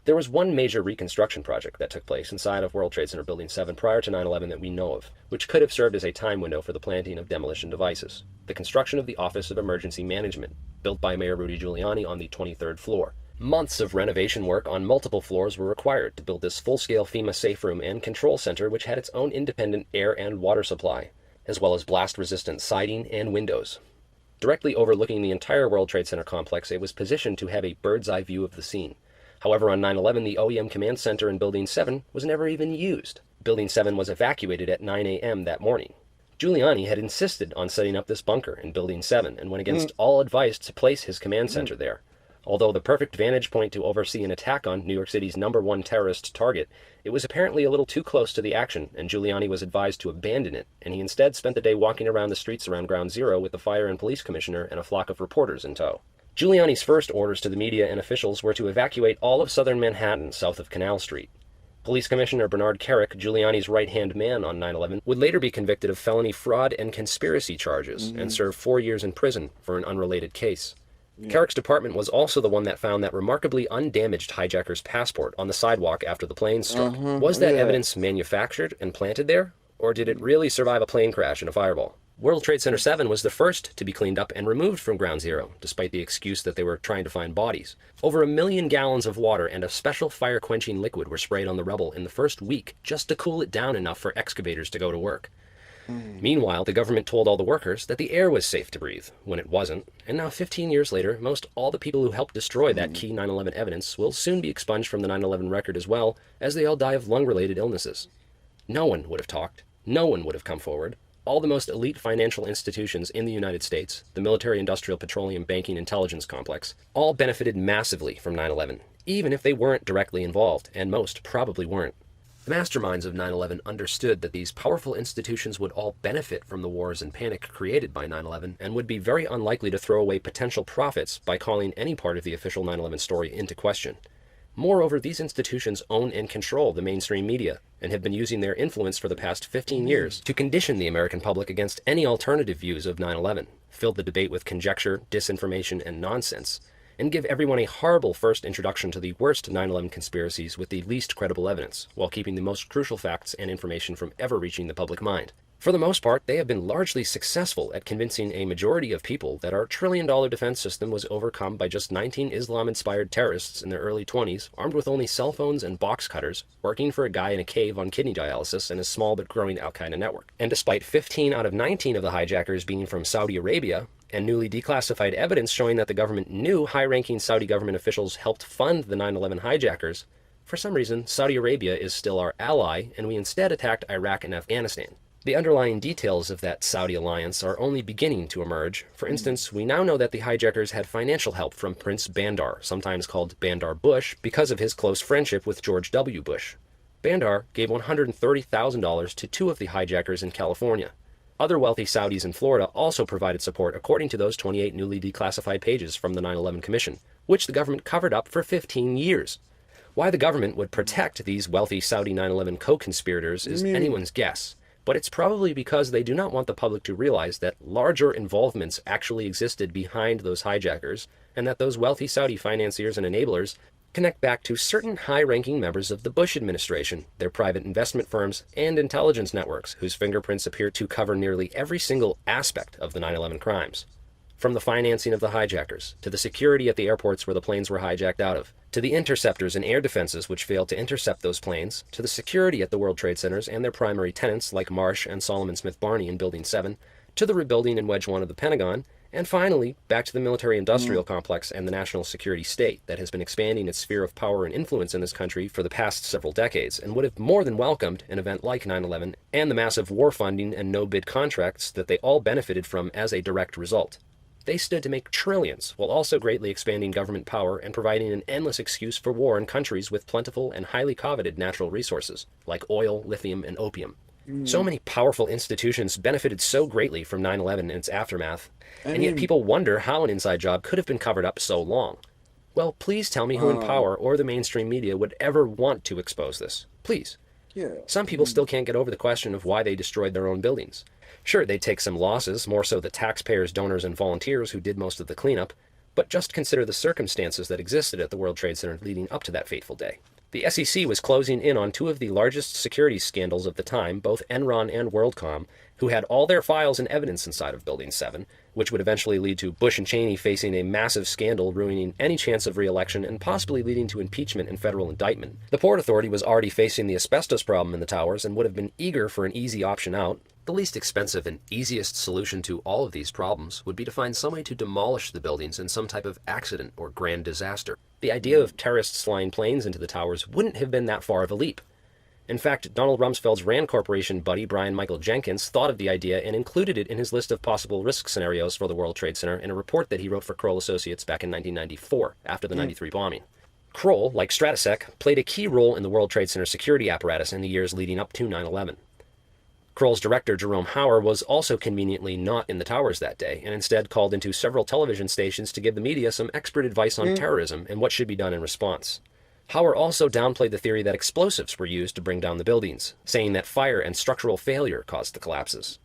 There was one major reconstruction project that took place inside of World Trade Center Building 7 prior to 9/11 that we know of, which could have served as a time window for the planting of demolition devices. The construction of the Office of Emergency Management, built by Mayor Rudy Giuliani on the 23rd floor. Months of renovation work on multiple floors were required to build this full-scale FEMA safe room and control center, which had its own independent air and water supply, as well as blast-resistant siding and windows. Directly overlooking the entire World Trade Center complex, it was positioned to have a bird's-eye view of the scene. However, on 9/11, the OEM Command Center in Building 7 was never even used. Building 7 was evacuated at 9 a.m. that morning. Giuliani had insisted on setting up this bunker in Building 7 and went against all advice to place his command center there. Although the perfect vantage point to oversee an attack on New York City's #1 terrorist target, it was apparently a little too close to the action, and Giuliani was advised to abandon it, and he instead spent the day walking around the streets around Ground Zero with the fire and police commissioner and a flock of reporters in tow. Giuliani's first orders to the media and officials were to evacuate all of southern Manhattan south of Canal Street. Police Commissioner Bernard Kerik, Giuliani's right-hand man on 9/11, would later be convicted of felony fraud and conspiracy charges and serve 4 years in prison for an unrelated case. Kerrick's department was also the one that found that remarkably undamaged hijacker's passport on the sidewalk after the plane struck. Was that evidence manufactured and planted there, or did it really survive a plane crash and a fireball? World Trade Center 7 was the first to be cleaned up and removed from Ground Zero, despite the excuse that they were trying to find bodies. Over 1 million gallons of water and a special fire-quenching liquid were sprayed on the rubble in the first week just to cool it down enough for excavators to go to work. Meanwhile, the government told all the workers that the air was safe to breathe, when it wasn't, and now 15 years later, most all the people who helped destroy that key 9/11 evidence will soon be expunged from the 9/11 record as well, as they all die of lung-related illnesses. No one would have talked. No one would have come forward. All the most elite financial institutions in the United States, the military-industrial petroleum banking intelligence complex, all benefited massively from 9/11, even if they weren't directly involved, and most probably weren't. The masterminds of 9/11 understood that these powerful institutions would all benefit from the wars and panic created by 9/11 and would be very unlikely to throw away potential profits by calling any part of the official 9/11 story into question. Moreover, these institutions own and control the mainstream media and have been using their influence for the past 15 years to condition the American public against any alternative views of 9/11, fill the debate with conjecture, disinformation, and nonsense, and give everyone a horrible first introduction to the worst 9/11 conspiracies with the least credible evidence, while keeping the most crucial facts and information from ever reaching the public mind. For the most part, they have been largely successful at convincing a majority of people that our trillion-dollar defense system was overcome by just 19 Islam-inspired terrorists in their early 20s, armed with only cell phones and box cutters, working for a guy in a cave on kidney dialysis and a small but growing Al-Qaeda network. And despite 15 out of 19 of the hijackers being from Saudi Arabia, and newly declassified evidence showing that the government knew high-ranking Saudi government officials helped fund the 9/11 hijackers, for some reason, Saudi Arabia is still our ally, and we instead attacked Iraq and Afghanistan. The underlying details of that Saudi alliance are only beginning to emerge. For instance, we now know that the hijackers had financial help from Prince Bandar, sometimes called Bandar Bush, because of his close friendship with George W. Bush. Bandar gave $130,000 to 2 of the hijackers in California. Other wealthy Saudis in Florida also provided support according to those 28 newly declassified pages from the 9/11 Commission, which the government covered up for 15 years. Why the government would protect these wealthy Saudi 9/11 co-conspirators is anyone's guess, but it's probably because they do not want the public to realize that larger involvements actually existed behind those hijackers, and that those wealthy Saudi financiers and enablers connect back to certain high-ranking members of the Bush administration, their private investment firms, and intelligence networks, whose fingerprints appear to cover nearly every single aspect of the 9/11 crimes. From the financing of the hijackers, to the security at the airports where the planes were hijacked out of, to the interceptors and air defenses which failed to intercept those planes, to the security at the World Trade Centers and their primary tenants like Marsh and Solomon Smith Barney in Building 7, to the rebuilding in Wedge 1 of the Pentagon, and finally, back to the military-industrial complex and the national security state that has been expanding its sphere of power and influence in this country for the past several decades, and would have more than welcomed an event like 9/11 and the massive war funding and no-bid contracts that they all benefited from as a direct result. They stood to make trillions, while also greatly expanding government power and providing an endless excuse for war in countries with plentiful and highly coveted natural resources, like oil, lithium, and opium. So many powerful institutions benefited so greatly from 9/11 and its aftermath, and yet people wonder how an inside job could have been covered up so long. Well, please tell me who in power or the mainstream media would ever want to expose this. Please. Some people still can't get over the question of why they destroyed their own buildings. Sure, they'd take some losses, more so the taxpayers, donors, and volunteers who did most of the cleanup, but just consider the circumstances that existed at the World Trade Center leading up to that fateful day. The SEC was closing in on 2 of the largest security scandals of the time, both Enron and WorldCom, who had all their files and evidence inside of Building 7, which would eventually lead to Bush and Cheney facing a massive scandal, ruining any chance of re-election and possibly leading to impeachment and federal indictment. The Port Authority was already facing the asbestos problem in the towers and would have been eager for an easy option out. The least expensive and easiest solution to all of these problems would be to find some way to demolish the buildings in some type of accident or grand disaster. The idea of terrorists flying planes into the towers wouldn't have been that far of a leap. In fact, Donald Rumsfeld's RAND Corporation buddy Brian Michael Jenkins thought of the idea and included it in his list of possible risk scenarios for the World Trade Center in a report that he wrote for Kroll Associates back in 1994, after the 93 bombing. Kroll, like Stratosec, played a key role in the World Trade Center security apparatus in the years leading up to 9/11. Kroll's director, Jerome Hauer, was also conveniently not in the towers that day, and instead called into several television stations to give the media some expert advice on terrorism and what should be done in response. Hauer also downplayed the theory that explosives were used to bring down the buildings, saying that fire and structural failure caused the collapses.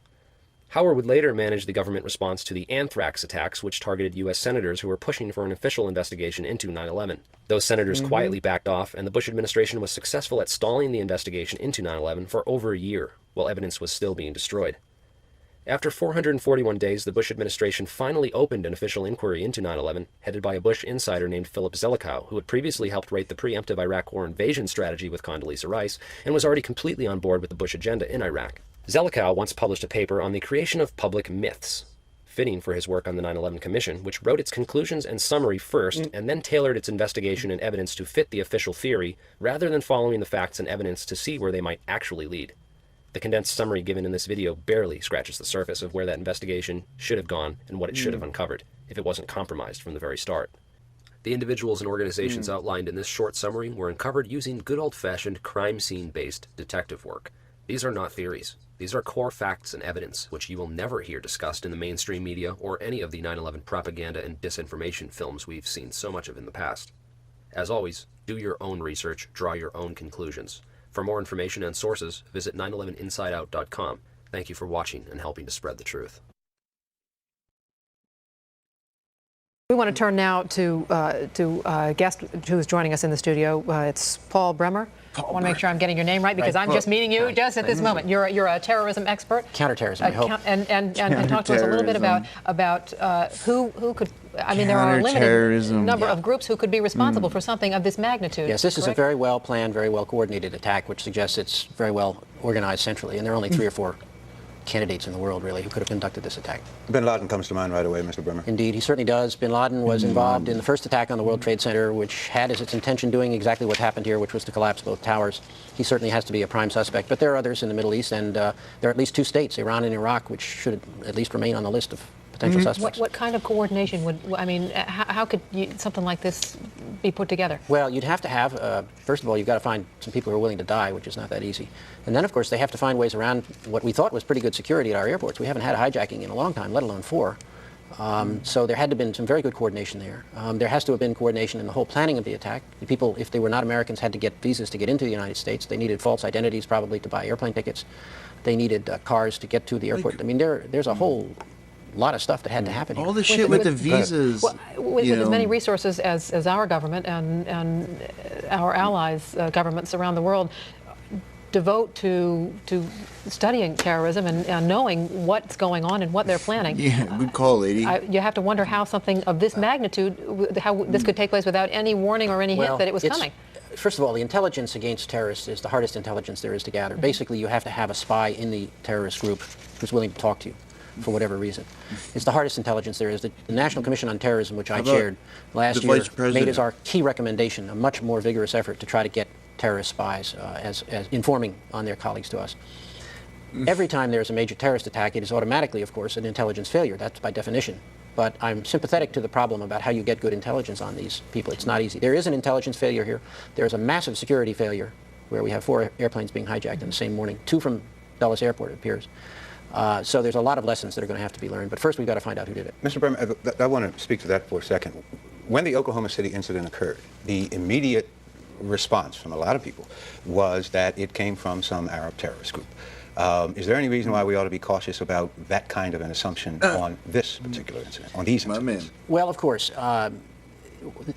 Hauer would later manage the government response to the anthrax attacks, which targeted U.S. senators who were pushing for an official investigation into 9/11. Those senators quietly backed off, and the Bush administration was successful at stalling the investigation into 9/11 for over a year, while evidence was still being destroyed. After 441 days, the Bush administration finally opened an official inquiry into 9/11, headed by a Bush insider named Philip Zelikow, who had previously helped write the preemptive Iraq war invasion strategy with Condoleezza Rice, and was already completely on board with the Bush agenda in Iraq. Zelikow once published a paper on the creation of public myths, fitting for his work on the 9/11 Commission, which wrote its conclusions and summary first, and then tailored its investigation and evidence to fit the official theory, rather than following the facts and evidence to see where they might actually lead. The condensed summary given in this video barely scratches the surface of where that investigation should have gone and what it should have uncovered, if it wasn't compromised from the very start. The individuals and organizations outlined in this short summary were uncovered using good old-fashioned crime scene-based detective work. These are not theories. These are core facts and evidence, which you will never hear discussed in the mainstream media or any of the 9/11 propaganda and disinformation films we've seen so much of in the past. As always, do your own research, draw your own conclusions. For more information and sources, visit 911insideout.com. Thank you for watching and helping to spread the truth. We want to turn now to a guest who is joining us in the studio. It's Paul Bremer. I want to make sure I'm getting your name right, because I'm just meeting you just at this moment. You're a terrorism expert. Counterterrorism, I hope. And talk to us a little bit about who could. I mean, there are a limited number of groups who could be responsible for something of this magnitude. Yes, this is a very well planned, very well coordinated attack, which suggests it's very well organized centrally, and there are only 3 or 4 candidates in the world, really, who could have conducted this attack. Bin Laden comes to mind right away, Mr. Bremer. Indeed, he certainly does. Bin Laden was involved in the first attack on the World Trade Center, which had as its intention doing exactly what happened here, which was to collapse both towers. He certainly has to be a prime suspect. But there are others in the Middle East, and there are at least 2 states, Iran and Iraq, which should at least remain on the list of potential suspects. What kind of coordination would, I mean, how could something like this be put together? Well, you'd have to have, first of all, you've got to find some people who are willing to die, which is not that easy. And then, of course, they have to find ways around what we thought was pretty good security at our airports. We haven't had a hijacking in a long time, let alone 4. So there had to have been some very good coordination there. There has to have been coordination in the whole planning of the attack. The people, if they were not Americans, had to get visas to get into the United States. They needed false identities probably to buy airplane tickets. They needed cars to get to the airport. I mean, there's a whole lot of stuff that had to happen here. All the shit with the visas. With as many resources as our government and our allies' governments around the world devote to studying terrorism and knowing what's going on and what they're planning. Yeah, good call, lady. You have to wonder how something of this magnitude, how this could take place without any warning or any hint that it was coming. First of all, the intelligence against terrorists is the hardest intelligence there is to gather. Basically, you have to have a spy in the terrorist group who's willing to talk to you for whatever reason. It's the hardest intelligence there is. The National Commission on Terrorism, which I chaired last year, made as our key recommendation a much more vigorous effort to try to get terrorist spies as informing on their colleagues to us. Every time there's a major terrorist attack, it is automatically, of course, an intelligence failure. That's by definition. But I'm sympathetic to the problem about how you get good intelligence on these people. It's not easy. There is an intelligence failure here. There's a massive security failure where we have 4 airplanes being hijacked in the same morning, 2 from Dulles Airport, it appears. So there's a lot of lessons that are going to have to be learned. But first, we've got to find out who did it. Mr. Bremer, I want to speak to that for a second. When the Oklahoma City incident occurred, the immediate response from a lot of people was that it came from some Arab terrorist group. Is there any reason why we ought to be cautious about that kind of an assumption on this particular incident, on these incidents? Well, of course.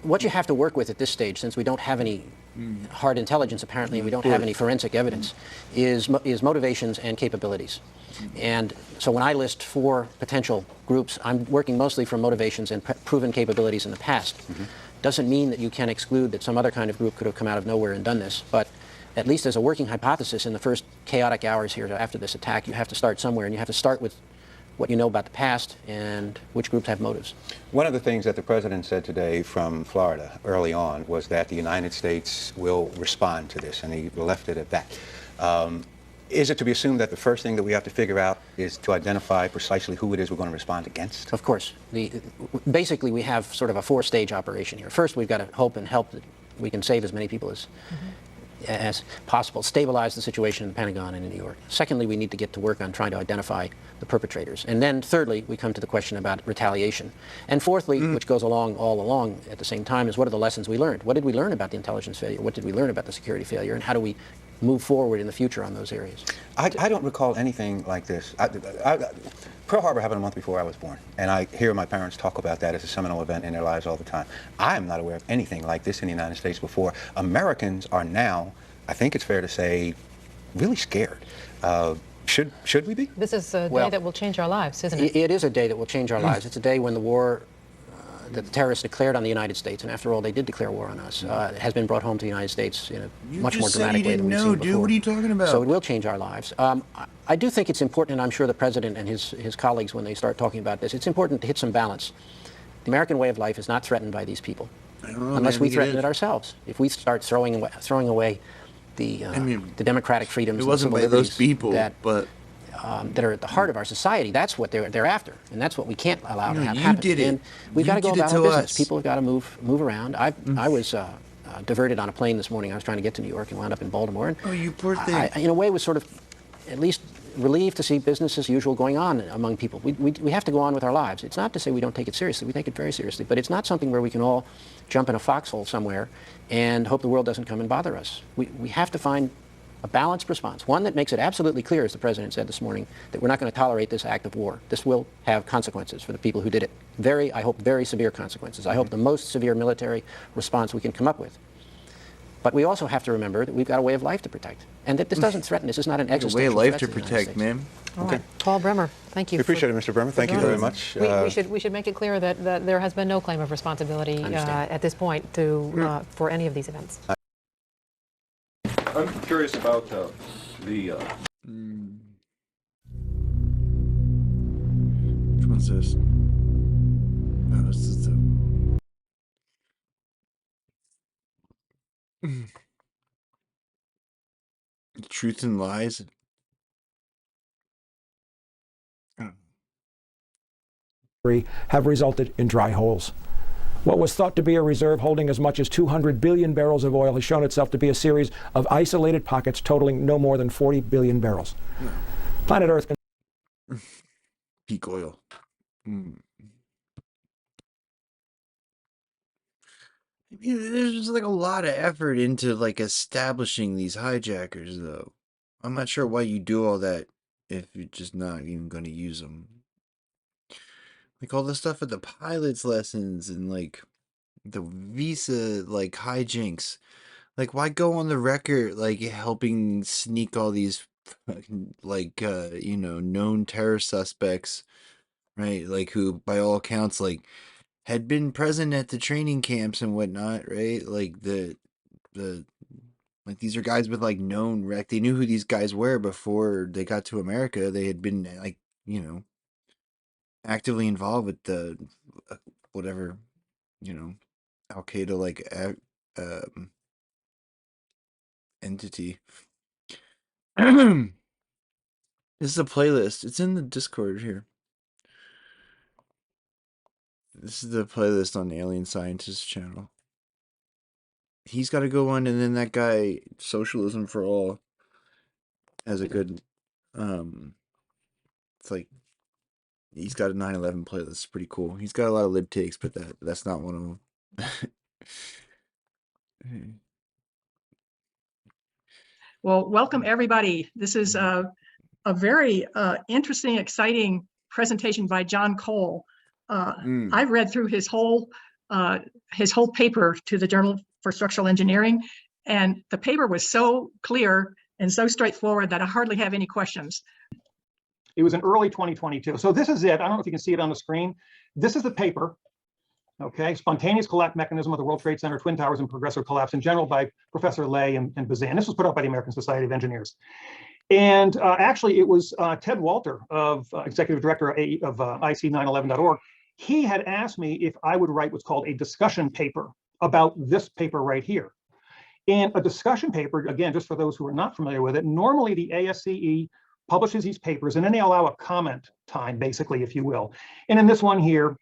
What you have to work with at this stage, since we don't have any hard intelligence apparently, and we don't have any forensic evidence, is motivations and capabilities. And so when I list 4 potential groups, I'm working mostly from motivations and proven capabilities in the past. Doesn't mean that you can exclude that some other kind of group could have come out of nowhere and done this, but at least as a working hypothesis in the first chaotic hours here after this attack, you have to start somewhere, and you have to start with what you know about the past and which groups have motives. One of the things that the president said today from Florida early on was that the United States will respond to this, and he left it at that. Is it to be assumed that the first thing that we have to figure out is to identify precisely who it is we're going to respond against? Of course. Basically, we have sort of a 4-stage operation here. First, we've got to hope and help that we can save as many people as possible, stabilize the situation in the Pentagon and in New York. Secondly, we need to get to work on trying to identify the perpetrators. And then thirdly, we come to the question about retaliation. And fourthly, which goes along all along at the same time, is what are the lessons we learned? What did we learn about the intelligence failure? What did we learn about the security failure? And how do we move forward in the future on those areas? I don't recall anything like this. Pearl Harbor happened a month before I was born, and I hear my parents talk about that as a seminal event in their lives all the time. I am not aware of anything like this in the United States before. Americans are now, I think it's fair to say, really scared. Should we be? This is a day that will change our lives, isn't it? It is a day that will change our lives. It's a day when the war that the terrorists declared on the United States, and after all, they did declare war on us, has been brought home to the United States in a much more dramatic way than we've seen before. Dude, what are you talking about? So it will change our lives. I do think it's important, and I'm sure the president and his colleagues, when they start talking about this, it's important to hit some balance. The American way of life is not threatened by these people, unless we threaten it ourselves. If we start throwing away the democratic freedoms, it wasn't by those people, that are at the heart of our society, that's what they're after, and that's what we can't allow to happen. You did it. And we've got to go about our business. People have got to move around. I was diverted on a plane this morning. I was trying to get to New York and wound up in Baltimore. And oh, you poor thing. I, in a way, was sort of at least relieved to see business as usual going on among people. We have to go on with our lives. It's not to say we don't take it seriously. We take it very seriously, but it's not something where we can all jump in a foxhole somewhere and hope the world doesn't come and bother us. We have to find a balanced response, one that makes it absolutely clear, as the president said this morning, that we're not going to tolerate this act of war. This will have consequences for the people who did it. I hope, very severe consequences. I hope the most severe military response we can come up with. But we also have to remember that we've got a way of life to protect, and that this doesn't threaten. This is not an existential threat. A way of life to the United protect, States. ma'am. All right. Paul Bremer, thank you. We appreciate it, Mr. Bremer. Thank you very much. We should make it clear that there has been no claim of responsibility at this point for any of these events. I'm curious about the Which one's this? Oh, this is the... Truth and Lies. Have resulted in dry holes. What was thought to be a reserve holding as much as 200 billion barrels of oil has shown itself to be a series of isolated pockets totaling no more than 40 billion barrels. Planet Earth. Peak oil. There's just like a lot of effort into like establishing these hijackers, though. I'm not sure why you do all that if you're just not even going to use them. Like all the stuff at the pilot's lessons and like the visa like hijinks. Like why go on the record like helping sneak all these like you know, known terror suspects, right? Like who by all accounts like had been present at the training camps and whatnot, right? Like the like these are guys with like known rec. They knew who these guys were before they got to America. They had been like, you know, actively involved with the whatever, you know, Al Qaeda like entity. This is a playlist. It's in the Discord here. This is the playlist on the Alien Scientist channel. He's got to go on, and then that guy, Socialism for All, has a good, it's like, he's got a 9/11 playlist. It's pretty cool. He's got a lot of lib takes, but that's not one of them. Well, welcome everybody. This is a very interesting, exciting presentation by John Cole. I've read through his whole paper to the Journal for Structural Engineering, and the paper was so clear and so straightforward that I hardly have any questions. It was in early 2022. So this is it. I don't know if you can see it on the screen. This is the paper. Okay, Spontaneous Collapse Mechanism of the World Trade Center, Twin Towers, and Progressive Collapse in General by Professor Lay and Bazan. This was put out by the American Society of Engineers. And actually, it was Ted Walter, Executive Director of IC911.org. He had asked me if I would write what's called a discussion paper about this paper right here. And a discussion paper, again, just for those who are not familiar with it, normally the ASCE publishes these papers, and then they allow a comment time, basically, if you will. And in this one here,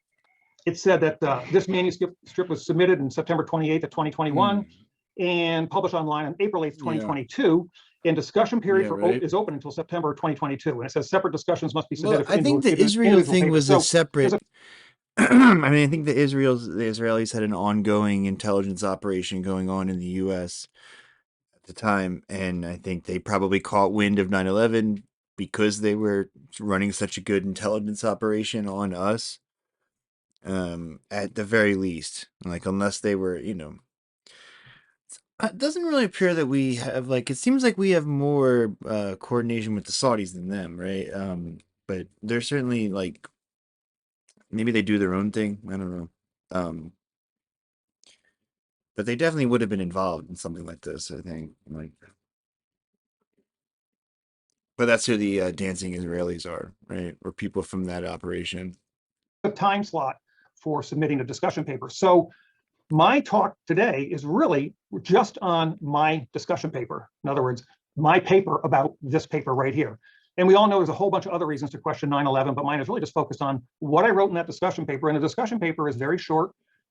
it said that this manuscript was submitted on September 28th of 2021 and published online on April 8th, 2022. And discussion period is open until September 2022. And it says separate discussions must be submitted. Well, I think the Israel thing was a separate. I mean, I think the Israelis had an ongoing intelligence operation going on in the U.S. at the time, and I think they probably caught wind of 9/11 because they were running such a good intelligence operation on us. At the very least, like unless they were, you know, it doesn't really appear that we have like. It seems like we have more coordination with the Saudis than them, right? But they're certainly like. Maybe they do their own thing. I don't know. But they definitely would have been involved in something like this, I think. Like, but that's who the dancing Israelis are, right? Or people from that operation. A time slot for submitting a discussion paper. So my talk today is really just on my discussion paper. In other words, my paper about this paper right here. And we all know there's a whole bunch of other reasons to question 9/11, but mine is really just focused on what I wrote in that discussion paper. And the discussion paper is very short.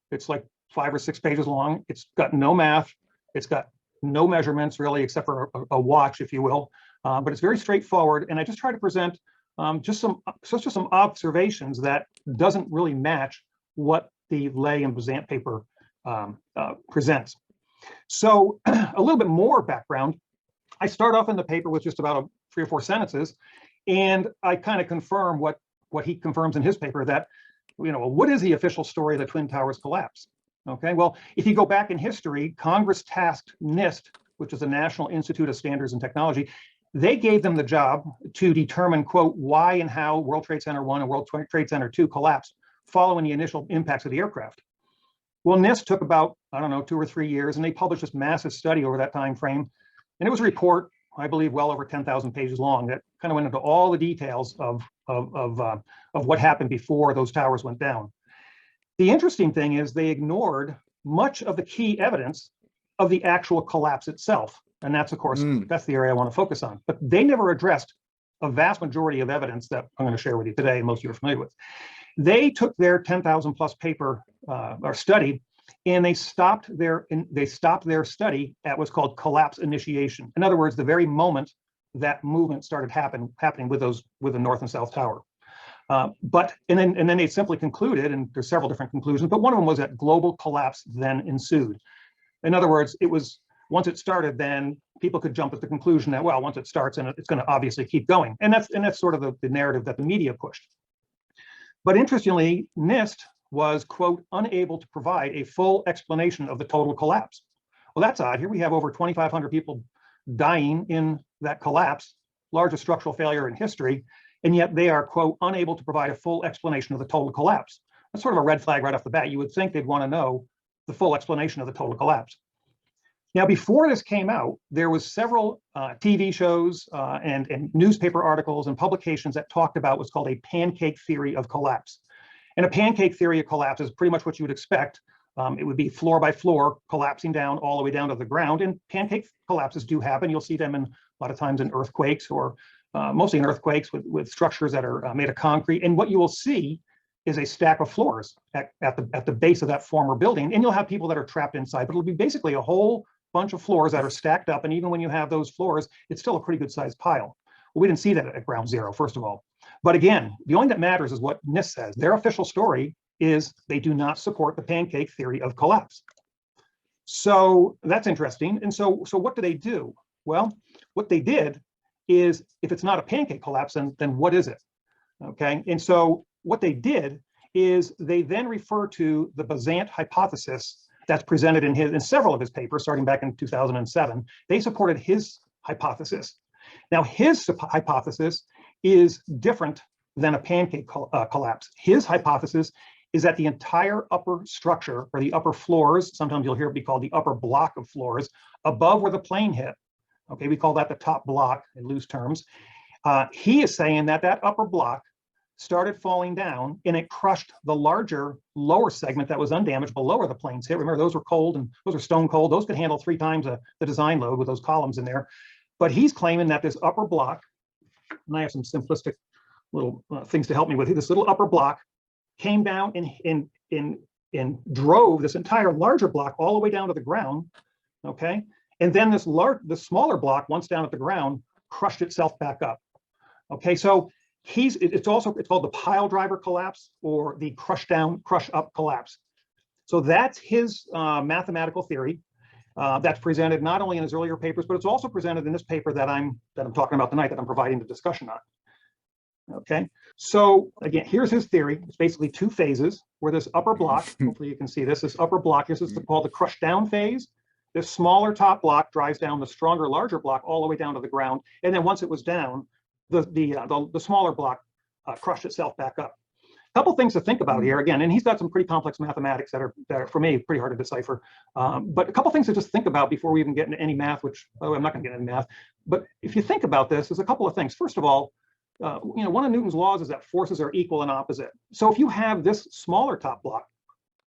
It's like 5 or 6 pages long. It's got no math. It's got no measurements really, except for a watch, if you will. But it's very straightforward. And I just try to present just some observations that doesn't really match what the Lay and Bazant paper presents. So a little bit more background. I start off in the paper with just about 3 or 4 sentences, and I kind of confirm what he confirms in his paper, that, you know, what is the official story of the Twin Towers collapse? Okay, well, if you go back in history, Congress tasked NIST, which is the National Institute of Standards and Technology. They gave them the job to determine, quote, why and how World Trade Center 1 and World Trade Center 2 collapsed following the initial impacts of the aircraft. Well, NIST took about, I don't know, 2 or 3 years, and they published this massive study over that time frame. And it was a report I believe, well over 10,000 pages long that kind of went into all the details of what happened before those towers went down. The interesting thing is they ignored much of the key evidence of the actual collapse itself. And that's, of course, that's the area I want to focus on. But they never addressed a vast majority of evidence that I'm going to share with you today, and most of you are familiar with. They took their 10,000 plus paper or study, and they stopped their study at what's called collapse initiation. In other words, the very moment that movement started happening with the North and South Tower. And then they simply concluded, and there's several different conclusions, but one of them was that global collapse then ensued. In other words, it was once it started, then people could jump at the conclusion that, well, once it starts, and it's going to obviously keep going. And that's sort of the narrative that the media pushed. But interestingly, NIST was, quote, unable to provide a full explanation of the total collapse. Well, that's odd. Here we have over 2,500 people dying in that collapse, largest structural failure in history, and yet they are, quote, unable to provide a full explanation of the total collapse. That's sort of a red flag right off the bat. You would think they'd want to know the full explanation of the total collapse. Now, before this came out, there was several TV shows and newspaper articles and publications that talked about what's called a pancake theory of collapse. And a pancake theory of collapse is pretty much what you would expect. It would be floor by floor, collapsing down all the way down to the ground. And pancake collapses do happen. You'll see them a lot of times in earthquakes, or mostly in earthquakes with structures that are made of concrete. And what you will see is a stack of floors at the base of that former building. And you'll have people that are trapped inside, but it'll be basically a whole bunch of floors that are stacked up. And even when you have those floors, it's still a pretty good sized pile. Well, we didn't see that at ground zero, first of all. But again, the only that matters is what NIST says. Their official story is they do not support the pancake theory of collapse. So that's interesting. And so what do they do? Well, what they did is, if it's not a pancake collapse, then what is it? Okay, and so what they did is they then refer to the Bazant hypothesis that's presented in several of his papers, starting back in 2007. They supported his hypothesis. Now, his hypothesis is different than a pancake collapse. His hypothesis is that the entire upper structure, or the upper floors, sometimes you'll hear it be called the upper block of floors, above where the plane hit, okay, we call that the top block in loose terms. He is saying that upper block started falling down, and it crushed the larger lower segment that was undamaged below where the planes hit. Remember, those were cold, and those are stone cold. Those could handle 3 times the design load with those columns in there. But he's claiming that this upper block, and I have some simplistic little things to help me with it, this little upper block came down and drove this entire larger block all the way down to the ground, okay? And then the smaller block, once down at the ground, crushed itself back up, okay? So it's called the pile driver collapse, or the crush down, crush up collapse. So that's his mathematical theory that's presented not only in his earlier papers, but it's also presented in this paper that I'm talking about tonight, that I'm providing the discussion on. Okay, so again, here's his theory. It's basically 2 phases where this upper block, hopefully you can see this upper block, this is called the crush down phase. This smaller top block drives down the stronger, larger block all the way down to the ground. And then once it was down, the smaller block crushed itself back up. A couple things to think about here, again, and he's got some pretty complex mathematics that are for me pretty hard to decipher. But a couple things to just think about before we even get into any math, which, by the way, I'm not going to get into math. But if you think about this, there's a couple of things. First of all, one of Newton's laws is that forces are equal and opposite. So if you have this smaller top block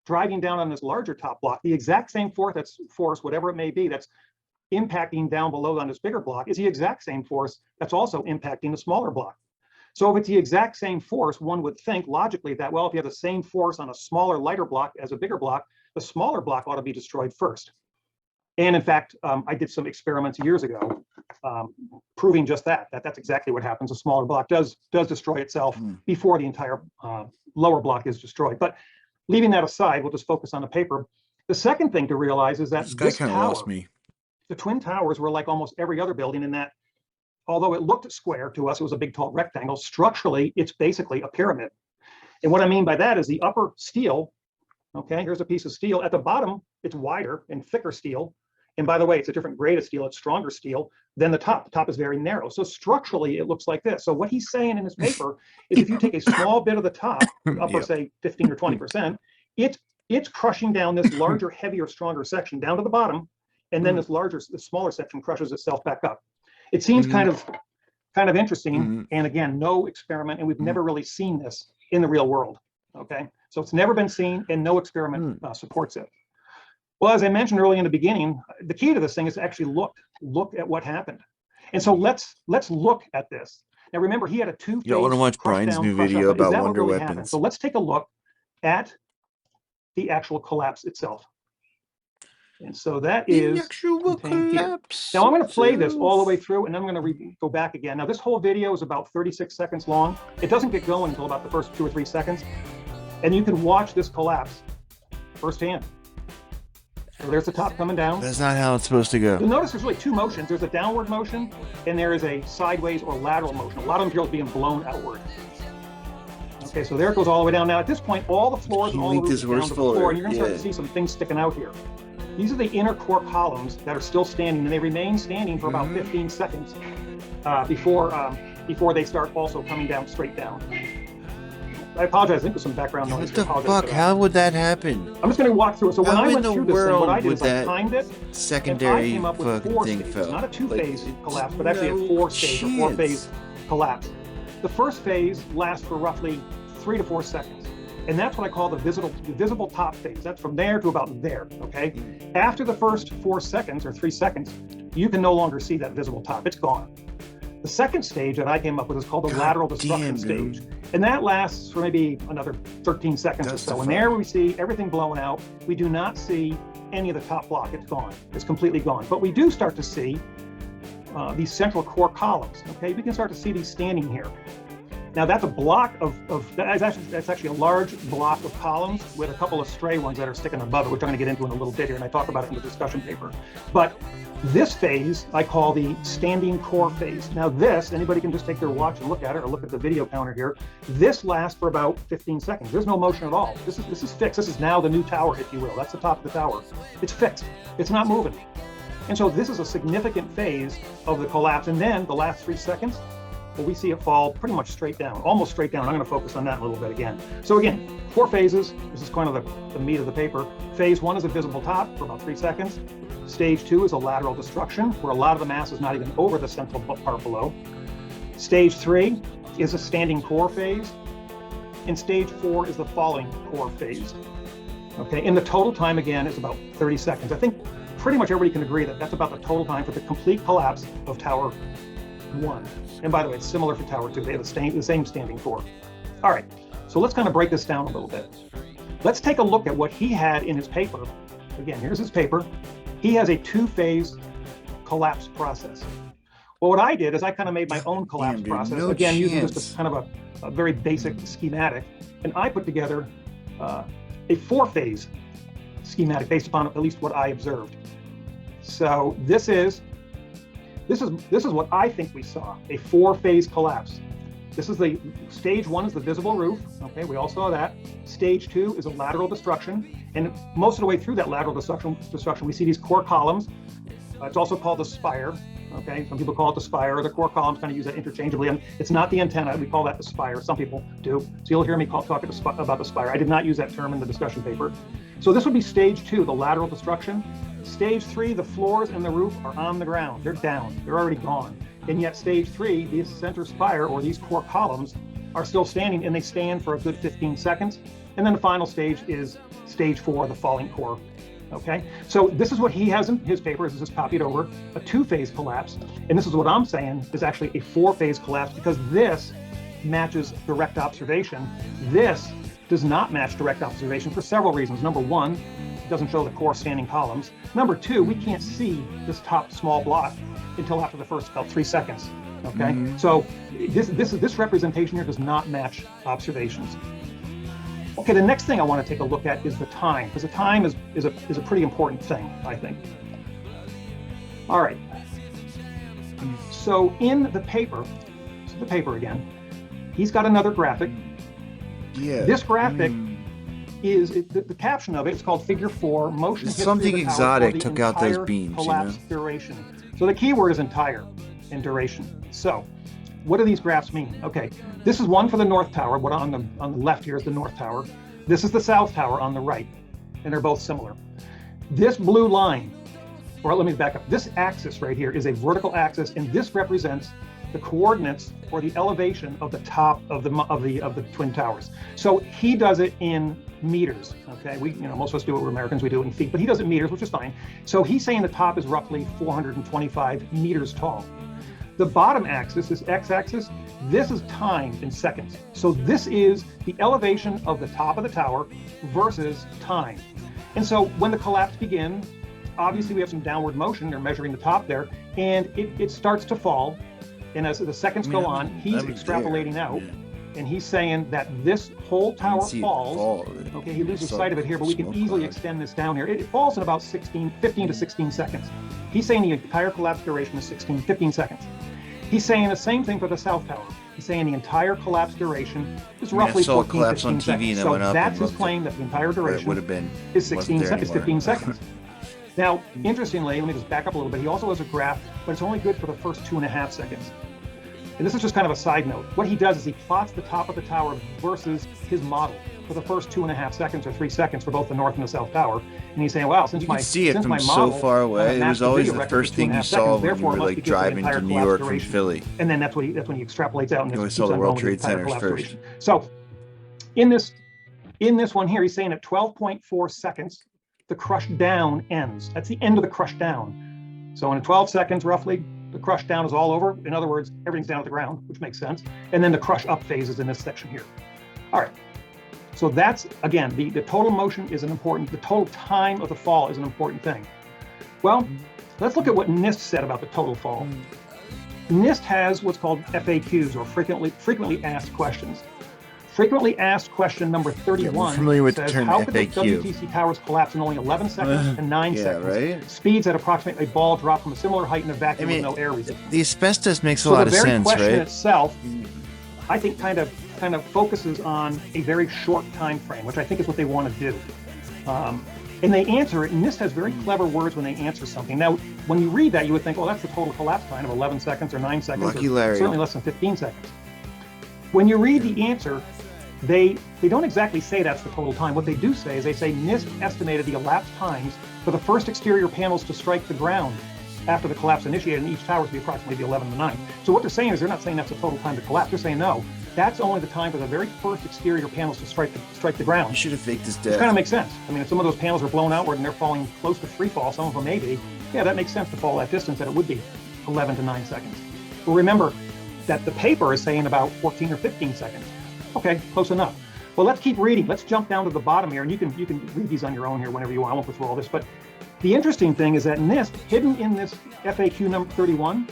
driving down on this larger top block, the exact same force, whatever it may be, that's impacting down below on this bigger block is the exact same force that's also impacting the smaller block. So if it's the exact same force, one would think logically that, well, if you have the same force on a smaller, lighter block as a bigger block, the smaller block ought to be destroyed first. And in fact, I did some experiments years ago proving just that's exactly what happens. A smaller block does destroy itself before the entire lower block is destroyed. But leaving that aside, we'll just focus on the paper. The second thing to realize is that this guy kind of lost me. The Twin Towers were like almost every other building in that, although it looked square to us, it was a big tall rectangle. Structurally, it's basically a pyramid. And what I mean by that is the upper steel, okay, here's a piece of steel. At the bottom, it's wider and thicker steel. And by the way, it's a different grade of steel, it's stronger steel than the top. The top is very narrow. So structurally, it looks like this. So what he's saying in his paper is if you take a small bit of the top, upper, say 15 or 20%, it's crushing down this larger, heavier, stronger section down to the bottom. And then this smaller section crushes itself back up. It seems kind of interesting. And again, no experiment, and we've never really seen this in the real world. Okay, so it's never been seen, and no experiment supports it. Well, as I mentioned early in the beginning, the key to this thing is to actually look at what happened. And so let's look at this. Now remember, he had a two-phase. You want to watch Brian's new video about wonder weapons? Happened? So let's take a look at the actual collapse itself. And so that is contained here. Now I'm going to play this all the way through, and then I'm going to go back again. Now this whole video is about 36 seconds long. It doesn't get going until about the first 2 or 3 seconds, and you can watch this collapse firsthand. So there's the top coming down. That's not how it's supposed to go. You'll notice there's really two motions. There's a downward motion, and there is a sideways or lateral motion. A lot of material is being blown outward. Okay, so there it goes all the way down. Now at this point, all the floors and all the roofs are down to the floor, and you're going to start to see some things sticking out here. These are the inner core columns that are still standing, and they remain standing for about 15 seconds before they start also coming down straight down. I apologize. I think there's some background noise. What the fuck? How would that happen? I'm just going to walk through it. So when I went through this thing, what I did is I timed it. Secondary and I came up with 4 stages. It's not a 2-phase collapse, but actually a 4-stage or 4-phase collapse. The first phase lasts for roughly 3 to 4 seconds. And that's what I call the visible top phase. That's from there to about there, okay? After the first 4 seconds or 3 seconds, you can no longer see that visible top. It's gone. The second stage that I came up with is called the lateral destruction stage. And that lasts for maybe another 13 seconds or so. And there we see everything blowing out. We do not see any of the top block. It's gone. It's completely gone. But we do start to see these central core columns, okay? We can start to see these standing here. Now that's a block that's actually a large block of columns with a couple of stray ones that are sticking above it, which I'm going to get into in a little bit here, and I talk about it in the discussion paper. But this phase I call the standing core phase. Now this, anybody can just take their watch and look at it, or look at the video counter here. This lasts for about 15 seconds. There's no motion at all. This is fixed. This is now the new tower, if you will. That's the top of the tower. It's fixed. It's not moving. And so this is a significant phase of the collapse. And then the last 3 seconds, well, we see it fall pretty much straight down, almost straight down. I'm going to focus on that a little bit again. So again, 4 phases. This is kind of the meat of the paper. Phase 1 is a visible top for about 3 seconds. Stage 2 is a lateral destruction, where a lot of the mass is not even over the central part below. Stage 3 is a standing core phase. And stage 4 is the falling core phase. Okay, and the total time again is about 30 seconds. I think pretty much everybody can agree that that's about the total time for the complete collapse of Tower 1. And by the way, it's similar for Tower 2. They have the same standing core. All right, so let's kind of break this down a little bit. Let's take a look at what he had in his paper. Again, here's his paper. He has a 2-phase collapse process. Well, what I did is I kind of made my own collapse process. Again, using just a kind of a very basic schematic. And I put together a 4-phase schematic based upon at least what I observed. So this is what I think we saw, a 4-phase collapse. This is the stage 1 is the visible roof. Okay, we all saw that. Stage 2 is a lateral destruction. And most of the way through that lateral destruction, we see these core columns. It's also called the spire. Okay, some people call it the spire, or the core columns, kind of use that interchangeably. And it's not the antenna. We call that the spire. Some people do. So you'll hear me talk about the spire. I did not use that term in the discussion paper. So this would be stage 2, the lateral destruction. Stage 3, the floors and the roof are on the ground. They're down. They're already gone. And yet stage 3, these center spire, or these core columns, are still standing, and they stand for a good 15 seconds. And then the final stage is stage 4, the falling core. Okay, so this is what he has in his paper. This is copied over, a 2-phase collapse. And this is what I'm saying is actually a 4-phase collapse, because this matches direct observation. This does not match direct observation for several reasons. Number 1, it doesn't show the core standing columns. Number 2, we can't see this top small block until after the first about 3 seconds. Okay, so this representation here does not match observations. Okay, the next thing I want to take a look at is the time, because the time is a pretty important thing, I think. All right. So in the paper, this is the paper again, he's got another graphic. Yeah. This graphic is the caption of it is called Figure 4 Motion. Something exotic took out those beams. Collapse duration. So the key word is entire and duration. So what do these graphs mean? Okay, this is one for the North Tower. What on the left here is the North Tower. This is the South Tower on the right, and they're both similar. This blue line or let me back up. This axis right here is a vertical axis, and this represents the coordinates or the elevation of the top of the Twin Towers. So he does it in meters. Okay, most of us do it. We're Americans. We do it in feet, but he does it in meters, which is fine. So he's saying the top is roughly 425 meters tall. The bottom axis is x-axis. This is time in seconds. So this is the elevation of the top of the tower versus time. And so when the collapse begins, obviously we have some downward motion. They're measuring the top there, and it starts to fall. And as the seconds go on, he's extrapolating out, and he's saying that this whole tower falls. Okay, he loses sight of it here, but we can easily extend this down here. It falls in about 15 to 16 seconds. He's saying the entire collapse duration is 15 seconds. He's saying the same thing for the South Tower. He's saying the entire collapse duration is roughly 14, 15 seconds. So that's his claim, that the entire duration is 15 seconds. Now, interestingly, let me just back up a little bit. He also has a graph, but it's only good for the first 2.5 seconds. And this is just kind of a side note. What he does is he plots the top of the tower versus his model for the first 2.5 seconds or 3 seconds for both the North and the South Tower. And he's saying, wow, since you can see it from so far away. It was always the first thing you saw when you were like driving to New York from Philly. And then that's when he extrapolates out and you always saw the World Trade Centers first. So in this one here, he's saying at 12.4 seconds, the crush down ends. That's the end of the crush down. So in 12 seconds, roughly, the crush down is all over. In other words, everything's down at the ground, which makes sense. And then the crush up phases in this section here. All right. So that's, again, the total motion is the total time of the fall is an important thing. Well, let's look at what NIST said about the total fall. NIST has what's called FAQs, or frequently asked questions. Frequently asked question number 31 says, how could the WTC towers collapse in only 11 seconds and 9 seconds? Right? Speeds that approximate a ball drop from a similar height in a vacuum with no air resistance. The asbestos makes a lot of sense, right? So the very question itself, I think, kind of focuses on a very short time frame, which I think is what they want to do. And they answer it, and NIST has very clever words when they answer something. Now, when you read that, you would think, well, that's the total collapse time of 11 seconds or 9 seconds, Lucky or Larry. certainly less than 15 seconds. When you read the answer, they don't exactly say that's the total time. What they do say is they say NIST estimated the elapsed times for the first exterior panels to strike the ground after the collapse initiated in each tower to be approximately 11 to 9. So what they're saying is they're not saying that's the total time to collapse. They're saying, no, that's only the time for the very first exterior panels to strike the ground. You should have faked this death. It kind of makes sense. I mean, if some of those panels are blown outward and they're falling close to free fall, some of them may be, yeah, that makes sense to fall that distance, that it would be 11 to 9 seconds. But remember that the paper is saying about 14 or 15 seconds. Okay, close enough. Well, let's keep reading. Let's jump down to the bottom here, and you can read these on your own here whenever you want. I won't go through all this, but the interesting thing is that NIST, hidden in this FAQ number 31,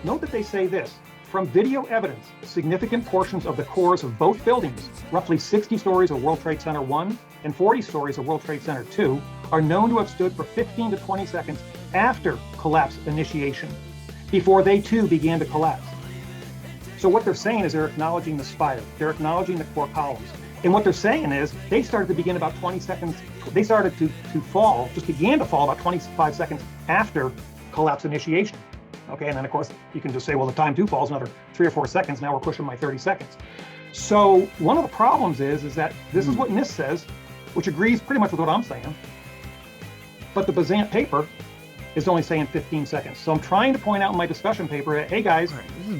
note that they say this: from video evidence, significant portions of the cores of both buildings, roughly 60 stories of World Trade Center 1 and 40 stories of World Trade Center 2, are known to have stood for 15 to 20 seconds after collapse initiation, before they too began to collapse. So what they're saying is they're acknowledging the spire, they're acknowledging the core columns. And what they're saying is they started to begin about 20 seconds, they started to fall, just began to fall about 25 seconds after collapse initiation. Okay, and then of course you can just say, well, the time too falls another 3 or 4 seconds, now we're pushing my 30 seconds. So one of the problems is that this is what NIST says, which agrees pretty much with what I'm saying, but the Bazant paper is only saying 15 seconds. So I'm trying to point out in my discussion paper, hey guys,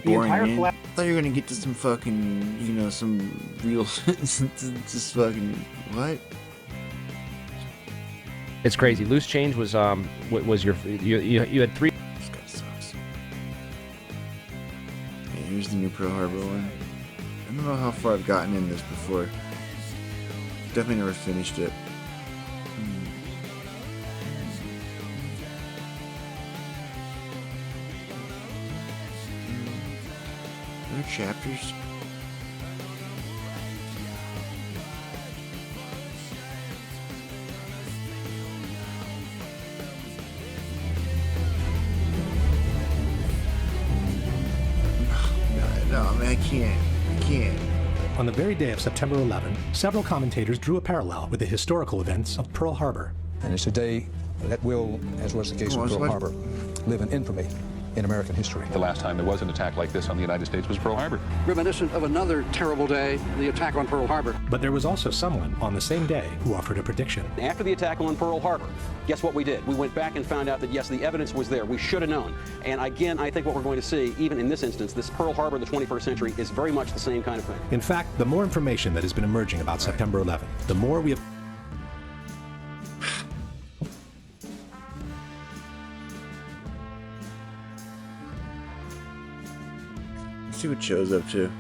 the entire collapse. I thought you were gonna get to some fucking, some real, just fucking, what? It's crazy. Loose change was you had 3. This guy sucks. Okay, here's the new Pearl Harbor one. I don't know how far I've gotten in this before. Definitely never finished it. Chapters. No, man, I can't. On the very day of September 11, several commentators drew a parallel with the historical events of Pearl Harbor. And it's a day that will, as was the case with Pearl Harbor, live in infamy in American history. The last time there was an attack like this on the United States was Pearl Harbor. Reminiscent of another terrible day, the attack on Pearl Harbor. But there was also someone on the same day who offered a prediction. After the attack on Pearl Harbor, guess what we did? We went back and found out that, yes, the evidence was there. We should have known. And again, I think what we're going to see, even in this instance, this Pearl Harbor of the 21st century is very much the same kind of thing. In fact, the more information that has been emerging about September 11th, the more we have... Let's see what Joe's up to.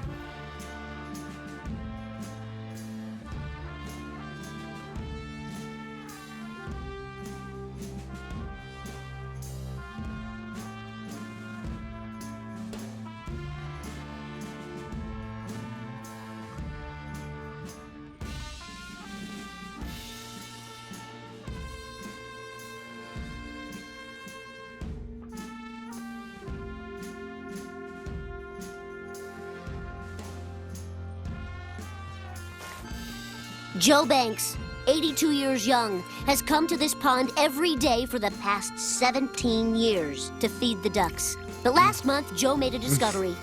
Joe Banks, 82 years young, has come to this pond every day for the past 17 years to feed the ducks. But last month, Joe made a discovery.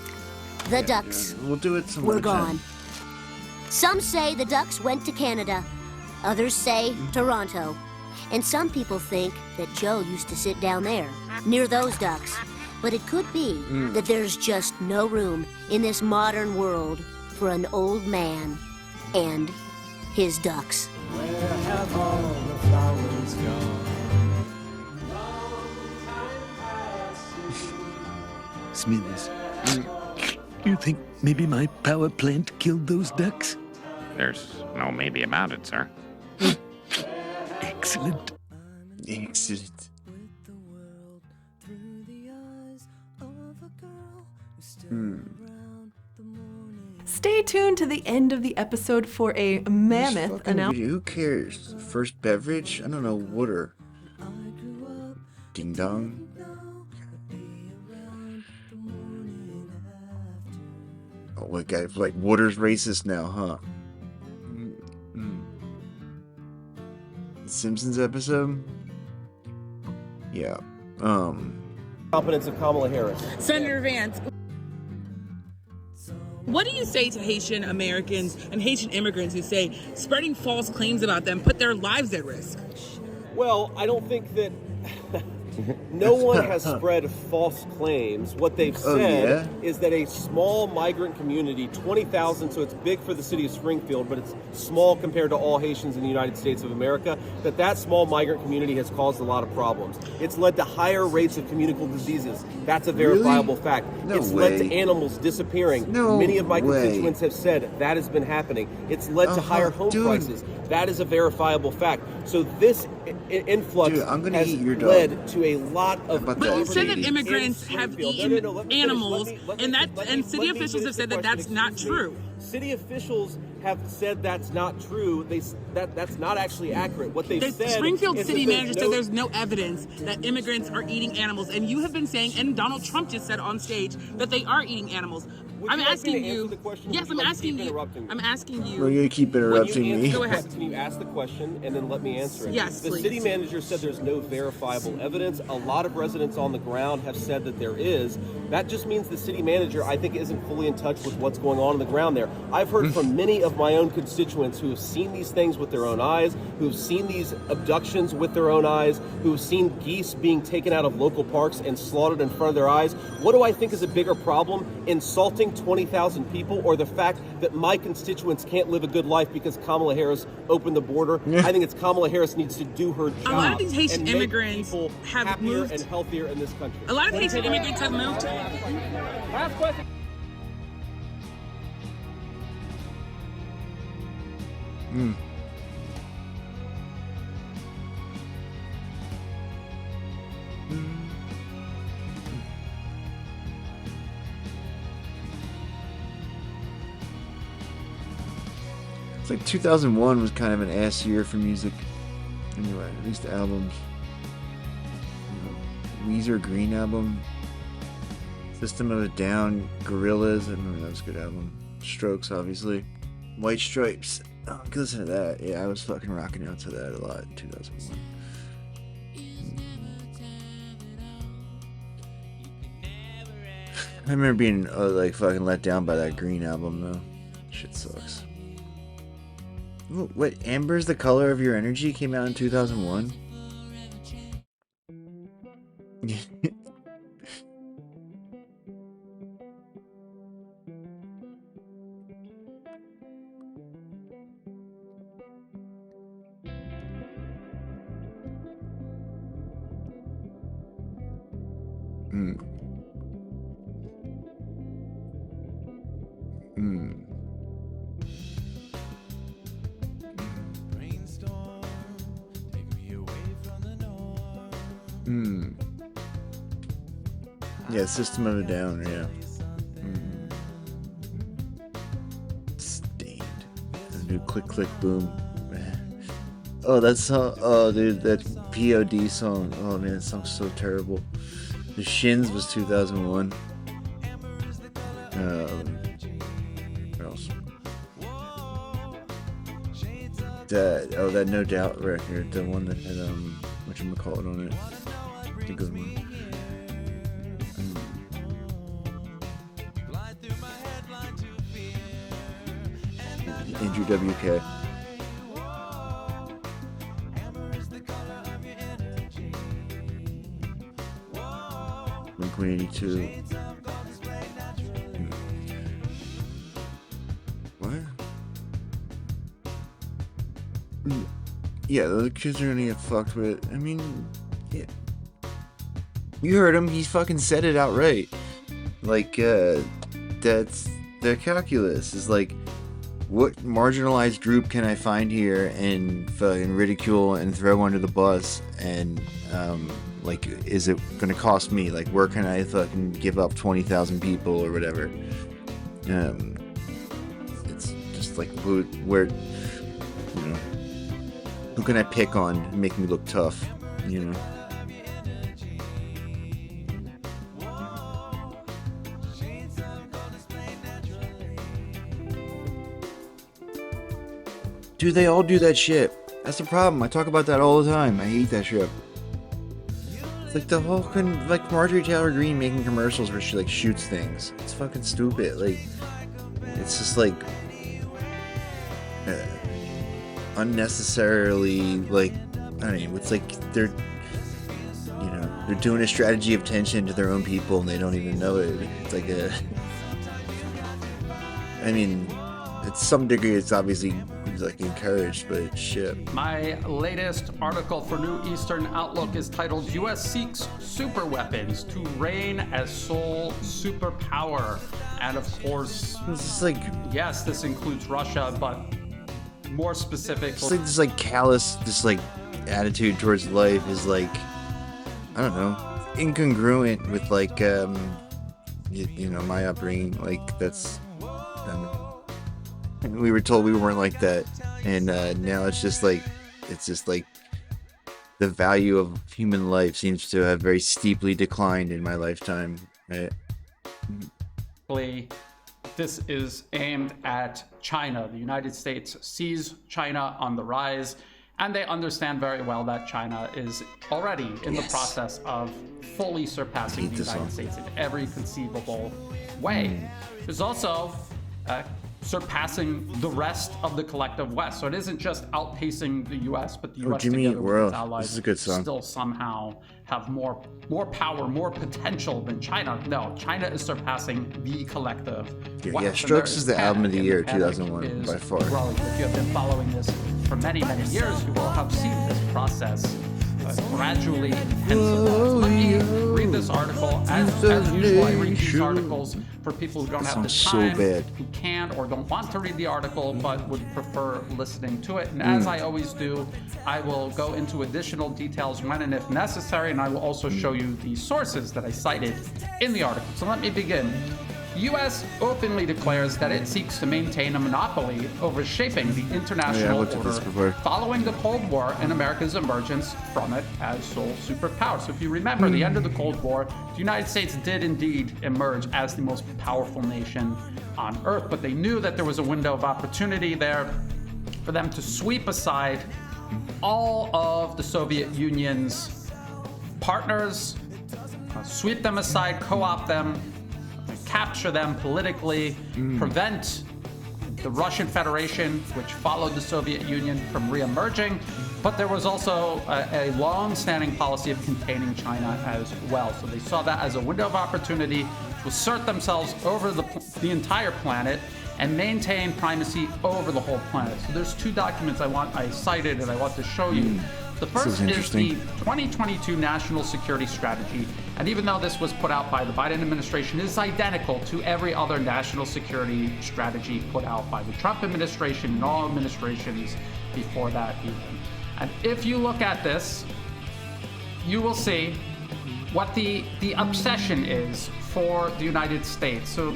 The ducks We'll do it some were other time. gone. Some say the ducks went to Canada. Others say Toronto. And some people think that Joe used to sit down there, near those ducks. But it could be that there's just no room in this modern world for an old man and his ducks. Where have all the flowers gone? Smithers, you think maybe my power plant killed those ducks? There's no maybe about it, sir. Excellent. Excellent. Stay tuned to the end of the episode for a mammoth announcement. Who cares? First beverage? I don't know. Water. Ding dong. Oh, what guy? Like water's racist now, huh? The Simpsons episode? Yeah. Competence of Kamala Harris. Senator Vance, what do you say to Haitian Americans and Haitian immigrants who say spreading false claims about them put their lives at risk? Well, I don't think that no one has spread false claims. What they've said is that a small migrant community, 20,000, so it's big for the city of Springfield, but it's small compared to all Haitians in the United States of America, that small migrant community has caused a lot of problems. It's led to higher rates of communicable diseases. That's a verifiable fact. It's led to animals disappearing. Many of my constituents have said that has been happening. It's led to higher home prices. That is a verifiable fact. So this influx has led to a lot of. But you said that immigrants have eaten animals, and city officials have said that that's not true. City officials have said that's not true. That's not actually accurate. What they've said. The Springfield is city that manager said there's no evidence that immigrants are eating animals, and you have been saying, and Donald Trump just said on stage that they are eating animals. I'm asking you. Yes, I'm asking you. I'm asking you. Well, you keep interrupting me. Go ahead. Can you ask the question and then let me answer it? Yes, The please. city manager said there's no verifiable evidence. A lot of residents on the ground have said that there is. That just means the city manager, I think, isn't fully in touch with what's going on the ground there. I've heard from many of my own constituents who have seen these things with their own eyes, who have seen these abductions with their own eyes, who have seen geese being taken out of local parks and slaughtered in front of their eyes. What do I think is a bigger problem? Insulting 20,000 people, or the fact that my constituents can't live a good life because Kamala Harris opened the border? I think it's Kamala Harris needs to do her job. A lot of these Haitian and make immigrants people have happier moved and healthier in this country. A lot of Haitian immigrants have moved. Last question. It's like 2001 was kind of an ass year for music. Anyway, at least the albums. Weezer Green Album. System of a Down, Gorillaz. I remember that was a good album. Strokes, obviously. White Stripes. Oh, I could listen to that. Yeah, I was fucking rocking out to that a lot in 2001. I remember being like fucking let down by that Green album though. Shit sucks. Ooh, what? Amber's the Color of Your Energy came out in 2001. Yeah, System of a Down, yeah. Stained. The new Click Click Boom. Oh, that song. Oh, dude, that POD song. Oh, man, that song's so terrible. The Shins was 2001. What else? That No Doubt record. The one that had, whatchamacallit on it. The good one. Andrew WK. Blink-182. What? Yeah, those kids are gonna get fucked with. I mean, yeah. You heard him. He fucking said it outright. Like, that's their calculus. Is like, what marginalized group can I find here and fucking ridicule and throw under the bus? And like, is it gonna cost me? Like, where can I fucking give up 20,000 people or whatever? It's just like, where, you know, who can I pick on and make me look tough? You know. Dude, they all do that shit. That's the problem. I talk about that all the time. I hate that shit. It's like the whole like Marjorie Taylor Greene making commercials where she like shoots things. It's fucking stupid. Like, it's just like unnecessarily, like, I don't know. It's like they're doing a strategy of tension to their own people and they don't even know it. It's like I mean, at some degree, it's obviously like encouraged, but shit. My latest article for New Eastern Outlook is titled "U.S. Seeks Super Weapons to Reign as Sole Superpower," and of course, it's like, yes, this includes Russia, but more specific. It's like this like callous, this like attitude towards life is like, I don't know, incongruent with like you know, my upbringing. Like, that's we were told we weren't like that, and now it's just like the value of human life seems to have very steeply declined in my lifetime, right? This is aimed at China. The United States sees China on the rise, and they understand very well that China is already in the process of fully surpassing the United States in every conceivable way. There's also surpassing the rest of the collective West. So it isn't just outpacing the U.S., but the U.S. together with its allies this is a good song. Still somehow have more power, more potential than China. No, China is surpassing the collective West. Yeah, Strokes is the album of the year, 2001, by far. Growing. If you have been following this for many, many years, you will have seen this process gradually intensify. So let me read this article. As usual, I read these articles for people who don't have the time, who can't or don't want to read the article, but would prefer listening to it. And as I always do, I will go into additional details when and if necessary, and I will also show you the sources that I cited in the article. So let me begin. The U.S. openly declares that it seeks to maintain a monopoly over shaping the international order following the Cold War and America's emergence from it as sole superpower. So if you remember, the end of the Cold War, the United States did indeed emerge as the most powerful nation on Earth, but they knew that there was a window of opportunity there for them to sweep aside all of the Soviet Union's partners, sweep them aside, co-opt them, capture them politically, prevent the Russian Federation, which followed the Soviet Union, from re-emerging. But there was also a long-standing policy of containing China as well. So they saw that as a window of opportunity to assert themselves over the entire planet and maintain primacy over the whole planet. So there's two documents I cited and I want to show you. The first is the 2022 National Security Strategy. And even though this was put out by the Biden administration, it is identical to every other national security strategy put out by the Trump administration and all administrations before that even. And if you look at this, you will see what the obsession is for the United States. So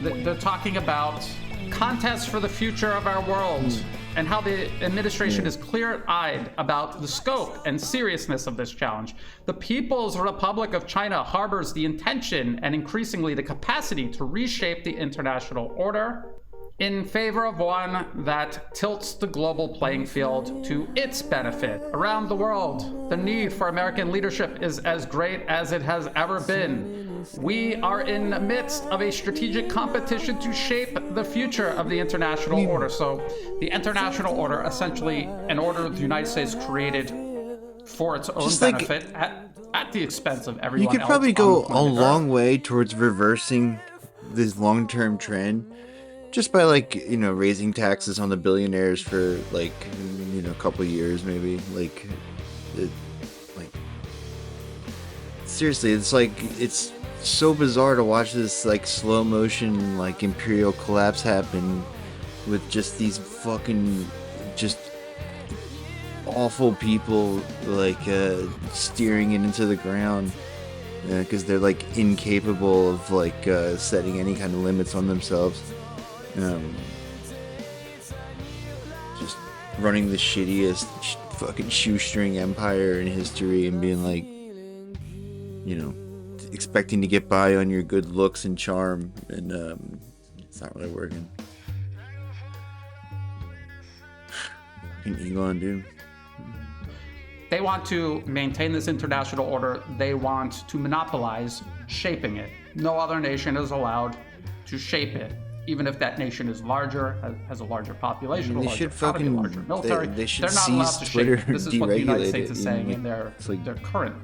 they're talking about contests for the future of our world and how the administration is clear-eyed about the scope and seriousness of this challenge. The People's Republic of China harbors the intention and increasingly the capacity to reshape the international order in favor of one that tilts the global playing field to its benefit. Around the world, the need for American leadership is as great as it has ever been. We are in the midst of a strategic competition to shape the future of the international order. So the international order, essentially an order the United States created for its own benefit at the expense of everyone else. You could probably go a long way towards reversing this long-term trend just by, like, you know, raising taxes on the billionaires for, like, you know, a couple years maybe. Seriously, it's like, it's so bizarre to watch this, like, slow motion, like, imperial collapse happen with just these fucking just awful people, like, steering it into the ground because they're, like, incapable of, like, setting any kind of limits on themselves. Just running the shittiest fucking shoestring empire in history and being like, you know, expecting to get by on your good looks and charm, and it's not really working. Fucking Elon, dude. They want to maintain this international order. They want to monopolize shaping it. No other nation is allowed to shape it, even if that nation is larger, has a larger population, a larger economy, a larger military. They should They're not allowed to Twitter, shape it. This is what the United deregulate States it, is saying like, in their current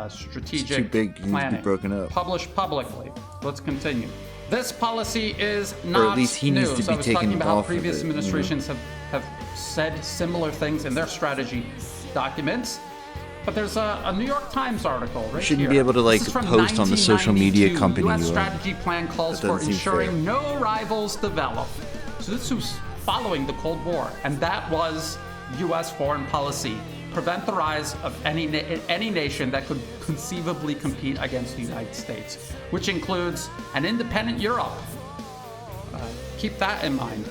strategic it's too big, it needs to be planning. broken up. Published publicly. Let's continue. This policy is Or not at least he new. needs to So I be was taken talking about how off of previous it, you know? administrations have said similar things in their strategy documents. But there's a New York Times article right here. You shouldn't be able to, like, This is from post on the social media 1992. company U.S. you are. strategy plan calls That for doesn't seem ensuring fair. no rivals develop. So this was following the Cold War, and that was U.S. foreign policy. Prevent the rise of any nation that could conceivably compete against the United States, which includes an independent Europe. Keep that in mind.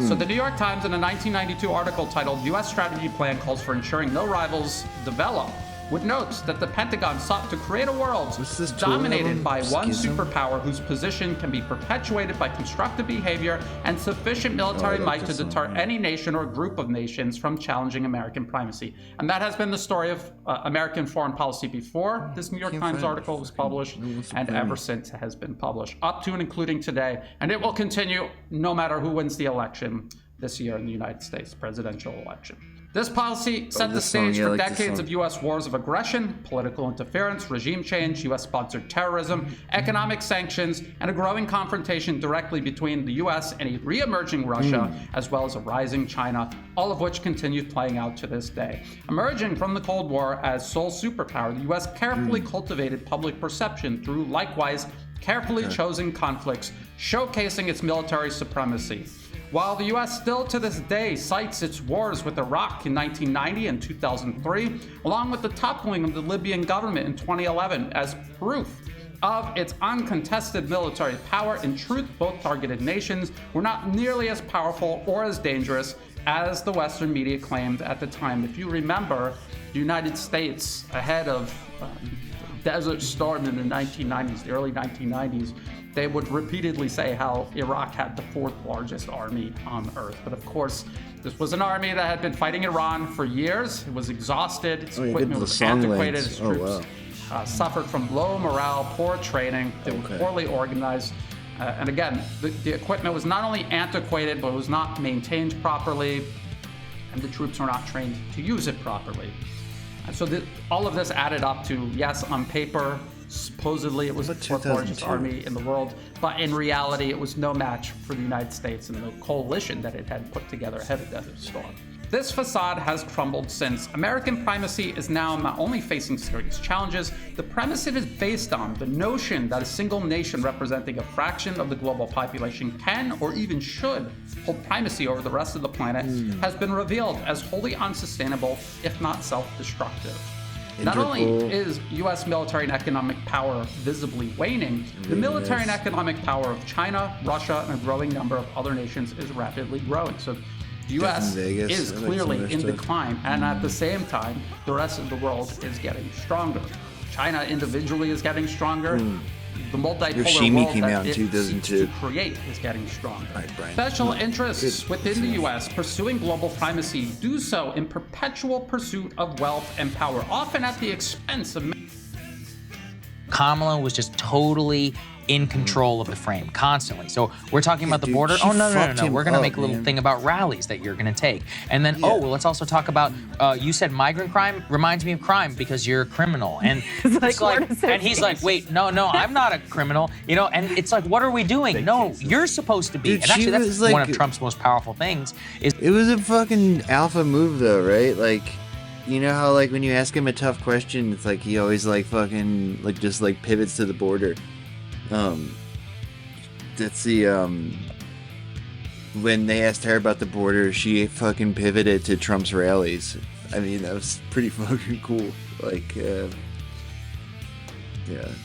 So the New York Times, in a 1992 article titled U.S. Strategy Plan Calls for Ensuring No Rivals Develop, would note that the Pentagon sought to create a world dominated by one superpower whose position can be perpetuated by constructive behavior and sufficient military might to deter any nation or group of nations from challenging American primacy. And that has been the story of American foreign policy before this New York Times article was published, and ever since it has been published, up to and including today. And it will continue no matter who wins the election this year in the United States presidential election. This policy set the stage for decades of U.S. wars of aggression, political interference, regime change, U.S.-sponsored terrorism, economic sanctions, and a growing confrontation directly between the U.S. and a re-emerging Russia, as well as a rising China, all of which continue playing out to this day. Emerging from the Cold War as sole superpower, the U.S. carefully cultivated public perception through, likewise, carefully chosen conflicts, showcasing its military supremacy. While the U.S. still to this day cites its wars with Iraq in 1990 and 2003, along with the toppling of the Libyan government in 2011 as proof of its uncontested military power, in truth, both targeted nations were not nearly as powerful or as dangerous as the Western media claimed at the time. If you remember, the United States, ahead of Desert Storm in the 1990s, the early 1990s, they would repeatedly say how Iraq had the fourth largest army on earth. But of course, this was an army that had been fighting Iran for years. It was exhausted, its equipment was antiquated, its troops suffered from low morale, poor training. They were poorly organized. And again, the equipment was not only antiquated, but it was not maintained properly, and the troops were not trained to use it properly. And so all of this added up to, yes, on paper, supposedly it was the fourth largest army in the world, but in reality, it was no match for the United States and the coalition that it had put together ahead of Desert Storm. This facade has crumbled since American primacy is now not only facing serious challenges, the premise it is based on, the notion that a single nation representing a fraction of the global population can or even should hold primacy over the rest of the planet, has been revealed as wholly unsustainable, if not self-destructive. Not only is U.S. military and economic power visibly waning, the military and economic power of China, Russia, and a growing number of other nations is rapidly growing. So the U.S. is clearly in decline, and at the same time, the rest of the world is getting stronger. China individually is getting stronger. The multipolar world that it seeks to create is getting stronger. Special interests within the U.S. pursuing global primacy do so in perpetual pursuit of wealth and power, often at the expense of... Kamala was just totally in control of the frame constantly. So we're talking about the border. Oh, no. We're going to make a little thing about rallies that you're going to take. And then, oh, well, let's also talk about, you said migrant crime reminds me of crime because you're a criminal. And it's like, and he's like, wait, no, I'm not a criminal. You know, and it's like, what are we doing? No, you're supposed to be. Dude, and actually, that's like, one of Trump's most powerful things. It was a fucking alpha move, though, right? Like, you know how, like, when you ask him a tough question, it's like he always, like, fucking, like, just, like, pivots to the border. That's the, when they asked her about the border, she fucking pivoted to Trump's rallies. I mean, that was pretty fucking cool. Like, yeah,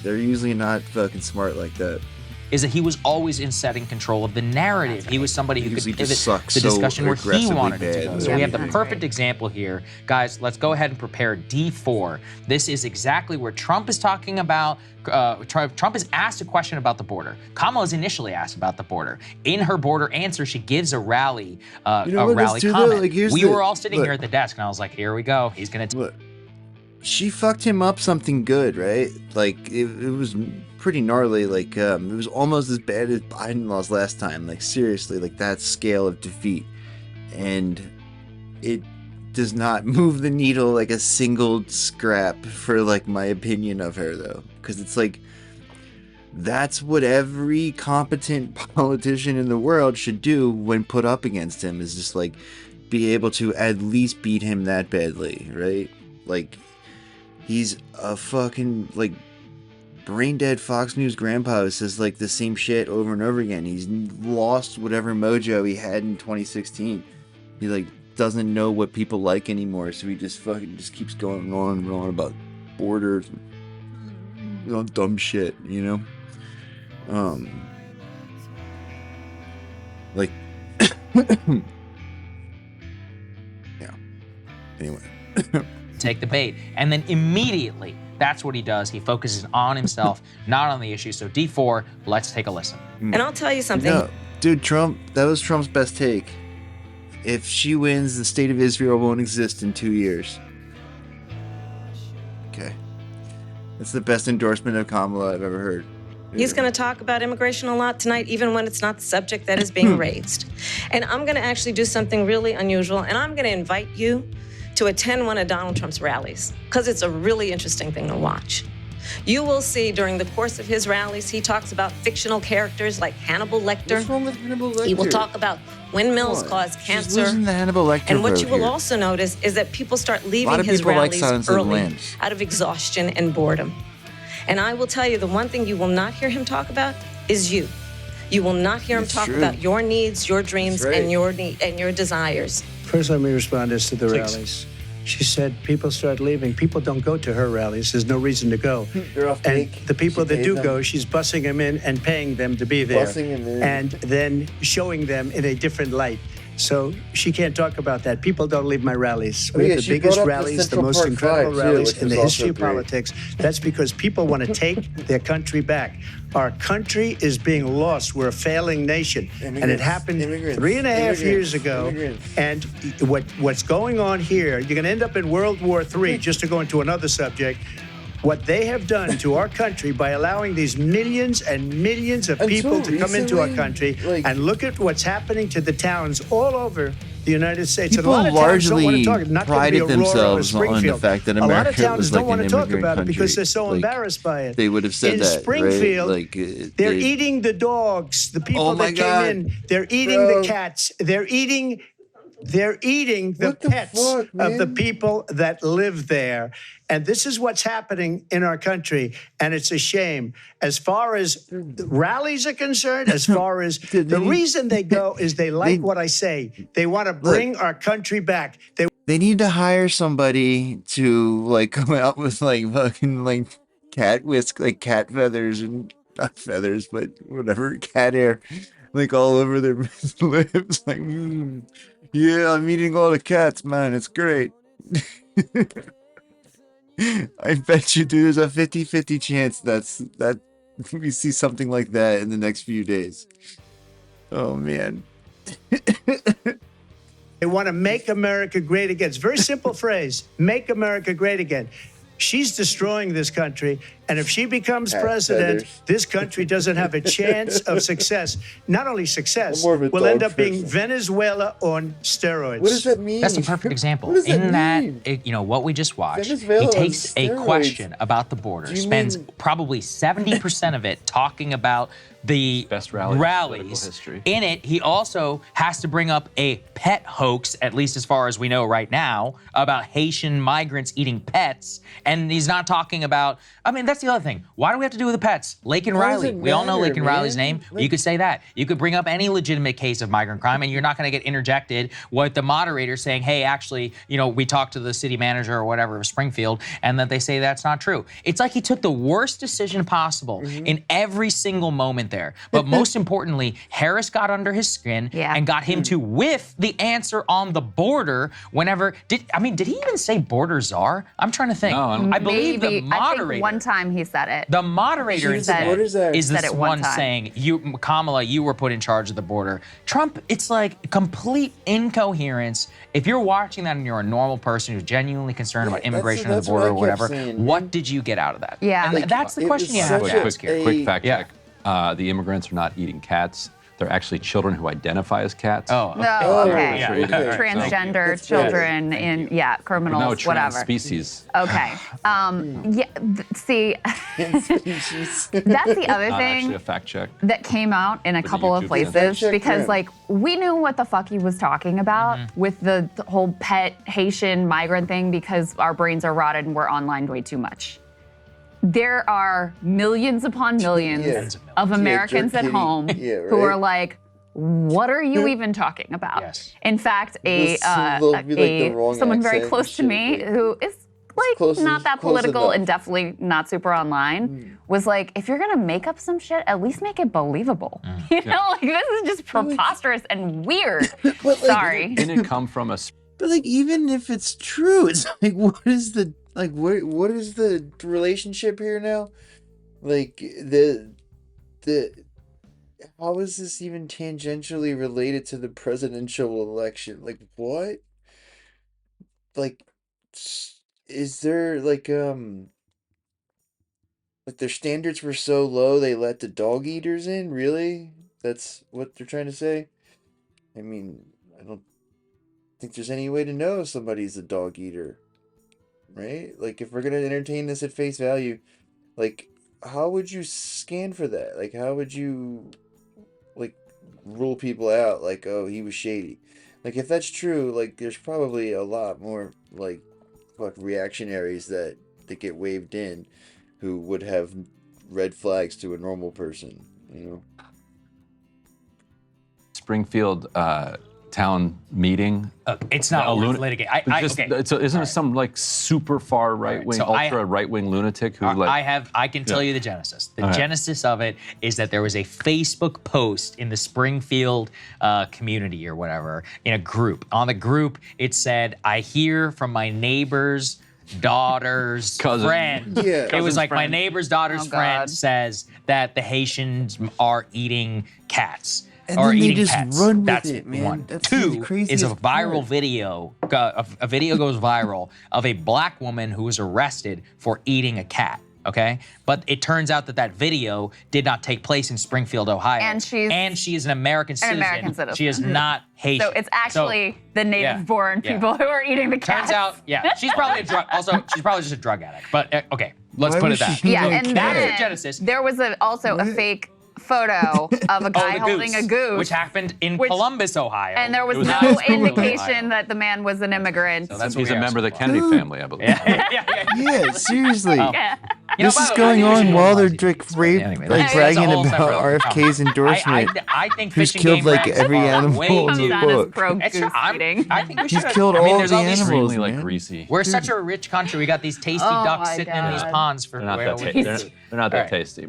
they're usually not fucking smart like that. Is that he was always in setting control of the narrative. He was somebody who could pivot the discussion where he wanted it to go. So we have the perfect example here. Guys, let's go ahead and prepare D4. This is exactly where Trump is talking about, Trump is asked a question about the border. Kamala is initially asked about the border. In her border answer, she gives a rally comment. Like, we were all sitting here at the desk, and I was like, here we go. He's going to... She fucked him up something good, right? Like, it was pretty gnarly. Like, it was almost as bad as Biden lost last time. Like, seriously, like that scale of defeat. And it does not move the needle like a single scrap for, like, my opinion of her, though. Because it's like, that's what every competent politician in the world should do when put up against him, is just, like, be able to at least beat him that badly, right? Like, he's a fucking, like, brain-dead Fox News grandpa who says, like, the same shit over and over again. He's lost whatever mojo he had in 2016. He, like, doesn't know what people like anymore, so he just fucking just keeps going on and on about borders and, you know, dumb shit, you know? Like, yeah. Anyway. Take the bait. And then immediately, that's what he does. He focuses on himself, not on the issue. So D4, let's take a listen. And I'll tell you something. No, dude, Trump, that was Trump's best take. If she wins, the state of Israel won't exist in 2 years. Okay. That's the best endorsement of Kamala I've ever heard. He's going to talk about immigration a lot tonight, even when it's not the subject that is being raised. And I'm going to actually do something really unusual, and I'm going to invite you to attend one of Donald Trump's rallies, because it's a really interesting thing to watch. You will see during the course of his rallies, he talks about fictional characters like Hannibal Lecter. What's wrong with Hannibal Lecter? He will talk about windmills cause cancer. She's losing the Hannibal Lecter And what you will here. also notice is that people start leaving his rallies early out of exhaustion and boredom. And I will tell you, the one thing you will not hear him talk about is you. You will not hear him talk about your needs, your dreams, and your desires. First, let me respond as to the rallies. She said people start leaving. People don't go to her rallies. There's no reason to go. They're off and the people that do go, she's bussing them in and paying them to be there. Bussing them in. And then showing them in a different light. So she can't talk about that. People don't leave my rallies. We have the biggest rallies, the most incredible rallies in the history of politics. That's because people want to take their country back. Our country is being lost. We're a failing nation. And it happened 3.5 years ago. And what's going on here, you're going to end up in World War III, just to go into another subject. what they have done to our country by allowing these millions and millions of people to come into our country, and look at what's happening to the towns all over the United States. People and a lot of towns don't want to largely talk. Not going to be prided Aurora or themselves on the Springfield. fact that A lot of America towns was don't like want an to talk immigrant about it country. because they're so Like, embarrassed by it. they would have said in that, Springfield, right? Like, they're they- eating the dogs, the people Oh my that came God. in. They're eating the cats. They're eating the pets of the people that live there. And this is what's happening in our country. And it's a shame. As far as rallies are concerned, as far as the reason they go is they like what I say. They want to bring our country back. They need to hire somebody to like come out with like fucking like cat whisk, like cat feathers and not feathers, but whatever, cat hair, like all over their lips. Like, yeah, I'm eating all the cats, man. It's great. I bet you, dude, there's a 50-50 chance that we see something like that in the next few days. Oh man. They want to make America great again. It's a very simple phrase, make America great again. She's destroying this country, and if she becomes president, this country doesn't have a chance of success. Not only success, we'll end up being Venezuela on steroids. What does that mean? That's a perfect example. What does that In that, mean? you know, what we just watched, Venezuela he on takes a steroids. question about the border, Do you spends mean- probably 70% of it talking about the best rallies. History. In it, he also has to bring up a pet hoax, at least as far as we know right now, about Haitian migrants eating pets. And he's not talking about, I mean, that's the other thing. Why do we have to do with the pets? Laken Why does Riley. it We all know matter, Laken Riley's man? name. You could say that. You could bring up any legitimate case of migrant crime and you're not going to get interjected with the moderator saying, hey, actually, you know, we talked to the city manager or whatever of Springfield, and that they say that's not true. It's like he took the worst decision possible in every single moment there. But most importantly, Harris got under his skin and got him to whiff the answer on the border whenever, did he even say border czar? I'm trying to think. I believe the moderator. I think one time he said it. The moderator said it. is Said this it one one time. saying, "You, Kamala, you were put in charge of the border." Trump, it's like complete incoherence. If you're watching that and you're a normal person who's genuinely concerned about immigration to the border or whatever, what did you get out of that? Yeah. And that's the question you have to ask here. Quick fact check. The immigrants are not eating cats. They're actually children who identify as cats. No, okay. Transgender children in criminals, No, trans whatever. species. Okay. See, that's the other Not thing actually a fact check. that came out in a the couple of YouTube places channel. Fact check because him. like we knew what the fuck he was talking about with the whole pet Haitian migrant thing because our brains are rotted and we're online way too much. There are millions upon millions of Americans at home who are like, what are you even talking about? Yes. In fact, someone very close to me who is like not that political and definitely not super online was like, if you're gonna make up some shit, at least make it believable. You know, like this is just preposterous and weird. Sorry. Didn't it come from a But like, even if it's true, it's like, what is the relationship here now? Like how is this even tangentially related to the presidential election? Like what? Like, is there like their standards were so low they let the dog eaters in? Really? That's what they're trying to say? I mean, I don't think there's any way to know if somebody's a dog eater, right? Like, if we're gonna entertain this at face value, like, how would you scan for that? Like, how would you like rule people out? Like, oh, he was shady. Like, if that's true, like, there's probably a lot more like reactionaries that get waved in who would have red flags to a normal person, you know. Springfield town meeting. It's not worth litigating. Okay. So isn't it some like super far right wing, ultra right wing lunatic who like? I can tell you the genesis. The genesis of it is that there was a Facebook post in the Springfield community or whatever in a group. On the group, it said, "I hear from my neighbor's daughter's friend." It was like my neighbor's daughter's friend says that the Haitians are eating cats. And or then they eating just pets. run with That's it, man. one. That's the Two is a craziest viral part. video. A video goes viral of a black woman who was arrested for eating a cat. Okay, but it turns out that video did not take place in Springfield, Ohio, And she is an American citizen. She is not Haitian. So it's actually the native-born yeah. people who are eating the cats. Turns out, yeah, she's probably a drug. Also, she's probably just a drug addict. But okay, let's Why put was it that. she Yeah, eating and That's then the genesis. there was also a fake photo of a guy the holding a goose, which happened in Columbus, Ohio. and there was It no not in indication that the man was an immigrant. So that's He's a member of the Kennedy family, I believe. Yeah, seriously. Yeah. This is going on while they're bragging about RFK's endorsement. I think who's fishing killed game like regs every are animal way in too- the Comes out as book. pro-goose eating. I think we should. He's killed all there's the all these animals, Extremely man. greasy. We're such a rich country. We got these tasty Oh ducks my sitting in these God. ponds for They're not where that we- tasty. They're not that All right. tasty.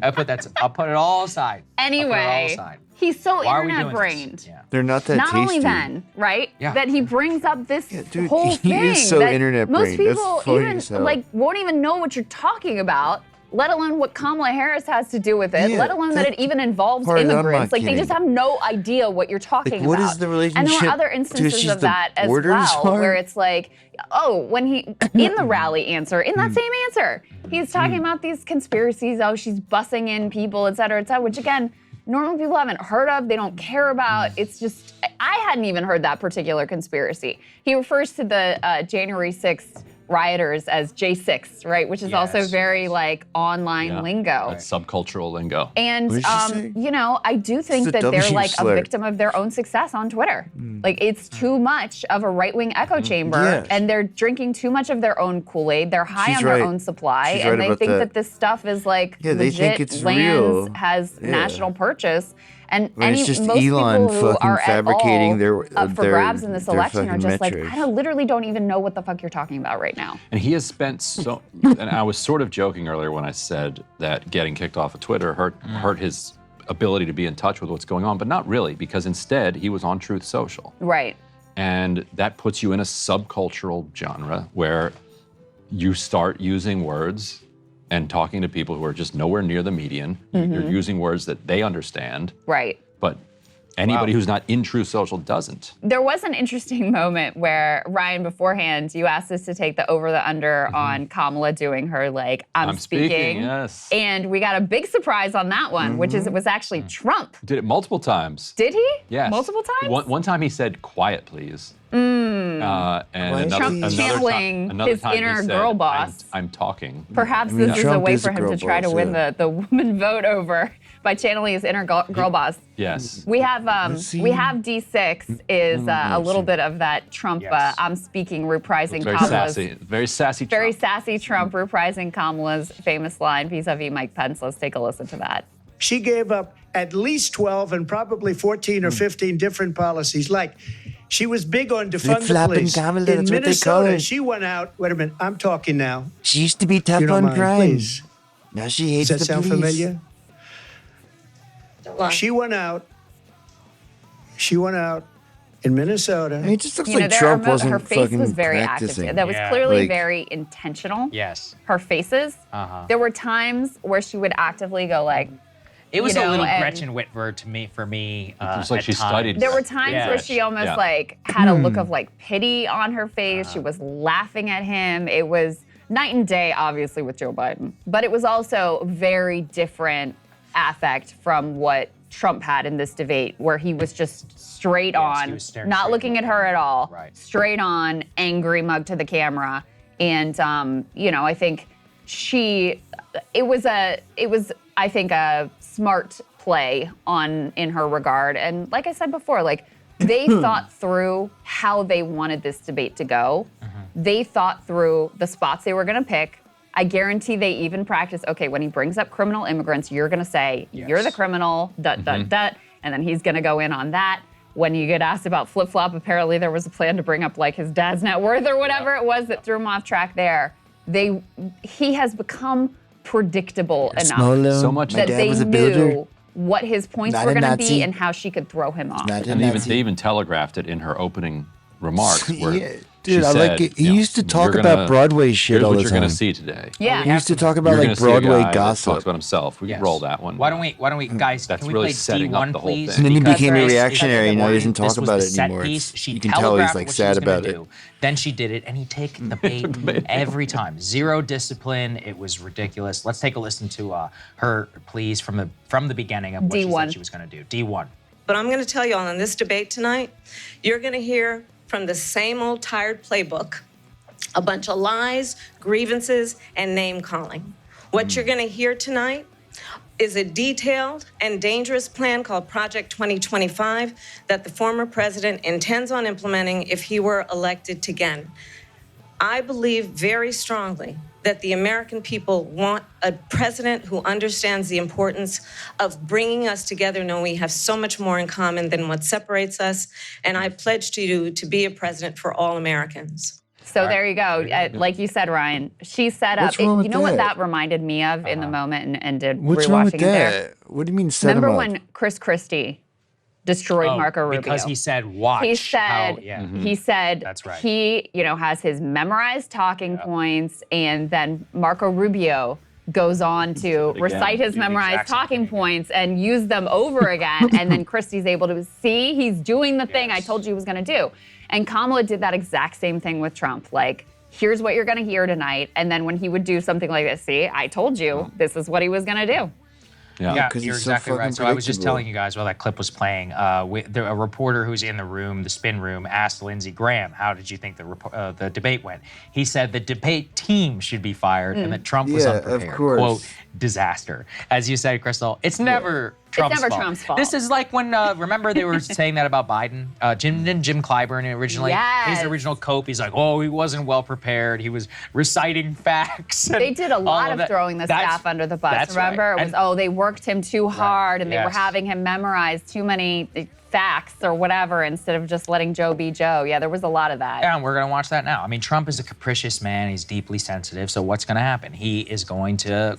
I'll put it all aside. Anyway, he's so Why are we internet doing brained. this? Yeah. They're not that Not tasty. only then, right? Yeah. That he brings up this dude, whole he thing is so that internet most brained. That's people funny even as hell. like won't even know what you're talking about, let alone what Kamala Harris has to do with it, Yeah, let alone that it even involves part I'm not immigrants. Like they kidding. just have no idea what you're talking Like, what about. is the And there relationship were other to instances she's of the that as borders well, are? where it's like, oh, when he in the rally answer, in that same answer, he's talking about these conspiracies. Oh, she's bussing in people, et cetera, which again, normal people haven't heard of, they don't care about. It's just, I hadn't even heard that particular conspiracy. He refers to the January 6th rioters as J6, right? Which is also very like online lingo. That's subcultural lingo. And What did she say? you know, I do think It's a that they're W like slur. a victim of their own success on Twitter. Like it's too much of a right-wing echo chamber, Yeah. and they're drinking too much of their own Kool-Aid. They're high She's on right. their own supply, She's and right they about think that. that this stuff is like Yeah, they think legit it's lands, real. has Yeah. national purchase. And When it's just most Elon people who fucking are at fabricating all their- up for their- grabs in this their election are fucking just like, metrics. I literally don't even know what the fuck you're talking about right now. And he has spent so, and I was sort of joking earlier when I said that getting kicked off of Twitter hurt his ability to be in touch with what's going on, but not really, because instead he was on Truth Social. Right. And that puts you in a subcultural genre where you start using words and talking to people who are just nowhere near the median. You're using words that they understand, Right. but anybody who's not in Truth Social doesn't. There was an interesting moment where, Ryan, beforehand, you asked us to take the over the under on Kamala doing her, like, I'm speaking. Yes. And we got a big surprise on that one, which is it was actually Trump. Did it multiple times. Did he? Yes. Multiple times? One time he said, "Quiet, please." And Trump channeling his time he inner said, girl boss. I'm talking. Perhaps this is a way for him to try to win the woman vote over by channeling his inner girl boss. Yes. We have D6 is a little bit of that Trump I'm speaking reprising Very Kamala's sassy. Very sassy. very sassy Trump reprising Kamala's famous line vis-a-vis Mike Pence. Let's take a listen to that. She gave up at least 12 and probably 14 or 15 different policies. Like, she was big on defund the Flip-flopping police. Kamala, In that's what they call Minnesota, her. she went out. Wait a minute, I'm talking now. She used to be tough You don't on mind, crime. please. Now she hates Does that the sound police. familiar? She went out in Minnesota. It just looks You know, like there Trump are wasn't her face fucking was very practicing. active. That was clearly Like, very intentional. Yes. Her faces. There were times where she would actively go like. It was you a know, little and Gretchen Whitmer for me. It was like at she times. studied. There were times where she almost like had a look of like pity on her face. She was laughing at him. It was night and day, obviously, with Joe Biden. But it was also very different affect from what Trump had in this debate, where he was just straight on, he was staring not straight looking at her at all, Right. straight on, angry mug to the camera. And you know, I think it was I think a smart play in her regard. And like I said before, like they thought through how they wanted this debate to go. They thought through the spots they were going to pick. I guarantee they even practiced, okay, when he brings up criminal immigrants, you're going to say, you're the criminal, and then he's going to go in on that. When you get asked about flip-flop, apparently there was a plan to bring up like his dad's net worth or whatever it was that threw him off track there. He has become predictable enough So much that they knew what his points Not were a going to be Nazi. and how she could throw him off. Not a And Nazi. they even telegraphed it in her opening remarks, where Dude, I like it. He used to talk about Broadway shit all the time. Here's what you're going to see today. Yeah. He used to talk about like Broadway gossip. Talks about himself. We can roll that one. Why don't we, guys? That's can we really play setting D1, up the whole please? thing. And then he Because became a this is reactionary. the Now he doesn't this talk was about the it set anymore. piece. She You can tell he's telegraphed like what she sad was gonna about it. do. Then she did it, and he'd take the bait every time. Zero discipline. It was ridiculous. Let's take a listen to her pleas from the beginning of what she said she was going to do. D1. But I'm going to tell you all in this debate tonight, you're going to hear from the same old tired playbook, a bunch of lies, grievances, and name calling. What you're going to hear tonight is a detailed and dangerous plan called Project 2025 that the former president intends on implementing if he were elected again. I believe very strongly that the American people want a president who understands the importance of bringing us together, knowing we have so much more in common than what separates us. And I pledge to you to be a president for all Americans. So there you go. Like you said, Ryan, she set up. What's wrong with you know what that? that reminded me of in the moment and did What's wrong with rewatching it there? that? What do you mean set him Remember up? when Chris Christie destroyed Marco Rubio? Because he said, watch. He said, he said That's right. he, has his memorized talking points, and then Marco Rubio goes on to recite his memorized talking points and use them over again. And then Christie's able to see he's doing the thing I told you he was going to do. And Kamala did that exact same thing with Trump. Like, here's what you're going to hear tonight. And then when he would do something like this, see, I told you this is what he was going to do. Yeah, because you're he's so exactly right. fucking So I was just predictable. telling you guys while that clip was playing, a reporter who's in the room, the spin room, asked Lindsey Graham, how did you think the debate went? He said the debate team should be fired and that Trump was unprepared. of course. Quote, disaster. As you said, Crystal, it's never Trump's fault. Trump's fault. This is like when, remember they were saying that about Biden? Jim Clyburn originally, Yes. his original cope, he's like, oh, he wasn't well prepared. He was reciting facts. They did a lot of that. throwing the staff under the bus. That's Remember? right. It was, they worked him too hard and they were Yes. having him memorize too many facts or whatever instead of just letting Joe be Joe. Yeah, there was a lot of that. Yeah, and we're going to watch that now. I mean, Trump is a capricious man. He's deeply sensitive. So what's going to happen? He is going to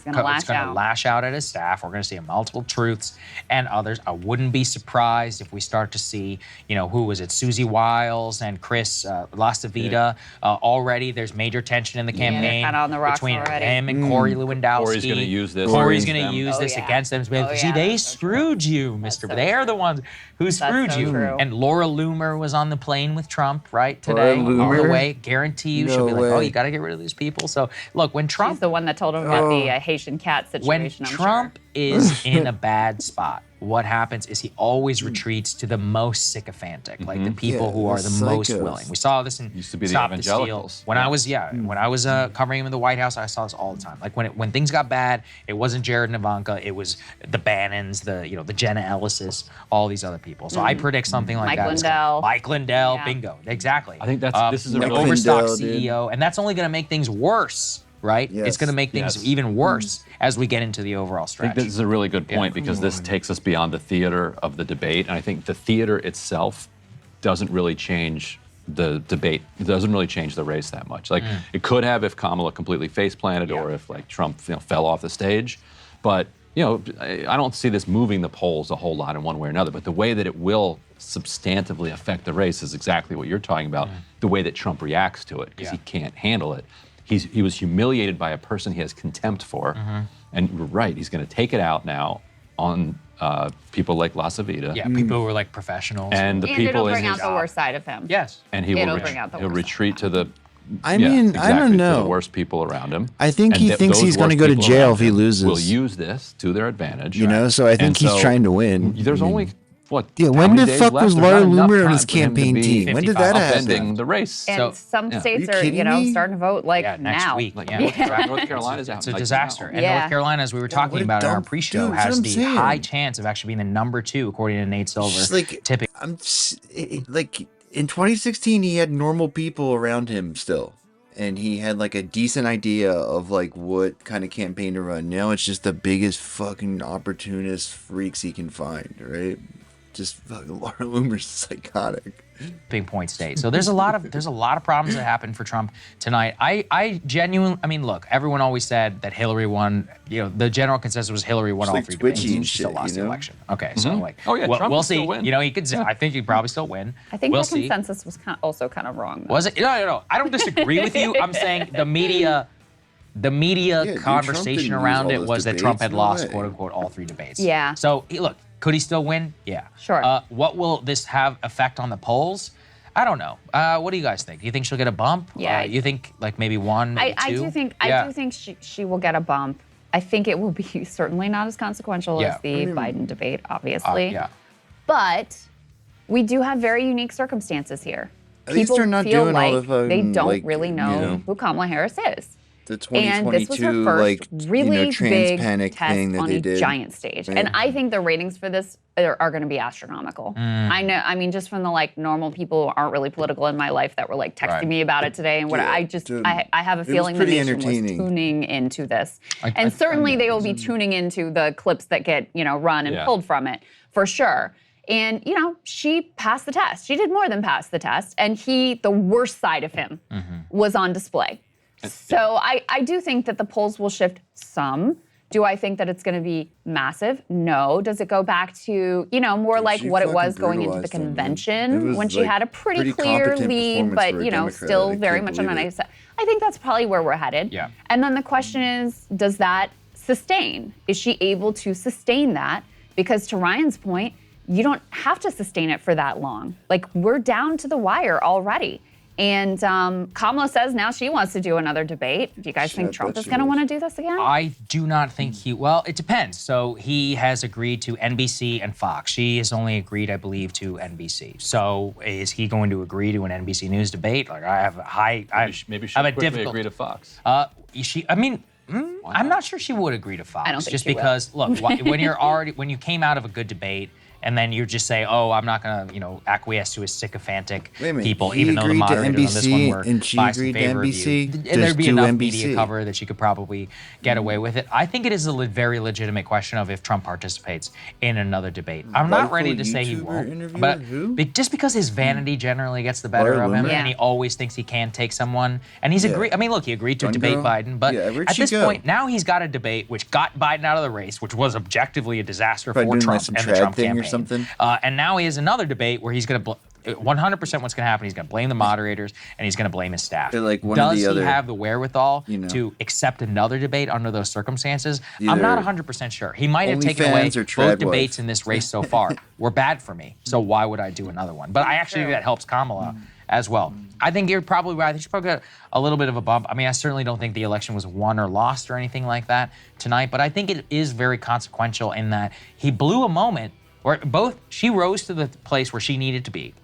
lash out at his staff. We're going to see multiple truths and others. I wouldn't be surprised if we start to see, who was it? Susie Wiles and Chris Lastavita. Already there's major tension in the campaign kinda on the rocks between already. him and Corey Lewandowski. Corey's going to use this. Corey's going to use Oh, this yeah. against them. Oh, See, yeah, they that's so screwed you, Mr. They're the ones who screwed so you. true. And Laura Loomer was on the plane with Trump, right, today. Laura On the Loomer? way. Guarantee you she'll No be like, oh, way. you got to get rid of these people. So, look, when Trump... She's the one that told him about the Haitian cat situation, When I'm sure. Trump is in a bad spot, what happens is he always retreats to the most sycophantic, like the people who are the most psychos. willing. We saw this in Used to be the Stop the Steal. evangelicals. When I was covering him in the White House, I saw this all the time. Like when things got bad, it wasn't Jared and Ivanka, it was the Bannons, the Jenna Ellises, all these other people. So I predict something like Mike that. Lindell. Mike Lindell, Yeah. bingo, exactly. I think this is a an really- overstock Lindell, dude. CEO, and that's only going to make things worse. Right? Yes. It's going to make things Yes. even worse as we get into the overall I stretch. think this is a really good point because this takes us beyond the theater of the debate. And I think the theater itself doesn't really change the debate. It doesn't really change the race that much. Like it could have if Kamala completely face planted or if like Trump fell off the stage. But I don't see this moving the polls a whole lot in one way or another. But the way that it will substantively affect the race is exactly what you're talking about. The way that Trump reacts to it because he can't handle it. He was humiliated by a person he has contempt for, and you're right. He's going to take it out now on people like Lasavita. Yeah, people who are like professionals. And the And people it'll in bring his out the worst side of him. Yes. and he It'll will bring out the he'll worst retreat to the. I mean, exactly, I don't to know. the worst people around him. I think And he thinks those he's going to worst go to people jail around if he him loses. Will use this to their advantage. So I think And he's so trying to win. There's only what? Yeah, how when many the days fuck left? was There's Laura not enough Loomer on time his for him to campaign be team? When did that upending happen? the race. And some states are, kidding me? starting to vote like next now. week. Like Yeah. North Carolina's out. It's a like, disaster. now. And Yeah. North Carolina, as we were what talking a about in our dumb- pre-show, dude, has that's what the I'm saying. high chance of actually being the number 2, according to Nate Silver. Just like tipping. like in 2016, he had normal people around him still, and he had like a decent idea of like what kind of campaign to run. Now it's just the biggest fucking opportunist freaks he can find, right? just fucking Laura Loomer's psychotic. Big point state. So there's a lot of problems that happened for Trump tonight. I genuinely, I mean, look, everyone always said that Hillary won. You know, the general consensus was Hillary won all 3 debates and she still lost the election. Okay, so like, we'll see. You know, he could. I think he'd probably still win. I think the consensus was also kind of wrong. Was it? No. I don't disagree with you. I'm saying the media conversation around it was that Trump had lost, quote unquote, all 3 debates. Yeah. So look, could he still win? Yeah. Sure. What will this have effect on the polls? I don't know. What do you guys think? Do you think she'll get a bump? Yeah. You think like maybe 1, maybe 2? I do think she will get a bump. I think it will be certainly not as consequential as the Biden debate, obviously. But we do have very unique circumstances here. People feel like they don't really know who Kamala Harris is. The 2022 and this was her first really trans big panic test thing that on they a did. giant stage. Right. And I think the ratings for this are going to be astronomical. I know. I mean, just from the like normal people who aren't really political in my life that were like texting me about it today and what I have a feeling the nation was tuning into this. And certainly they will be tuning into the clips that get run and pulled from it for sure. And, she passed the test. She did more than pass the test. And the worst side of him was on display. So I do think that the polls will shift some. Do I think that it's going to be massive? No. Does it go back to, more like what it was going into the convention when she had a pretty clear lead, but, still very much on the nice side? I think that's probably where we're headed. Yeah. And then the question is, does that sustain? Is she able to sustain that? Because to Ryan's point, you don't have to sustain it for that long. Like, we're down to the wire already. And Kamala says now she wants to do another debate. Do you guys think Trump is going to want to do this again? I do not think well, it depends. So he has agreed to NBC and Fox. She has only agreed, I believe, to NBC. So is he going to agree to an NBC News debate? Like, I have a high... Maybe she'll quickly agree to Fox. I'm not sure she would agree to Fox. I don't think just she because, will. Look, when you came out of a good debate, and then you just say, "Oh, I'm not gonna, acquiesce to his sycophantic people," even though the moderators on this one were biased in favor of you. There'd be enough media cover that she could probably get away with it. I think it is a very legitimate question of if Trump participates in another debate. I'm not ready to say he won't, but just because his vanity generally gets the better of him, and he always thinks he can take someone, and he's agreed. I mean, look, he agreed to debate Biden, but at this point, now he's got a debate which got Biden out of the race, which was objectively a disaster for Trump and the Trump campaign. And now he has another debate where he's going to 100% what's going to happen. He's going to blame the moderators and he's going to blame his staff. Does he have the wherewithal to accept another debate under those circumstances? I'm not 100% sure. He might have taken away both debates in this race so far. Were bad for me. So why would I do another one? But I actually think that helps Kamala as well. I think you're probably right. I think she probably got a little bit of a bump. I mean, I certainly don't think the election was won or lost or anything like that tonight, but I think it is very consequential in that he blew a moment where she rose to the place where she needed to be.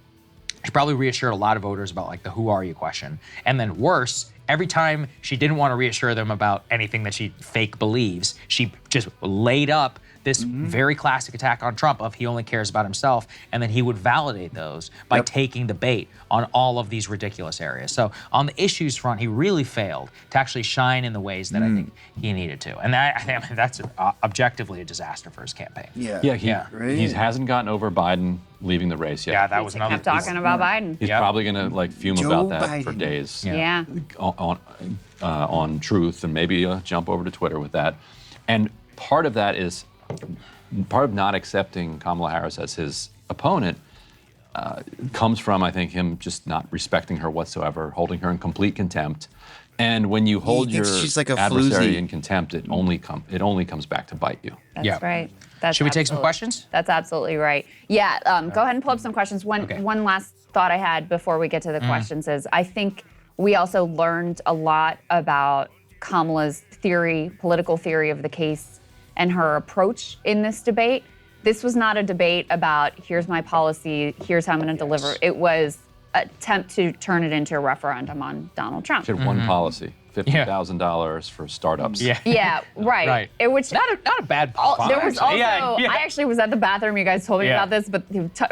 She probably reassured a lot of voters about like the "who are you" question. And then worse, every time she didn't want to reassure them about anything that she fake believes, she just laid up this very classic attack on Trump of he only cares about himself, and then he would validate those by taking the bait on all of these ridiculous areas. So on the issues front, he really failed to actually shine in the ways that I think he needed to. And that's objectively a disaster for his campaign. He hasn't gotten over Biden leaving the race yet. Yeah, that was another. Kept talking about Biden. He's probably going to fume about that for days. Yeah. On Truth, and maybe jump over to Twitter with that. And part of not accepting Kamala Harris as his opponent comes from, I think, him just not respecting her whatsoever, holding her in complete contempt. And when you hold your adversary in contempt, it only comes back to bite you. That's right. Should we take some questions? That's absolutely right. Yeah, go ahead and pull up some questions. One last thought I had before we get to the questions is I think we also learned a lot about Kamala's political theory of the case and her approach in this debate. This was not a debate about here's my policy, here's how I'm going to deliver. It was an attempt to turn it into a referendum on Donald Trump. She had one policy. $50,000 for startups. Yeah, right. Which not a bad policy. There was also, I actually was at the bathroom, you guys told me about this, but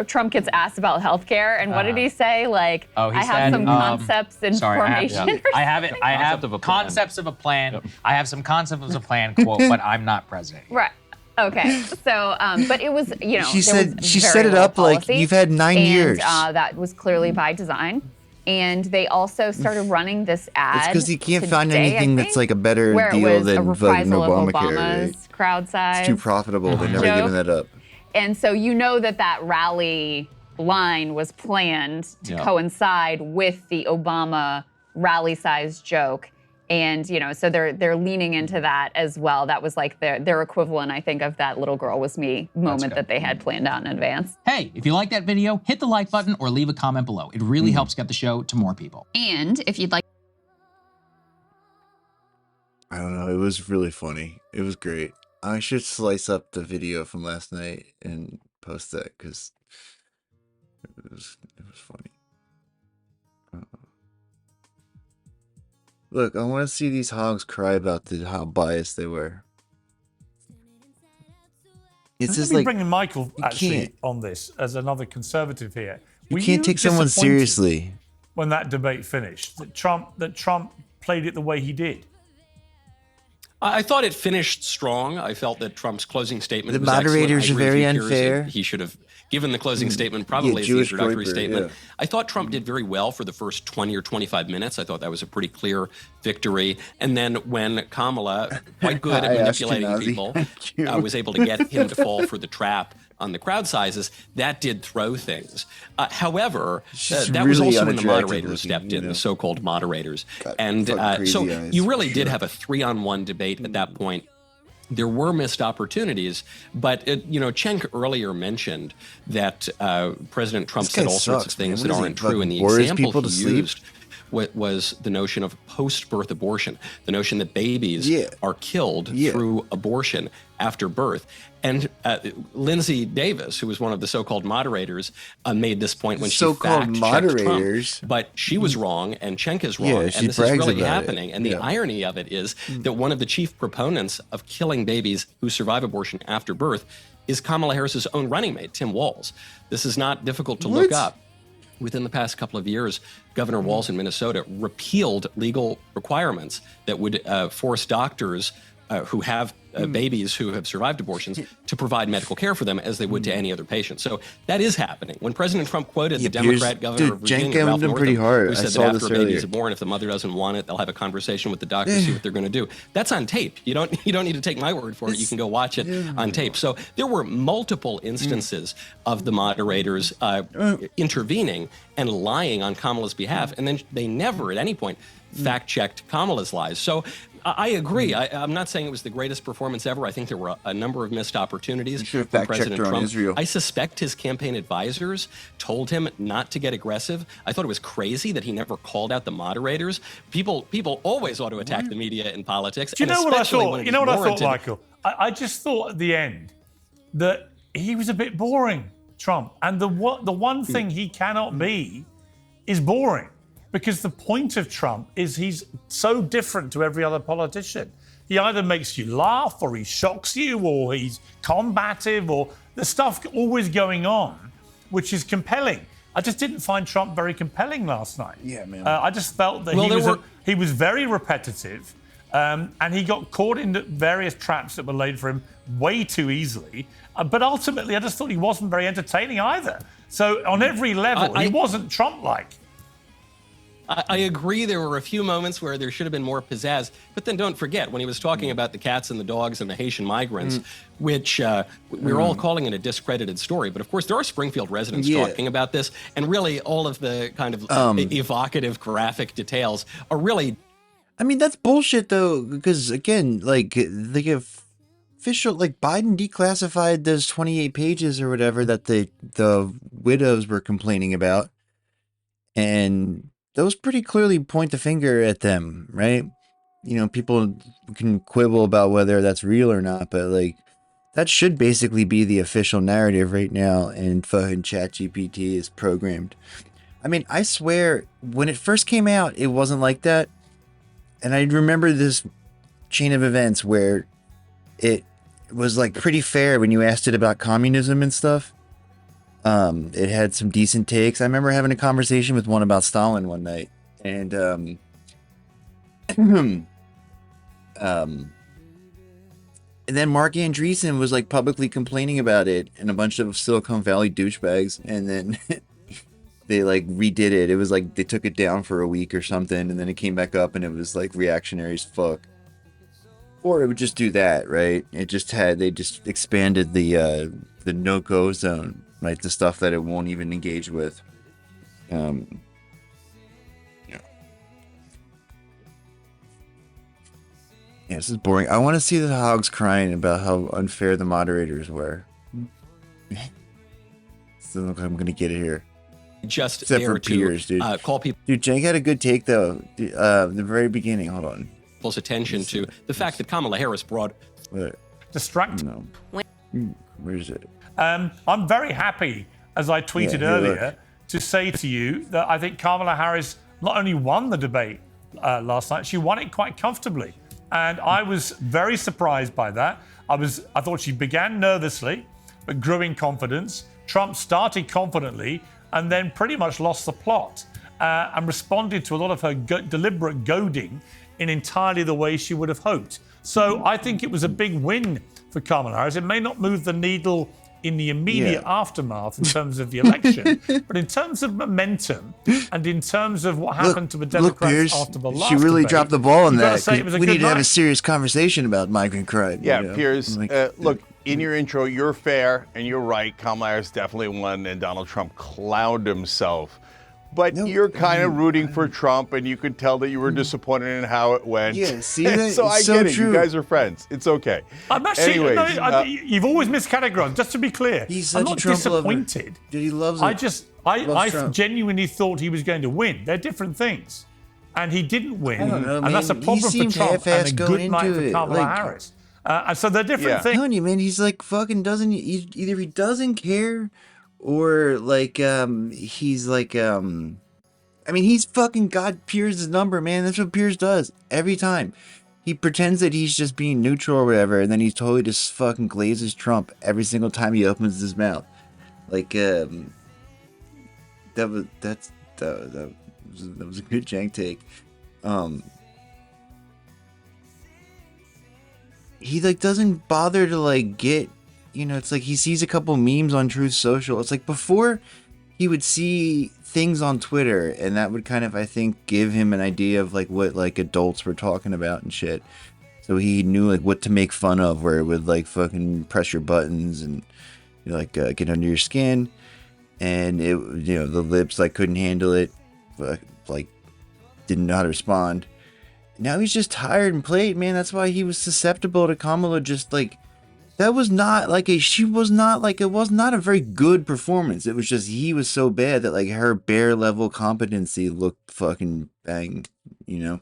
Trump gets asked about healthcare, and what did he say? Like, I have some concepts in formation. I have concepts of a plan. I have some concepts of a plan, quote, but I'm not president. Right. Okay, so but it was, you know, She there said was she very set it little up like policy, you've had 9 years. and that was clearly by design. And they also started running this ad. It's because you can't today, find anything that's like a better where deal it was a than fucking reprisal of Obamacare. Right? Obama's crowd size. It's too profitable. They're never joke. giving that up. And so you know that rally line was planned to coincide with the Obama rally size joke. And, you know, so they're leaning into that as well. That was like their equivalent, I think, of that little girl was me moment that they had planned out in advance. Hey, if you like that video, hit the like button or leave a comment below. It really helps get the show to more people. And if you'd like... I don't know. It was really funny. It was great. I should slice up the video from last night and post that because it was funny. Look, I want to see these hogs cry about how biased they were. It's just like bringing Michael actually can't. on this as another conservative here. You can't take someone seriously when that debate finished. That Trump played it the way he did. I thought it finished strong. I felt that Trump's closing statement The was excellent. moderators I are agree with very you, Piers, unfair. that he should have given the closing statement probably as the Jewish introductory Draper, statement. yeah. I thought Trump did very well for the first 20 or 25 minutes. I thought that was a pretty clear victory. And then when Kamala, quite good at manipulating people, was able to get him to fall for the trap on the crowd sizes, that did throw things. However, that was really also when the unattractive moderators looking, stepped in, you know. the so-called moderators. Got And fucking crazy so eyes, you really for did sure. have a 3-on-1 debate at that point. There were missed opportunities, but Cenk earlier mentioned that President Trump This guy said all sorts sucks, of things man. that What is aren't he, true, and the bore his example people to he sleep? used was the notion of post-birth abortion, the notion that babies are killed through abortion after birth. And Lindsay Davis, who was one of the so-called moderators, made this point when she So-called fact-checked moderators? Trump, but she was wrong and Cenk is wrong, Yeah, and she this is brags really about it. happening. And the Yeah. irony of it is that one of the chief proponents of killing babies who survive abortion after birth is Kamala Harris's own running mate, Tim Walz. This is not difficult to look up. Within the past couple of years, Governor Walz in Minnesota repealed legal requirements that would force doctors who have babies who have survived abortions to provide medical care for them as they would to any other patient. So that is happening. When President Trump quoted the Democrat governor of Virginia, Ralph Northam, pretty hard. who I said saw that this after a baby is earlier. born, if the mother doesn't want it, they'll have a conversation with the doctor, see what they're going to do. That's on tape. You don't need to take my word for it. You can go watch it on tape. So there were multiple instances of the moderators intervening and lying on Kamala's behalf, and then they never at any point fact-checked Kamala's lies. So I agree. I'm not saying it was the greatest performance ever. I think there were a number of missed opportunities from President Trump. Israel. I suspect his campaign advisors told him not to get aggressive. I thought it was crazy that he never called out the moderators. People always ought to attack the media in politics. Do you and know what I especially thought? when it You know is what I thought, warranted. Michael? I just thought at the end that he was a bit boring, Trump. And the one thing he cannot be is boring. Because the point of Trump is he's so different to every other politician. He either makes you laugh, or he shocks you, or he's combative, or there's stuff always going on, which is compelling. I just didn't find Trump very compelling last night. Yeah, man. I just felt that he was very repetitive, and he got caught in various traps that were laid for him way too easily. But ultimately, I just thought he wasn't very entertaining either. So on every level, he wasn't Trump-like. I agree there were a few moments where there should have been more pizzazz, but then don't forget, when he was talking about the cats and the dogs and the Haitian migrants, which we're all calling it a discredited story, but of course there are Springfield residents talking about this, and really all of the kind of evocative graphic details are really... I mean, that's bullshit though, because again, like the official, like Biden declassified those 28 pages or whatever that the widows were complaining about, and those pretty clearly point the finger at them, right? You know, people can quibble about whether that's real or not, but like that should basically be the official narrative right now, and fucking ChatGPT is programmed. I mean, I swear, when it first came out, it wasn't like that. And I remember this chain of events where it was like pretty fair when you asked it about communism and stuff. It had some decent takes. I remember having a conversation with one about Stalin one night, and And then Mark Andreessen was like publicly complaining about it, and a bunch of Silicon Valley douchebags, and then they like redid it. It was like they took it down for a week or something, and then it came back up, and it was like reactionary as fuck. Or it would just do that, right? They just expanded the no-go zone, right? The stuff that it won't even engage with. Yeah, this is boring. I want to see the hogs crying about how unfair the moderators were. So I'm gonna get it here. Just except there for Piers, dude. Call people. Dude, Cenk had a good take though. The very beginning. Hold on. People's attention to the fact that Kamala Harris brought. Distract. No. Where's it? I'm very happy, as I tweeted earlier, to say to you that I think Kamala Harris not only won the debate last night, she won it quite comfortably. And I was very surprised by that. I thought she began nervously, but grew in confidence. Trump started confidently and then pretty much lost the plot and responded to a lot of her deliberate goading in entirely the way she would have hoped. So I think it was a big win for Kamala Harris. It may not move the needle in the immediate aftermath in terms of the election, but in terms of momentum and in terms of what happened to the Democrats Piers, after the last she really debate, dropped the ball on that. We need to have a night. serious conversation about migrant crime. Yeah, you know? Piers, look, in your intro, you're fair and you're right. Kamala Harris definitely won and Donald Trump clowned himself. But you're kind of rooting for Trump, and you could tell that you were disappointed in how it went. Yeah, see that? So I get it. You guys are friends. It's okay. I'm actually, Anyways, you've always miscategorized. Just to be clear, He's I'm such a not Trump disappointed. lover. Dude, he loves I it. I Loves Trump. genuinely thought he was going to win. They're different things, and he didn't win, I don't know, and that's a man. problem He for seemed Trump. And half-assed a going good night into for it. Kamala Like- Harris. And so they're different I'm things. telling you, man, he's like fucking doesn't. Either he doesn't care, or like he's like I mean, he's fucking got Piers' number, man. That's what Piers does every time. He pretends that he's just being neutral or whatever, and then he totally just fucking glazes Trump every single time he opens his mouth. Like that was a good jank take. He like doesn't bother to like get, you know, it's like he sees a couple memes on Truth Social. It's like before he would see things on Twitter, and that would kind of, I think, give him an idea of like what like adults were talking about and shit. So he knew like what to make fun of, where it would like fucking press your buttons and you know, like get under your skin, and it, you know, the lips like couldn't handle it, like didn't know how to respond. Now he's just tired and played, man. That's why he was susceptible to Kamala. Just like that was not like it was not a very good performance. It was just he was so bad that like her bare level competency looked fucking bang, you know.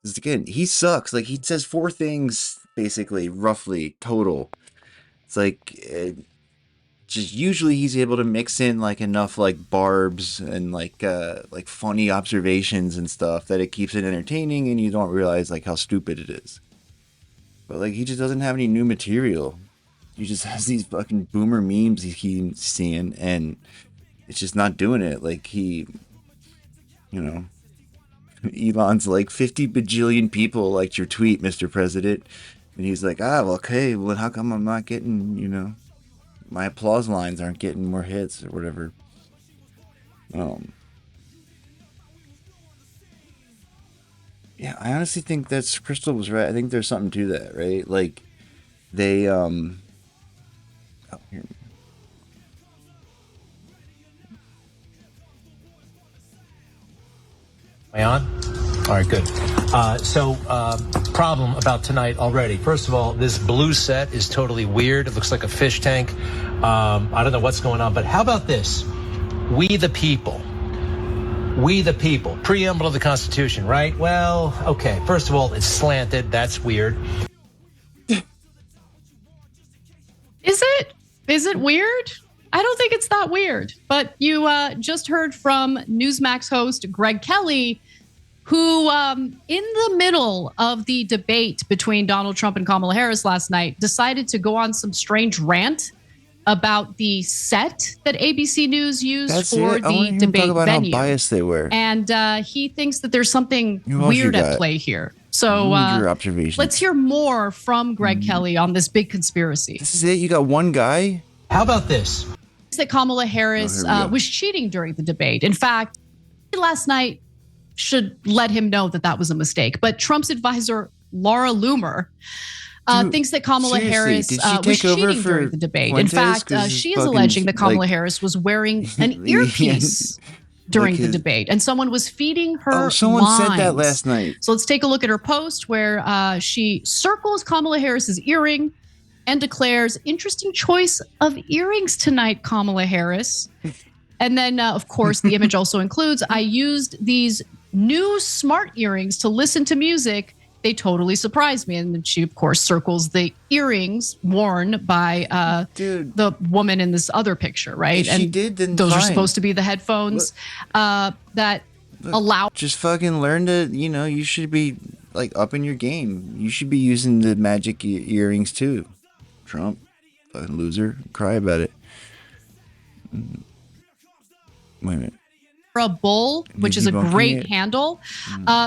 Because again, he sucks. Like he says 4 things basically, roughly total. It's like just usually he's able to mix in like enough like barbs and like funny observations and stuff that it keeps it entertaining, and you don't realize like how stupid it is. But like he just doesn't have any new material. He just has these fucking boomer memes he keeps seeing, and it's just not doing it. Like he, you know, Elon's like 50 bajillion people liked your tweet, Mr. President, and he's like, well, okay, well, how come I'm not getting, you know, my applause lines aren't getting more hits or whatever. Yeah, I honestly think that's Crystal was right. I think there's something to that, right? Like they here. Am I on? All right, good. Problem about tonight already. First of all, this blue set is totally weird. It looks like a fish tank. I don't know what's going on, but how about this? We the people. We the people. Preamble of the Constitution, right? Well, okay. First of all, it's slanted. That's weird. Is it? Is it weird? I don't think it's that weird. But you just heard from Newsmax host Greg Kelly, who in the middle of the debate between Donald Trump and Kamala Harris last night decided to go on some strange rant about the set that ABC News used for the debate talk about venue. how biased they were. And he thinks that there's something Who else you weird at got? play here. So your observations. let's hear more from Greg Kelly on this big conspiracy. This is it? You got one guy? How about this? That Kamala Harris was cheating during the debate. In fact, last night should let him know that that was a mistake. But Trump's advisor, Laura Loomer, thinks that Kamala Harris was cheating during the debate. In fact, she is alleging that Kamala Harris was wearing an earpiece during the debate, and someone was feeding her someone lines. said that last night. So let's take a look at her post where she circles Kamala Harris's earring and declares, "Interesting choice of earrings tonight, Kamala Harris." And then, of course, the image also includes, "I used these new smart earrings to listen to music. They totally surprised me." And then she, of course, circles the earrings worn by the woman in this other picture, right? If she did, then those are fine. supposed to be the headphones that allow. Just fucking learn to, you should be like up in your game. You should be using the magic earrings too. Trump, fucking loser, cry about it. Wait a minute. A Bull, which is a great handle,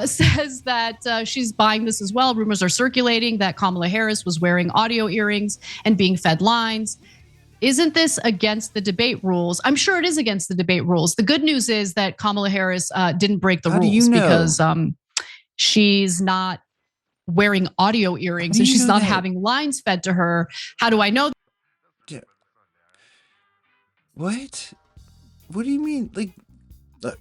says that she's buying this as well. Rumors are circulating that Kamala Harris was wearing audio earrings and being fed lines. Isn't this against the debate rules? I'm sure it is against the debate rules. The good news is that Kamala Harris didn't break the rules because she's not wearing audio earrings and she's not having lines fed to her. How do I know? What? What do you mean? Like, look,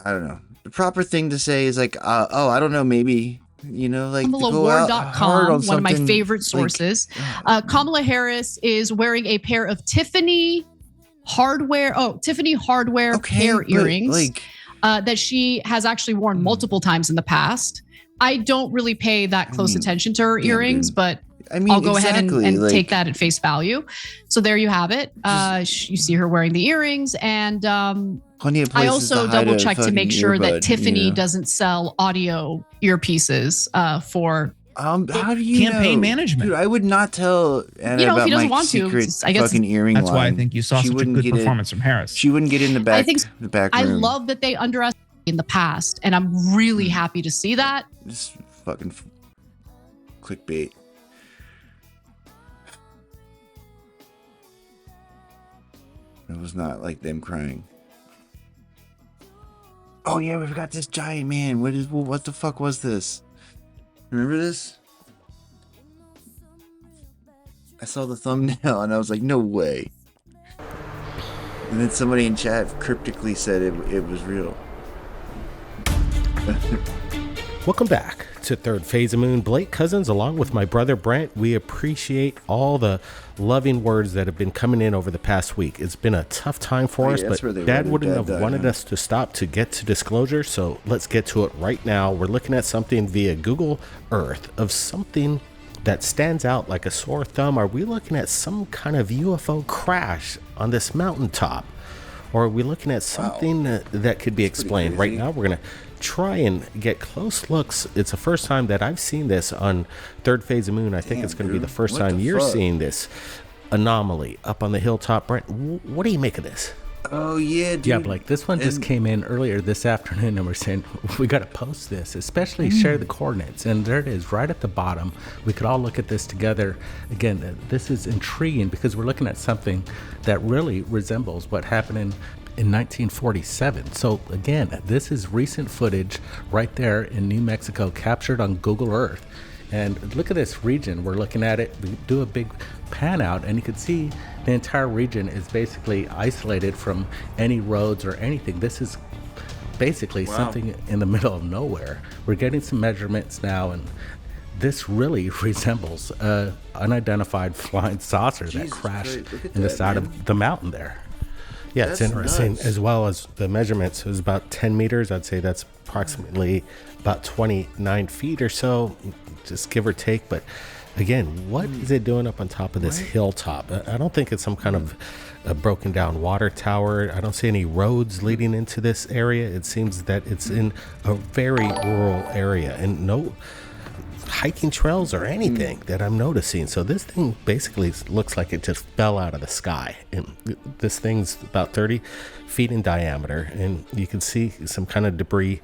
I don't know. The proper thing to say is like, I don't know, maybe, like KamalaWar.com, one of my favorite sources. Kamala Harris is wearing a pair of Tiffany hardware hair earrings that she has actually worn multiple times in the past. I don't really pay that close attention to her earrings, but I'll go ahead and take that at face value. So there you have it. You see her wearing the earrings, and I also double check to make sure that Tiffany doesn't sell audio earpieces for how do you campaign management. Dude, I would not tell Anna about my secret fucking earring That's line. why I think you saw such a good performance from Harris. She wouldn't get in the back. The back room. I love that they underestimated in the past, and I'm really happy to see that. Just fucking clickbait. It was not like them crying. Oh yeah, we forgot this giant man. What the fuck was this? Remember this? I saw the thumbnail and I was like, no way. And then somebody in chat cryptically said it was real. Welcome back to Third Phase of Moon. Blake Cousins, along with my brother Brent, we appreciate all the loving words that have been coming in over the past week. It's been a tough time for us, but Dad wouldn't have wanted us to stop to get to disclosure, so let's get to it right now. We're looking at something via Google Earth of something that stands out like a sore thumb. Are we looking at some kind of UFO crash on this mountaintop? Or are we looking at something that could be explained? Right now, we're going to try and get close looks. It's the first time that I've seen this on Third Phase of Moon. I think it's going to be the first time you're seeing this anomaly up on the hilltop. Brent, what do you make of this? Oh yeah, dude. Yeah, Blake, this one just came in earlier this afternoon, and we're saying we got to post this, especially share the coordinates. And there it is, right at the bottom. We could all look at this together. Again, this is intriguing because we're looking at something that really resembles what happened in 1947. So again, this is recent footage right there in New Mexico, captured on Google Earth. And look at this region. We're looking at it. We do a big pan out, and you can see the entire region is basically isolated from any roads or anything. This is basically something in the middle of nowhere. We're getting some measurements now, and this really resembles an unidentified flying saucer that crashed in the side of the mountain there. Yeah, it's interesting. As well as the measurements, it was about 10 meters. I'd say that's approximately about 29 feet or so, just give or take. But again, what is it doing up on top of this hilltop? I don't think it's some kind of a broken down water tower. I don't see any roads leading into this area. It seems that it's in a very rural area, and hiking trails or anything that I'm noticing. So this thing basically looks like it just fell out of the sky. And this thing's about 30 feet in diameter, and you can see some kind of debris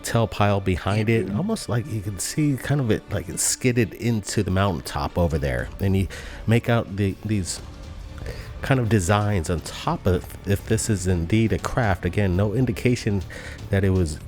tail pile behind it, almost like you can see kind of it like it skidded into the mountaintop over there. And you make out these kind of designs on top of, if this is indeed a craft. Again, no indication that it was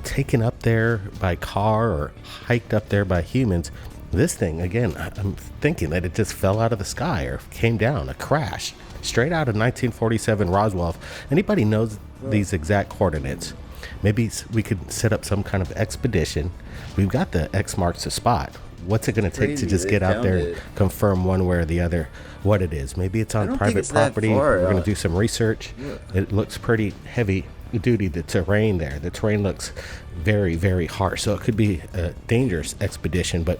taken up there by car or hiked up there by humans. This thing, again, I'm thinking that it just fell out of the sky or came down, a crash straight out of 1947 Roswell. If anybody knows these exact coordinates, maybe we could set up some kind of expedition. We've got the X marks the spot. What's it going to take to just get out there and confirm one way or the other what it is? Maybe it's on private property. We're going to do some research. It looks pretty heavy duty, the terrain there. The terrain looks very, very harsh. So it could be a dangerous expedition, but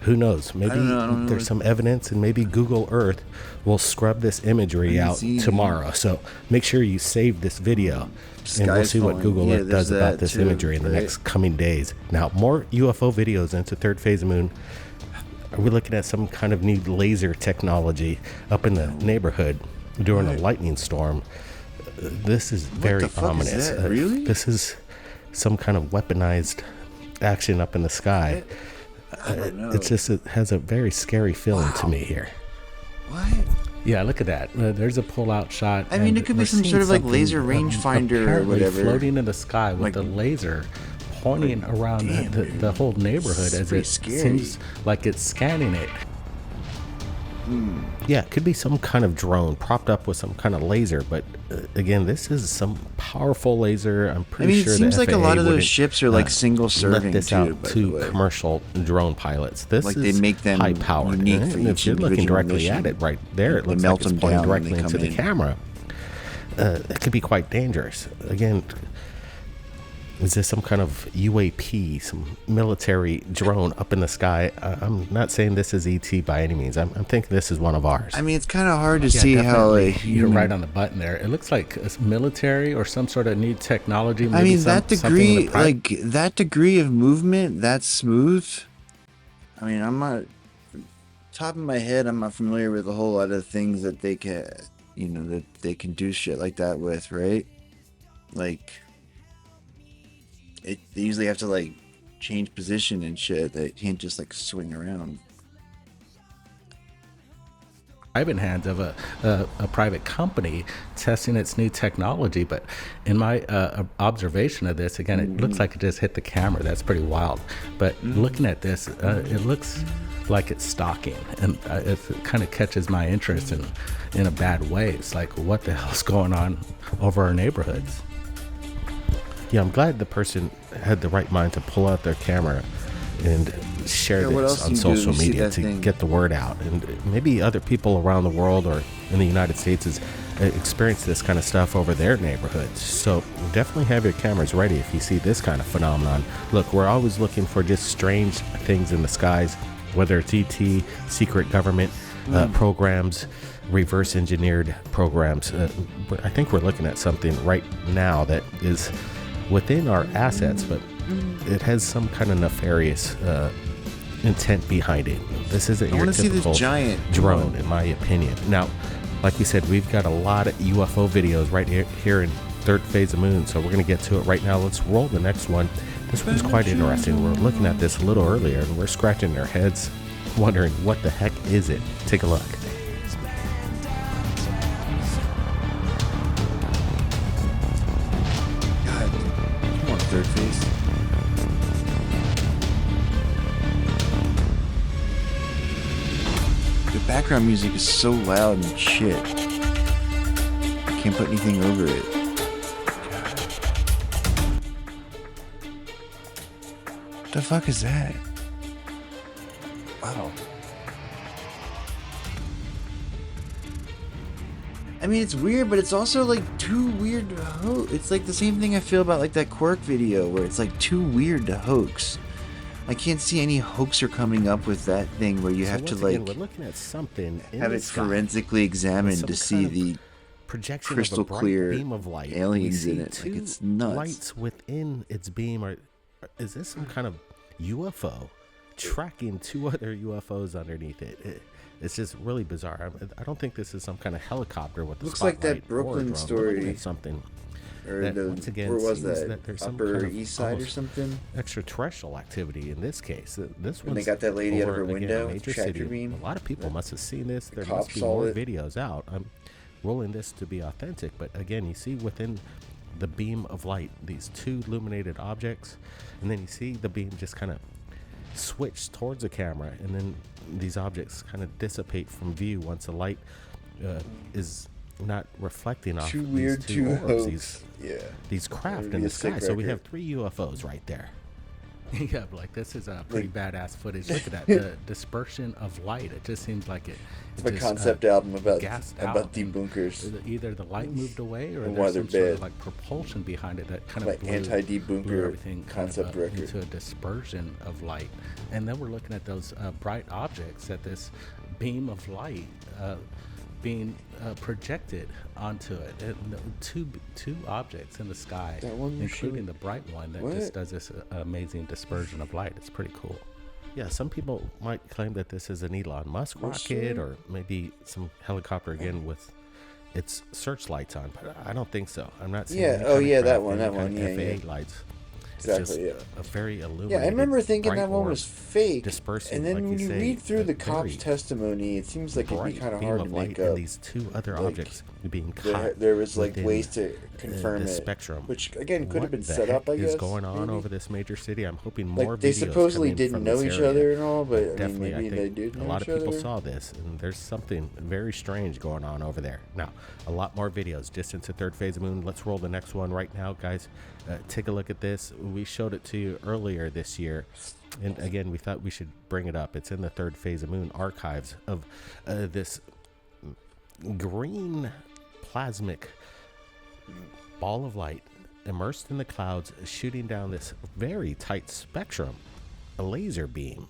who knows? Maybe there's some evidence, and maybe Google Earth will scrub this imagery out tomorrow. So make sure you save this video, and we'll see what Google Earth does about this imagery in the next coming days. Now, more UFO videos into third phase of moon. Are we looking at some kind of new laser technology up in the neighborhood during a lightning storm? This is very ominous. Really? This is some kind of weaponized action up in the sky. It has a very scary feeling to me here. What? Yeah, look at that. There's a pull-out shot. I mean, it could be some sort of like laser rangefinder or whatever. Floating in the sky with a laser pointing around the whole neighborhood as it seems like it's scanning it. Yeah, it could be some kind of drone propped up with some kind of laser, but again, this is some powerful laser. I'm pretty sure it seems the like FAA a lot of those ships are like single serving let this too, out to commercial drone pilots. This like is they make them high powered. unique for And if each you're looking individual directly mission. at it right there, it They looks melt like it's them pointing down when directly they into come the in. camera. It could be quite dangerous. Again, is this some kind of UAP, some military drone up in the sky? I'm not saying this is ET by any means. I'm thinking this is one of ours. I mean, it's kind of hard to see how you're right on the button there. It looks like it's military or some sort of new technology. Maybe I mean, that degree, like that degree of movement, that's smooth. I mean, I'm not top of my head. I'm not familiar with a whole lot of things that they can, that they can do shit like that with, right? Like. They usually have to like change position and shit. They can't just like swing around. Private hands of a private company testing its new technology, but in my observation of this, again, it looks like it just hit the camera. That's pretty wild. But looking at this, it looks like it's stalking, and it kind of catches my interest in a bad way. It's like, what the hell's going on over our neighborhoods? Yeah, I'm glad the person had the right mind to pull out their camera and share this on social media to get the word out. And maybe other people around the world or in the United States has experienced this kind of stuff over their neighborhoods. So definitely have your cameras ready if you see this kind of phenomenon. Look, we're always looking for just strange things in the skies, whether it's ET, secret government programs, reverse engineered programs. I think we're looking at something right now that is within our assets, but it has some kind of nefarious intent behind it. This isn't your typical drone, in my opinion. Now, like we said, we've got a lot of UFO videos right here in third phase of moon, so we're going to get to it right now. Let's roll the next one. This one's quite interesting. We're looking at this a little earlier, and we're scratching our heads, wondering what the heck is it? Take a look. Third phase. The background music is so loud and shit. I can't put anything over it. What the fuck is that? Wow. I mean, it's weird, but it's also like too weird to hoax. It's like the same thing I feel about like that Quirk video where it's like too weird to hoax. I can't see any hoaxer coming up with that thing where you have to like we're looking at something have it forensically examined to see the projection crystal of a bright clear beam of light. aliens We in see it. Like two it's nuts. lights within its beam. Is this some kind of UFO tracking 2 other UFOs underneath it. It's just really bizarre. I don't think this is some kind of helicopter with the Looks like that Brooklyn story. Something. Or That, once again, where was seems that? there's some Upper kind of East Side or almost something? extraterrestrial activity in this case. This When they one's got that lady out of her over, again, window, a major tractor city. beam. A lot of people must have seen this. There cops must be saw more it. videos out. I'm rolling this to be authentic, but again, you see within the beam of light these 2 illuminated objects, and then you see the beam just kind of switch towards the camera, and then these objects kind of dissipate from view once the light is not reflecting off Too these weird, 2 too orbs, hoax. these craft That'd in be the a sick sky. So we record. have 3 UFOs right there. Yeah, like this is a pretty badass footage. Look at that, the dispersion of light. It just seems like it. It's a just, concept album about gassed out, deep bunkers. Either the light moved away, or And why there's they're some sort of bad. like propulsion behind it that kind Like of anti-deep blew bunker everything concept record. into a dispersion of light. And then we're looking at those bright objects, at this beam of light being projected onto it. And two objects in the sky, That one you're including shooting? the bright one that What? just does this amazing dispersion of light. It's pretty cool. Yeah, some people might claim that this is an Elon Musk rocket, or maybe some helicopter again with its searchlights on, but I don't think so. I'm not seeing Yeah, any oh kind of yeah, that craft, one, any that kind one, of yeah, FAA yeah. lights. It's Exactly, just yeah. a very illuminated. Yeah, I remember thinking bright that one orb was fake. dispersing, And then like when you say, read through a the cop's very testimony, it seems like it'd be bright kind of beam hard of to light make and up. these 2 other Like, objects being caught. There was like within, ways to confirm the it, spectrum. which again could have What been the set up. I heck guess is going on maybe? over this major city? I'm hoping more Like they videos supposedly come in didn't from know this each area. other and all, but I mean Definitely, maybe they did know a lot each of people other. saw this, and there's something very strange going on over there. Now, a lot more videos. Distance to third phase of moon. Let's roll the next one right now, guys. Take a look at this. We showed it to you earlier this year, and again, we thought we should bring it up. It's in the third phase of moon archives of this green plasmic ball of light immersed in the clouds, shooting down this very tight spectrum, a laser beam.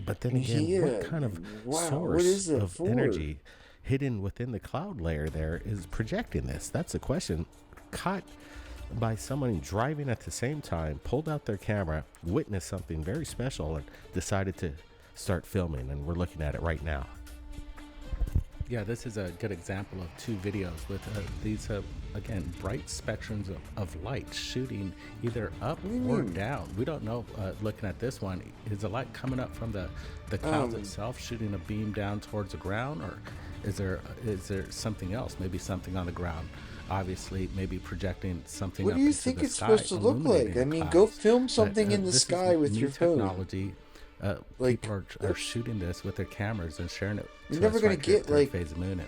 But then again, what kind of source of energy hidden within the cloud layer there is projecting this? That's the question. Caught by someone driving at the same time, pulled out their camera, witnessed something very special, and decided to start filming, and we're looking at it right now. Yeah, this is a good example of 2 videos with these, again, bright spectrums of light shooting either up or down. We don't know, looking at this one, is the light coming up from the clouds itself, shooting a beam down towards the ground, or is there something else, maybe something on the ground? Obviously, maybe projecting something. What up do you into think the it's sky, supposed to look like? illuminating I the mean, clouds. go film But, something in the this is sky with new your phone. technology. Like, People are shooting this with their cameras and sharing it. You're to never us gonna right here at get, Third like- Phase of Moon,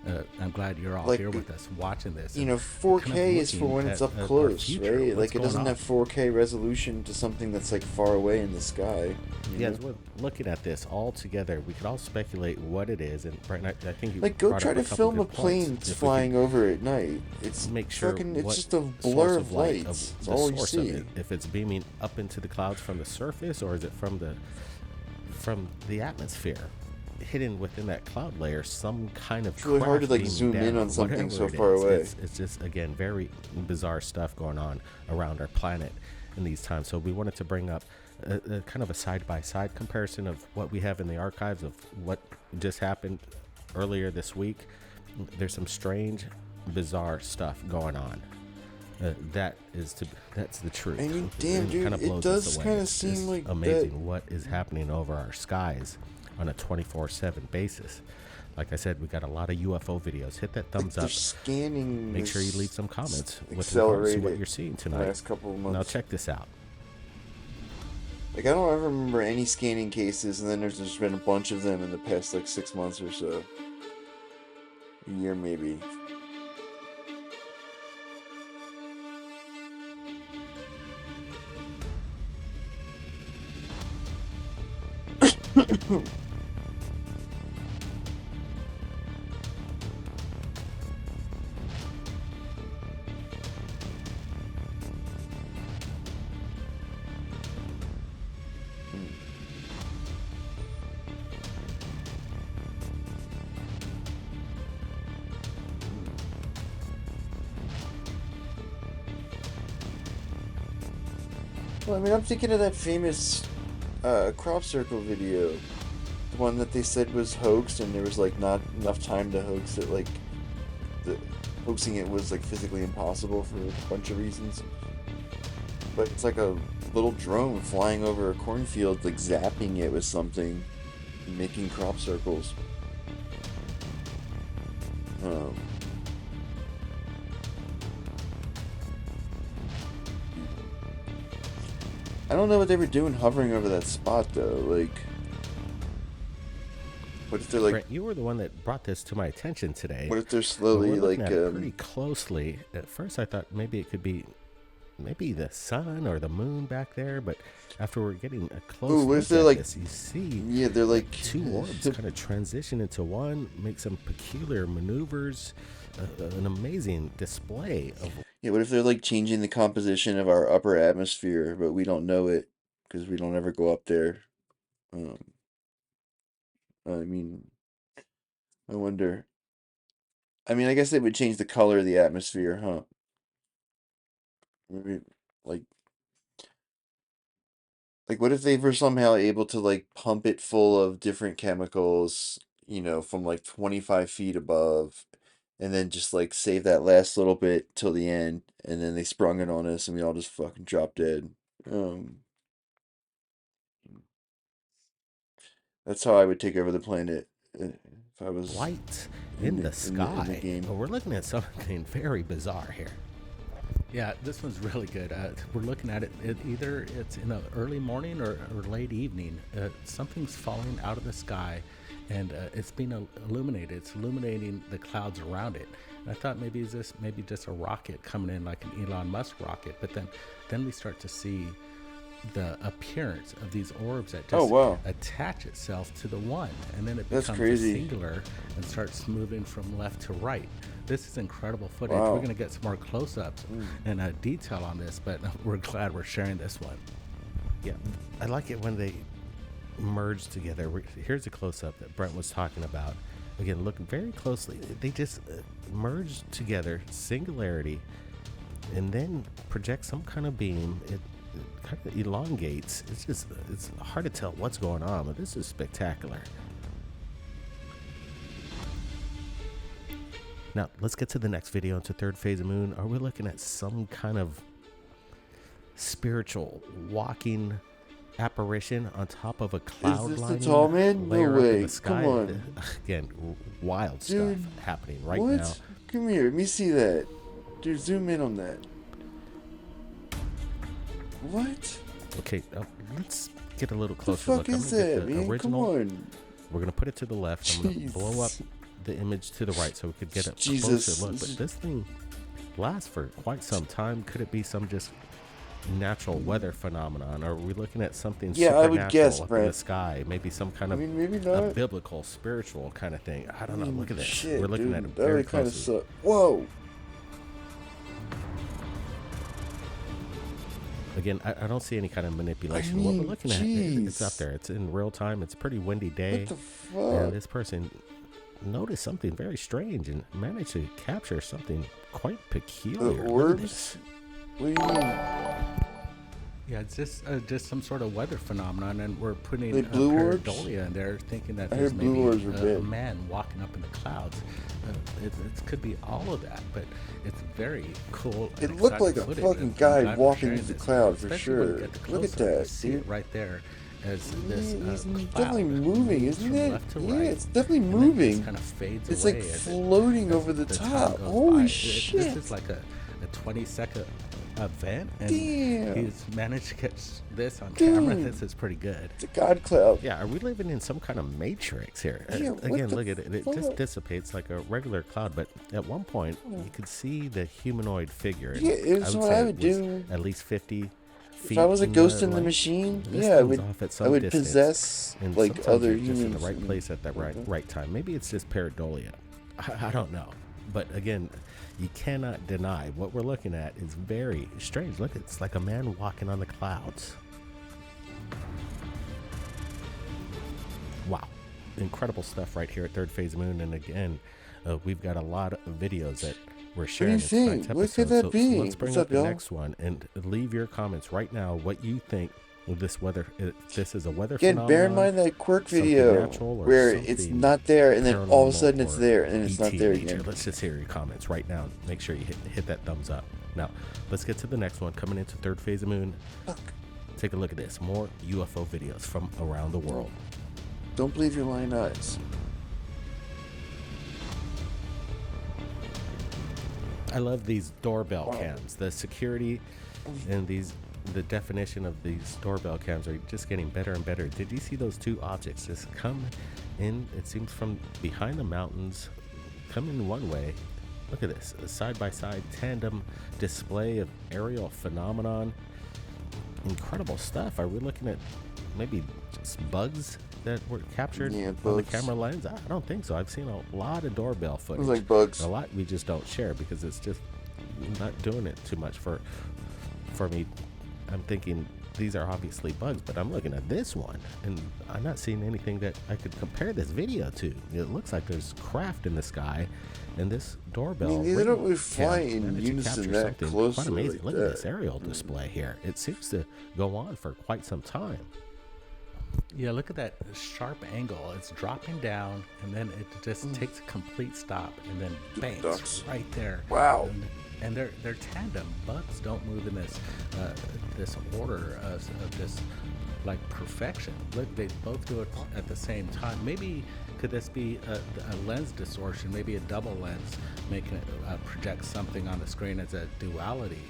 and I'm glad you're all like, here with us watching this. You and know, 4K kind of is for looking when it's at, up our close, future, right? what's Like it going doesn't on. have 4K resolution to something that's like far away in the sky. Yeah, as we're looking at this all together, we could all speculate what it is, and right now, I think you Like, go brought try up to a couple film a good plane points. that's If we flying could over at night. It's make sure fucking, it's what just a source blur of of light lights. It's the all you source of see. it. If it's beaming up into the clouds from the surface, or is it from the atmosphere, hidden within that cloud layer, some kind of It's really hard to, craft like, beaming zoom in down, on something whatever so it far is. away. It's just, again, very bizarre stuff going on around our planet in these times. So we wanted to bring up a kind of a side-by-side comparison of what we have in the archives of what just happened earlier this week. There's some strange, bizarre stuff going on. That's the truth. I mean, damn, It dude, kinda it blows does us away. kinda It's seem just like amazing that- what is happening over our skies on a 24/7 basis. Like I said, we got a lot of UFO videos. Hit that thumbs they're up. scanning Make sure you this leave some comments with regards to accelerated what you're seeing tonight. last couple of Now months. check this out. Like, I don't ever remember any scanning cases, and then there's just been a bunch of them in the past, like, 6 months or so. A year, maybe. Well, I mean, I'm thinking of that famous crop circle video. The one that they said was hoaxed, and there was like not enough time to hoax it. Like, hoaxing it was like physically impossible for a bunch of reasons. But it's like a little drone flying over a cornfield, like zapping it with something, and making crop circles. I don't know what they were doing hovering over that spot though. Like, what if they're like? Brent, you were the one that brought this to my attention today. What if they're slowly like at it pretty closely? At first, I thought maybe it could be the sun or the moon back there, but after we're getting a close look at this, you see, they're like two orbs kind of transition into one, make some peculiar maneuvers, an amazing display of. Yeah, what if they're like changing the composition of our upper atmosphere, but we don't know it because we don't ever go up there? I mean, I wonder. I mean, I guess they would change the color of the atmosphere, huh? Maybe like what if they were somehow able to like pump it full of different chemicals, from like 25 feet above, and then just like save that last little bit till the end, and then they sprung it on us and we all just fucking dropped dead. That's how I would take over the planet if I was light in the sky. In the game. Well, we're looking at something very bizarre here. Yeah, this one's really good. We're looking at it. Either it's in the early morning or late evening. Something's falling out of the sky, and it's being illuminated. It's illuminating the clouds around it. And I thought maybe just a rocket coming in, like an Elon Musk rocket. But then we start to see the appearance of these orbs that just attach itself to the one, and then it becomes a singular and starts moving from left to right. This is incredible footage. We're going to get some more close-ups and detail on this, but we're glad we're sharing this one. Yeah, I like it when they merge together. Here's a close-up that Brent was talking about. Again, look very closely. They just merge together, singularity, and then project some kind of beam. It kind of elongates. It's hard to tell what's going on, but this is spectacular. Now, let's get to the next video. Into third phase of moon. Are we looking at some kind of spiritual walking apparition on top of a cloud line? Is this the tall man? No way. Come on. Again, wild stuff happening right now. Come here. Let me see that. Dude, zoom in on that. What? Okay, let's get a little closer. What the fuck is that, man? Original. Come on. We're going to put it to the left. I'm going to blow up the image to the right so we could get a closer look. But this thing lasts for quite some time. Could it be some just natural weather phenomenon? Or are we looking at something supernatural I would guess, up in the sky? Maybe some kind of maybe not. A biblical, spiritual kind of thing. I don't know. Look at this. Shit, we're looking at it that very kind closely. of whoa. Again, I don't see any kind of manipulation. What we're looking at, it's up there. It's in real time. It's a pretty windy day. What the fuck? And this person noticed something very strange and managed to capture something quite peculiar. The orbs? What do you mean? Yeah, it's just some sort of weather phenomenon, and we're putting pareidolia in there, thinking that there's maybe a man walking up in the clouds. It could be all of that, but it's very cool. It looked like a fucking guy walking in the cloud for sure. Look at that, see it right there. As this it's definitely moving, isn't it? Left to yeah, right, it's definitely moving. It kind of fades it's away like floating over the top. Holy shit! This is like a 20-second event, and he's managed to catch this on camera. This is pretty good. It's a god cloud. Yeah, are we living in some kind of matrix here? Yeah, again, look at it. It just dissipates like a regular cloud, but at one point you could see the humanoid figure. Yeah, it's what I would do. At least 50 feet. If I was a ghost in the machine, I would possess like other humans in the right place at the right time. Maybe it's just pareidolia. I don't know. But again, you cannot deny what we're looking at is very strange. Look, it's like a man walking on the clouds. Wow. Incredible stuff right here at Third Phase Moon. And again, we've got a lot of videos that we're sharing. What do you think? What could that be? So let's bring up the next one and leave your comments right now what you think this weather. This is a weather Again, phenomenon. bear in mind that quirk video where it's not there, and then all of a sudden it's there, and it's not there again. Let's just hear your comments right now. Make sure you hit that thumbs up. Now, let's get to the next one. Coming into third phase of moon. Take a look at this. More UFO videos from around the world. Don't believe your lying eyes. I love these doorbell cams. The security and the definition of these doorbell cams are just getting better and better. Did you see those two objects just come in? It seems from behind the mountains, come in one way. Look at this, a side-by-side tandem display of aerial phenomenon. Incredible stuff. Are we looking at maybe just bugs that were captured on the camera lens? I don't think so. I've seen a lot of doorbell footage. It's like bugs. A lot we just don't share because it's just not doing it too much for me. I'm thinking these are obviously bugs, but I'm looking at this one and I'm not seeing anything that I could compare this video to. It looks like there's craft in the sky, and this doorbell. I mean, they don't really fly in unison that closely. Quite amazing. Like Look that. at this aerial display here. It seems to go on for quite some time. Yeah, look at that sharp angle. It's dropping down, and then it just takes a complete stop, and then bang, right there. Wow. And they're tandem. Bugs don't move in this order of this like perfection. Look, they both do it at the same time. Maybe could this be a lens distortion? Maybe a double lens making it project something on the screen as a duality.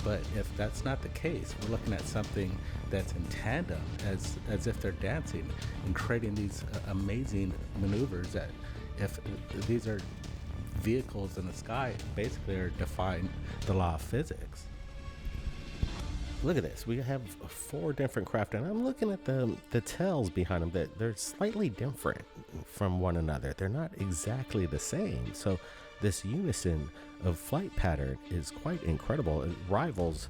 But if that's not the case, we're looking at something that's in tandem, as if they're dancing and creating these amazing maneuvers that, if these are vehicles in the sky, basically are defying the law of physics. Look at this. We have 4 different craft, and I'm looking at the tails behind them. That they're slightly different from one another. They're not exactly the same. So this unison of flight pattern is quite incredible. It rivals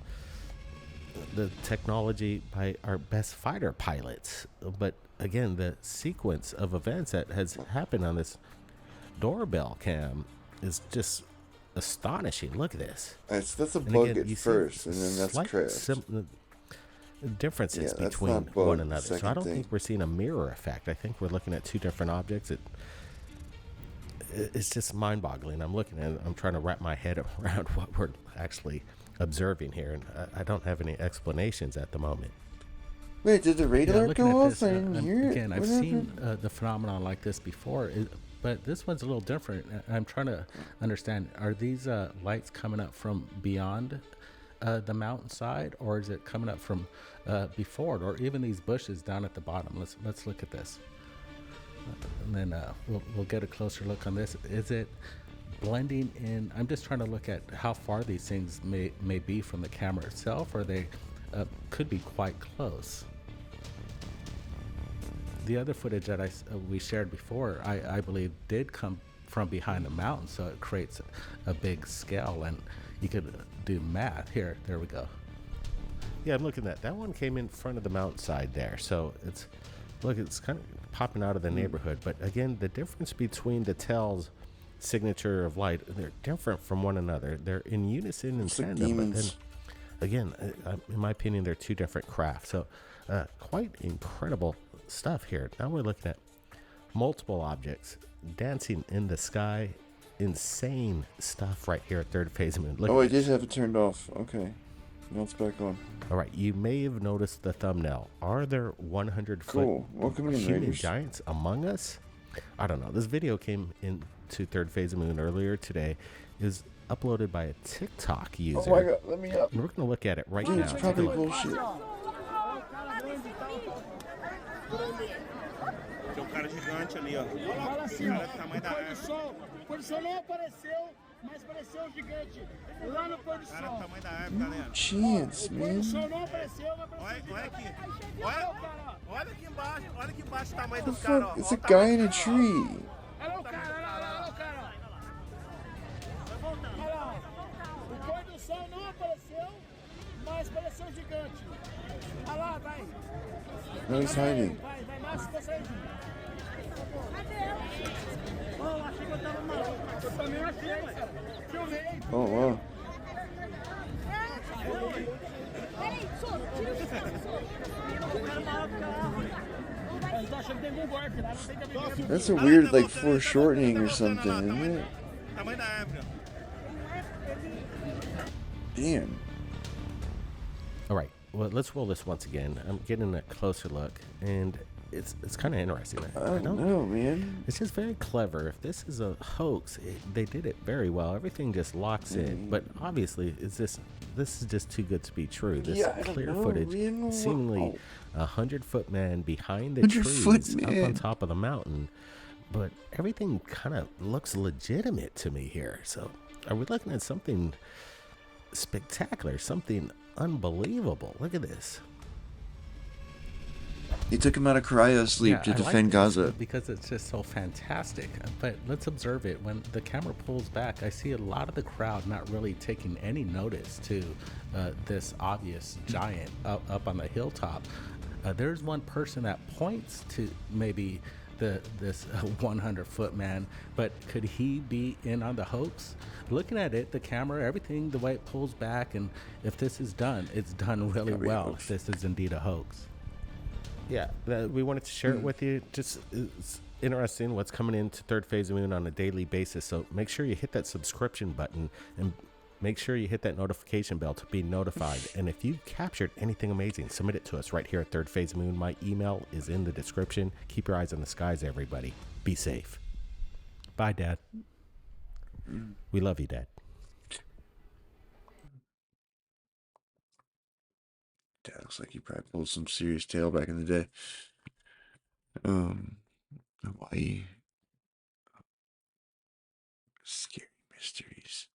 the technology by our best fighter pilots. But again, the sequence of events that has happened on this doorbell cam is just astonishing. Look at this. That's a bug at first, and then that's craft. Differences between one another. So I don't think we're seeing a mirror effect. I think we're looking at 2 different objects. It's just mind-boggling. I'm looking at it, I'm trying to wrap my head around what we're actually observing here, and I don't have any explanations at the moment. Wait, did the radar go off? Again, I've seen the phenomenon like this before, but this one's a little different. I'm trying to understand, are these lights coming up from beyond the mountainside, or is it coming up from before it, or even these bushes down at the bottom? Let's look at this. And then we'll get a closer look on this. Is it blending in? I'm just trying to look at how far these things may be from the camera itself, or they could be quite close. The other footage that we shared before, I believe, did come from behind the mountain, so it creates a big scale, and you could do math. There we go. Yeah, I'm looking at that one. Came in front of the mountainside there, so it's kind of popping out of the neighborhood. But again, the difference between the tails signature of light, they're different from one another. They're in unison and tandem. But then, again, in my opinion, they're 2 different crafts. So quite incredible stuff here. Now we're looking at multiple objects dancing in the sky. Insane stuff right here at third phase of moon. Look I did have it turned off. Okay. Now it's back on. All right, you may have noticed the thumbnail. Are there 100-foot human giants among us? I don't know. This video came into third phase of moon earlier today. It was uploaded by a TikTok user. Oh my God, let me up. And we're going to look at it right now. It's probably bullshit. Tem cara gigante ali, ó. Fala assim, o tamanho da árvore. O pôr do sol não apareceu, mas apareceu um gigante lá no pôr do sol. Cara, o tamanho da árvore, galera. Chance, man. O pôr do sol não apareceu, vai aparecer. Olha aqui. Olha aqui embaixo o tamanho do cara, ó. It's a guy in a tree. Olha o cara, olha o cara. Olha lá. O pôr do sol não apareceu, mas apareceu um gigante. Olha lá, vai. No, he's hiding. Vai, Márcio, você aí. Oh, achei que eu tava maluco. Eu também achei, cara. Filmei. Oh, wow. Peraí, tira o That's a weird, like, foreshortening or something, isn't it? Damn. All right, well, let's roll this once again. I'm getting a closer look, and it's kind of interesting. I don't know, man. It's just very clever. If this is a hoax, they did it very well. Everything just locks in. But obviously, this is just too good to be true. This clear footage, seemingly 100-foot man behind the trees up on top of the mountain. But everything kind of looks legitimate to me here. So are we looking at something spectacular, something unbelievable? Look at this. He took him out of cryo sleep to defend Gaza. Because it's just so fantastic. But let's observe it. When the camera pulls back, I see a lot of the crowd not really taking any notice to this obvious giant up on the hilltop. There's one person that points to maybe this 100-foot man, but could he be in on the hoax? Looking at it, the camera, everything, the way it pulls back, and if this is done, it's done really well. If this is indeed a hoax. Yeah, we wanted to share it with you. Just it's interesting what's coming into Third Phase of Moon on a daily basis. So make sure you hit that subscription button and make sure you hit that notification bell to be notified. And if you captured anything amazing, submit it to us right here at Third Phase of Moon. My email is in the description. Keep your eyes on the skies, everybody. Be safe. Bye, Dad. We love you, Dad. Dad looks like he probably pulled some serious tail back in the day. Hawaii. Scary mysteries.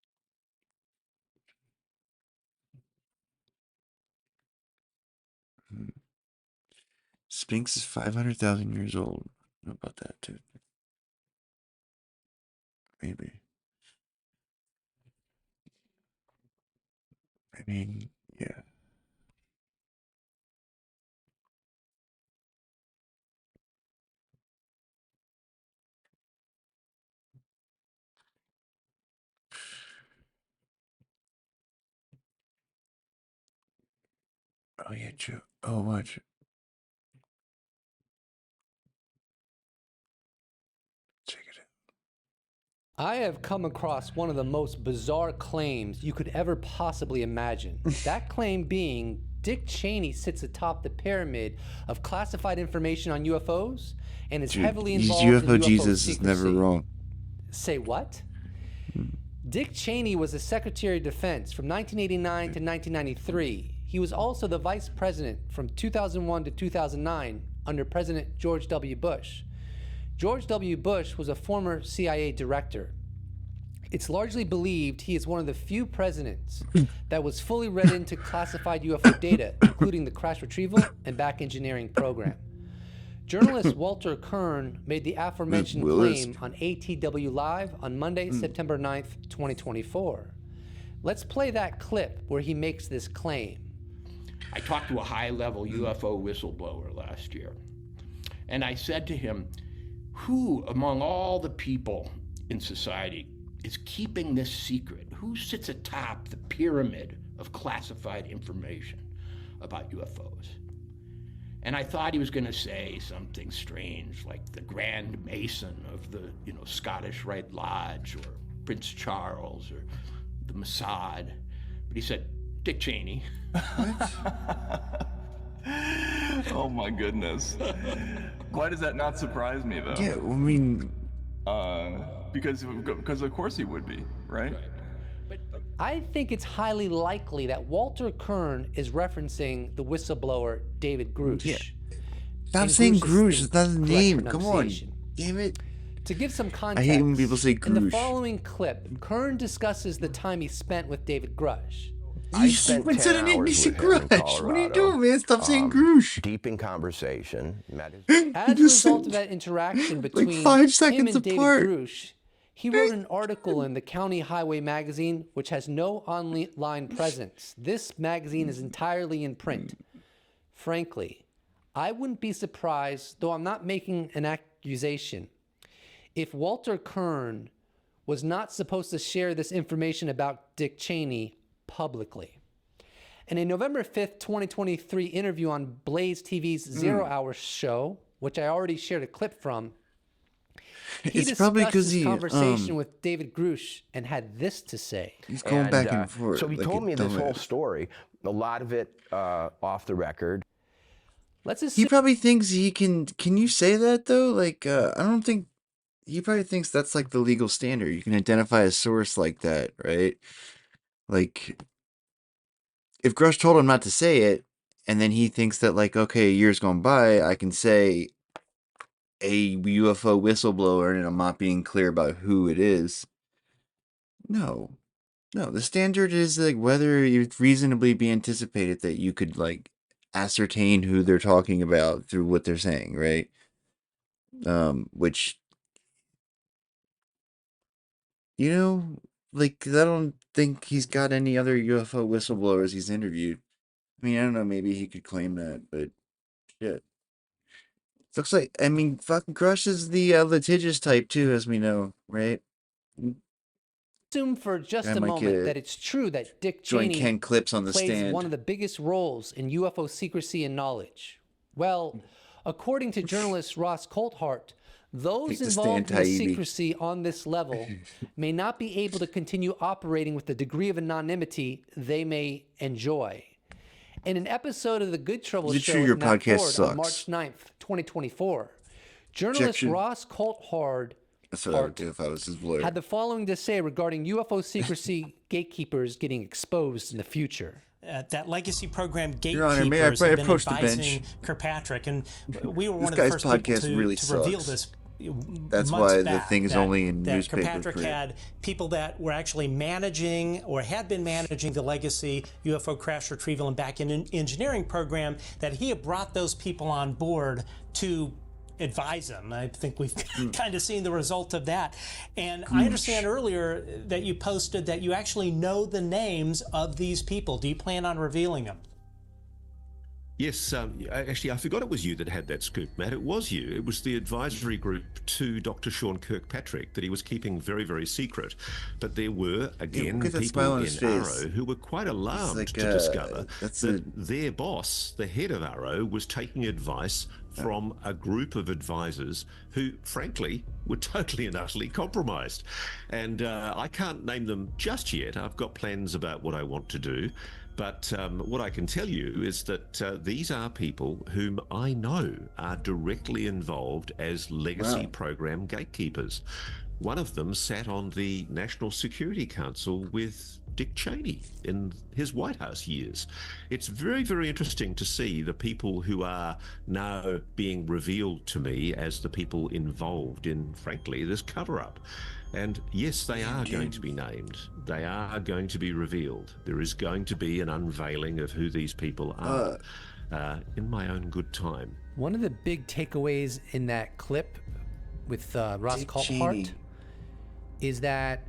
Sphinx is 500,000 years old. How about that, too? Maybe. I mean, yeah. Oh, yeah, Joe. Oh, watch. I have come across one of the most bizarre claims you could ever possibly imagine. That claim being Dick Cheney sits atop the pyramid of classified information on UFOs and is heavily involved in UFO Jesus secrecy. is never wrong. Say what? Dick Cheney was the Secretary of Defense from 1989 to 1993. He was also the Vice President from 2001 to 2009 under President George W. Bush. George W. Bush was a former CIA director. It's largely believed he is one of the few presidents that was fully read into classified UFO data, including the crash retrieval and back engineering program. Journalist Walter Kern made the aforementioned claim on ATW Live on Monday, September 9th, 2024. Let's play that clip where he makes this claim. I talked to a high-level UFO whistleblower last year, and I said to him, who among all the people in society is keeping this secret? Who sits atop the pyramid of classified information about UFOs? And I thought he was going to say something strange, like the Grand Mason of the, Scottish Rite Lodge, or Prince Charles, or the Mossad. But he said, Dick Cheney. Oh my goodness. Why does that not surprise me, though? Yeah, I mean... Because of course he would be, right? I think it's highly likely that Walter Kern is referencing the whistleblower David Grusch. Yeah. Stop saying Grusch, it's not his name. Come on. Damn it. To give some context, I hate when people say Grusch. In the following clip, Kern discusses the time he spent with David Grusch. You said a name, you said Grusch. What are you doing, man? Stop saying Grusch. Deep in conversation. As a result of that interaction between like 5 seconds him and apart. David Grusch, he wrote an article in the County Highway magazine, which has no online presence. This magazine is entirely in print. Frankly, I wouldn't be surprised, though I'm not making an accusation, if Walter Kern was not supposed to share this information about Dick Cheney publicly. In a November 5th, 2023 interview on Blaze TV's Zero Hour show, which I already shared a clip from, he discussed his conversation with David Grusch and had this to say. He's going back and forth. So he told me this whole story, a lot of it off the record. He probably thinks he can you say that though? Like, I don't think, he probably thinks that's like the legal standard. You can identify a source like that, right? Like, if Grusch told him not to say it, and then he thinks that like, okay, years gone by, I can say a UFO whistleblower and I'm not being clear about who it is. No, the standard is like whether it reasonably be anticipated that you could like ascertain who they're talking about through what they're saying, right? Which, you know, like, I don't think he's got any other UFO whistleblowers he's interviewed. I mean, I don't know, maybe he could claim that, but shit. Looks like, I mean, fucking Grusch is the litigious type too, as we know, right? Assume for just a moment that it's true that Dick Cheney Ken Clips on the plays stand. one of the biggest roles in UFO secrecy and knowledge. Well, according to journalist Ross Coulthart, those involved in the secrecy on this level may not be able to continue operating with the degree of anonymity they may enjoy. In an episode of The Good Trouble Show with Matt Ford on March 9th, 2024, journalist Ross Coulthart That's what I would do if I was his lawyer. had the following to say regarding UFO secrecy gatekeepers getting exposed in the future. That legacy program Your Honor, may I gatekeepers have been approach the advising bench? Kirkpatrick, and we were This one of the guy's first people podcast really to reveal sucks. this. That's months why the back, thing is that- only in that newspaper Kirkpatrick print. had people that were actually managing or had been managing the legacy UFO crash retrieval and back in engineering program, that he had brought those people on board to advise them. I think we've kind of seen the result of that. And I understand earlier that you posted that you actually know the names of these people. Do you plan on revealing them? Yes, actually, I forgot it was you that had that scoop, Matt. It was you. It was the advisory group to Dr. Sean Kirkpatrick that he was keeping very, very secret. But there were, again, people in Arrow who were quite alarmed to discover that their boss, the head of Arrow, was taking advice from a group of advisors who, frankly, were totally and utterly compromised. And I can't name them just yet. I've got plans about what I want to do. But what I can tell you is that these are people whom I know are directly involved as legacy program gatekeepers. One of them sat on the National Security Council with Dick Cheney in his White House years. It's very, very interesting to see the people who are now being revealed to me as the people involved in, frankly, this cover-up. And yes, they are going to be named. They are going to be revealed. There is going to be an unveiling of who these people are in my own good time. One of the big takeaways in that clip with Ross Coulthart is that,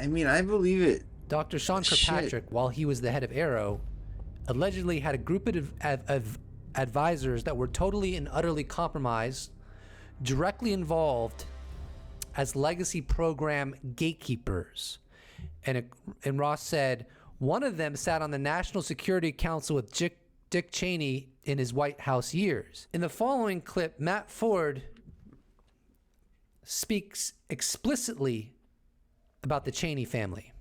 I mean, I believe it. Dr. Sean Kirkpatrick, while he was the head of Arrow, allegedly had a group of advisors that were totally and utterly compromised, directly involved as legacy program gatekeepers. And Ross said one of them sat on the National Security Council with Dick Cheney in his White House years. In the following clip, Matt Ford speaks explicitly about the Cheney family.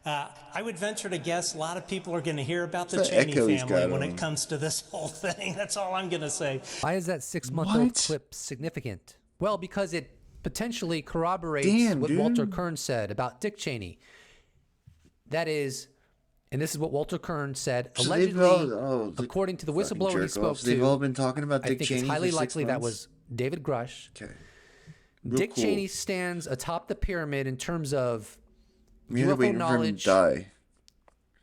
I would venture to guess a lot of people are going to hear about the What's that Cheney echo he's family got when on? it comes to this whole thing. That's all I'm going to say. Why is that 6-month-old clip significant? Well, because it potentially corroborates what Walter Kern said about Dick Cheney. That is, and this is what Walter Kern said, So allegedly, according to the fucking whistleblower he jerk-offs. spoke to, They've all been talking about Dick I think Cheney it's for highly 6 likely that months? was David Grusch. Okay. Dick cool. Cheney stands atop the pyramid in terms of We're UFO waiting for him to knowledge die.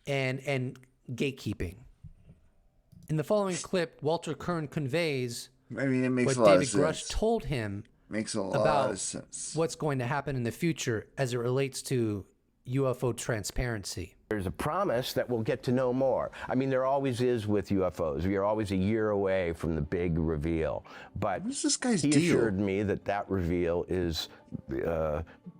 and gatekeeping. In the following clip, Walter Kern conveys I mean, it makes what a lot David of Grusch sense. told him Makes a lot about of sense. what's going to happen in the future as it relates to UFO transparency. There's a promise that we'll get to know more. I mean, there always is with UFOs. We are always a year away from the big reveal. But what's this guy's he deal? assured me that that reveal is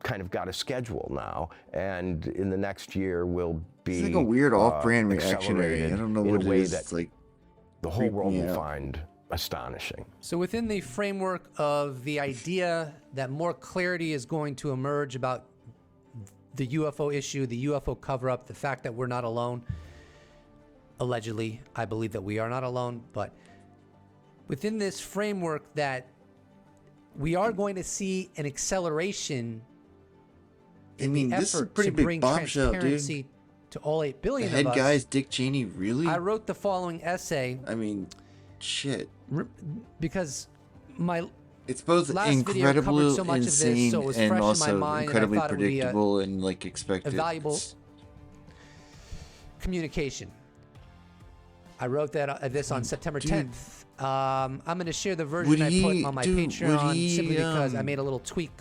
kind of got a schedule now, and in the next year will be it's like a weird off-brand reactionary. I don't know what it is. That like the whole world will find astonishing. So within the framework of the idea that more clarity is going to emerge about the UFO issue, the UFO cover-up, the fact that we're not alone, allegedly, I believe that we are not alone, but within this framework that we are going to see an acceleration in the this is a effort pretty to big bring bombshell, transparency dude. to all 8 billion The head of us. guy's Dick Cheney, really? I wrote the following essay. I mean, shit. Because my it's both last video covered so much insane of this, so it was and fresh also in my mind, incredibly and I thought predictable it would and like be expected. a valuable communication. I wrote that this on September 10th. I'm going to share the version I put on my Patreon simply because I made a little tweak.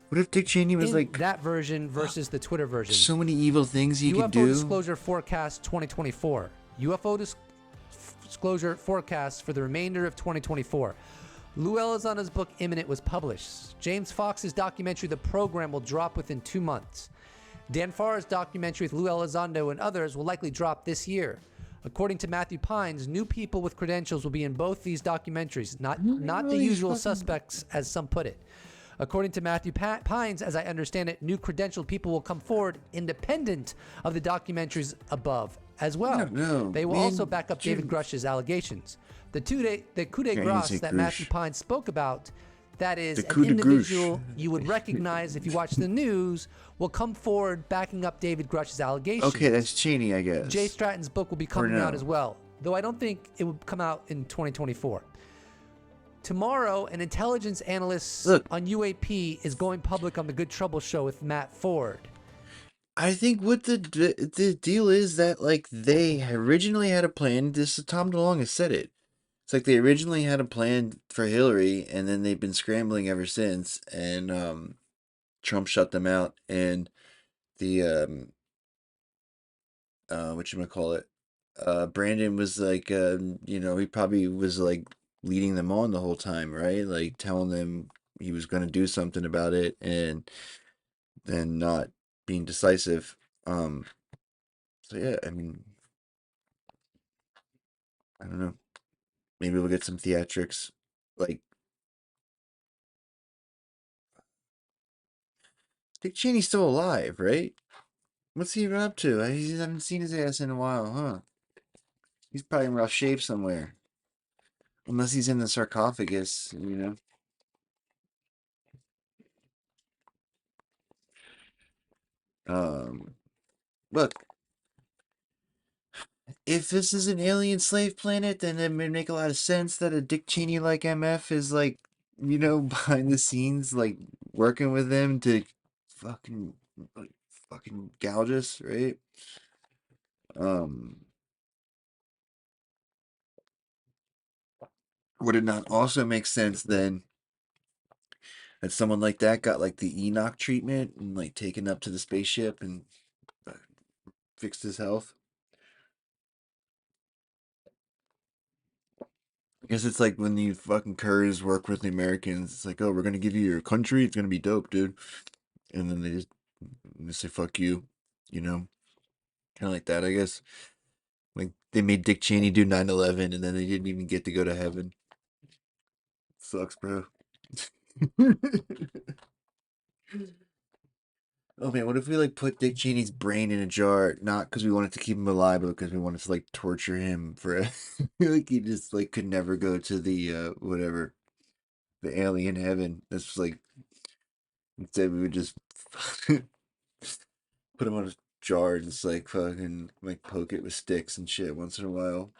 What if Dick Cheney was like that version versus the Twitter version? So many evil things he UFO could do. Disclosure Forecast 2024. UFO Disclosure Forecast for the remainder of 2024. Lou Elizondo's book Imminent was published. James Fox's documentary The Program will drop within 2 months. Dan Farr's documentary with Lou Elizondo and others will likely drop this year. According to Matthew Pines, new people with credentials will be in both these documentaries, not the usual suspects, as some put it. According to Matthew Pines, as I understand it, new credentialed people will come forward independent of the documentaries above as well. They will also back up David Grusch's allegations. The coup de grace that Matthew Pines spoke about, that is an individual you would recognize if you watch the news, will come forward backing up David Grusch's allegations. Okay, that's Cheney, I guess. Jay Stratton's book will be coming out as well, though I don't think it will come out in 2024. Tomorrow, an intelligence analyst on UAP is going public on the Good Trouble Show with Matt Ford. I think what the deal is that like they originally had a plan. Tom DeLonge has said it. It's like they originally had a plan for Hillary, and then they've been scrambling ever since. And Trump shut them out, and the whatchamacallit, Brandon was like, he probably was like leading them on the whole time, right? Like telling them he was going to do something about it, and then not being decisive. So yeah, I mean, I don't know. Maybe we'll get some theatrics. Like, Dick Cheney's still alive, right? What's he even up to? I haven't seen his ass in a while, huh? He's probably in rough shape somewhere. Unless he's in the sarcophagus, Look, if this is an alien slave planet, then it would make a lot of sense that a Dick Cheney-like MF is like, behind the scenes, like working with them to fucking gouge us, right? Would it not also make sense then that someone like that got like the Enoch treatment and like taken up to the spaceship and fixed his health? I guess it's like when the fucking Kurds work with the Americans. It's like, oh, we're gonna give you your country. It's gonna be dope, dude. And then they say fuck you, kind of like that, I guess. Like they made Dick Cheney do 9/11, and then they didn't even get to go to heaven. Sucks, bro. Oh man, what if we like put Dick Cheney's brain in a jar, not because we wanted to keep him alive, but because we wanted to like torture him for like he just like could never go to the whatever, the alien heaven. That's like instead we would just put him on a jar and just like fucking like poke it with sticks and shit once in a while.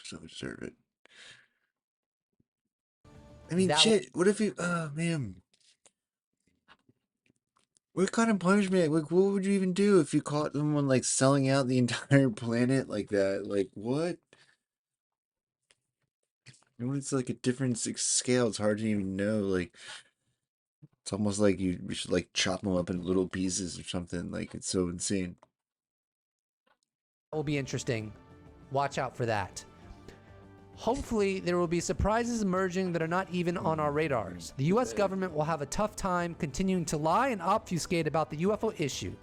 So deserve it. I mean, shit. What if you? Oh man. What kind of punishment? Like, what would you even do if you caught someone like selling out the entire planet like that? Like, what? It's like a different scale. It's hard to even know. Like, It's almost like we should like chop them up in little pieces or something. Like it's so insane. That will be interesting. Watch out for that. Hopefully, there will be surprises emerging that are not even on our radars. The U.S. government will have a tough time continuing to lie and obfuscate about the UFO issue.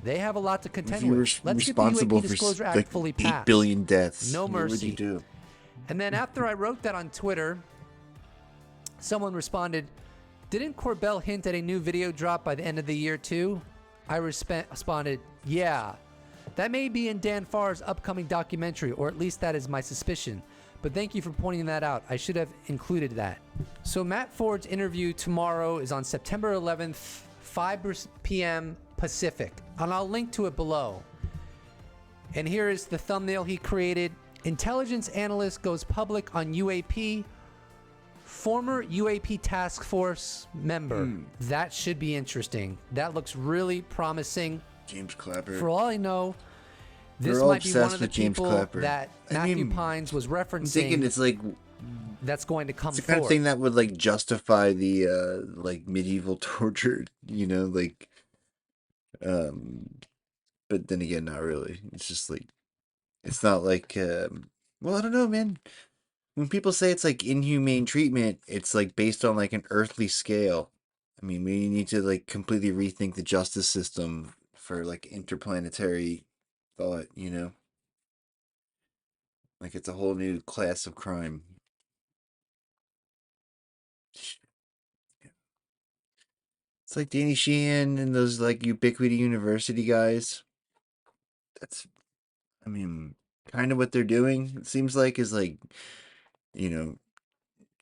They have a lot to contend If you were with. Let's get the responsible UAP for Disclosure Act like fully 8 passed. billion deaths, No what mercy. would you do? And then after I wrote that on Twitter, someone responded, "Didn't Corbell hint at a new video drop by the end of the year too?" I responded, "Yeah, that may be in Dan Farr's upcoming documentary, or at least that is my suspicion. But thank you for pointing that out. I should have included that." So Matt Ford's interview tomorrow is on September 11th, 5 p.m. Pacific, and I'll link to it below. And here is the thumbnail he created. Intelligence analyst goes public on UAP. Former UAP task force member. That should be interesting. That looks really promising. James Clapper. For all I know, this They're all might be one obsessed of the with James people Clapper. that I Matthew mean, Pines was referencing. I'm thinking it's like that's going to come it's the kind forward. of thing that would like justify the like medieval torture, you know, like but then again not really. It's just like it's not like well, I don't know, man. When people say it's like inhumane treatment, it's like based on like an earthly scale. I mean, we need to like completely rethink the justice system for like interplanetary thought, you know? Like it's a whole new class of crime. It's like Danny Sheehan and those like Ubiquity University guys. That's, I mean, kind of what they're doing, it seems like, is like, you know,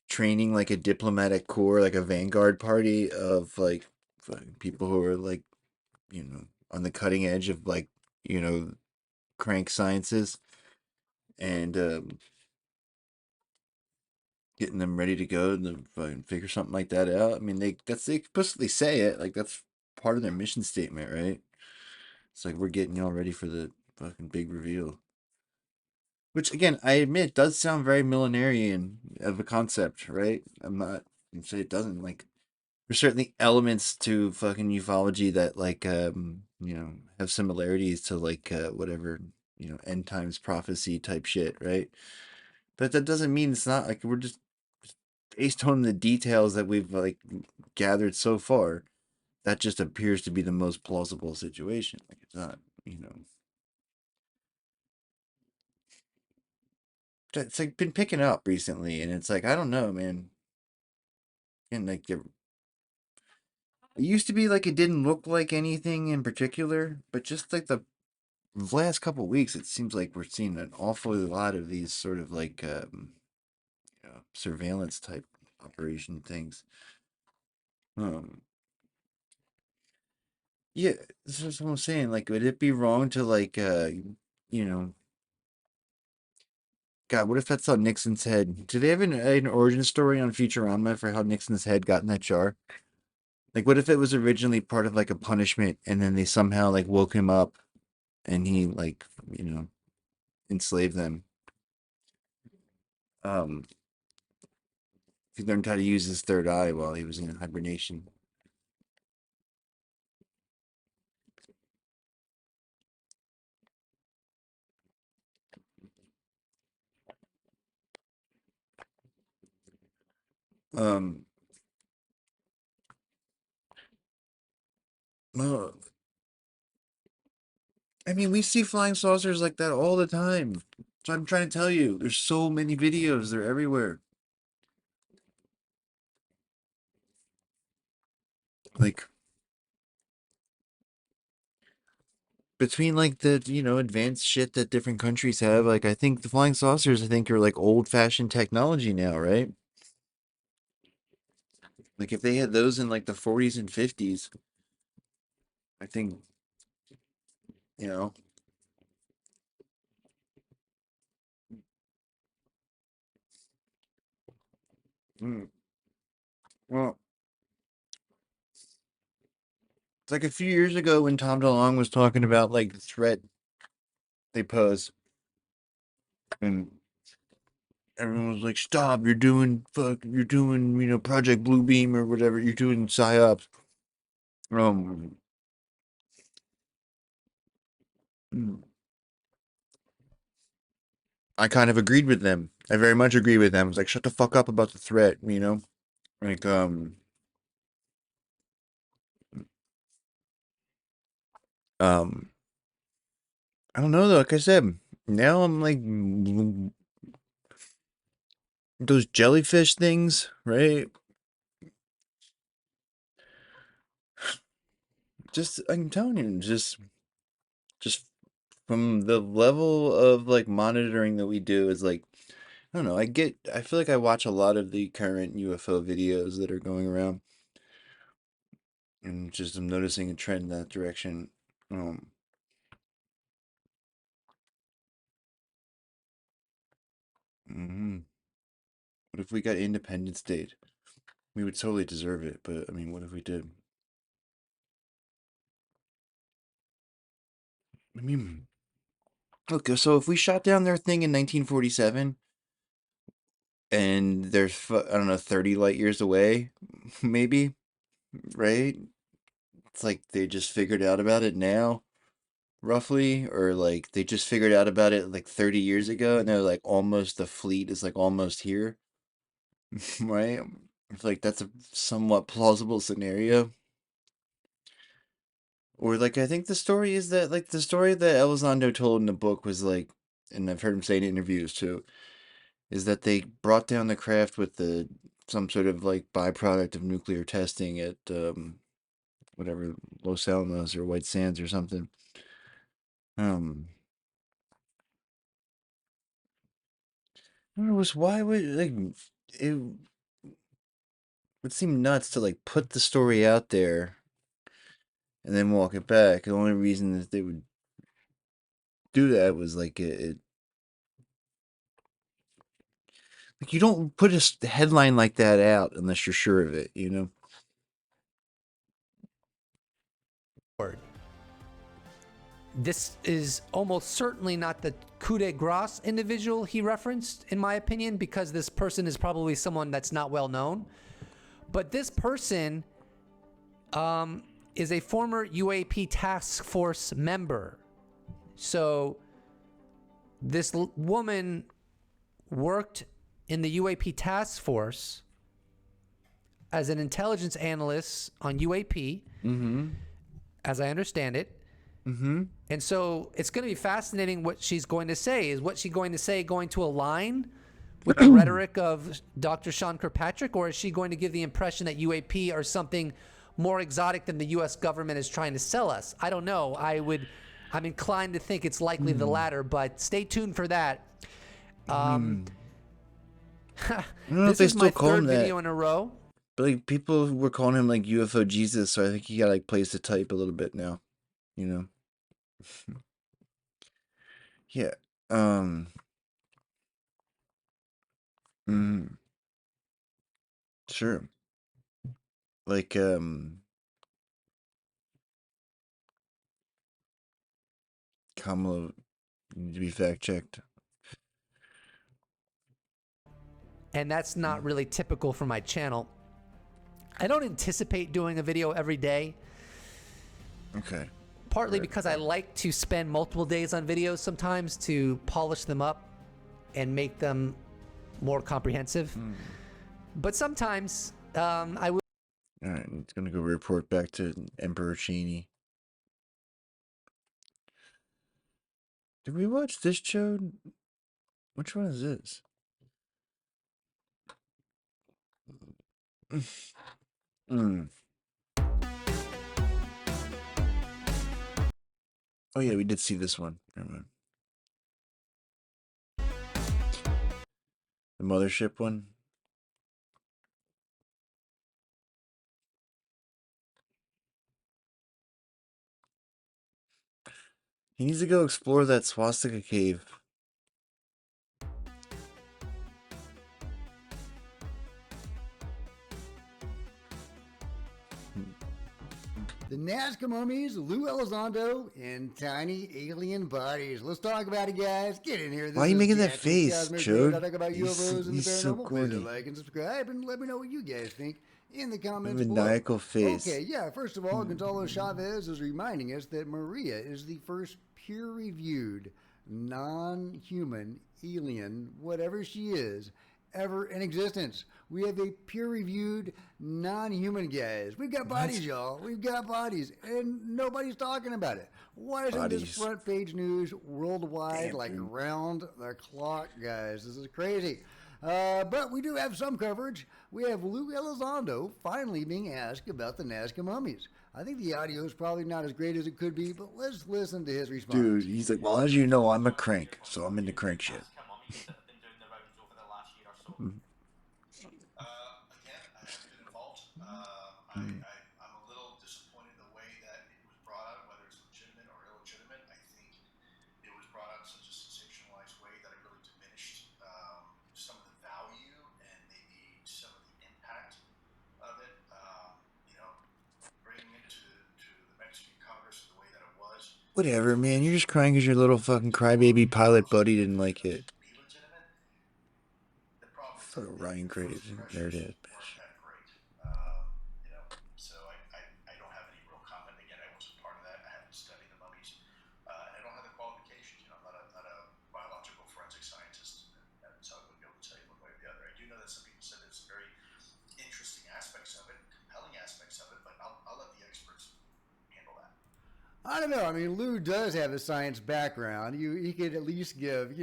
training like a diplomatic corps, like a vanguard party of like people who are like, you know, on the cutting edge of like, you know, crank sciences and getting them ready to go and fucking figure something like that out. I mean, they explicitly say it, like that's part of their mission statement, right? It's like we're getting y'all ready for the fucking big reveal. Which again, I admit does sound very millenarian of a concept, right? I'm not gonna say it doesn't. Like there's certainly elements to fucking ufology that like you know, have similarities to like whatever, you know, end times prophecy type shit, right? But that doesn't mean it's not like we're just based on the details that we've like gathered so far, that just appears to be the most plausible situation. Like it's not, you know. It's like been picking up recently, and it's like I don't know, man. And like it used to be like it didn't look like anything in particular, but just like the last couple weeks, it seems like we're seeing an awful lot of these sort of like you know, surveillance type operation things. Yeah, this is what I'm saying. Like, would it be wrong to like you know, God, what if that's how Nixon's head? Do they have an origin story on Futurama for how Nixon's head got in that jar? Like, what if it was originally part of like a punishment, and then they somehow like woke him up, and he like, you know, enslaved them. He learned how to use his third eye while he was in hibernation. Um, well, I mean, we see flying saucers like that all the time. So I'm trying to tell you, there's so many videos. They're everywhere. Like between like the, you know, advanced shit that different countries have, like I think the flying saucers I think are like old-fashioned technology now, right? Like if they had those in like the 40s and 50s, I think, you know, well, it's like a few years ago when Tom DeLonge was talking about like the threat they pose, and everyone was like, "Stop! You're doing Project Bluebeam or whatever. You're doing psyops." I kind of agreed with them. I very much agree with them. I was like, "Shut the fuck up about the threat," like I don't know though. Like I said, now I'm like those jellyfish things, right? Just I'm telling you, just from the level of like monitoring that we do is like I don't know. I feel like I watch a lot of the current UFO videos that are going around, and just I'm noticing a trend in that direction. What if we got Independence Day? We would totally deserve it, but I mean, what if we did? I mean, look, so if we shot down their thing in 1947 and they're, I don't know, 30 light years away, maybe, right? It's like they just figured out about it now, roughly, or like they just figured out about it like 30 years ago and they're like almost, the fleet is like almost here, right? I feel like that's a somewhat plausible scenario. Or like I think the story is that like the story that Elizondo told in the book was like, and I've heard him say in interviews too, is that they brought down the craft with some sort of like byproduct of nuclear testing at whatever, Los Alamos or White Sands or something. I don't know, why would like it would seem nuts to like put the story out there and then walk it back. The only reason that they would do that was like like you don't put a headline like that out unless you're sure of it, This is almost certainly not the coup de grace individual he referenced, in my opinion, because this person is probably someone that's not well known. But this person is a former UAP task force member. So this woman worked in the UAP task force as an intelligence analyst on UAP, as I understand it. And so it's going to be fascinating what she's going to say. Is what she's going to say going to align with the rhetoric of Dr. Sean Kirkpatrick, or is she going to give the impression that UAP are something more exotic than the U.S. government is trying to sell us? I don't know. I'm inclined to think it's likely the latter, but stay tuned for that. I don't know This if they is still my call third him that. video in a row. But like people were calling him like UFO Jesus, so I think he got like plays to type a little bit now, Yeah. Sure. Like Kamala need to be fact checked. And that's not really typical for my channel. I don't anticipate doing a video every day. Okay. Partly because I like to spend multiple days on videos sometimes to polish them up and make them more comprehensive. But sometimes I will. All right, it's gonna go report back to Emperor Cheney. Did we watch this show? Which one is this? Oh yeah, we did see this one. Never mind. The mothership one. He needs to go explore that swastika cave. The Nazca mummies, Lou Elizondo, and tiny alien bodies. Let's talk about it, guys. Get in here. This Why are you is making that Jack, face, Cosmic Chode? Ray. I talk about UFOs and the He's so paranormal. corny. Please like and subscribe and let me know what you guys think in the comments Maniacal below. face. Okay, yeah. First of all, Gonzalo Chavez is reminding us that Maria is the first peer-reviewed, non-human, alien, whatever she is, ever in existence. We have a peer-reviewed, non-human guys. We've got bodies, y'all. We've got bodies, and nobody's talking about it. Why isn't this front page news worldwide, like around the clock, guys? This is crazy. But we do have some coverage. We have Lou Elizondo finally being asked about the Nazca mummies. I think the audio is probably not as great as it could be, but let's listen to his response. Dude, he's like, well, as you know, I'm a crank, so I'm into crank shit. I'm a little disappointed the way that it was brought out, whether it's legitimate or illegitimate. I think it was brought out in such a sensationalized way that it really diminished some of the value and maybe some of the impact of it. Bringing it to the Mexican Congress the way that it was. Whatever, man. You're just crying because your little fucking crybaby pilot buddy didn't like it. Fuck Ryan Graves. There it is, bitch. So I don't have any real comment. Again, I wasn't part of that. I haven't studied the mummies. And I don't have the qualifications. I'm not a biological forensic scientist, so I wouldn't be able to tell you one way or the other. I do know that some people said there's very interesting aspects of it, compelling aspects of it, but I'll let the experts handle that. I don't know. I mean, Lou does have a science background. He could at least give,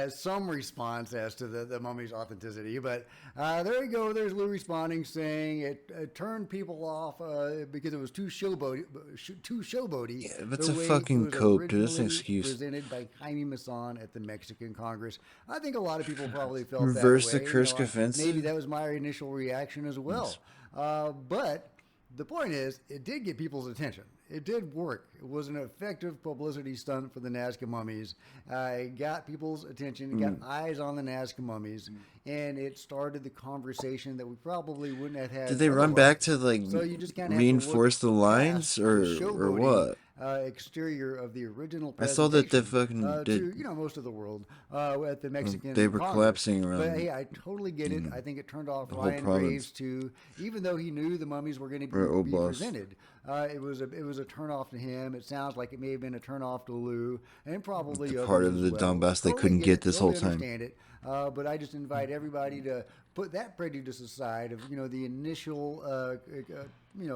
some response as to the mummy's authenticity. But there you go. There's Lou responding, saying it turned people off because it was too showboaty. Yeah, that's a fucking cope, dude. That's an excuse. Presented by Jaime Maussan at the Mexican Congress. I think a lot of people probably felt Reverse that way. the Kursk offensive. Maybe that was my initial reaction as well. But the point is, it did get people's attention. It did work. It was an effective publicity stunt for the Nazca mummies. It got people's attention. It got eyes on the Nazca mummies. And it started the conversation that we probably wouldn't have had. Did they run back to, like, so you just kinda have to reinforce the lines, or what? Exterior of the original I saw that they presentation, fucking did. to, most of the world at the Mexican They were Congress. collapsing around. But hey, I totally get it. I think it turned off the whole Ryan province. Graves too, even though he knew the mummies were going to Or be Oblast. presented. It was a turn off to him. It sounds like it may have been a turn off to Lou and probably The others part of as the well. Donbass they Totally couldn't get it, this totally whole time. Understand it. But I just invite everybody to put that prejudice aside of the initial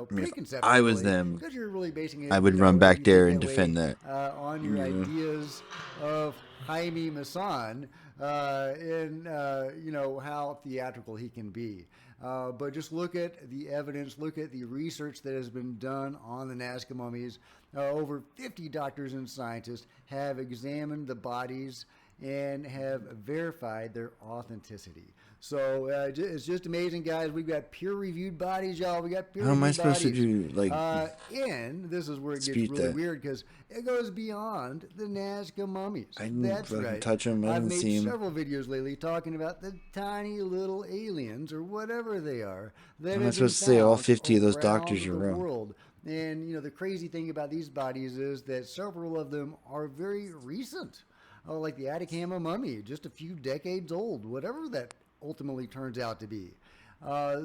preconception. I was really, them, because you're really basing it, I would run back there and defend that. on your ideas of Jaime Maussan and how theatrical he can be. But just look at the evidence, look at the research that has been done on the Nazca mummies. Over 50 doctors and scientists have examined the bodies and have verified their authenticity. So it's just amazing, guys. We've got peer-reviewed bodies, y'all. We got peer-reviewed How am I supposed to bodies. do, like, and this is where it gets dispute really that? weird because it goes beyond the Nazca mummies. I didn't That's fucking right. touch 'em. I I've didn't made see 'em. several videos lately talking about the tiny little aliens or whatever they are. That Am I have supposed been to say all found 50 of those around doctors? You're the wrong. world. And the crazy thing about these bodies is that several of them are very recent. Like the Atacama mummy, just a few decades old, whatever that ultimately turns out to be.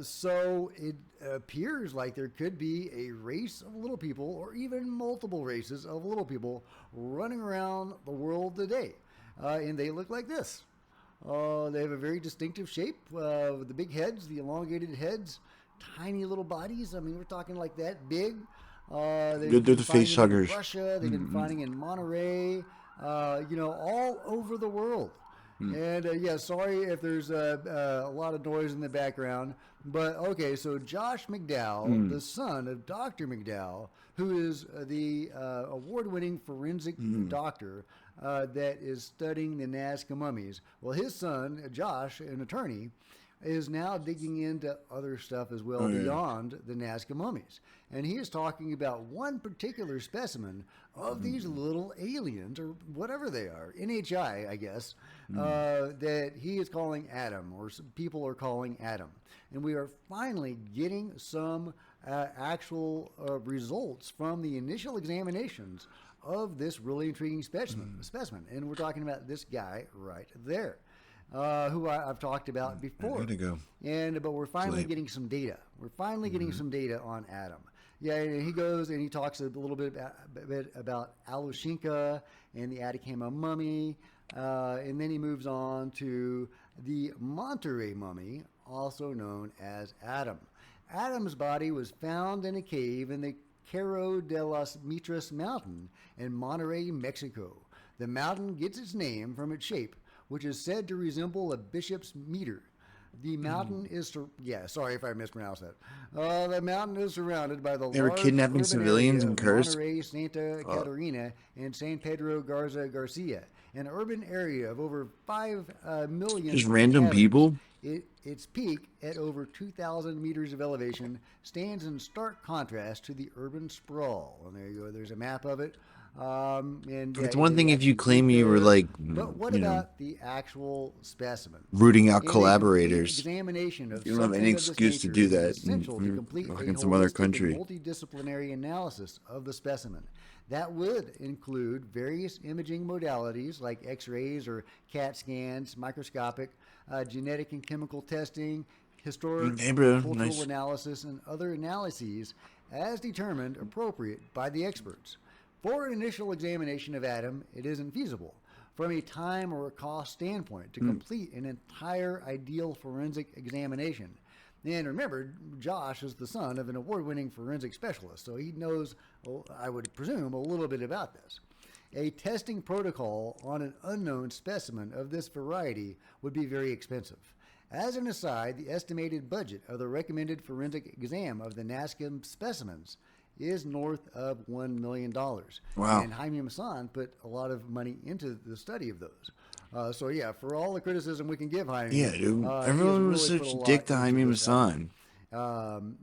So it appears like there could be a race of little people, or even multiple races of little people, running around the world today. And they look like this. They have a very distinctive shape with the big heads, the elongated heads, tiny little bodies. I mean, we're talking like that big. They're the face huggers. Russia, they've been finding in Monterey, all over the world. And sorry if there's a lot of noise in the background, but okay, so Josh McDowell, the son of Dr. McDowell, who is the award-winning forensic doctor that is studying the Nazca mummies. Well, his son, Josh, an attorney, is now digging into other stuff as well beyond the Nazca mummies. And he is talking about one particular specimen of these little aliens, or whatever they are, NHI, I guess, that he is calling Adam, or some people are calling Adam. And we are finally getting some actual results from the initial examinations of this really intriguing specimen. And we're talking about this guy right there, who I've talked about before. I gotta go. But we're finally getting some data. We're finally getting some data on Adam. Yeah, and he goes and he talks a little bit about Alushinka and the Atacama mummy, and then he moves on to the Monterey mummy, also known as Adam. Adam's body was found in a cave in the Cerro de las Mitras mountain in Monterey, Mexico. The mountain gets its name from its shape, which is said to resemble a bishop's mitre. The mountain is, sorry if I mispronounced that. The mountain is surrounded by the They were large kidnapping urban civilians area and of cursed. Monterey, Santa Catarina, and San Pedro Garcia, an urban area of over 5 million Just random inhabitants. people? Its peak at over 2,000 meters of elevation stands in stark contrast to the urban sprawl. And there you go. There's a map of it. It's one thing if you claim you were like, but what you know, about the actual specimen? rooting out In a collaborators. complete examination of You don't have any something of this excuse to nature, do it is that. essential to You're complete like in a some other holistic and country. multidisciplinary analysis of the specimen. That would include various imaging modalities like X-rays or CAT scans, microscopic, genetic and chemical testing, historic, Hey, bro, cultural nice. analysis, and other analyses as determined appropriate by the experts. For an initial examination of Adam, it isn't feasible from a time or a cost standpoint to complete an entire ideal forensic examination. And remember, Josh is the son of an award-winning forensic specialist, so he knows, I would presume, a little bit about this. A testing protocol on an unknown specimen of this variety would be very expensive. As an aside, the estimated budget of the recommended forensic exam of the Nazca specimens is north of $1 million. Wow. And Jaime Maussan put a lot of money into the study of those. So yeah, for all the criticism we can give Jaime. Yeah, dude. he has Everyone was really put such a a dick lot to into Jaime this effort. Maussan.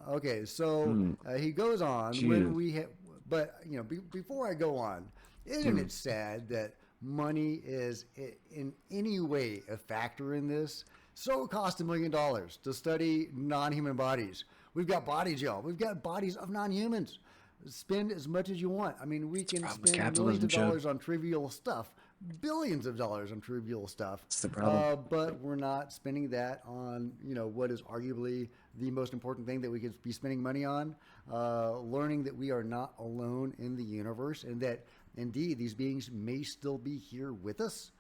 Okay, so he goes on. Jeez. When we have, but you know, before I go on, isn't it sad that money is in any way a factor in this? So it costs $1 million to study non-human bodies. We've got body gel. We've got bodies of non-humans. Spend as much as you want. I mean, we can spend millions of dollars on trivial stuff, billions of dollars on trivial stuff. That's the problem. But we're not spending that on, you know, what is arguably the most important thing that we could be spending money on. Learning that we are not alone in the universe and that indeed these beings may still be here with us.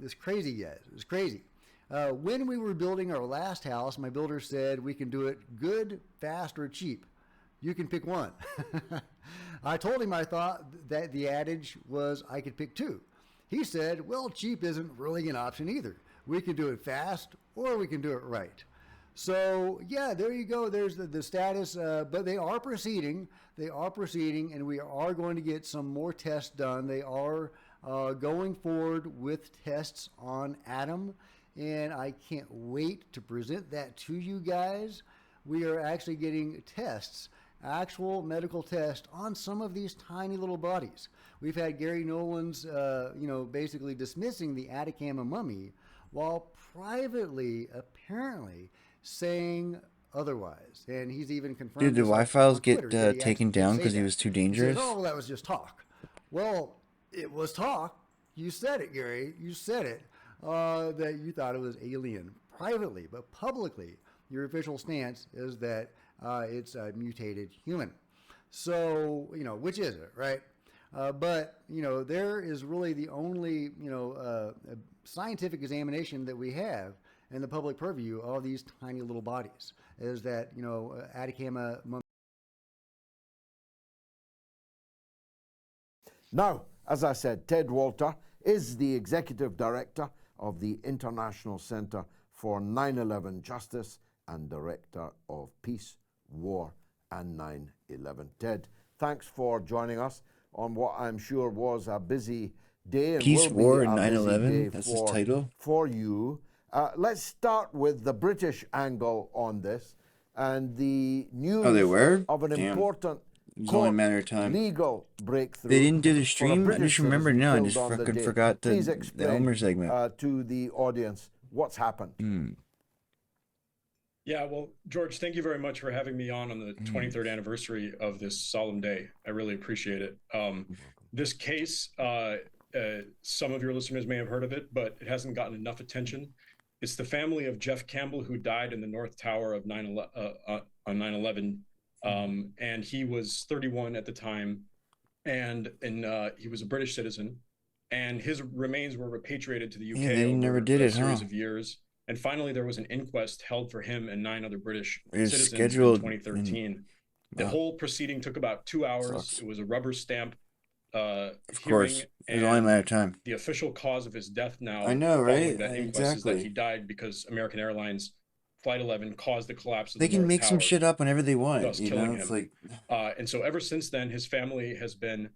It's crazy, guys. It's crazy. When we were building our last house, my builder said we can do it good, fast, or cheap. You can pick one. I told him I thought that the adage was I could pick two. He said, well, cheap isn't really an option either. We can do it fast or we can do it right. So, yeah, there you go. There's the status. But they are proceeding. They are proceeding, and we are going to get some more tests done. They are going forward with tests on Adam, and I can't wait to present that to you guys. We are actually getting tests, actual medical tests on some of these tiny little bodies. We've had Gary Nolan's, basically dismissing the Atacama mummy while privately, apparently, saying otherwise. And he's even confirmed. Dude, did this on Y-Files Twitter get that he taken actually down did because say he that. was too He dangerous? says, oh, well, that was just talk. Well, it was talk. You said it, Gary. You said it, that you thought it was alien privately, but publicly, your official stance is that it's a mutated human. So, which is it, right? But, there is really the only, scientific examination that we have in the public purview of these tiny little bodies is that, Atacama mummy. Now, as I said, Ted Walter is the executive director of the International Center for 9/11 Justice and director of Peace, War, and 9/11. Ted, thanks for joining us on what I'm sure was a busy day. And Peace, will War, be and a busy 9/11? day That's his title? For you. Let's start with the British angle on this and the news Oh, they were? of an Damn. important was only a matter of time. legal breakthrough. They didn't do the for a stream? I British just remembered citizen now. I killed just on the fucking day. forgot Please the explain Elmer segment. to the audience what's happened. Yeah, well, George, thank you very much for having me on the 23rd anniversary of this solemn day. I really appreciate it. This case, some of your listeners may have heard of it, but it hasn't gotten enough attention. It's the family of Jeff Campbell, who died in the North Tower of on 9/11, and he was 31 at the time, and he was a British citizen, and his remains were repatriated to the UK They over never did a it, series huh? of years. And finally, there was an inquest held for him and 9 other British It was citizens scheduled in 2013. The wow. whole proceeding took about 2 hours. Sucks. It was a rubber stamp Of hearing. course. It was only a matter of time. The official cause of his death now, I know, following right? that inquest, is that Exactly. he died because American Airlines Flight 11 caused the collapse of They the can North make some Tower, shit up whenever they want, thus you killing know? him. It's like, And so ever since then, his family has been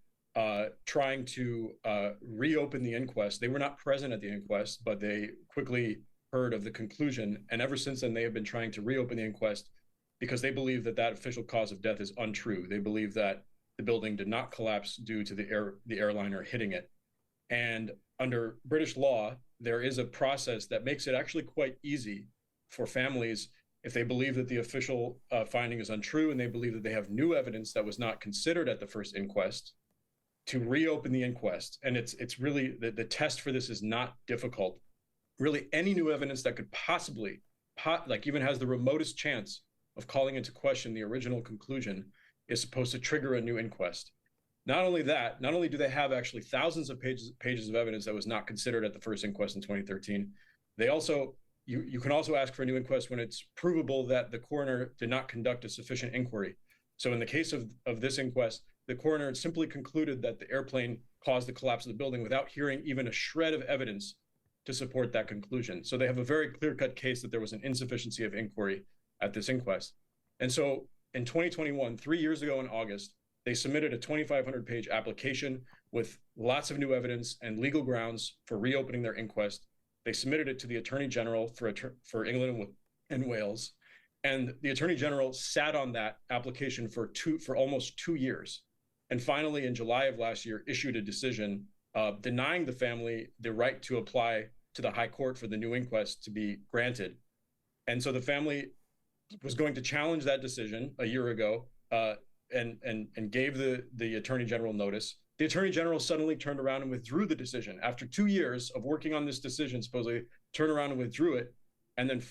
trying to reopen the inquest. They were not present at the inquest, but they quickly heard of the conclusion. And ever since then, they have been trying to reopen the inquest because they believe that that official cause of death is untrue. They believe that the building did not collapse due to the airliner hitting it. And under British law, there is a process that makes it actually quite easy for families, if they believe that the official finding is untrue and they believe that they have new evidence that was not considered at the first inquest, to reopen the inquest. And it's really, the test for this is not difficult. Really, any new evidence that could possibly, like even has the remotest chance of calling into question the original conclusion, is supposed to trigger a new inquest. Not only that, not only do they have actually thousands of pages of evidence that was not considered at the first inquest in 2013, they also, you can also ask for a new inquest when it's provable that the coroner did not conduct a sufficient inquiry. So in the case of this inquest, the coroner simply concluded that the airplane caused the collapse of the building without hearing even a shred of evidence to support that conclusion. So they have a very clear-cut case that there was an insufficiency of inquiry at this inquest. And so in 2021, 3 years ago in August, they submitted a 2,500-page application with lots of new evidence and legal grounds for reopening their inquest. They submitted it to the Attorney General for England and Wales. And the Attorney General sat on that application for almost 2 years. And finally, in July of last year, issued a decision denying the family the right to apply to the High Court for the new inquest to be granted. And so the family was going to challenge that decision a year ago and gave the Attorney General notice. The Attorney General suddenly turned around and withdrew the decision. After 2 years of working on this decision, supposedly turned around and withdrew it. And then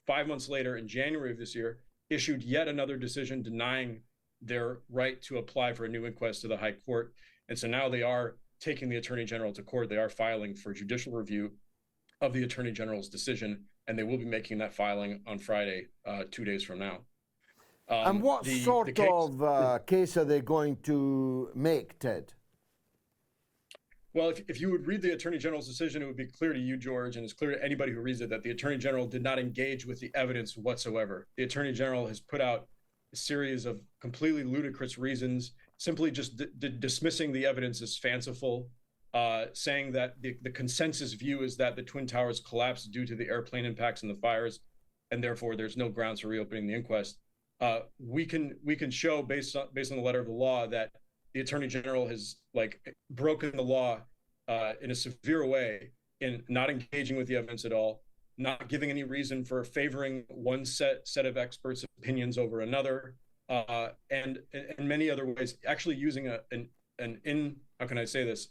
5 months later, in January of this year, issued yet another decision denying their right to apply for a new inquest to the High Court. And so now they are taking the Attorney General to court. They are filing for judicial review of the Attorney General's decision, and they will be making that filing on Friday, 2 days from now. And what sort of case are they going to make, Ted? Well, if you would read the Attorney General's decision, it would be clear to you, George, and it's clear to anybody who reads it, that the Attorney General did not engage with the evidence whatsoever. The Attorney General has put out a series of completely ludicrous reasons, simply just dismissing the evidence as fanciful, saying that the consensus view is that the Twin Towers collapsed due to the airplane impacts and the fires, and therefore there's no grounds for reopening the inquest. We can show based on the letter of the law that the Attorney General has broken the law in a severe way in not engaging with the evidence at all, not giving any reason for favoring one set of experts' opinions over another, and in many other ways, actually using how can I say this,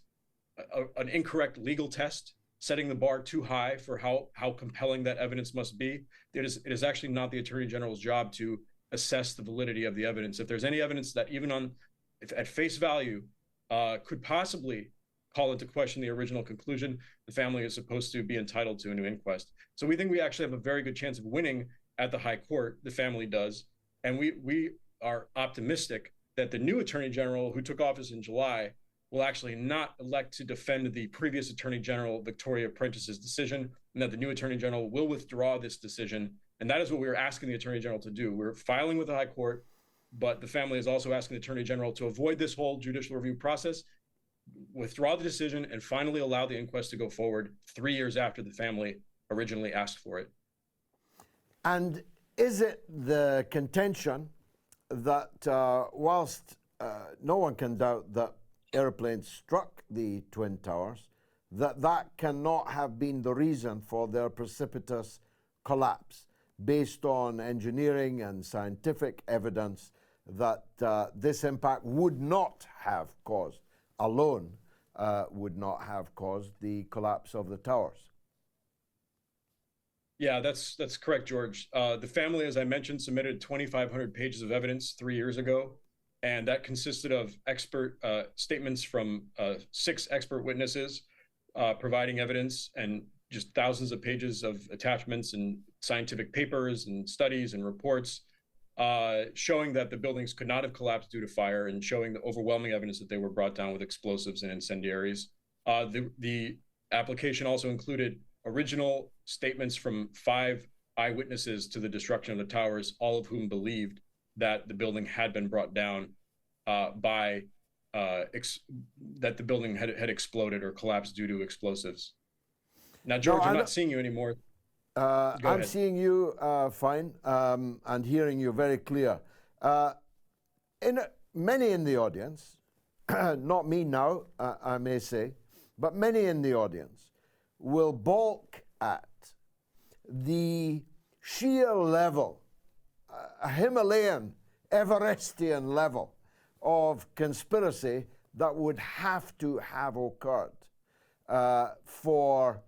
an incorrect legal test, setting the bar too high for how compelling that evidence must be. It is actually not the Attorney General's job to assess the validity of the evidence. If there's any evidence that even at face value could possibly call into question the original conclusion, the family is supposed to be entitled to a new inquest. So we think we actually have a very good chance of winning at the High Court. The family does. And we are optimistic that the new Attorney General, who took office in July, will actually not elect to defend the previous Attorney General, Victoria Prentice's decision, and that the new Attorney General will withdraw this decision. And that is what we're asking the Attorney General to do. We're filing with the High Court, but the family is also asking the Attorney General to avoid this whole judicial review process, withdraw the decision, and finally allow the inquest to go forward 3 years after the family originally asked for it. And is it the contention that whilst no one can doubt that airplanes struck the Twin Towers, that cannot have been the reason for their precipitous collapse, based on engineering and scientific evidence that this impact would not have caused, alone, would not have caused the collapse of the towers. Yeah, that's correct, George. The family, as I mentioned, submitted 2,500 pages of evidence 3 years ago, and that consisted of expert statements from 6 expert witnesses providing evidence, and just thousands of pages of attachments and scientific papers and studies and reports showing that the buildings could not have collapsed due to fire, and showing the overwhelming evidence that they were brought down with explosives and incendiaries. The application also included original statements from 5 eyewitnesses to the destruction of the towers, all of whom believed that the building had been brought down that the building had exploded or collapsed due to explosives. Now, George, I'm not seeing you anymore. I'm seeing you fine and hearing you very clear. Many in the audience, not me now, I may say, but many in the audience will balk at the sheer level, a Himalayan, Everestian level of conspiracy that would have to have occurred for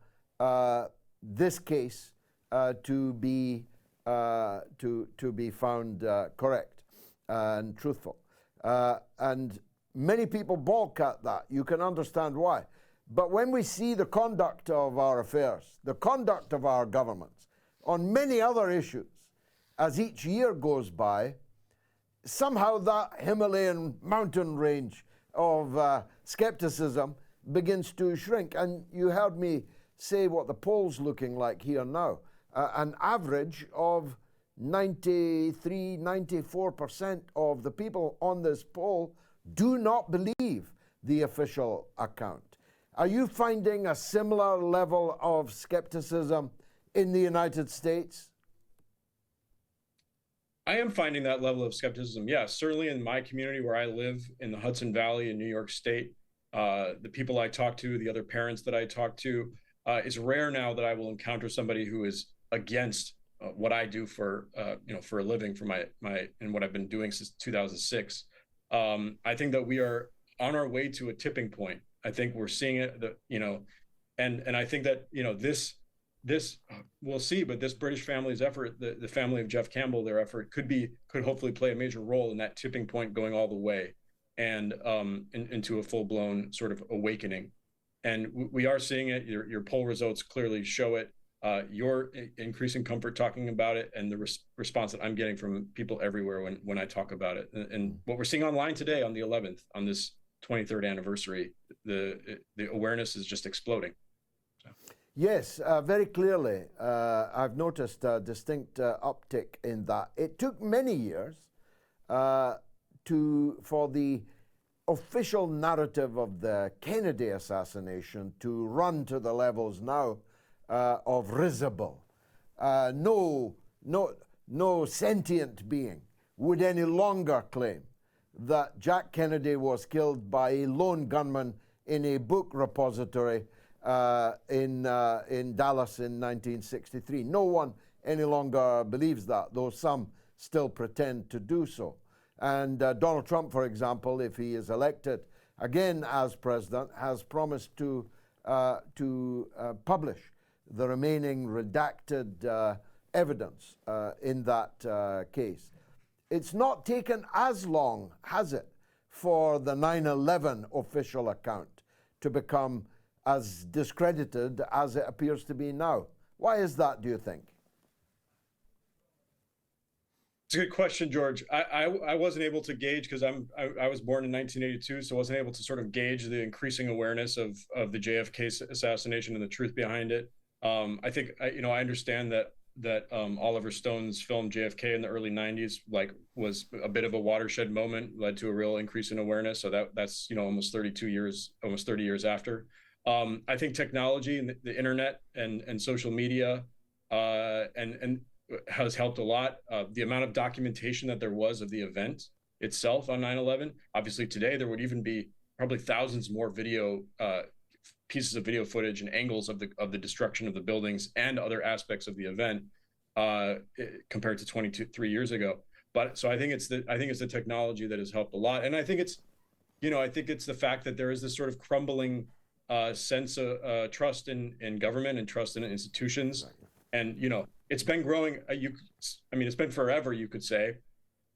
this case to be found correct and truthful. And many people balk at that. You can understand why. But when we see the conduct of our affairs, the conduct of our governments on many other issues, as each year goes by, somehow that Himalayan mountain range of skepticism begins to shrink. And you heard me say what the poll's looking like here now. An average of 93, 94% of the people on this poll do not believe the official account. Are you finding a similar level of skepticism in the United States? I am finding that level of skepticism. Yeah, certainly in my community where I live in the Hudson Valley in New York State, the people I talk to, the other parents that I talk to, it's rare now that I will encounter somebody who is against what I do for for a living, for my and what I've been doing since 2006. I think that we are on our way to a tipping point. I think we're seeing it, and I think that this we'll see, but this British family's effort, the family of Jeff Campbell, their effort could hopefully play a major role in that tipping point going all the way and into a full-blown sort of awakening. And we are seeing it. Your poll results clearly show it. Your increasing comfort talking about it, and the response that I'm getting from people everywhere when I talk about it. And what we're seeing online today on the 11th, on this 23rd anniversary, the awareness is just exploding. So. Yes, very clearly. I've noticed a distinct uptick in that. It took many years for the official narrative of the Kennedy assassination to run to the levels now of risible. No sentient being would any longer claim that Jack Kennedy was killed by a lone gunman in a book repository in Dallas in 1963. No one any longer believes that, though some still pretend to do so. And Donald Trump, for example, if he is elected again as president, has promised to publish the remaining redacted evidence in that case. It's not taken as long, has it, for the 9/11 official account to become as discredited as it appears to be now? Why is that, do you think? It's a good question, George. I wasn't able to gauge, because I was born in 1982, so I wasn't able to sort of gauge the increasing awareness of the JFK assassination and the truth behind it. I think I understand that Oliver Stone's film JFK in the early 90s was a bit of a watershed moment, led to a real increase in awareness. So that's almost 30 years after. I think technology and the internet and social media and has helped a lot. The amount of documentation that there was of the event itself on 9/11. Obviously, today there would even be probably thousands more video pieces of video footage and angles of the destruction of the buildings and other aspects of the event compared to 23 years ago. But so I think it's the technology that has helped a lot, and I think it's the fact that there is this sort of crumbling sense of trust in government and trust in institutions, and it's been growing. It's been forever, you could say.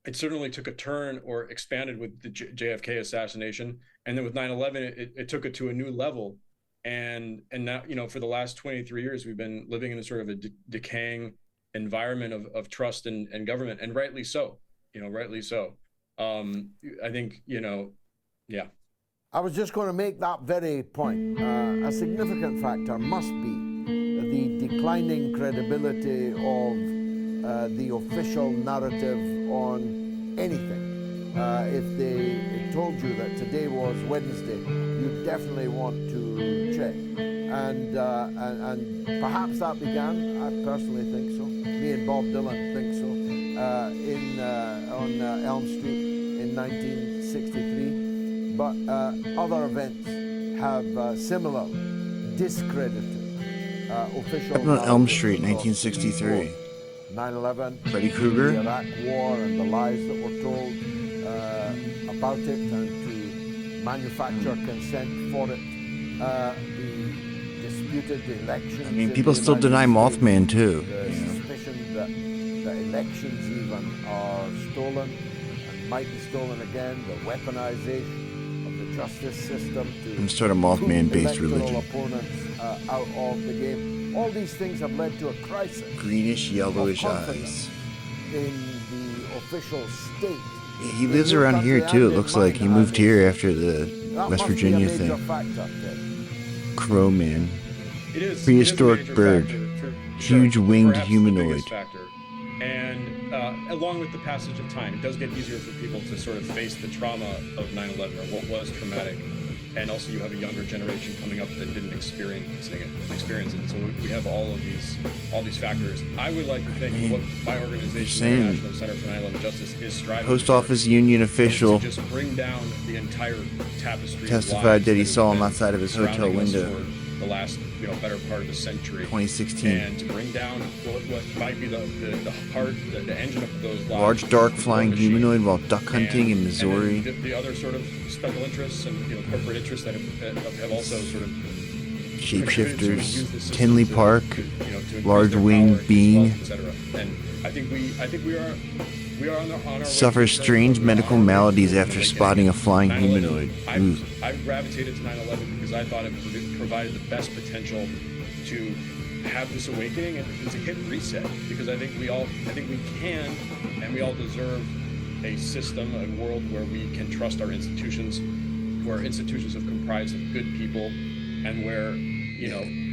It certainly took a turn or expanded with the JFK assassination, and then with 9/11, it took it to a new level. And now, for the last 23 years, we've been living in a sort of a decaying environment of trust in government, and rightly so. Rightly so. I think, yeah. I was just going to make that very point. A significant factor must be the declining credibility of the official narrative on anything. If they told you that today was Wednesday, you definitely want to check. And perhaps that began, I personally think so, me and Bob Dylan think so, on Elm Street in 1963. But other events have similarly discredited official Happened on Elm Street, 1963. 9/11, Freddy Krueger, the Iraq War, and the lies that were told about it, and to manufacture consent for it, the disputed elections. I mean, people still deny Mothman too. The suspicion that elections even are stolen and might be stolen again. The weaponization of the justice system to And start a Mothman-based electoral religion. opponents out of the game. All these things have led to a crisis. Greenish, yellowish of eyes. confidence in the official state. He lives around here too. It looks like he moved here after the That West must be a Virginia major thing. factor, Ted. Crow man, It is prehistoric it is a major bird, factor, huge sure, winged perhaps the humanoid. biggest factor. And along with the passage of time, it does get easier for people to sort of face the trauma of 9/11 or what was traumatic. And also, you have a younger generation coming up that didn't experience it. So we have all these factors. I would like to think what my organization, the National Center for 9/11 Justice, is striving Post for office union is official to just bring down the entire tapestry. of testified lies that he have saw him been outside of his hotel surrounding us window. for the last better part of a century. 2016. And to bring down what might be the heart, the engine of those lies. Large dark flying humanoid while duck hunting in Missouri. And the other sort of special interests and corporate interests that have also sort of Shapeshifters, Tinley Park, large winged being, etc. And I think we are on our suffers strange medical maladies after spotting a flying humanoid. Ooh. I gravitated to 9/11 because I thought it provided the best potential to have this awakening and to hit reset, because I think we can and we all deserve a system, a world where we can trust our institutions, where institutions are comprised of good people, and where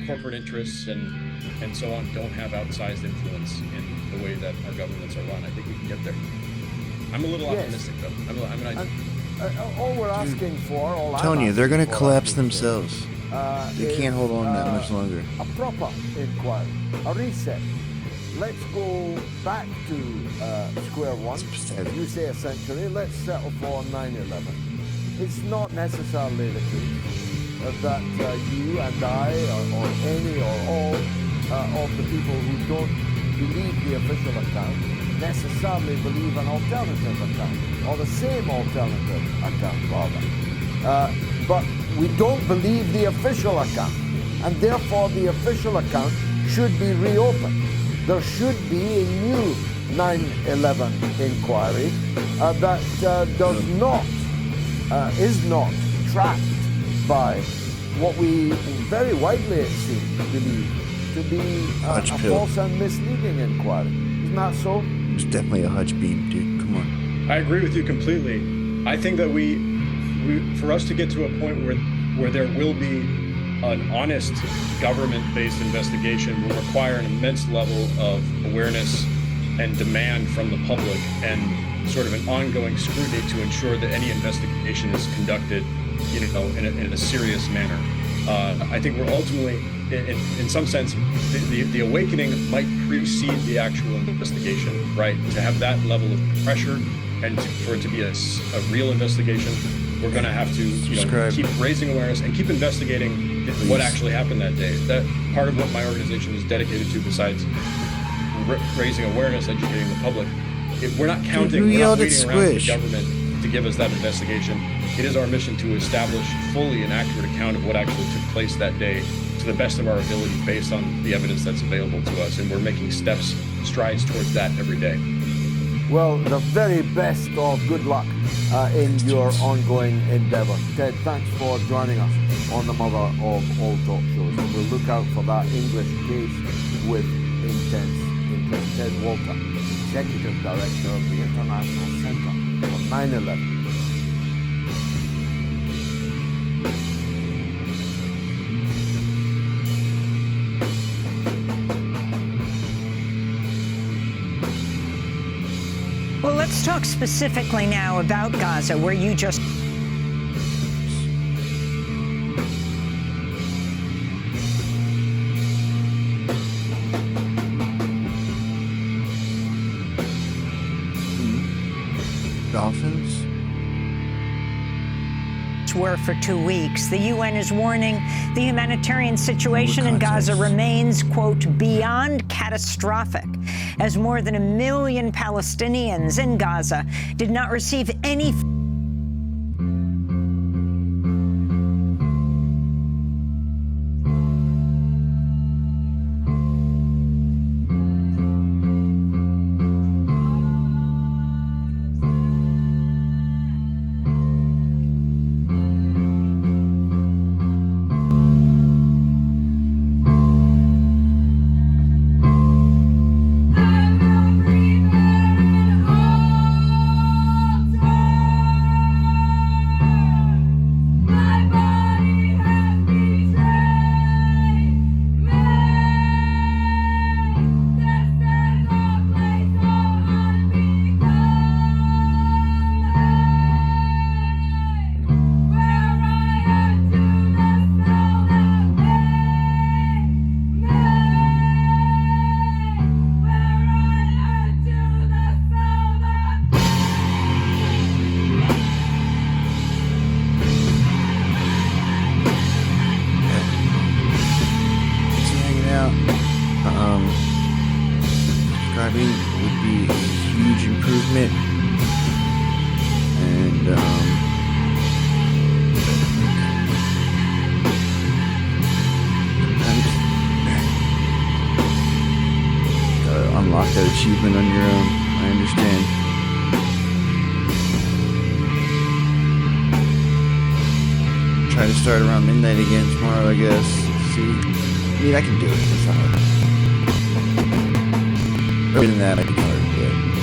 corporate interests and so on don't have outsized influence in the way that our governments are run. I think we can get there. I'm a little optimistic though. All we're asking for, all I'm Telling you, they're asking going to for, collapse actually, themselves. They can't hold on that much longer. A proper inquiry, a reset. Let's go back to square one. You say a century. Let's settle for 9/11. It's not necessarily the case that you and I, or any or all of the people who don't believe the official account necessarily believe an alternative account, or the same alternative account rather. But we don't believe the official account, and therefore the official account should be reopened. There should be a new 9/11 inquiry that is not trapped by what we very widely, it seems, believe to be a false and misleading inquiry. Isn't that so? It's definitely a Hutch beam, dude. Come on. I agree with you completely. I think that we for us to get to a point where there will be an honest government-based investigation will require an immense level of awareness and demand from the public, and sort of an ongoing scrutiny to ensure that any investigation is conducted, in a serious manner. I think we're ultimately, in some sense, the awakening might precede the actual investigation, right? To have that level of pressure and for it to be a real investigation, we're going to have to keep raising awareness and keep investigating what actually happened that day. That part of what my organization is dedicated to, besides raising awareness, educating the public. We're not counting, we're not waiting around for the government to give us that investigation. It is our mission to establish fully an accurate account of what actually took place that day to the best of our ability based on the evidence that's available to us. And we're making strides towards that every day. Well, the very best of good luck in your ongoing endeavors. Ted, thanks for joining us on the mother of all talk shows. And we'll look out for that English case with intense interest. Ted Walter, Executive Director of the International Center for 9/11. Well, let's talk specifically now about Gaza, where you just... Dolphins? Were for 2 weeks. The UN is warning the humanitarian situation in Gaza remains, quote, beyond catastrophic, as more than 1 million Palestinians in Gaza did not receive any subscribing would be a huge improvement. And gotta unlock that achievement on your own. I understand. Try to start around midnight again tomorrow, I guess. See, I mean, I can do it. It's not hard. Other than that, I can hard, but